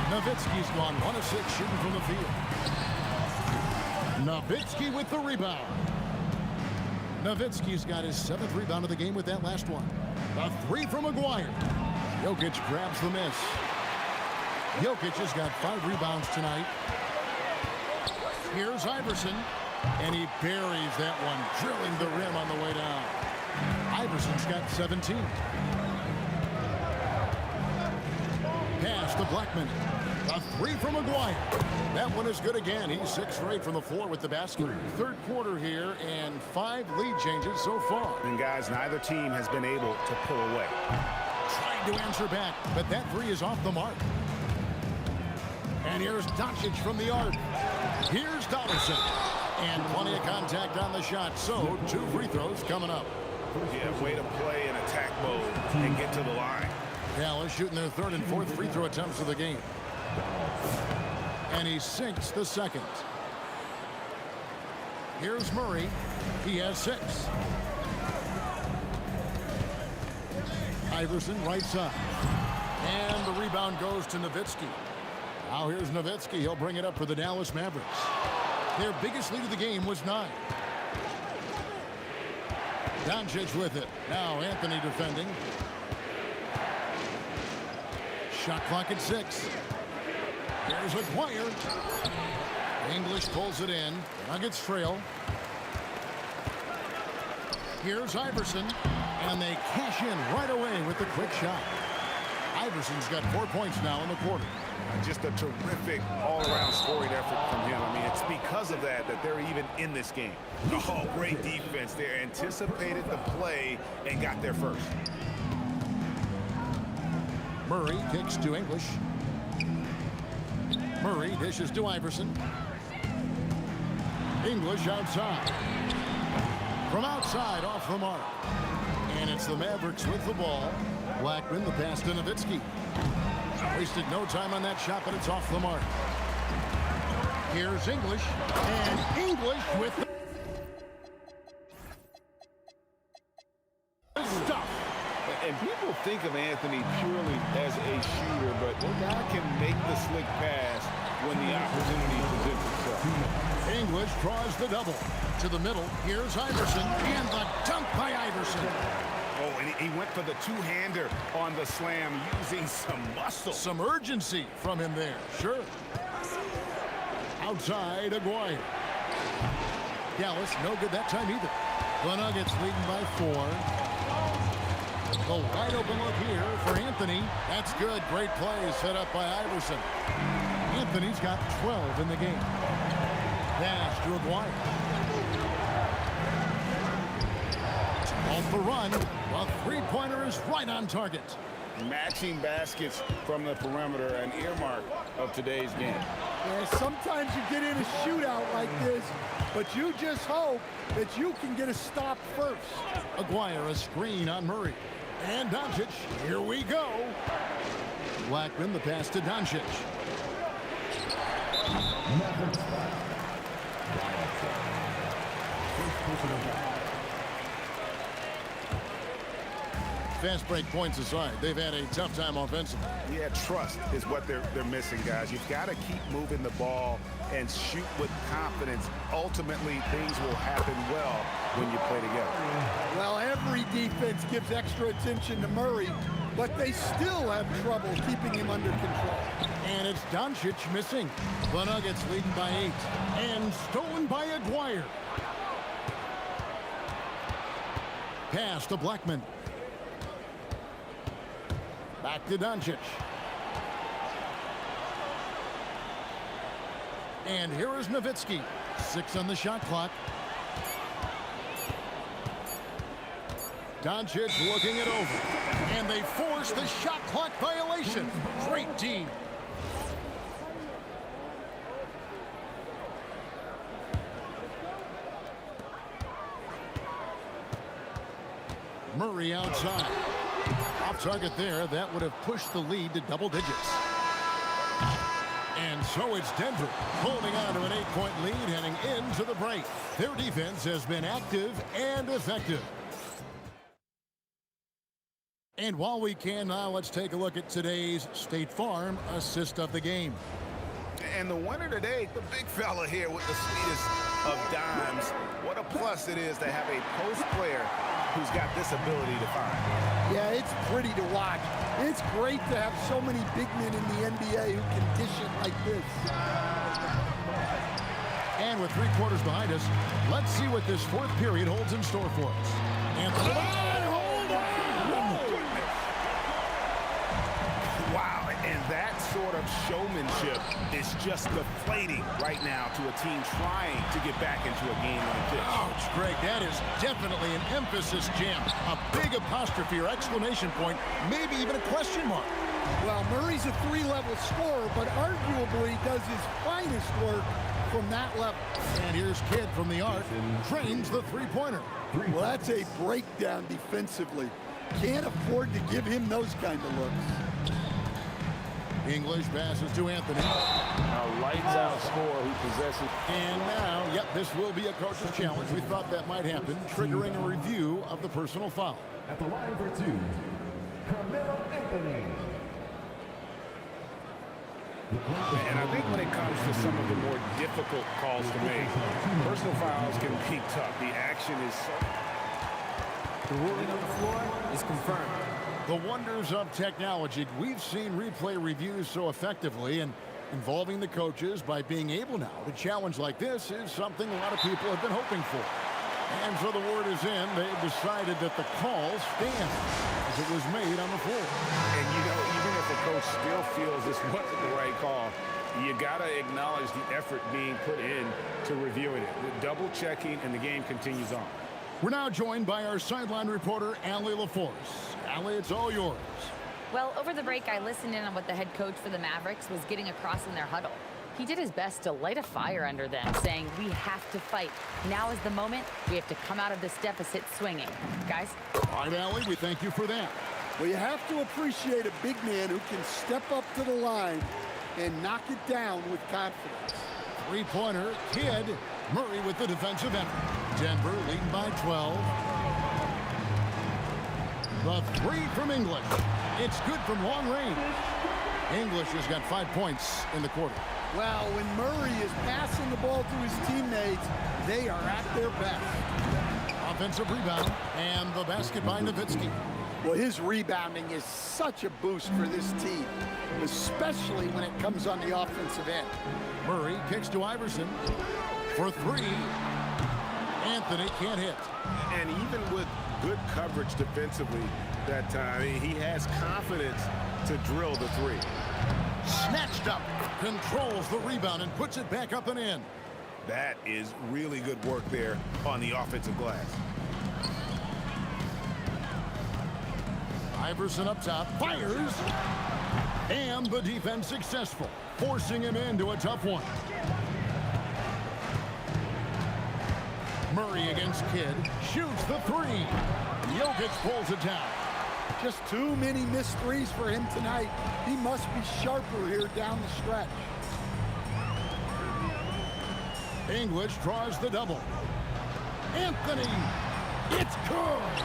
Nowitzki's gone 1 of 6 shooting from the field. Nowitzki with the rebound. Nowitzki's got his 7th rebound of the game with that last one. A 3 from Maguire. Jokic grabs the miss. Jokic has got 5 rebounds tonight. Here's Iverson, and he buries that one, drilling the rim on the way down. Iverson's got 17. Pass to Blackman. A 3 from Maguire. That one is good again. He's 6 for 8 from the floor with the basket. Third quarter here, and 5 lead changes so far. And guys, neither team has been able to pull away. Trying to answer back, but that 3 is off the mark. And here's Doncic from the arc. Here's Donaldson. And plenty of contact on the shot, so 2 free throws coming up. Yeah, way to play in attack mode and get to the line. Dallas shooting their 3rd and 4th free throw attempts of the game. And he sinks the 2nd. Here's Murray. He has 6. Iverson right side. And the rebound goes to Nowitzki. Now here's Nowitzki. He'll bring it up for the Dallas Mavericks. Their biggest lead of the game was 9. Doncic with it. Now Anthony defending. Shot clock at 6. Here's Maguire. English pulls it in. Nuggets trail. Here's Iverson. And they cash in right away with the quick shot. Iverson's got 4 points now in the quarter. Just a terrific all-around scoring effort from him. I mean, it's because of that they're even in this game. Oh, great defense. They anticipated the play and got there first. Murray kicks to English. Murray dishes to Iverson. English outside. From outside, off the mark. And it's the Mavericks with the ball. Blackman, the pass to Nowitzki. Wasted no time on that shot, but it's off the mark. Here's English. And English with the stuff. And people think of Anthony purely as a shooter, but the guy can make the slick pass when the opportunity presents itself. English draws the double. To the middle, here's Iverson, and the dunk by Iverson. Oh, and he went for the two-hander on the slam, using some muscle. Some urgency from him there, sure. Outside, Aguirre. Dallas, no good that time either. The Nuggets leading by 4. The wide open look here for Anthony. That's good. Great play set up by Iverson. Anthony's got 12 in the game. Pass to Aguirre. Off the run. The three-pointer is right on target. Matching baskets from the perimeter, an earmark of today's game. Yeah, sometimes you get in a shootout like this, but you just hope that you can get a stop first. Aguirre, a screen on Murray. And Doncic, here we go. Blackman, the pass to Doncic. Fast break points aside, they've had a tough time offensively. Yeah, trust is what they're missing, guys. You've got to keep moving the ball and shoot with confidence. Ultimately, things will happen well when you play together. Well, every defense gives extra attention to Murray, but they still have trouble keeping him under control. And it's Doncic missing. The Nuggets leading by 8. And stolen by Aguirre. Pass to Blackman. Back to Doncic. And here is Nowitzki. 6 on the shot clock. Doncic looking it over. And they force the shot clock violation. Great team. Murray outside. Off target there. That would have pushed the lead to double digits. And so it's Denver holding on to an 8-point lead heading into the break. Their defense has been active and effective. And while we can now, let's take a look at today's State Farm assist of the game. And the winner today, the big fella here with the sweetest of dimes. What a plus it is to have a post player who's got this ability to find. Yeah, it's pretty to watch. It's great to have so many big men in the NBA who can dish it like this. And with 3 quarters behind us, let's see what this 4th period holds in store for us. And hold on! Wow, and that sort of showmanship is just deflating right now to a team trying to get back into a game like this. Ouch, Greg, that is definitely an emphasis jam. A big apostrophe or exclamation point, maybe even a question mark. Well, Murray's a 3-level scorer, but arguably does his finest work from that level. And here's Kidd from the arc, trains the 3-pointer. Well, that's a breakdown defensively. Can't afford to give him those kind of looks. English passes to Anthony. A lights-out scorer who possesses. And now, yep, this will be a coach's challenge. We thought that might happen, triggering a review of the personal foul. At the line for 2, Carmelo Anthony. And I think when it comes to some of the more difficult calls to make, personal fouls can be tough. The action is so... The ruling on the floor is confirmed. The wonders of technology. We've seen replay reviews so effectively, and involving the coaches by being able now to challenge like this is something a lot of people have been hoping for. And so the word is in. They've decided that the call stands as it was made on the floor. And, you know, even if a coach still feels this wasn't the right call, you got to acknowledge the effort being put in to reviewing it. With double checking, and the game continues on. We're now joined by our sideline reporter, Allie LaForce. Allie, it's all yours. Well, over the break, I listened in on what the head coach for the Mavericks was getting across in their huddle. He did his best to light a fire under them, saying, we have to fight. Now is the moment. We have to come out of this deficit swinging. Guys? All right, Allie, we thank you for that. Well, you have to appreciate a big man who can step up to the line and knock it down with confidence. 3-pointer, Kidd. Murray with the defensive effort. Denver leading by 12. The 3 from English. It's good from long range. English has got 5 points in the quarter. Well, when Murray is passing the ball to his teammates, they are at their best. Offensive rebound, and the basket by Nowitzki. Well, his rebounding is such a boost for this team, especially when it comes on the offensive end. Murray kicks to Iverson for 3. Anthony can't hit. And even with good coverage defensively that time, he has confidence to drill the 3. Snatched up, controls the rebound and puts it back up and in. That is really good work there on the offensive glass. Iverson up top, fires, and the defense successful, forcing him into a tough one. Murray against Kidd, shoots the 3. Jokic pulls it down. Just too many missed threes for him tonight. He must be sharper here down the stretch. English draws the double. Anthony, it's good.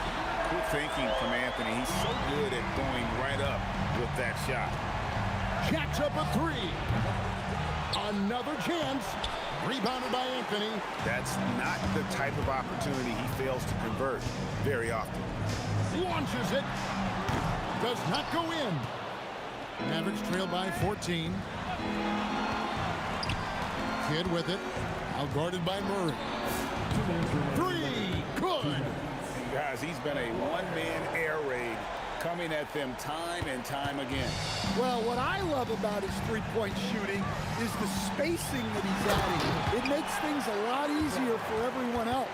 Good thinking from Anthony. He's so good at going right up with that shot. Jacks up a 3. Another chance. Rebounded by Anthony. That's not the type of opportunity he fails to convert very often. Launches it. Does not go in. Mavericks trail by 14. Kidd with it. Out guarded by Murray. 3. Good. Guys, he's been a one-man air raid coming at them time and time again. Well, what I love about his three-point shooting is the spacing that he's adding. It makes things a lot easier for everyone else.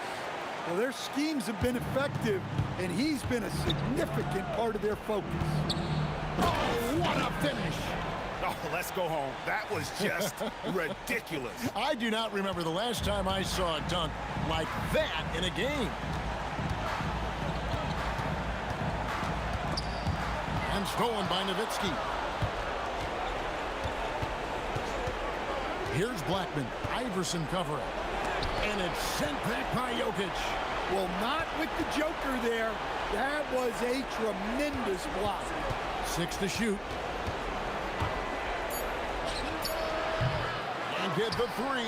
Well, their schemes have been effective, and he's been a significant part of their focus. Oh, what a finish. Oh, let's go home. That was just ridiculous. I do not remember the last time I saw a dunk like that in a game. And stolen by Nowitzki. Here's Blackman. Iverson covering. And it's sent back by Jokic. Well, not with the Joker there. That was a tremendous block. 6 to shoot. And get the 3.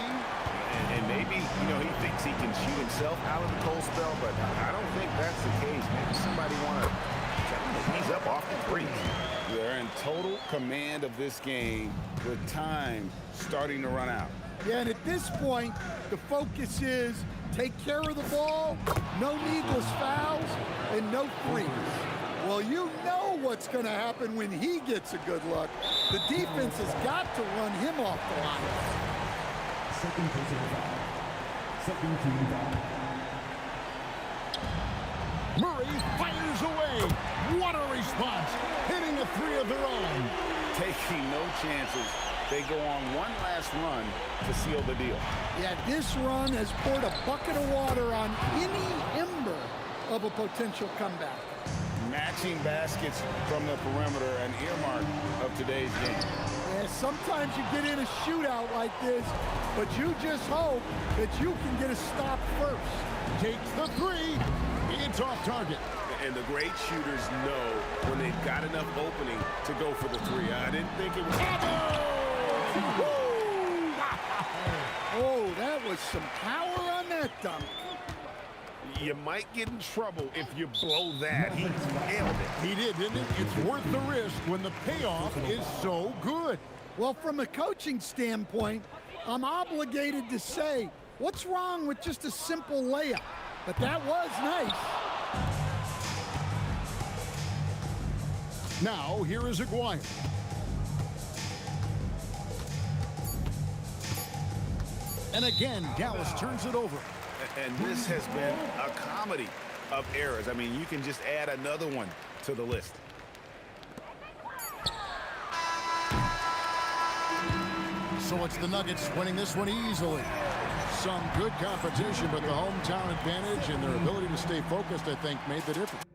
And maybe, you know, he thinks he can shoot himself out of the cold spell, but I don't think that's the case. Maybe somebody want to tell him to ease up off the threes. They're in total command of this game with time starting to run out. Yeah, and at this point, the focus is take care of the ball, no needless fouls, and no threes. Well, you know what's going to happen when he gets a good look. The defense has got to run him off the line. Second personal foul. Second team foul. Murray fires away. What a response. Hitting a three of their own. Taking no chances. They go on one last run to seal the deal. Yeah, this run has poured a bucket of water on any ember of a potential comeback. Matching baskets from the perimeter, an earmark of today's game. Yeah, sometimes you get in a shootout like this, but you just hope that you can get a stop first. Takes the three. It's off target. And the great shooters know when they've got enough opening to go for the three. I didn't think it was... Oh, that was some power on that dunk. You might get in trouble if you blow that. He nailed it. He did, didn't it? It's worth the risk when the payoff is so good. Well, from a coaching standpoint, I'm obligated to say, what's wrong with just a simple layup? But that was nice. Now, here is Aguirre. And again, Dallas turns it over. And this has been a comedy of errors. I mean, you can just add another one to the list. So it's the Nuggets winning this one easily. Some good competition, but the hometown advantage and their ability to stay focused, I think, made the difference.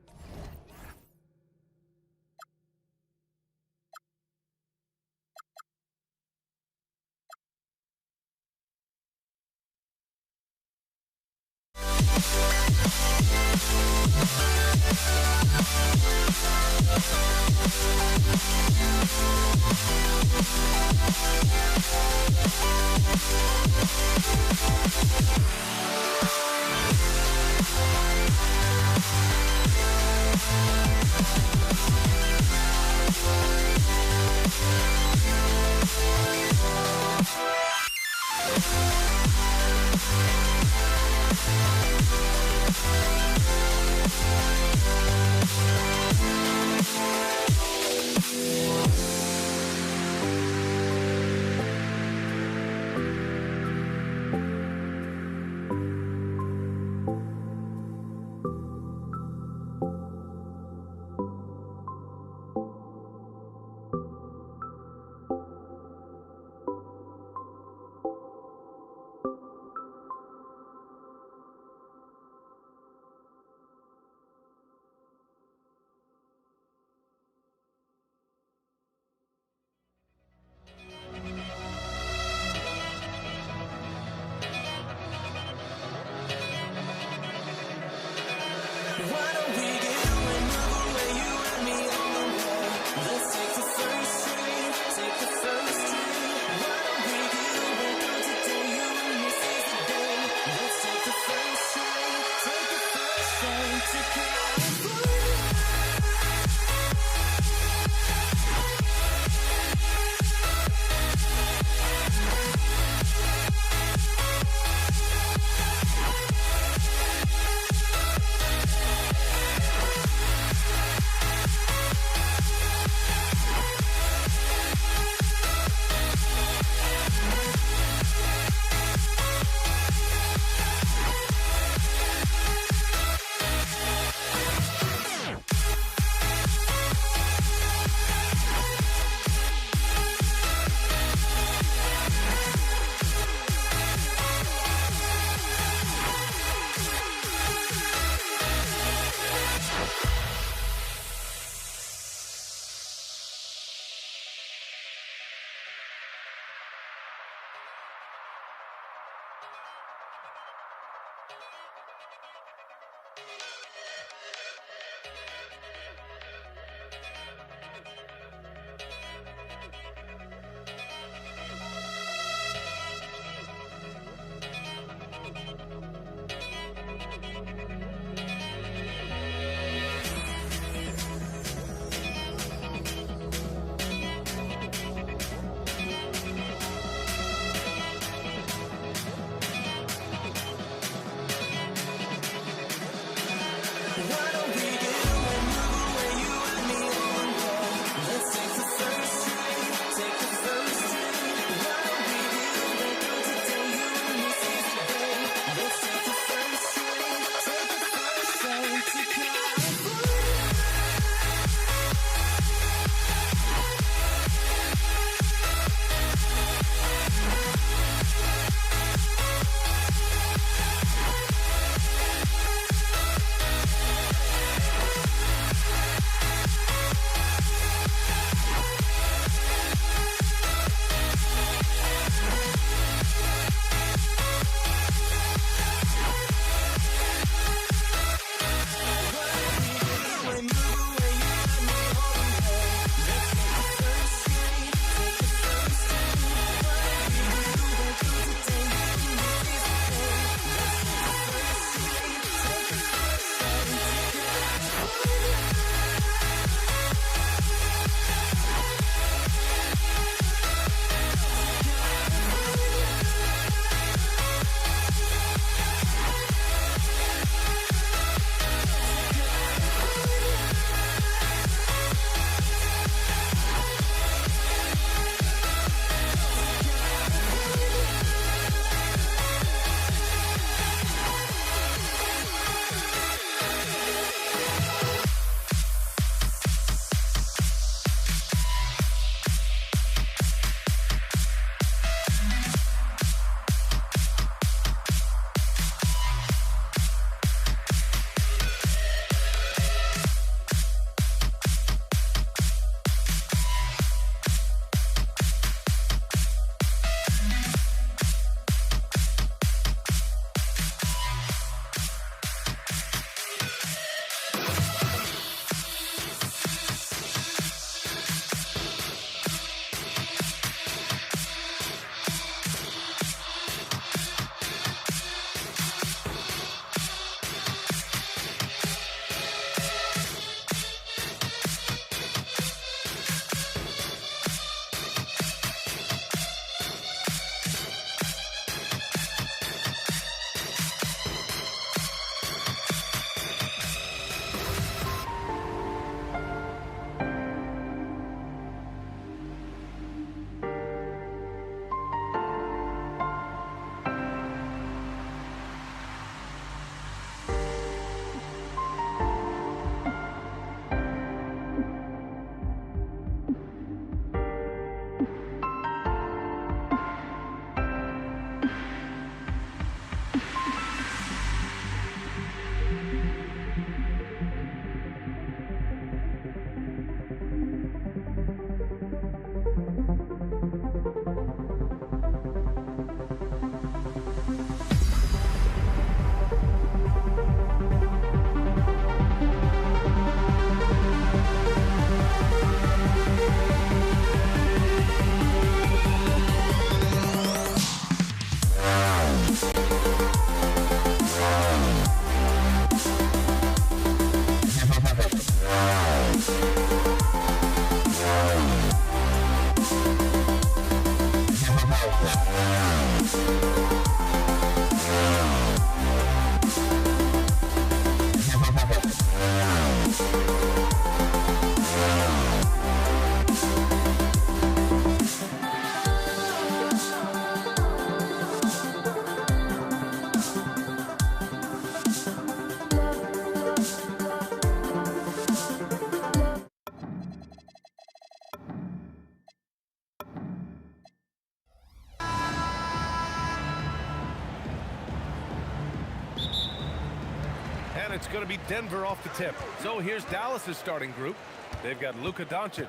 it's going to be Denver off the tip. So here's Dallas's starting group. They've got Luka Doncic.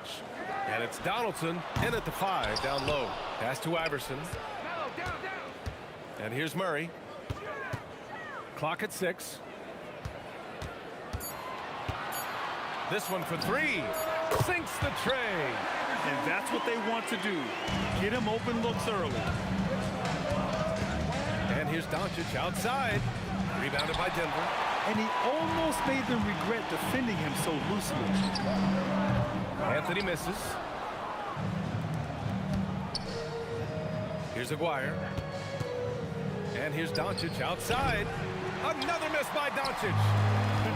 And it's Donaldson in at the 5, down low. Pass to Iverson. And here's Murray. Clock at 6. This one for 3. Sinks the tray. And that's what they want to do. Get him open looks early. And here's Doncic outside. Rebounded by Denver. And he almost made them regret defending him so loosely. Anthony misses. Here's Aguirre. And here's Doncic outside. Another miss by Doncic.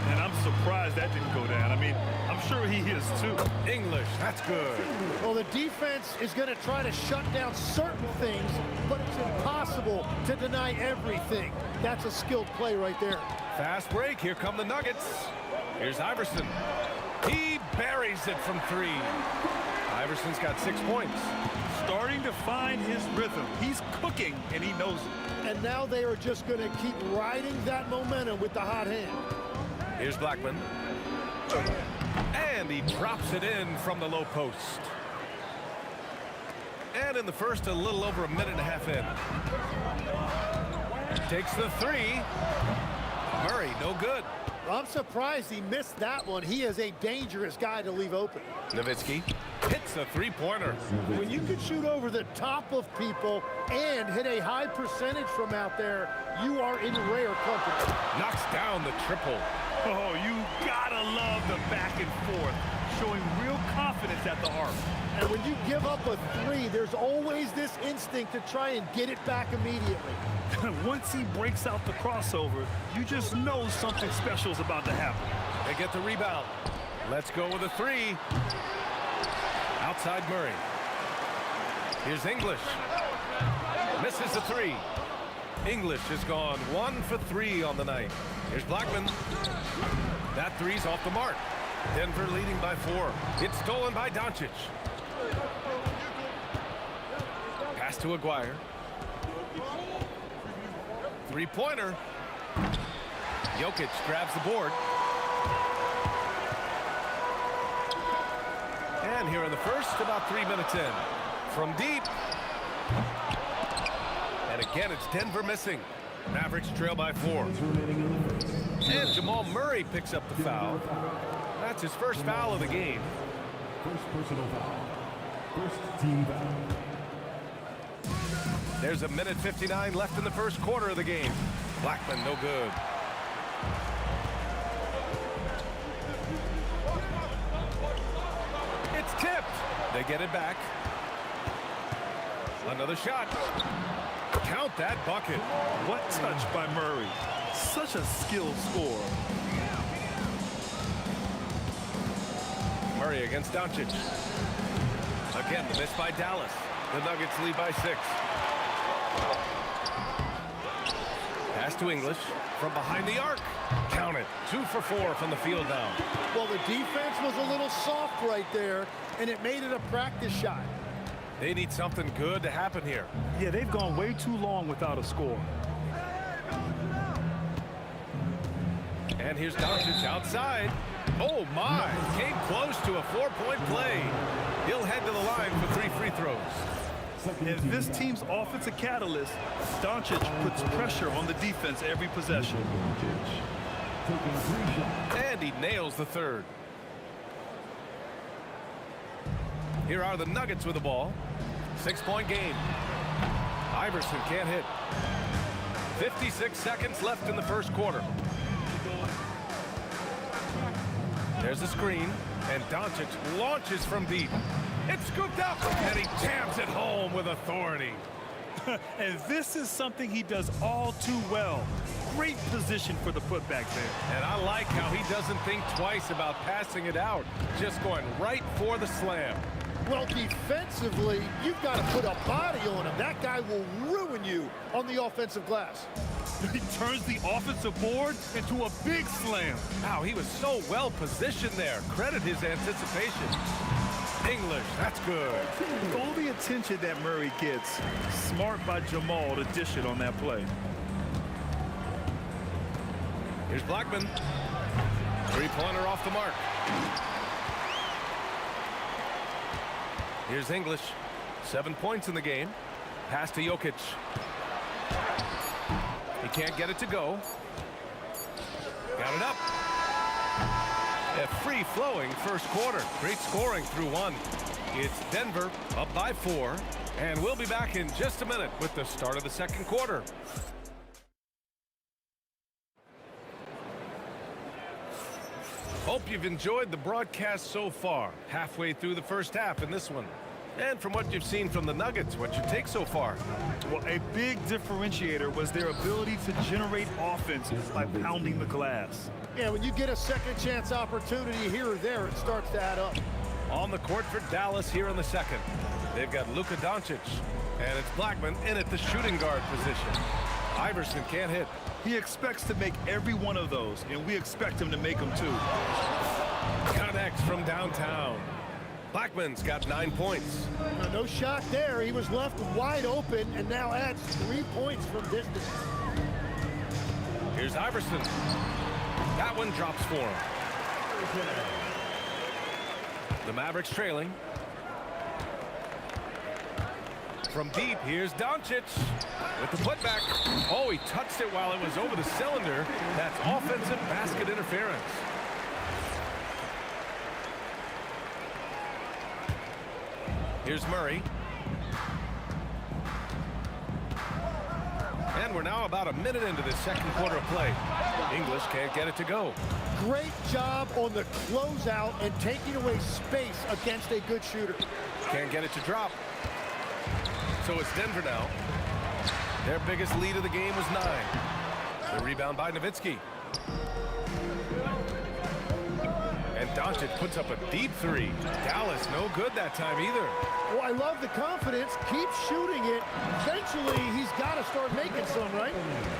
And I'm surprised that didn't go down. I mean, I'm sure he is too. English, that's good. Well, the defense is going to try to shut down certain things, but it's impossible to deny everything. That's a skilled play right there. Fast break. Here come the Nuggets. Here's Iverson. He buries it from 3. Iverson's got 6 points. Starting to find his rhythm. He's cooking, and he knows it. And now they are just going to keep riding that momentum with the hot hand. Here's Blackman. And he drops it in from the low post. And in the first, a little over a minute and a half in. Takes the 3. Murray, no good. I'm surprised he missed that one. He is a dangerous guy to leave open. Nowitzki hits a 3-pointer. When you can shoot over the top of people and hit a high percentage from out there, you are in rare company. Knocks down the triple. Oh, you gotta love the back and forth, showing real confidence at the arc. And when you give up a 3, there's always this instinct to try and get it back immediately. Once he breaks out the crossover, you just know something special is about to happen. They get the rebound. Let's go with a 3. Outside Murray. Here's English. Misses the 3. English has gone 1 for 3 on the night. Here's Blackman. That 3's off the mark. Denver leading by 4. It's stolen by Doncic. Pass to Aguirre. 3-pointer. Jokic grabs the board. And here in the first, about 3 minutes in. From deep. And again, it's Denver missing. Mavericks trail by 4. And Jamal Murray picks up the foul. That's his first foul of the game. First personal foul. First team foul. There's a minute 59 left in the first quarter of the game. Blackman, no good. It's tipped. They get it back. Another shot. Count that bucket. What touch by Murray. Such a skilled scorer. Murray against Doncic. Again, the miss by Dallas. The Nuggets lead by 6. Pass to English from behind the arc. Count it. 2 for 4 from the field now. Well, the defense was a little soft right there, and it made it a practice shot. They need something good to happen here. Yeah, they've gone way too long without a score. And here's Doncic outside. Oh, my. Came close to a 4-point play. He'll head to the line for 3 free throws. As this team's offensive catalyst, Doncic puts pressure on the defense every possession. And he nails the 3rd. Here are the Nuggets with the ball. 6-point game. Iverson can't hit. 56 seconds left in the first quarter. There's a screen, and Doncic launches from deep. It's scooped up, and he jams it home with authority. And this is something he does all too well. Great position for the putback there. And I like how he doesn't think twice about passing it out, just going right for the slam. Well, defensively, you've got to put a body on him. That guy will ruin you on the offensive glass. He turns the offensive board into a big slam. Wow, he was so well positioned there. Credit his anticipation. English, that's good. All the attention that Murray gets. Smart by Jamal to dish it on that play. Here's Blackman. Three-pointer off the mark. Here's English. 7 points in the game. Pass to Jokic. He can't get it to go. Got it up. A free-flowing first quarter. Great scoring through one. It's Denver up by 4. And we'll be back in just a minute with the start of the second quarter. Hope you've enjoyed the broadcast so far. Halfway through the first half in this one. And from what you've seen from the Nuggets, what's your take so far? Well, a big differentiator was their ability to generate offenses by pounding the glass. Yeah, when you get a second chance opportunity here or there, it starts to add up. On the court for Dallas here in the second. They've got Luka Doncic, and it's Blackman in at the shooting guard position. Iverson can't hit. He expects to make every one of those, and we expect him to make them too. Connects from downtown. Blackman's got 9 points. No shot there. He was left wide open and now adds 3 points from distance. Here's Iverson. That one drops for him. The Mavericks trailing. From deep, here's Doncic with the putback. Oh, he touched it while it was over the cylinder. That's offensive basket interference. Here's Murray. And we're now about a minute into the second quarter of play. English can't get it to go. Great job on the closeout and taking away space against a good shooter. Can't get it to drop. So it's Denver now. Their biggest lead of the game was 9. The rebound by Nowitzki. And Doncic puts up a deep 3. Dallas no good that time either. Well, I love the confidence. Keep shooting it. Eventually, he's got to start making some, right?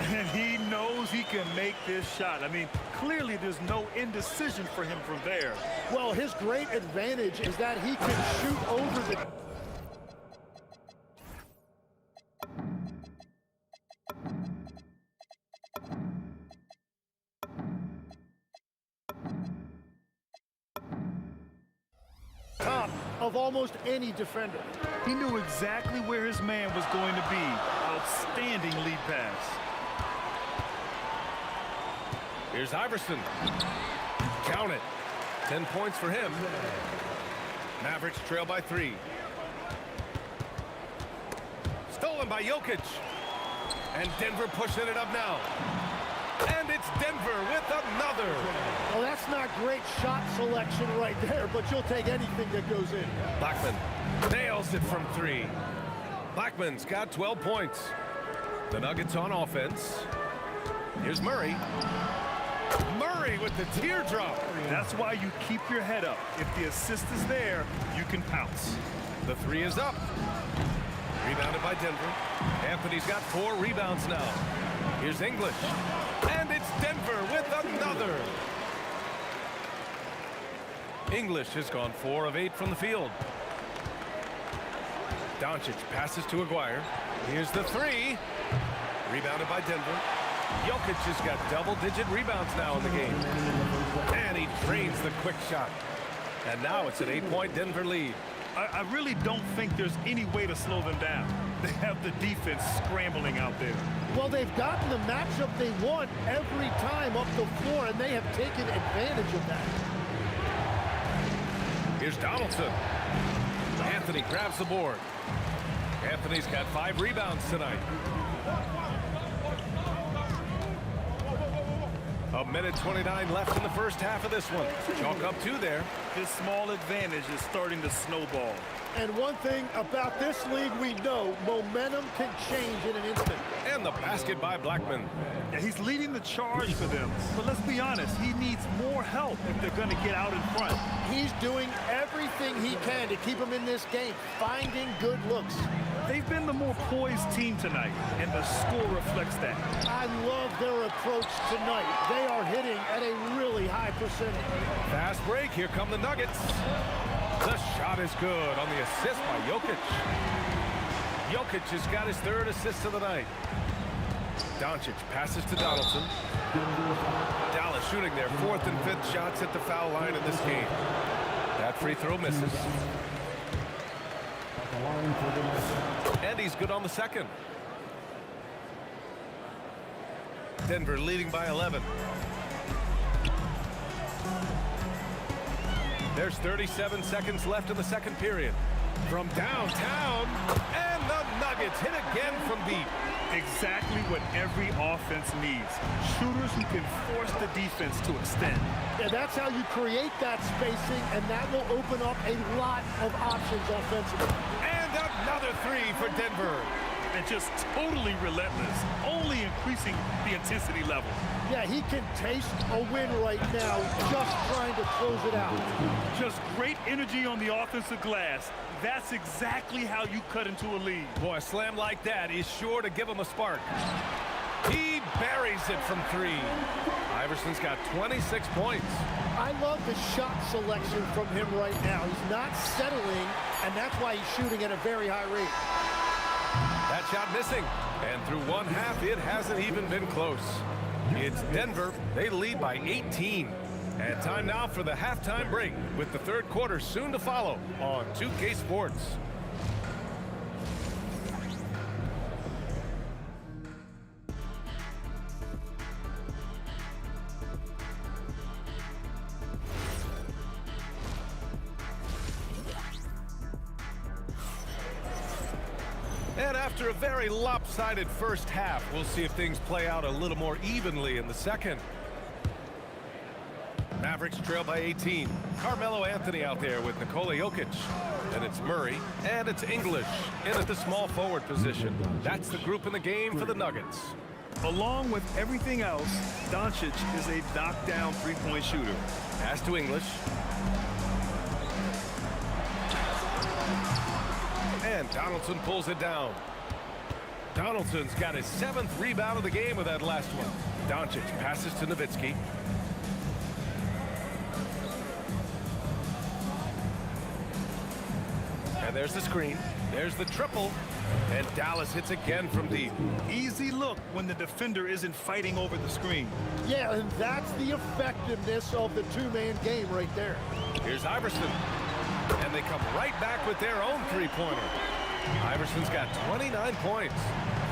And he knows he can make this shot. I mean, clearly there's no indecision for him from there. Well, his great advantage is that he can shoot over the... top of almost any defender. He knew exactly where his man was going to be. Outstanding lead pass. Here's Iverson. Count it. 10 points for him. Mavericks trail by 3. Stolen by Jokic. And Denver pushing it up now. And it's Denver with another. Well, that's not great shot selection right there, but you'll take anything that goes in. Blackman nails it from 3. Blackman's got 12 points. The Nuggets on offense. Here's Murray. Murray with the teardrop. That's why you keep your head up. If the assist is there, you can pounce. The 3 is up. Rebounded by Denver. Anthony's got 4 rebounds now. Here's English. And it's Denver with another. English has gone 4 of 8 from the field. Doncic passes to Aguirre. Here's the 3. Rebounded by Denver. Jokic has got double-digit rebounds now in the game. And he drains the quick shot. And now it's an 8-point Denver lead. I really don't think there's any way to slow them down. They have the defense scrambling out there. Well, they've gotten the matchup they want every time up the floor, and they have taken advantage of that. Here's Donaldson. Anthony grabs the board. Anthony's got 5 rebounds tonight. A minute 29 left in the first half of this one. Chalk up 2 there. This small advantage is starting to snowball. And one thing about this league we know, momentum can change in an instant. And the basket by Blackman. Yeah, he's leading the charge for them. But let's be honest, he needs more help if they're going to get out in front. He's doing everything he can to keep them in this game, finding good looks. They've been the more poised team tonight, and the score reflects that. I love their approach tonight. They are hitting at a really high percentage. Fast break. Here come the Nuggets. The shot is good on the assist by Jokic. Jokic has got his 3rd assist of the night. Doncic passes to Donaldson. Dallas shooting their 4th and 5th shots at the foul line in this game. That free throw misses. And he's good on the second. Denver leading by 11. There's 37 seconds left in the second period. From downtown, and the Nuggets hit again from deep. Exactly what every offense needs. Shooters who can force the defense to extend. Yeah, that's how you create that spacing, and that will open up a lot of options offensively. And another three for Denver. And just totally relentless, only increasing the intensity level. Yeah, he can taste a win right now, just trying to close it out. Just great energy on the offensive glass. That's exactly how you cut into a lead. Boy, a slam like that is sure to give him a spark. He buries it from three. Iverson's got 26 points. I love the shot selection from him right now. He's not settling, and that's why he's shooting at a very high rate. That shot missing. And through one half, it hasn't even been close. It's Denver. They lead by 18. And time now for the halftime break, with the third quarter soon to follow on 2K Sports. And after a very lopsided first half, we'll see if things play out a little more evenly in the second. Mavericks trail by 18. Carmelo Anthony out there with Nikola Jokic. And it's Murray, and it's English in at the small forward position. That's the group in the game for the Nuggets. Along with everything else, Doncic is a knockdown three-point shooter. Pass to English. And Donaldson pulls it down. Donaldson's got his 7th rebound of the game with that last one. Doncic passes to Nowitzki. And there's the screen. There's the triple. And Dallas hits again from deep. Easy look when the defender isn't fighting over the screen. Yeah, and that's the effectiveness of the two-man game right there. Here's Iverson. And they come right back with their own three-pointer. Iverson's got 29 points.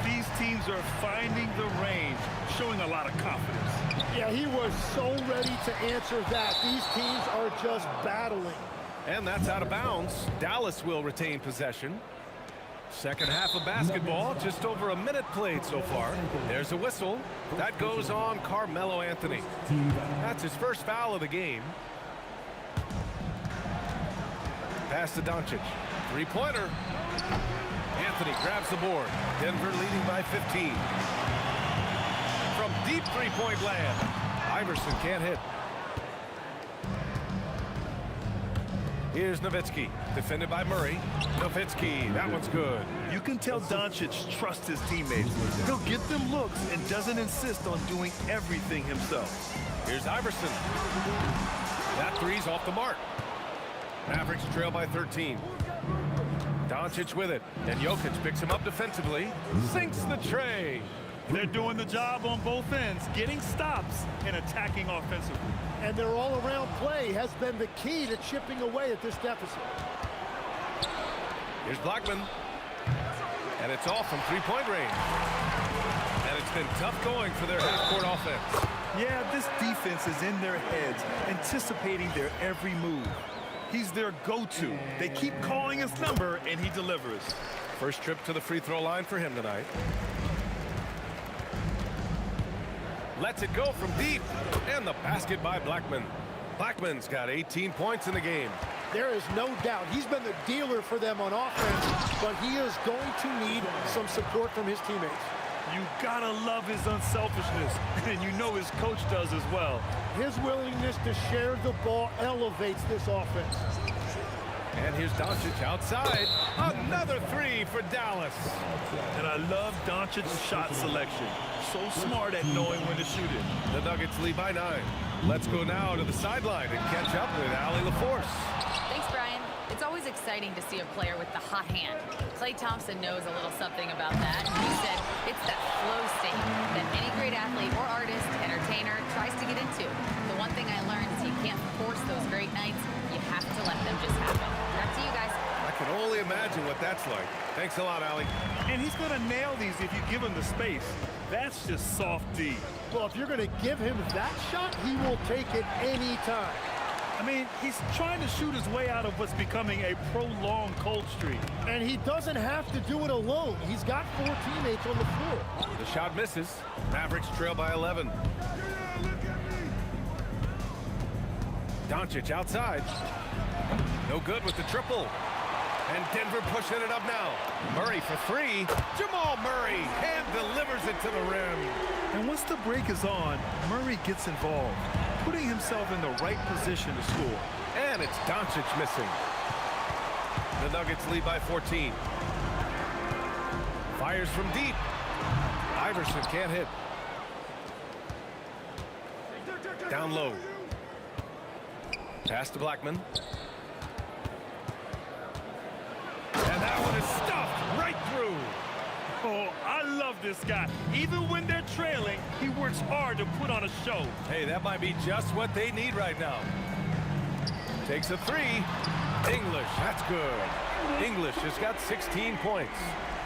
These teams are finding the range, showing a lot of confidence. Yeah, he was so ready to answer that. These teams are just battling. And that's out of bounds. Dallas will retain possession. Second half of basketball, just over a minute played so far. There's a whistle. That goes on Carmelo Anthony. That's his first foul of the game. Pass to Doncic. Three-pointer. Anthony grabs the board. Denver leading by 15. From deep three-point land. Iverson can't hit. Here's Nowitzki, defended by Murray. Nowitzki, that one's good. You can tell Doncic trusts his teammates. He'll get them looks and doesn't insist on doing everything himself. Here's Iverson. That three's off the mark. Mavericks trail by 13. Doncic with it, and Jokic picks him up defensively. Sinks the tray. They're doing the job on both ends, getting stops and attacking offensively. And their all-around play has been the key to chipping away at this deficit. Here's Blackman. And it's off from three-point range. And it's been tough going for their half-court offense. Yeah, this defense is in their heads, anticipating their every move. He's their go-to. They keep calling his number, and he delivers. First trip to the free throw line for him tonight. Lets it go from deep. And the basket by Blackman. Blackman's got 18 points in the game. There is no doubt he's been the dealer for them on offense, but he is going to need some support from his teammates. You gotta love his unselfishness, and you know his coach does as well. His willingness to share the ball elevates this offense. And here's Doncic outside. Another three for Dallas. And I love Doncic's shot selection. So smart at knowing when to shoot it. The Nuggets lead by 9. Let's go now to the sideline and catch up with Allie LaForce. Thanks, Brian. It's always a exciting to see a player with the hot hand. Klay Thompson knows a little something about that. He said it's that flow state that any great athlete or artist, entertainer, tries to get into. The one thing I learned is you can't force those great nights. You have to let them just happen. Back to you guys. I can only imagine what that's like. Thanks a lot, Allie. And he's going to nail these if you give him the space. That's just soft D. Well, if you're going to give him that shot, he will take it any time. I mean, he's trying to shoot his way out of what's becoming a prolonged cold streak. And he doesn't have to do it alone. He's got 4 teammates on the floor. The shot misses. Mavericks trail by 11. Doncic outside. No good with the triple. And Denver pushing it up now. Murray for 3. Jamal Murray hand delivers it to the rim. And once the break is on, Murray gets involved, putting himself in the right position to score. And it's Doncic missing. The Nuggets lead by 14. Fires from deep. Iverson can't hit. Down low. Pass to Blackman. And that one is stuffed right through. Oh, I love this guy. Even when they're trailing, he works hard to put on a show. Hey, that might be just what they need right now. Takes a 3. English, that's good. English has got 16 points.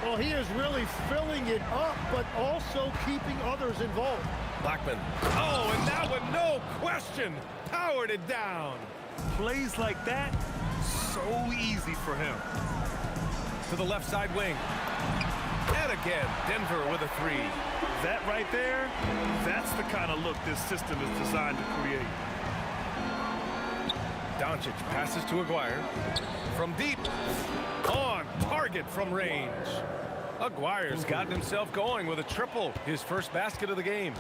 Well, he is really filling it up, but also keeping others involved. Blackman. Oh, and that one, no question, powered it down. Plays like that, so easy for him. To the left side wing. And again, Denver with a 3. That right there, that's the kind of look this system is designed to create. Doncic passes to Aguirre. From deep. On target from range. Aguirre's gotten himself going with a triple. His first basket of the game.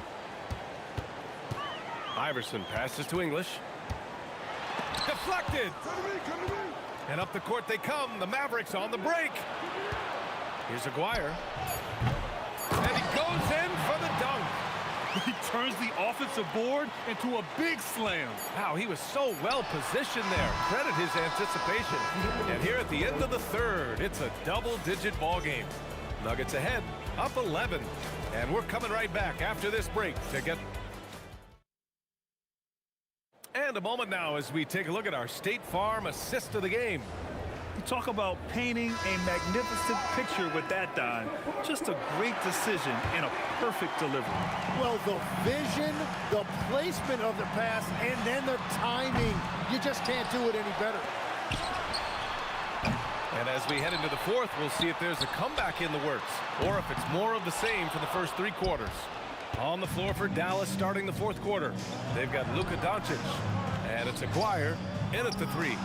Iverson passes to English. Deflected. And up the court they come. The Mavericks on the break. Here's Aguirre. And he goes in for the dunk. He turns the offensive board into a big slam. Wow, he was so well positioned there. Credit his anticipation. And here at the end of the third, it's a double-digit ball game. Nuggets ahead, up 11. And we're coming right back after this break to get... And a moment now as we take a look at our State Farm assist of the game. You talk about painting a magnificent picture with that dime. Just a great decision and a perfect delivery. Well, the vision, the placement of the pass, and then the timing. You just can't do it any better. And as we head into the fourth, we'll see if there's a comeback in the works or if it's more of the same for the first 3 quarters. On the floor for Dallas starting the fourth quarter. They've got Luka Doncic. And it's Aguirre in at the 3.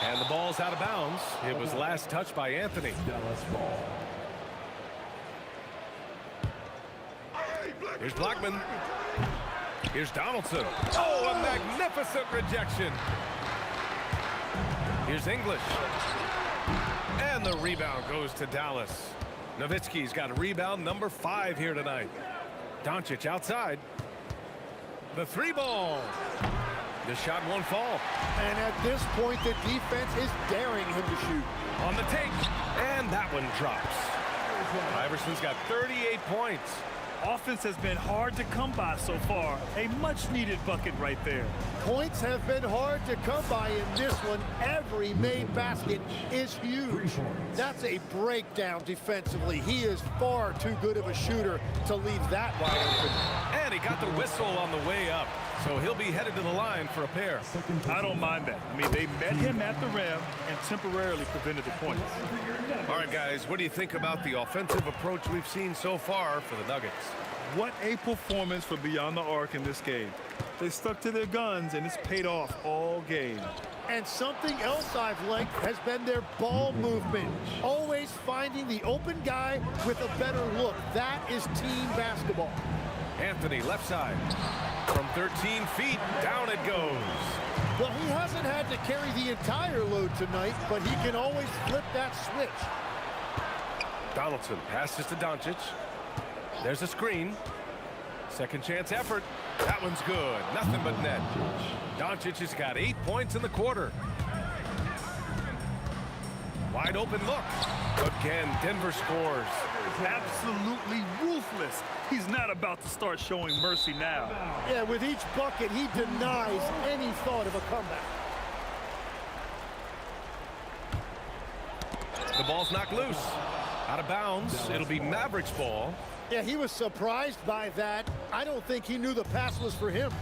And the ball's out of bounds. It was last touched by Anthony. Here's Blackman. Here's Donaldson. Oh, a magnificent rejection. Here's English. And the rebound goes to Dallas. Nowitzki's got a rebound number 5 here tonight. Doncic outside. The 3 ball. The shot won't fall. And at this point, the defense is daring him to shoot. On the take. And that one drops. Iverson's got 38 points. Offense has been hard to come by so far. A much-needed bucket right there. Points have been hard to come by in this one. Every made basket is huge. That's a breakdown defensively. He is far too good of a shooter to leave that wide open. And he got the whistle on the way up. So he'll be headed to the line for a pair. I don't mind that. I mean, they met him at the rim and temporarily prevented the points. All right, guys, what do you think about the offensive approach we've seen so far for the Nuggets? What a performance for Beyond the Arc in this game. They stuck to their guns, and it's paid off all game. And something else I've liked has been their ball movement. Always finding the open guy with a better look. That is team basketball. Anthony, left side. From 13 feet, down it goes. Well, he hasn't had to carry the entire load tonight, but he can always flip that switch. Donaldson passes to Doncic. There's a screen. Second chance effort. That one's good. Nothing but net. Doncic has got 8 points in the quarter. Wide open look. Again, Denver scores. Absolutely ruthless. He's not about to start showing mercy now. Yeah, with each bucket, he denies any thought of a comeback. The ball's knocked loose. Out of bounds. It'll be Mavericks ball. Yeah, he was surprised by that. I don't think he knew the pass was for him.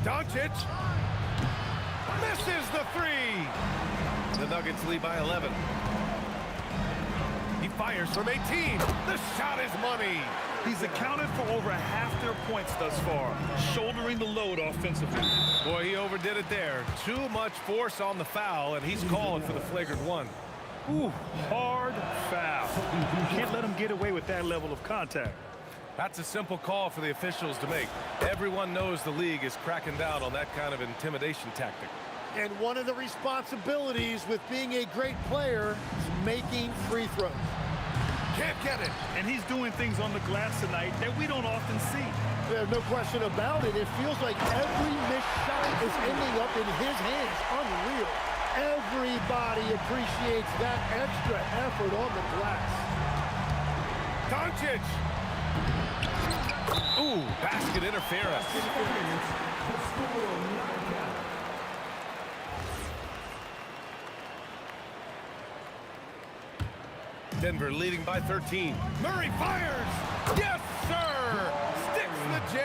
Doncic misses the three. The Nuggets lead by 11. He fires from 18. The shot is money. He's accounted for over half their points thus far, shouldering the load offensively. Boy, he overdid it there. Too much force on the foul, and he's called for the flagrant one. Ooh, hard foul. You can't let him get away with that level of contact. That's a simple call for the officials to make. Everyone knows the league is cracking down on that kind of intimidation tactic. And one of the responsibilities with being a great player is making free throws. Can't get it. And he's doing things on the glass tonight that we don't often see. There's no question about it. It feels like every missed shot is ending up in his hands. Unreal. Everybody appreciates that extra effort on the glass. Doncic. Ooh, basket interference. Denver leading by 13. Murray fires. Yes, sir. Sticks the J.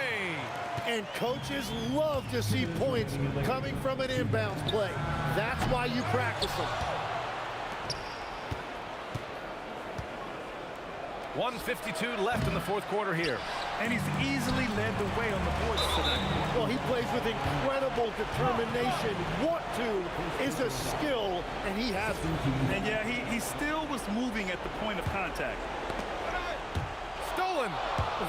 And coaches love to see points coming from an inbounds play. That's why you practice them. 1:52 left in the fourth quarter here. And he's easily led the way on the boards tonight. Well, he plays with incredible determination. Want to is a skill, and he has it. And yeah, he still was moving at the point of contact. Stolen.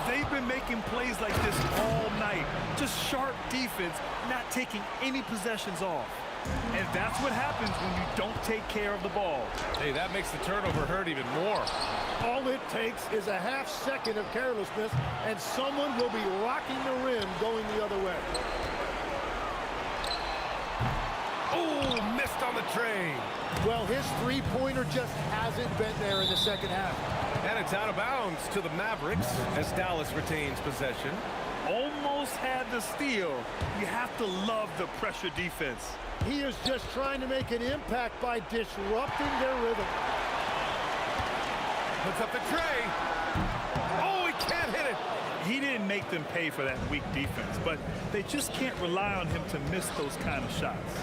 They've been making plays like this all night. Just sharp defense, not taking any possessions off. And that's what happens when you don't take care of the ball. Hey, that makes the turnover hurt even more. All it takes is a half second of carelessness, and someone will be rocking the rim going the other way. Oh, missed on the tray. Well, his three-pointer just hasn't been there in the second half. And it's out of bounds to the Mavericks as Dallas retains possession. Almost had the steal. You have to love the pressure defense. He is just trying to make an impact by disrupting their rhythm. Puts up the tray. Oh, he can't hit it. He didn't make them pay for that weak defense, but they just can't rely on him to miss those kind of shots.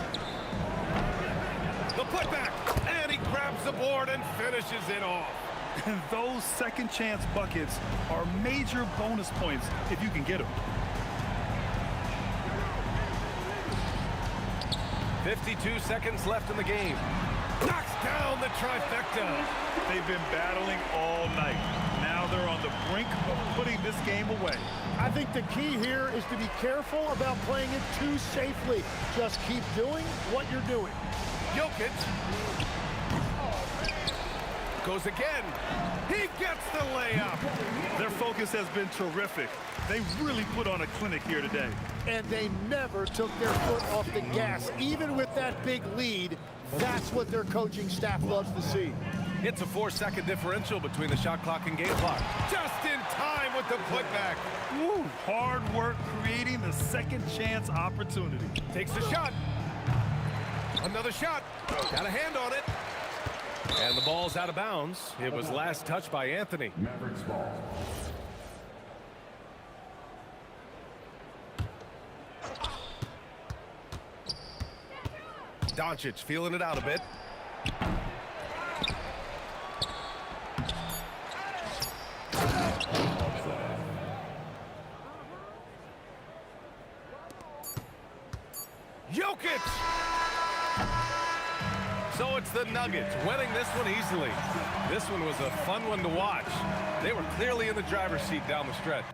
The putback, and he grabs the board and finishes it off. And those second chance buckets are major bonus points if you can get them. 52 seconds left in the game. Knocks down the trifecta. They've been battling all night. Now they're on the brink of putting this game away. I think the key here is to be careful about playing it too safely. Just keep doing what you're doing. Jokic goes again. He gets the layup. Their focus has been terrific. They really put on a clinic here today. And they never took their foot off the gas. Even with that big lead, that's what their coaching staff loves to see. It's a 4-second differential between the shot clock and game clock. Just in time with the putback. Woo, hard work creating the second chance opportunity. Takes the shot. Another shot. Got a hand on it. And the ball's out of bounds. It was last touched by Anthony. Mavericks ball. Doncic feeling it out a bit. Jokic! So it's the Nuggets winning this one easily. This one was a fun one to watch. They were clearly in the driver's seat down the stretch.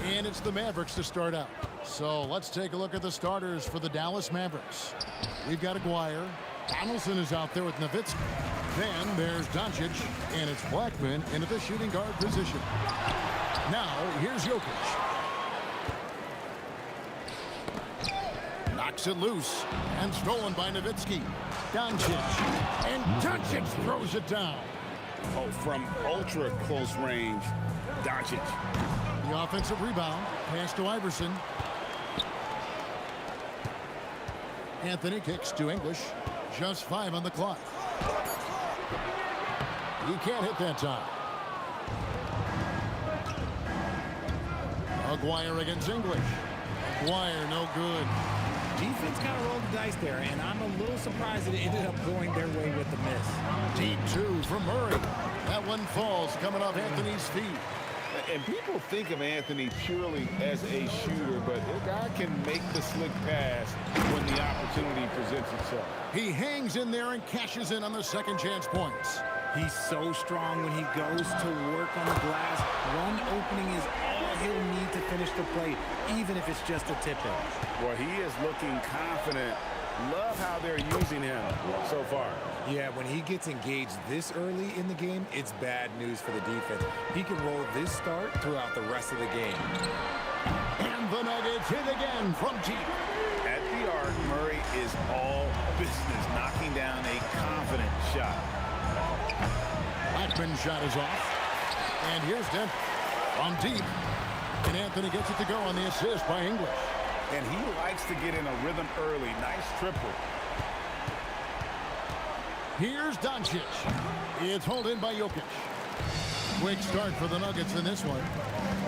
And it's the Mavericks to start out. So let's take a look at the starters for the Dallas Mavericks. We've got Aguirre. Donaldson is out there with Nowitzki. Then there's Doncic, and it's Blackman into the shooting guard position. Now, here's Jokic. Knocks it loose, and stolen by Nowitzki. Doncic, and Doncic throws it down. Oh, from ultra close range, Doncic. The offensive rebound, pass to Iverson. Anthony kicks to English. Just 5 on the clock. He can't hit that time. Aguirre against English. Aguirre, no good. Defense kind of rolled the dice there, and I'm a little surprised that it ended up going their way with the miss. Deep 2 from Murray. That one falls coming off Anthony's feet. And people think of Anthony purely as a shooter, but the guy can make the slick pass when the opportunity presents itself. He hangs in there and cashes in on the second chance points. He's so strong when he goes to work on the glass. One opening is all he'll need to finish the play, even if it's just a tip-in. Well, he is looking confident. Love how they're using him so far. Yeah, when he gets engaged this early in the game, it's bad news for the defense. He can roll this start throughout the rest of the game. And the Nuggets hit again from deep. At the arc, Murray is all business, knocking down a confident shot. Blackman's shot is off. And here's Dent from deep. And Anthony gets it to go on the assist by English. And he likes to get in a rhythm early. Nice triple. Here's Doncic. It's hauled in by Jokic. Quick start for the Nuggets in this one.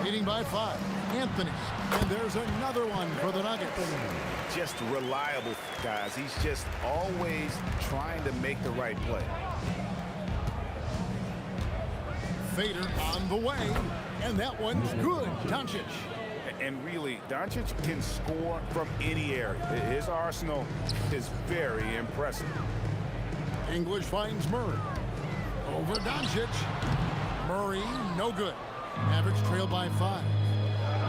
Leading by 5. Anthony. And there's another one for the Nuggets. Just reliable, guys. He's just always trying to make the right play. Fader on the way. And that one's good. Doncic. And really, Doncic can score from any area. His arsenal is very impressive. English finds Murray. Over Doncic. Murray, no good. Mavericks trail by 5.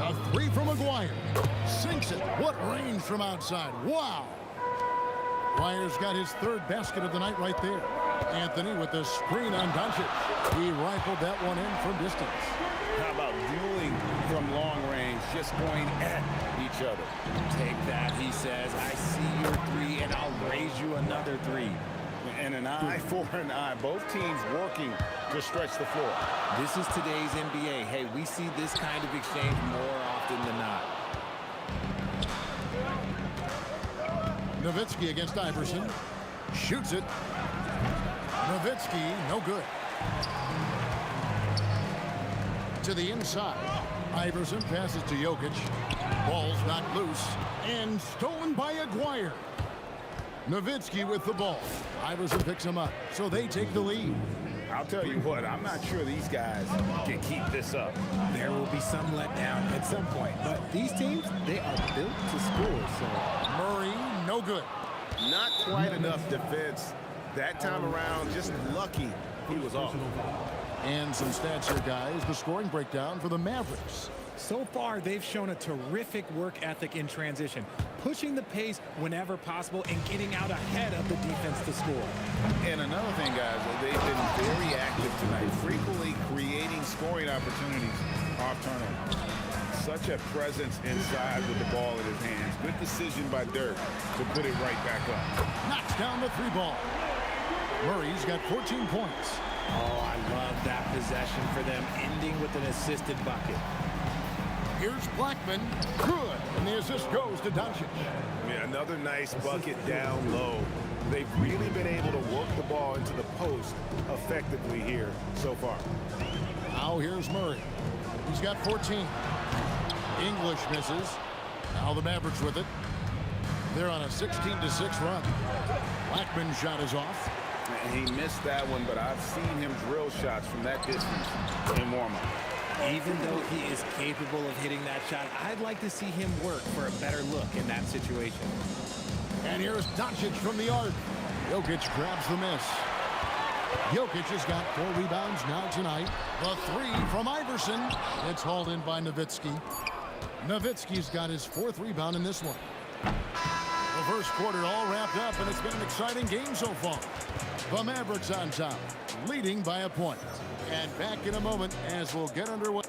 A 3 from Aguirre. Sinks it. What range from outside. Wow. Aguirre's got his 3rd basket of the night right there. Anthony with the screen on Doncic. He rifled that one in from distance. How about dueling from long range, just going at each other? Take that, he says. I see your 3, and I'll raise you another 3. And an eye for an eye. Both teams working to stretch the floor. This is today's NBA. Hey, we see this kind of exchange more often than not. Nowitzki against Iverson. Shoots it. Nowitzki, no good. To the inside. Iverson passes to Jokic. Ball's knocked loose. And stolen by Aguirre. Nowitzki with the ball. Iverson picks him up, so they take the lead. I'll tell you what, I'm not sure these guys can keep this up. There will be some letdown at some point, but these teams, they are built to score, so. Murray, no good. Not quite enough defense. That time around, just lucky he was off. And some stats here, guys. The scoring breakdown for the Mavericks. So far, they've shown a terrific work ethic in transition, pushing the pace whenever possible and getting out ahead of the defense to score. And another thing, guys, they've been very active tonight, frequently creating scoring opportunities off turnover. Such a presence inside with the ball in his hands. Good decision by Dirk to put it right back up. Knocks down the 3 ball. Murray's got 14 points. Oh, I love that possession for them, ending with an assisted bucket. Here's Blackman. Good. And the assist goes to Doncic. Yeah, another nice bucket down low. They've really been able to work the ball into the post effectively here so far. Now here's Murray. He's got 14. English misses. Now the Mavericks with it. They're on a 16-6 run. Blackman's shot is off. He missed that one, but I've seen him drill shots from that distance in warm-up. Even though he is capable of hitting that shot, I'd like to see him work for a better look in that situation. And here's Doncic from the arc. Jokic grabs the miss. Jokic has got 4 rebounds now tonight. The 3 from Iverson. It's hauled in by Nowitzki. Nowitzki's got his 4th rebound in this one. The first quarter all wrapped up, and it's been an exciting game so far. The Mavericks on top, leading by a point. And back in a moment as we'll get underway.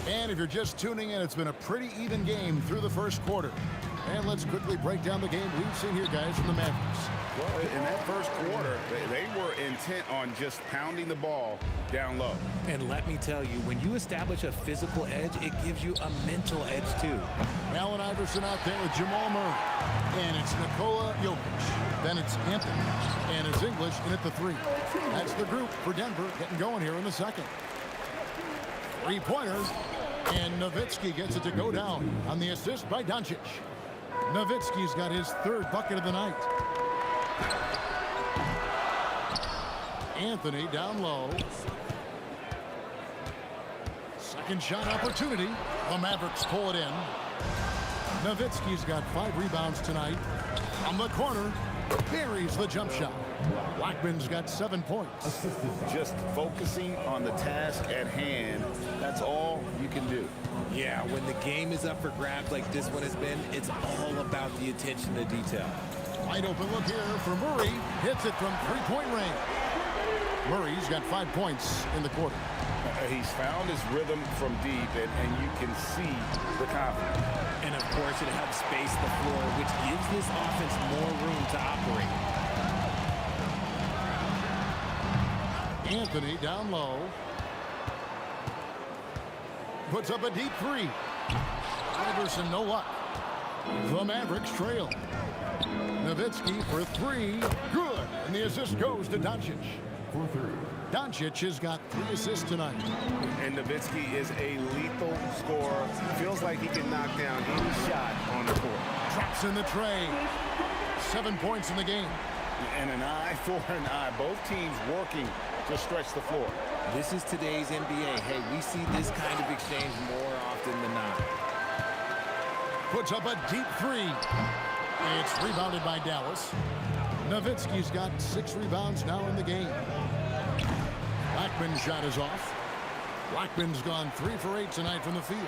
And if you're just tuning in, it's been a pretty even game through the first quarter. And let's quickly break down the game we've seen here, guys, from the Mavericks. Well, in that first quarter, they were intent on just pounding the ball down low. And let me tell you, when you establish a physical edge, it gives you a mental edge, too. Allen Iverson out there with Jamal Murray. And it's Nikola Jokic. Then it's Anthony. And it's English in at the 3. That's the group for Denver getting going here in the second. 3-pointer. And Nowitzki gets it to go down on the assist by Doncic. Nowitzki's got his 3rd bucket of the night. Anthony down low. Second shot opportunity. The Mavericks pull it in. Nowitzki's got 5 rebounds tonight. On the corner, buries the jump shot. Blackman's got 7 points. Just focusing on the task at hand, that's all you can do. Yeah, when the game is up for grabs like this one has been, it's all about the attention to detail. Wide open look here for Murray. Hits it from 3-point range. Murray's got 5 points in the quarter. He's found his rhythm from deep, and you can see the confidence. And, of course, it helps space the floor, which gives this offense more room to operate. Anthony down low. Puts up a deep 3. Iverson, no luck. The Mavericks trail. Nowitzki for 3. Good. And the assist goes to Doncic. For 3. Doncic has got 3 assists tonight. And Nowitzki is a lethal scorer. Feels like he can knock down any shot on the court. Drops in the tray. 7 points in the game. And an eye for an eye. Both teams working to stretch the floor. This is today's NBA. Hey, we see this kind of exchange more often than not. Puts up a deep 3. It's rebounded by Dallas. Nowitzki's got 6 rebounds now in the game. Blackman's shot is off. Blackman's gone 3 for 8 tonight from the field.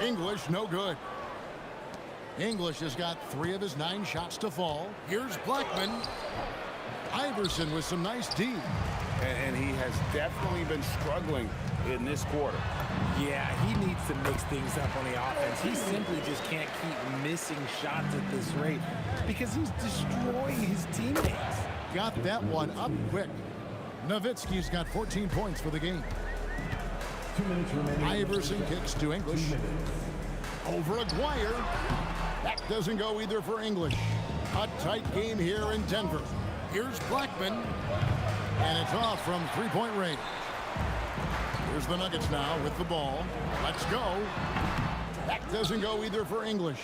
English, no good. English has got 3 of his 9 shots to fall. Here's Blackman. Iverson with some nice D. And he has definitely been struggling in this quarter. Yeah, he needs to mix things up on the offense. He simply just can't keep missing shots at this rate because he's destroying his teammates. Got that one up quick. Nowitzki's got 14 points for the game. 2 minutes remaining. Iverson kicks to English. Over Aguirre. That doesn't go either for English. A tight game here in Denver. Here's Blackman. And it's off from 3-point range. Here's the Nuggets now with the ball. Let's go. That doesn't go either for English.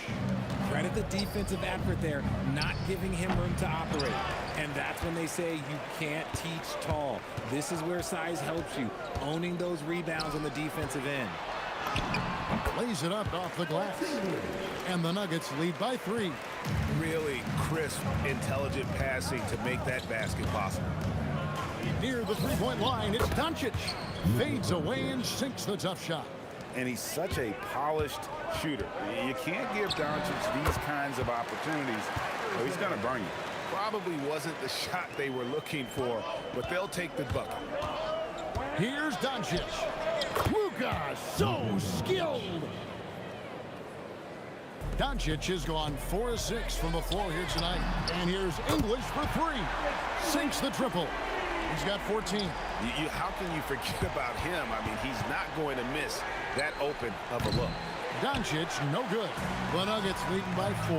Credit the defensive effort there, not giving him room to operate. And that's when they say you can't teach tall. This is where size helps you, owning those rebounds on the defensive end. Lays it up off the glass. And the Nuggets lead by 3. Really crisp, intelligent passing to make that basket possible. Near the 3-point line, it's Doncic. Fades away and sinks the tough shot. And he's such a polished shooter. You can't give Doncic these kinds of opportunities, or he's going to burn you. Probably wasn't the shot they were looking for, but they'll take the bucket. Here's Doncic. Luka, so skilled. Doncic has gone 4 of 6 from the floor here tonight. And here's English for 3. Sinks the triple. He's got 14. How can you forget about him? I mean, he's not going to miss that open of a look. Doncic, no good. The Nuggets leading by 4.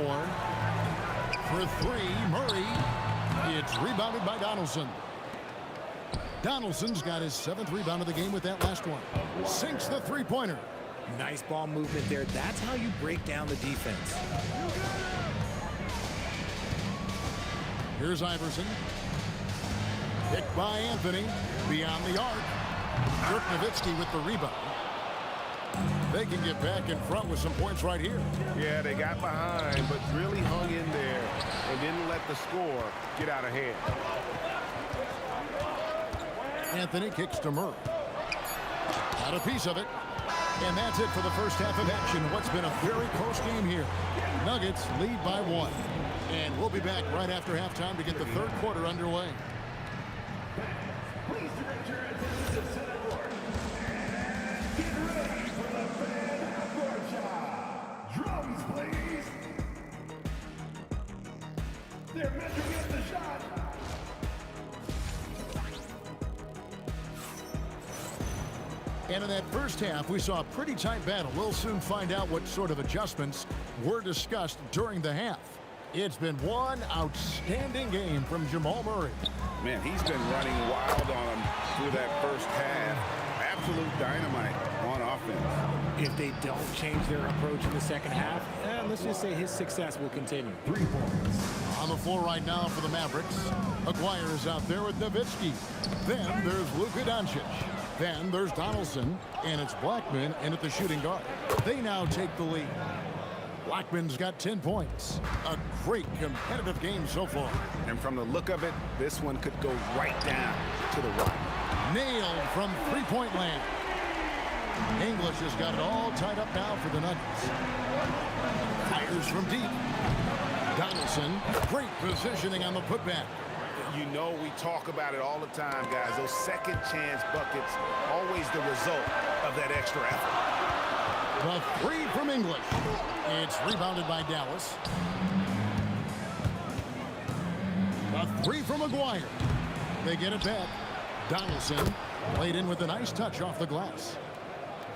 For 3, Murray. It's rebounded by Donaldson. Donaldson's got his 7th rebound of the game with that last one. Sinks the three-pointer. Nice ball movement there. That's how you break down the defense. Here's Iverson. Picked by Anthony. Beyond the arc. Dirk Nowitzki with the rebound. They can get back in front with some points right here. Yeah, they got behind, but really hung in there and didn't let the score get out of hand. Anthony kicks to Murray. Got a piece of it. And that's it for the first half of action. What's been a very close game here. Nuggets lead by 1. And we'll be back right after halftime to get the third quarter underway. Please direct your attention to center court. Get ready for the fan half-court shot. Drums, please. They're measuring up the shot. And in that first half, we saw a pretty tight battle. We'll soon find out what sort of adjustments were discussed during the half. It's been one outstanding game from Jamal Murray. Man, he's been running wild on him through that first half. Absolute dynamite on offense. If they don't change their approach in the second half, let's just say his success will continue. 3 points. On the floor right now for the Mavericks, Aguirre is out there with Nowitzki. Then there's Luka Doncic. Then there's Donaldson, and it's Blackman in at the shooting guard. They now take the lead. Blackman's got 10 points. A great competitive game so far. And from the look of it, this one could go right down to the wire. Nailed from three-point land. English has got it all tied up now for the Nuggets. Fires from deep. Donaldson, great positioning on the putback. You know we talk about it all the time, guys. Those second chance buckets, always the result of that extra effort. The 3 from English. It's rebounded by Dallas. The 3 from Aguirre. They get it back. Donaldson laid in with a nice touch off the glass.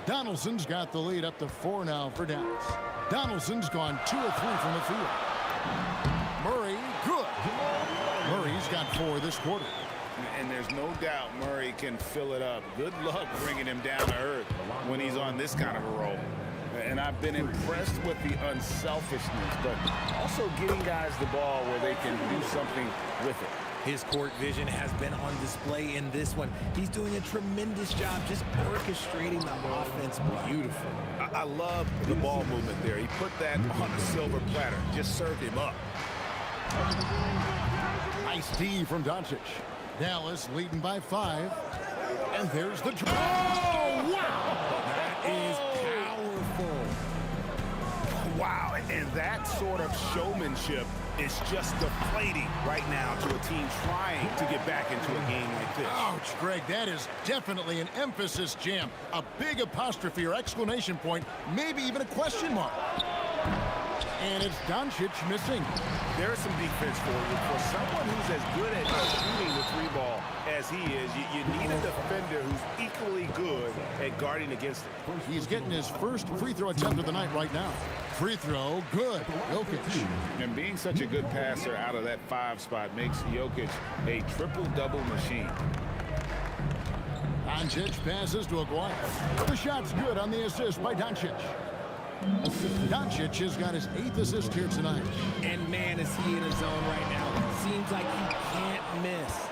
Donaldson's got the lead up to 4 now for Dallas. Donaldson's gone 2 of 3 from the field. Murray, good. Murray's got 4 this quarter. And there's no doubt Murray can fill it up. Good luck bringing him down to earth when he's on this kind of a roll. And I've been impressed with the unselfishness, but also getting guys the ball where they can do something with it. His court vision has been on display in this one. He's doing a tremendous job just orchestrating the offense beautiful. I love the ball movement there. He put that on a silver platter, just served him up. Nice D from Doncic. Dallas leading by 5. And there's the draw. Oh, wow! That is powerful. Wow, and that sort of showmanship is just deflating right now to a team trying to get back into a game like this. Ouch, Greg, that is definitely an emphasis jam. A big apostrophe or exclamation point, maybe even a question mark. And it's Doncic missing. There's some defense for you. For someone who's as good at shooting the 3-ball as he is, you need a defender who's equally good at guarding against it. He's getting his first free throw attempt of the night right now. Free throw, good. Jokic. And being such a good passer out of that 5 spot makes Jokic a triple-double machine. Doncic passes to Aguirre. The shot's good on the assist by Doncic. Doncic has got his 8th assist here tonight. And man, is he in a zone right now. Seems like he can't miss.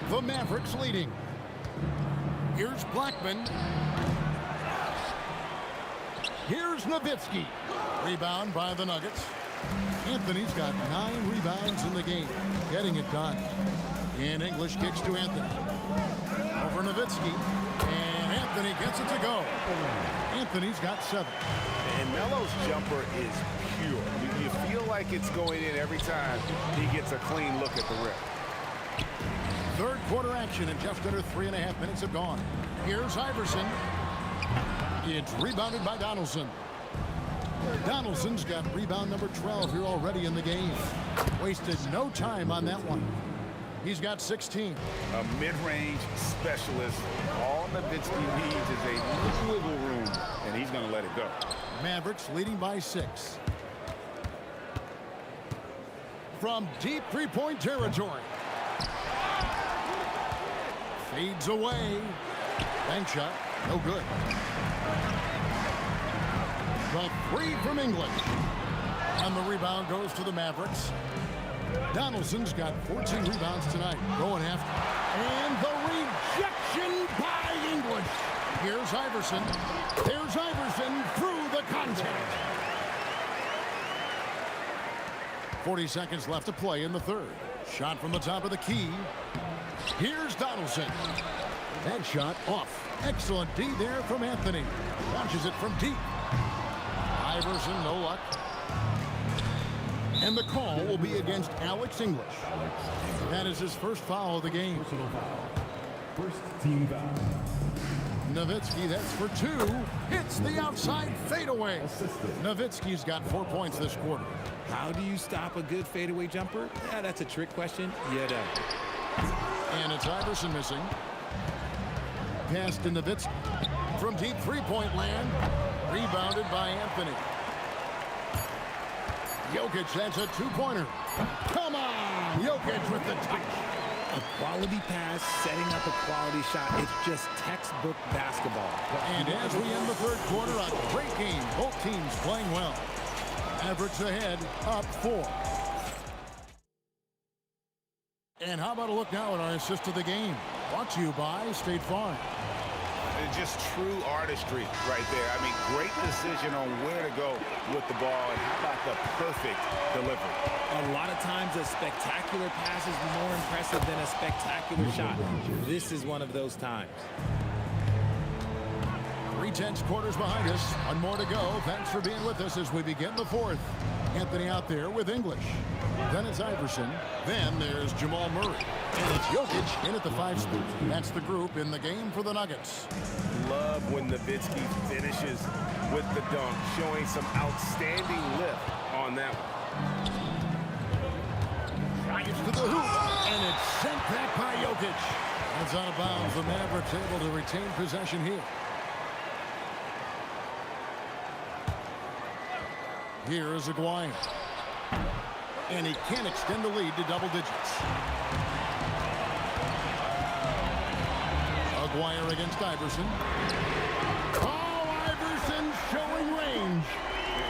The Mavericks leading. Here's Blackman. Here's Nowitzki. Rebound by the Nuggets. Anthony's got 9 rebounds in the game. Getting it done. And English kicks to Anthony. Over Nowitzki. And Anthony gets it to go. Anthony's got 7. And Melo's jumper is pure. You feel like it's going in every time he gets a clean look at the rim. Third quarter action, and just under 3.5 minutes have gone. Here's Iverson. It's rebounded by Donaldson. Donaldson's got rebound number 12 here already in the game. Wasted no time on that one. He's got 16. A mid-range specialist. All Nowitzki needs is a little wiggle room, and he's going to let it go. Mavericks leading by 6. From deep three-point territory. Fades away. Bank shot. No good. The 3 from England. And the rebound goes to the Mavericks. Donaldson's got 14 rebounds tonight. Going after. And the rejection by English. Here's Iverson. There's Iverson through the contact. 40 seconds left to play in the third. Shot from the top of the key. Here's Donaldson. That shot off. Excellent D there from Anthony. Launches it from deep. Iverson, no luck. And the call will be against Alex English. That is his first foul of the game. First team foul. Nowitzki, that's for 2. Hits the outside fadeaway. Nowitzki's got 4 points this quarter. How do you stop a good fadeaway jumper? Yeah, that's a trick question. You don't. And it's Iverson missing. Pass to Nowitzki. From deep three-point land. Rebounded by Anthony. Jokic, that's a 2-pointer. Come on! Jokic with the touch. A quality pass, setting up a quality shot. It's just textbook basketball. And as we end the third quarter, a great game. Both teams playing well. Mavericks ahead, up 4. And how about a look now at our assist of the game? Brought to you by State Farm. Just true artistry right there. I mean, great decision on where to go with the ball, and how about the perfect delivery? A lot of times a spectacular pass is more impressive than a spectacular shot. This is one of those times. 3/10 quarters behind us. One more to go. Thanks for being with us as we begin the fourth. Anthony out there with English. Then it's Iverson. Then there's Jamal Murray. And it's Jokic in at the 5 spot. That's the group in the game for the Nuggets. Love when Nowitzki finishes with the dunk, showing some outstanding lift on that one. Drives to the hoop. And it's sent back by Jokic. It's out of bounds. The Mavericks able to retain possession here. Here is Aguirre. And he can't extend the lead to double digits. Aguirre against Iverson. Oh, Iverson showing range.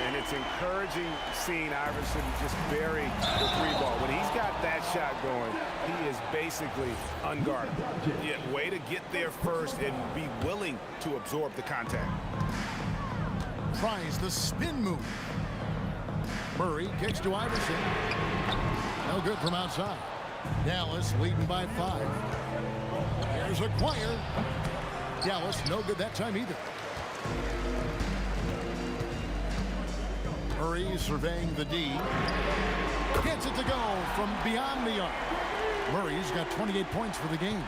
And it's encouraging seeing Iverson just bury the 3-ball. When he's got that shot going, he is basically unguardable. Yeah, way to get there first and be willing to absorb the contact. Tries the spin move. Murray kicks to Iverson. No good from outside. Dallas leading by 5. There's Aguirre. Dallas no good that time either. Murray surveying the D. Gets it to go from beyond the arc. Murray's got 28 points for the game.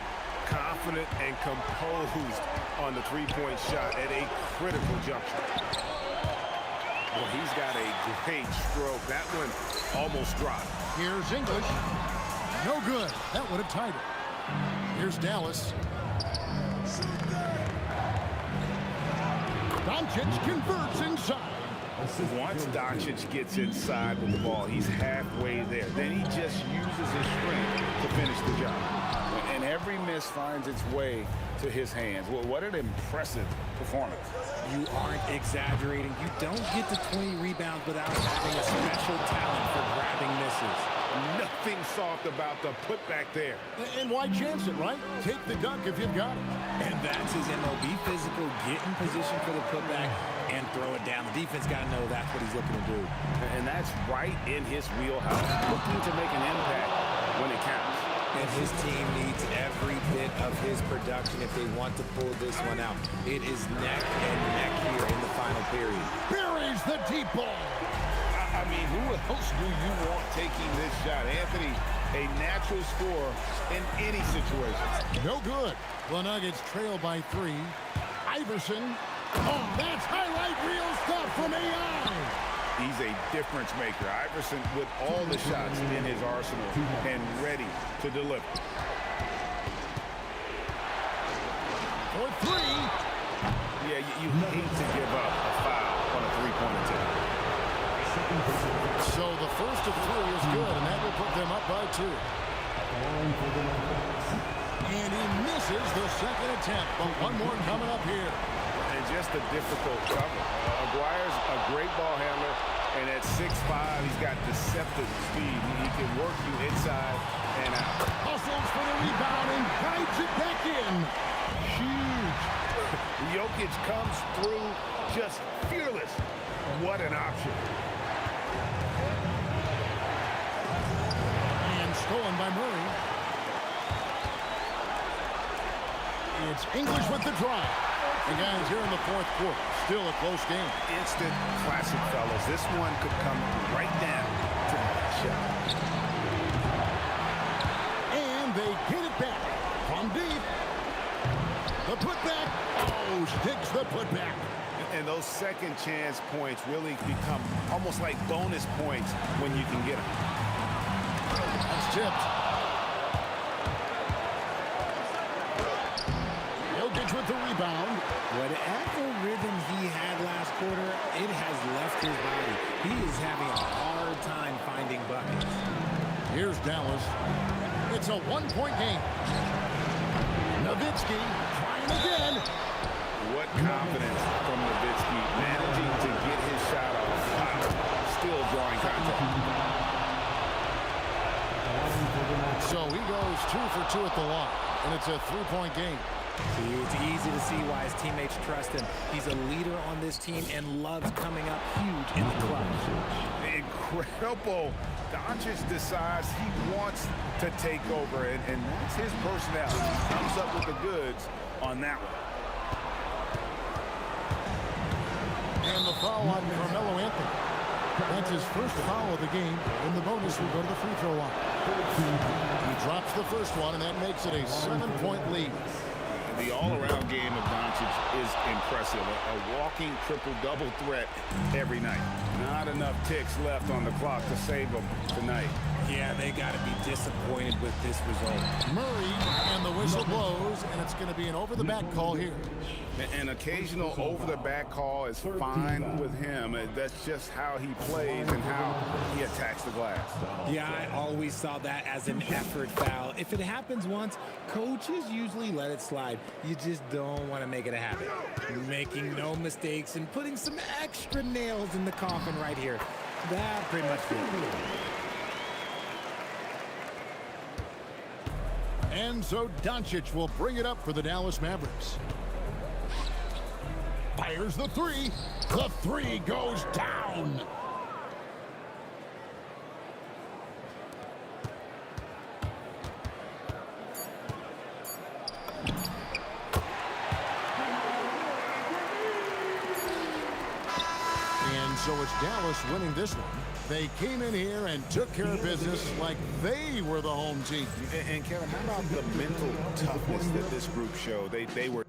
Confident and composed on the 3-point shot at a critical juncture. Well, he's got a great stroke. That one almost dropped. Here's English. No good. That would have tied it. Here's Dallas. Doncic converts inside. Once Doncic gets inside with the ball, he's halfway there. Then he just uses his strength to finish the job. And every miss finds its way to his hands. Well, what an impressive performance. You aren't exaggerating. You don't get to 20 rebounds without having a special talent for grabbing misses. Nothing soft about the putback there. And why chance it, right? Take the dunk if you've got it. And that's his MOB physical, get in position for the putback and throw it down. The defense got to know that's what he's looking to do. And that's right in his wheelhouse, looking to make an impact when it counts. And his team needs every bit of his production if they want to pull this one out. It is neck and neck here in the final period. Buries the deep ball. I mean, who else do you want taking this shot? Anthony, a natural scorer in any situation. No good. The Nuggets trail by 3. Iverson. Oh, that's highlight reel stuff from AI. He's a difference maker. Iverson with all the shots in his arsenal and ready to deliver. For three. Yeah, you hate to give up a foul on a three-point attempt. So the first of three is good, and that will put them up by 2. And he misses the second attempt, but one more coming up here. And just a difficult cover. Aguirre's a great ball handler, and at 6'5", he's got deceptive speed. He can work you inside and out. Hustles for the rebound and guides it back in. Huge. Jokic comes through just fearless. What an option. And stolen by Murray. It's English with the drive. The guys here in the fourth quarter. Still a close game. Instant classic, fellas. This one could come right down to that shot. And they get it back from deep. The putback. Oh, sticks the putback. And those second chance points really become almost like bonus points when you can get them. That's tipped. Jokic with the rebound. Whatever rhythm he had last quarter, it has left his body. He is having a hard time finding buckets. Here's Dallas. It's a one-point game. Nowitzki trying again. What confidence from Nowitzki, managing to get his shot off. Still drawing contact. So he goes 2 for 2 at the line, and it's a three-point game. See, it's easy to see why his teammates trust him. He's a leader on this team and loves coming up huge in the clutch. Incredible. Doncic decides he wants to take over, and that's his personality. He comes up with the goods on that one. And the foul on Carmelo Anthony. That's his first foul of the game. And the bonus will go to the free throw line. He drops the first one, and that makes it a 7-point lead. The all-around game of Doncic is impressive. A walking triple-double threat every night. Not enough ticks left on the clock to save him tonight. Yeah, they got to be disappointed with this result. Murray, and the whistle blows, and it's going to be an over-the-back call here. An occasional over-the-back call is fine with him. That's just how he plays and how he attacks the glass. Yeah, I always saw that as an effort foul. If it happens once, coaches usually let it slide. You just don't want to make it a habit. Making no mistakes and putting some extra nails in the coffin right here. That pretty much did it. And so Doncic will bring it up for the Dallas Mavericks. Fires the three. The three goes down. And so it's Dallas winning this one. They came in here and took care of business like they were the home team. And Kevin, how about the mental toughness that this group showed? They were